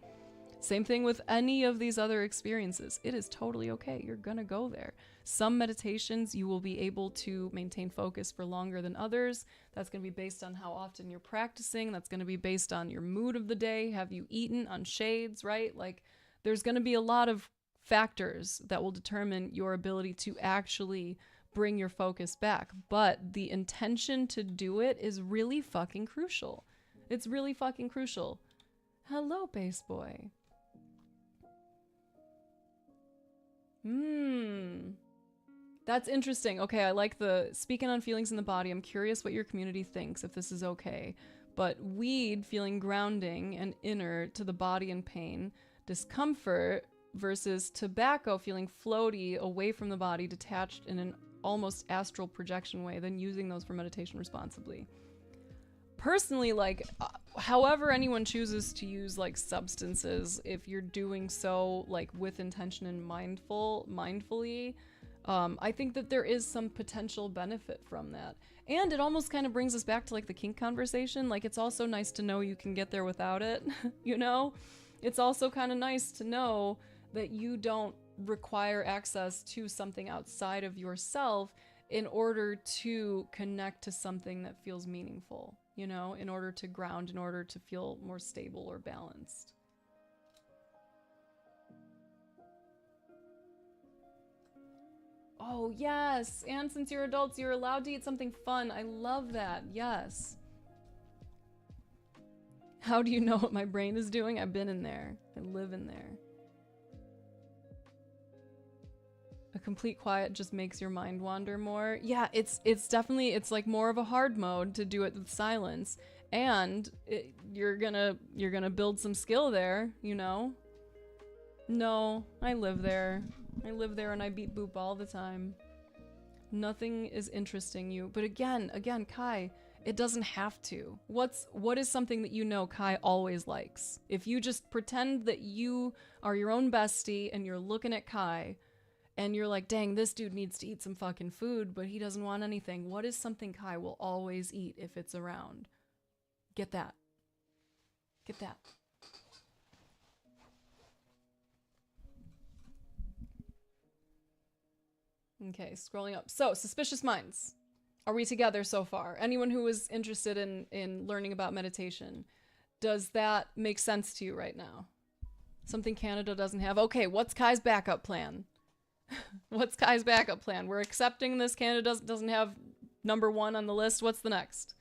Same thing with any of these other experiences. It is totally okay. You're gonna go there. Some meditations you will be able to maintain focus for longer than others. That's gonna be based on how often you're practicing. That's gonna be based on your mood of the day. Have you eaten on shades, right? Like, there's gonna be a lot of factors that will determine your ability to actually bring your focus back. But the intention to do it is really fucking crucial. It's really fucking crucial. Hello, bass boy. That's interesting. Okay, I like the speaking on feelings in the body. I'm curious what your community thinks, if this is okay. But weed feeling grounding and inner to the body and pain, discomfort, versus tobacco feeling floaty away from the body, detached in an almost astral projection way, then using those for meditation responsibly. Personally, like, however anyone chooses to use like substances, if you're doing so like with intention and mindfully, I think that there is some potential benefit from that. And it almost kind of brings us back to like the kink conversation. Like, it's also nice to know you can get there without it, you know? It's also kind of nice to know that you don't require access to something outside of yourself in order to connect to something that feels meaningful, you know, in order to ground, in order to feel more stable or balanced. Oh, yes. And since you're adults, you're allowed to eat something fun. I love that. Yes. How do you know what my brain is doing? I've been in there. I live in there. A complete quiet just makes your mind wander more. Yeah, it's definitely, it's like more of a hard mode to do it with silence. And you're gonna build some skill there, you know? No, I live there. I live there and I beat Boop all the time. Nothing is interesting you. But again, Kai, it doesn't have to. What is something that you know Kai always likes? If you just pretend that you are your own bestie and you're looking at Kai and you're like, dang, this dude needs to eat some fucking food, but he doesn't want anything. What is something Kai will always eat if it's around? Get that. Get that. Okay, scrolling up. So, Suspicious Minds. Are we together so far? Anyone who is interested in learning about meditation, does that make sense to you right now? Something Canada doesn't have? Okay, what's Kai's backup plan? What's Kai's backup plan? We're accepting this. Canada doesn't have number 1 on the list. What's the next?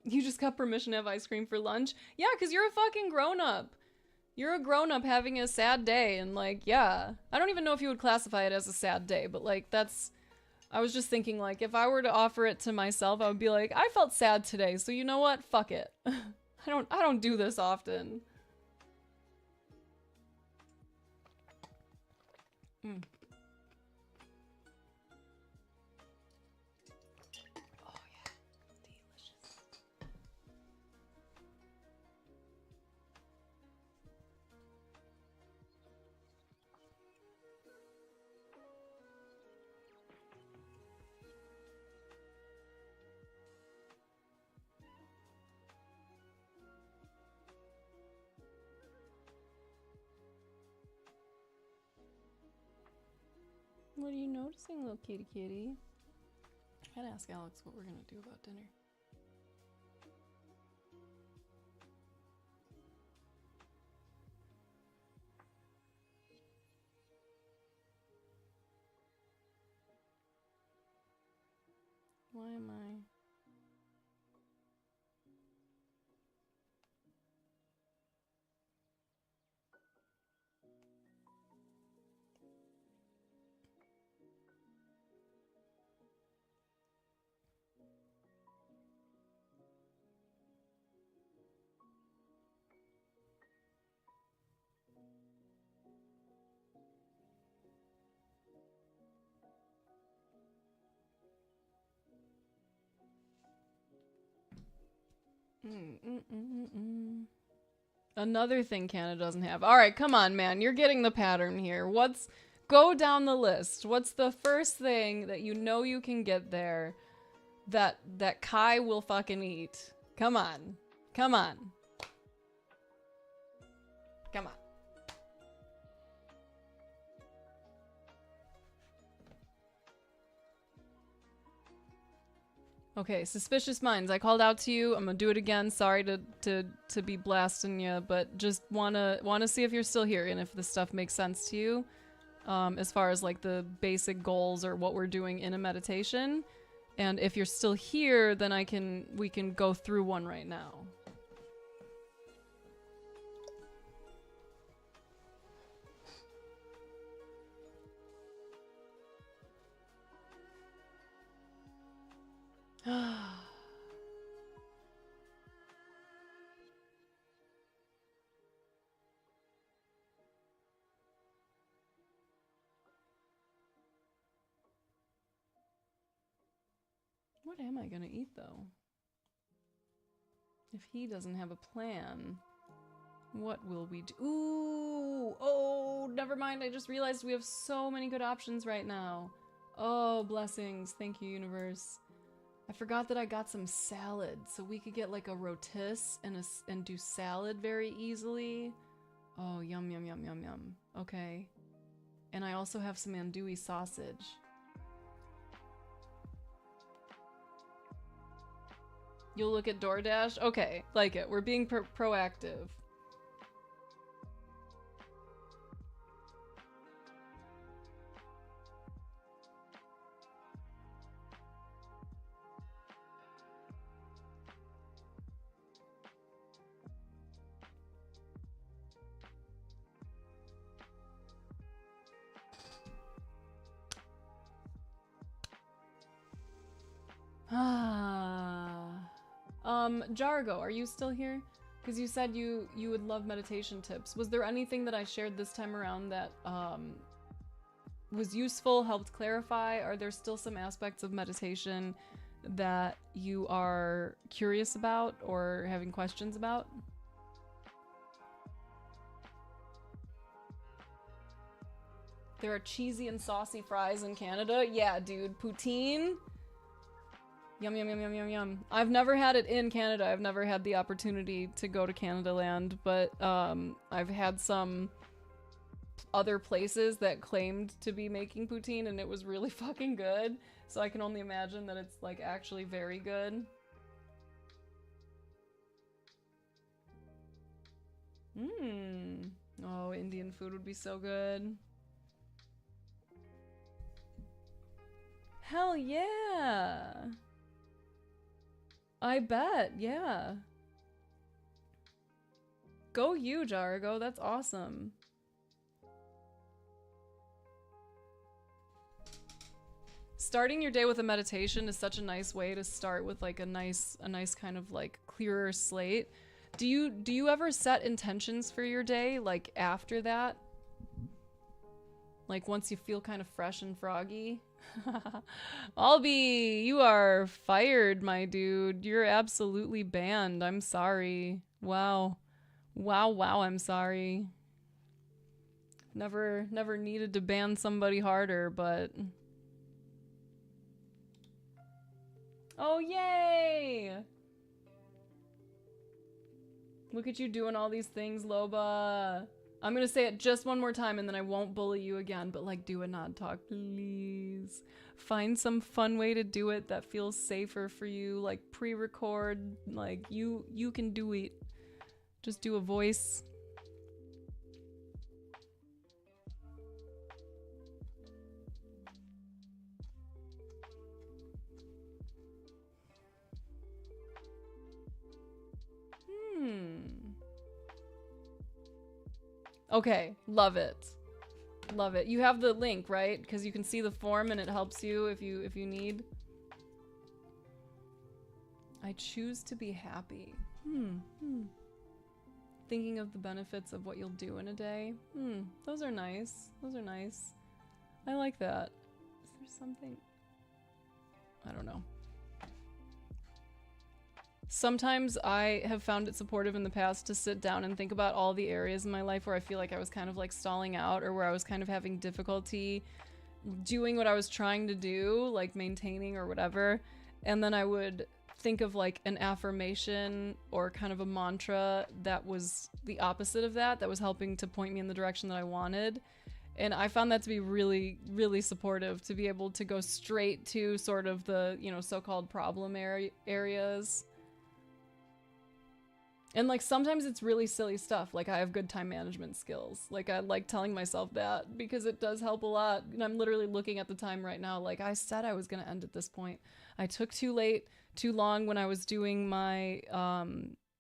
You just got permission to have ice cream for lunch? Yeah, because you're a fucking grown-up. You're a grown-up having a sad day, and like, yeah. I don't even know if you would classify it as a sad day, but like, that's... I was just thinking, like, if I were to offer it to myself, I would be like, I felt sad today, so you know what? Fuck it. I don't do this often. Mm. Oh yeah, delicious. What are you noticing, little kitty kitty? I gotta ask Alex what we're gonna do about dinner. Why am I... Another thing Canada doesn't have. All right, come on, man. You're getting the pattern here. Go down the list. What's the first thing that you know you can get there that Kai will fucking eat? Come on. Come on. Come on. Okay, Suspicious Minds. I called out to you. I'm gonna do it again. Sorry to be blasting you, but just wanna see if you're still here and if this stuff makes sense to you, as far as like the basic goals or what we're doing in a meditation. And if you're still here, then we can go through one right now. What am I gonna eat though? If he doesn't have a plan, what will we do? Ooh! Oh, never mind. I just realized we have so many good options right now. Oh, blessings. Thank you, universe. I forgot that I got some salad, so we could get like a rotis and do salad very easily. Oh, yum, yum, yum, yum, yum. Okay. And I also have some andouille sausage. You'll look at DoorDash? Okay, like it. We're being proactive. Jargo, are you still here? Because you said you would love meditation tips. Was there anything that I shared this time around that was useful, helped clarify? Are there still some aspects of meditation that you are curious about or having questions about? There are cheesy and saucy fries in Canada. Yeah, dude, poutine. Yum, yum, yum, yum, yum, yum. I've never had it in Canada. I've never had the opportunity to go to Canada Land, but I've had some other places that claimed to be making poutine and it was really fucking good. So I can only imagine that it's like actually very good. Mmm. Oh, Indian food would be so good. Hell yeah! I bet, yeah. Go you, Jargo, that's awesome. Starting your day with a meditation is such a nice way to start with like a nice kind of like clearer slate. Do you ever set intentions for your day like after that? Like once you feel kind of fresh and froggy? Albie, you are fired, my dude. You're absolutely banned. I'm sorry. Wow. Wow, I'm sorry. Never needed to ban somebody harder, but... Oh, yay! Look at you doing all these things, Loba. I'm gonna say it just one more time and then I won't bully you again, but like do a nod talk, please. Find some fun way to do it that feels safer for you, like pre-record, like you can do it. Just do a voice. Okay, love it. Love it. You have the link, right? Because you can see the form and it helps you if you need. I choose to be happy. Thinking of the benefits of what you'll do in a day. Those are nice. Those are nice. I like that. Is there something? I don't know. Sometimes I have found it supportive in the past to sit down and think about all the areas in my life where I feel like I was kind of like stalling out or where I was kind of having difficulty doing what I was trying to do, like maintaining or whatever. And then I would think of like an affirmation or kind of a mantra that was the opposite of that, that was helping to point me in the direction that I wanted. And I found that to be really, really supportive, to be able to go straight to sort of the, you know, so-called problem areas. And like sometimes it's really silly stuff, like I have good time management skills. Like I like telling myself that because it does help a lot. And I'm literally looking at the time right now, like I said I was gonna end at this point. I took too long when I was doing my,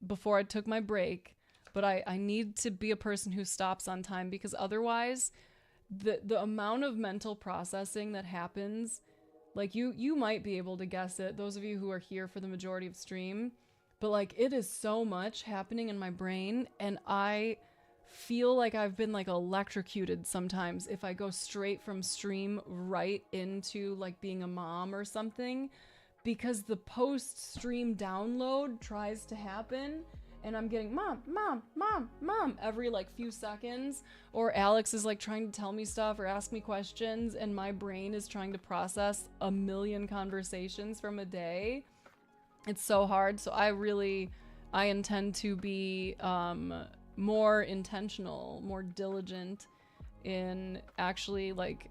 before I took my break. But I need to be a person who stops on time because otherwise the amount of mental processing that happens, like you might be able to guess it, those of you who are here for the majority of stream. But like it is so much happening in my brain and I feel like I've been like electrocuted sometimes if I go straight from stream right into like being a mom or something, because the post-stream download tries to happen and I'm getting mom every like few seconds, or Alex is like trying to tell me stuff or ask me questions and my brain is trying to process a million conversations from a day. It's so hard. So I intend to be more intentional, more diligent in actually like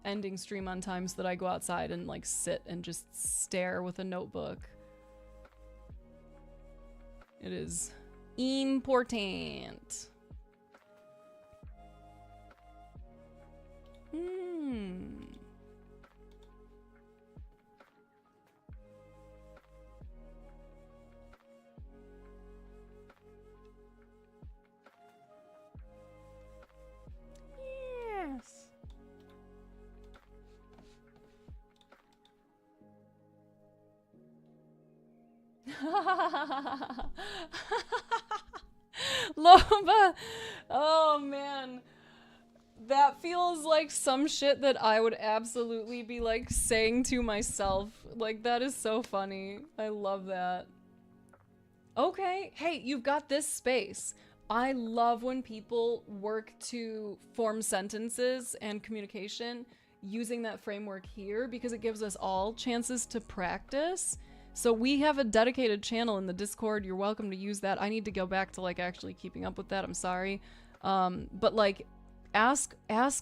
ending stream on time so that I go outside and like sit and just stare with a notebook. It is important. Yes. Loba. Oh man. That feels like some shit that I would absolutely be like saying to myself. Like that is so funny. I love that. Okay, hey, you've got this space. I love when people work to form sentences and communication using that framework here because it gives us all chances to practice. So we have a dedicated channel in the Discord. You're welcome to use that. I need to go back to like actually keeping up with that. I'm sorry. But like ask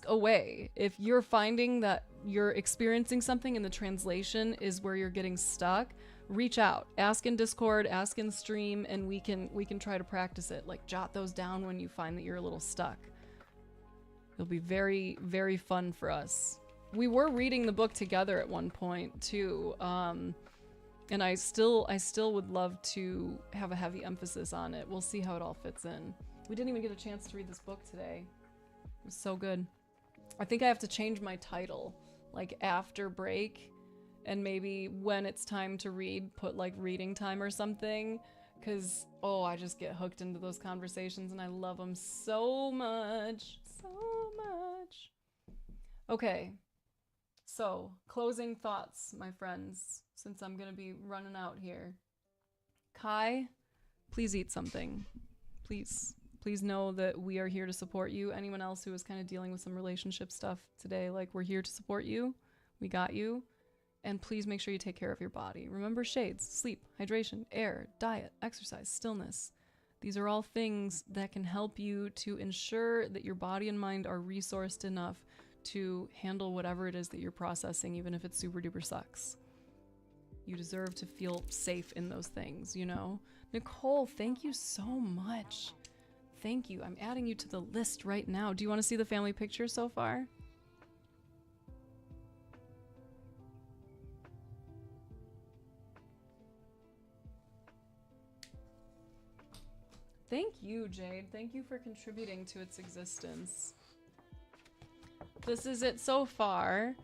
away. If you're finding that you're experiencing something and the translation is where you're getting stuck, reach out, ask in Discord, ask in stream, and we can try to practice it. Like jot those down when you find that you're a little stuck. It'll be very, very fun for us. We were reading the book together at one point too, and I still would love to have a heavy emphasis on it. We'll see how it all fits in. We didn't even get a chance to read this book today. It was so good. I think I have to change my title, like after break. And maybe when it's time to read, put like reading time or something. Cause, oh, I just get hooked into those conversations and I love them so much. So much. Okay. So, closing thoughts, my friends, since I'm gonna be running out here. Kai, please eat something. Please. Please know that we are here to support you. Anyone else who is kind of dealing with some relationship stuff today, like we're here to support you. We got you. And please make sure you take care of your body. Remember shades, sleep, hydration, air, diet, exercise, stillness. These are all things that can help you to ensure that your body and mind are resourced enough to handle whatever it is that you're processing, even if it super duper sucks. You deserve to feel safe in those things, you know? Nicole, thank you so much. Thank you. I'm adding you to the list right now. Do you want to see the family picture so far? Thank you, Jade. Thank you for contributing to its existence. This is it so far,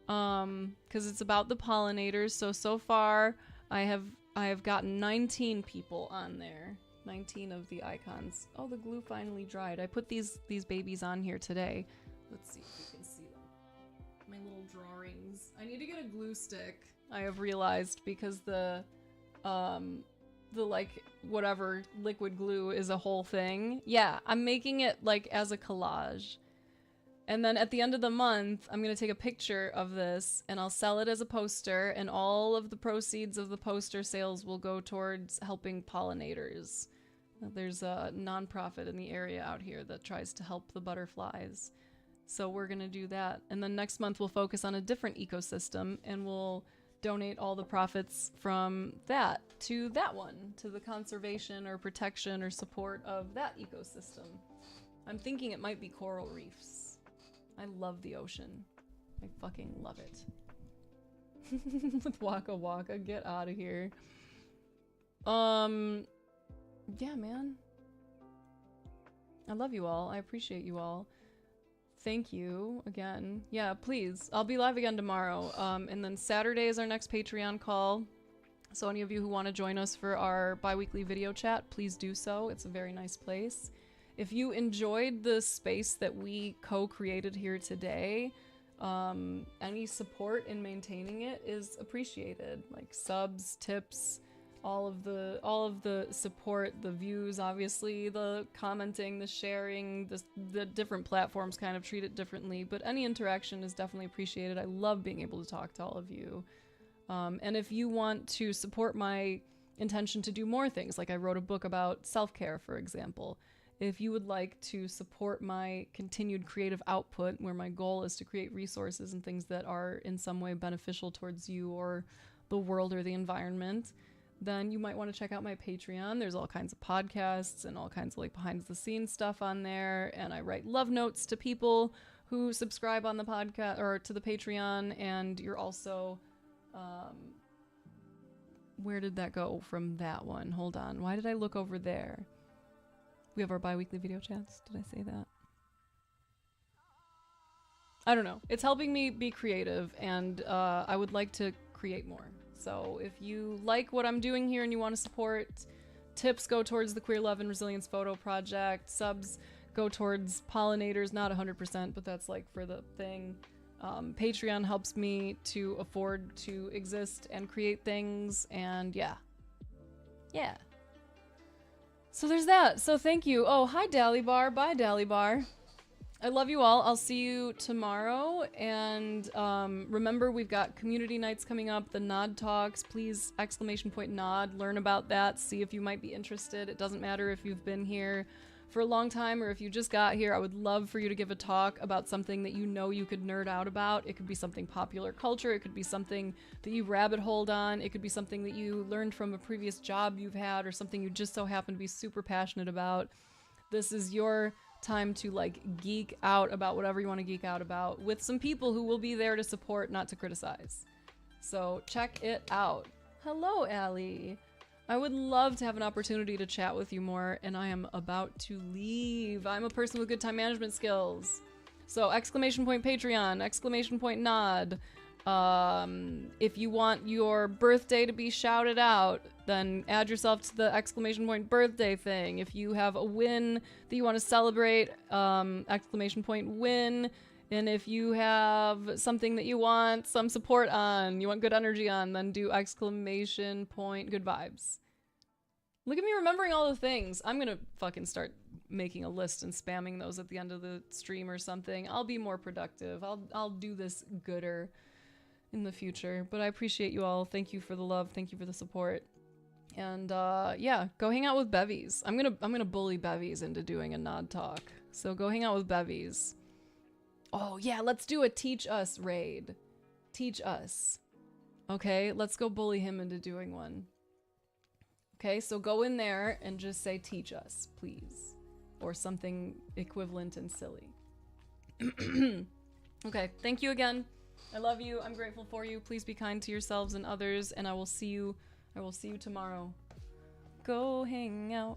because it's about the pollinators. So far, I have gotten 19 people on there. 19 of the icons. Oh, the glue finally dried. I put these babies on here today. Let's see if you can see them. My little drawings. I need to get a glue stick, I have realized, because the like whatever liquid glue is a whole thing. Yeah, I'm making it like as a collage. And then at the end of the month, I'm going to take a picture of this and I'll sell it as a poster, and all of the proceeds of the poster sales will go towards helping pollinators. There's a nonprofit in the area out here that tries to help the butterflies. So we're going to do that. And then next month we'll focus on a different ecosystem and we'll donate all the profits from that to that one, to the conservation or protection or support of that ecosystem. I'm thinking it might be coral reefs. I love the ocean. I fucking love it. With Waka Waka, get out of here. Yeah, man. I love you all. I appreciate you all. Thank you again. Yeah, please. I'll be live again tomorrow. And then Saturday is our next Patreon call. So any of you who want to join us for our bi-weekly video chat, please do so. It's a very nice place. If you enjoyed the space that we co-created here today, any support in maintaining it is appreciated. Like subs, tips, all of the support, the views, obviously, the commenting, the sharing, the different platforms kind of treat it differently, but any interaction is definitely appreciated. I love being able to talk to all of you. And if you want to support my intention to do more things, like I wrote a book about self-care, for example, if you would like to support my continued creative output, where my goal is to create resources and things that are in some way beneficial towards you or the world or the environment, then you might want to check out my Patreon. There's all kinds of podcasts and all kinds of like behind the scenes stuff on there. And I write love notes to people who subscribe on the podcast or to the Patreon. And you're also, where did that go from that one? Hold on. Why did I look over there? We have our bi-weekly video chats. Did I say that? I don't know. It's helping me be creative, and I would like to create more. So if you like what I'm doing here and you want to support, tips go towards the Queer Love and Resilience Photo Project. Subs go towards pollinators, not 100%, but that's like for the thing. Patreon helps me to afford to exist and create things, and yeah. So there's that. So thank you. Oh, hi Dally Bar. Bye Dally Bar. I love you all. I'll see you tomorrow. And remember, we've got community nights coming up, the Nod Talks. Please, !Nod. Learn about that. See if you might be interested. It doesn't matter if you've been here for a long time or if you just got here. I would love for you to give a talk about something that you know you could nerd out about. It could be something popular culture. It could be something that you rabbit holed on. It could be something that you learned from a previous job you've had or something you just so happen to be super passionate about. This is your time to like geek out about whatever you want to geek out about with some people who will be there to support, not to criticize. So check it out. Hello, Allie. I would love to have an opportunity to chat with you more, and I am about to leave. I'm a person with good time management skills. So !Patreon, !Nod. If you want your birthday to be shouted out, then add yourself to the !Birthday thing. If you have a win that you want to celebrate, !Win. And if you have something that you want some support on, you want good energy on, then do ! Good vibes. Look at me remembering all the things. I'm gonna fucking start making a list and spamming those at the end of the stream or something. I'll be more productive. I'll do this gooder in the future. But I appreciate you all. Thank you for the love. Thank you for the support. And yeah, go hang out with bevies. I'm gonna bully bevies into doing a Nod Talk. So go hang out with bevies. Oh yeah, let's do a Teach Us raid. Teach Us. Okay, let's go bully him into doing one. Okay, so go in there and just say teach us, please. Or something equivalent and silly. Okay, thank you again. I love you. I'm grateful for you. Please be kind to yourselves and others, and I will see you tomorrow. Go hang out.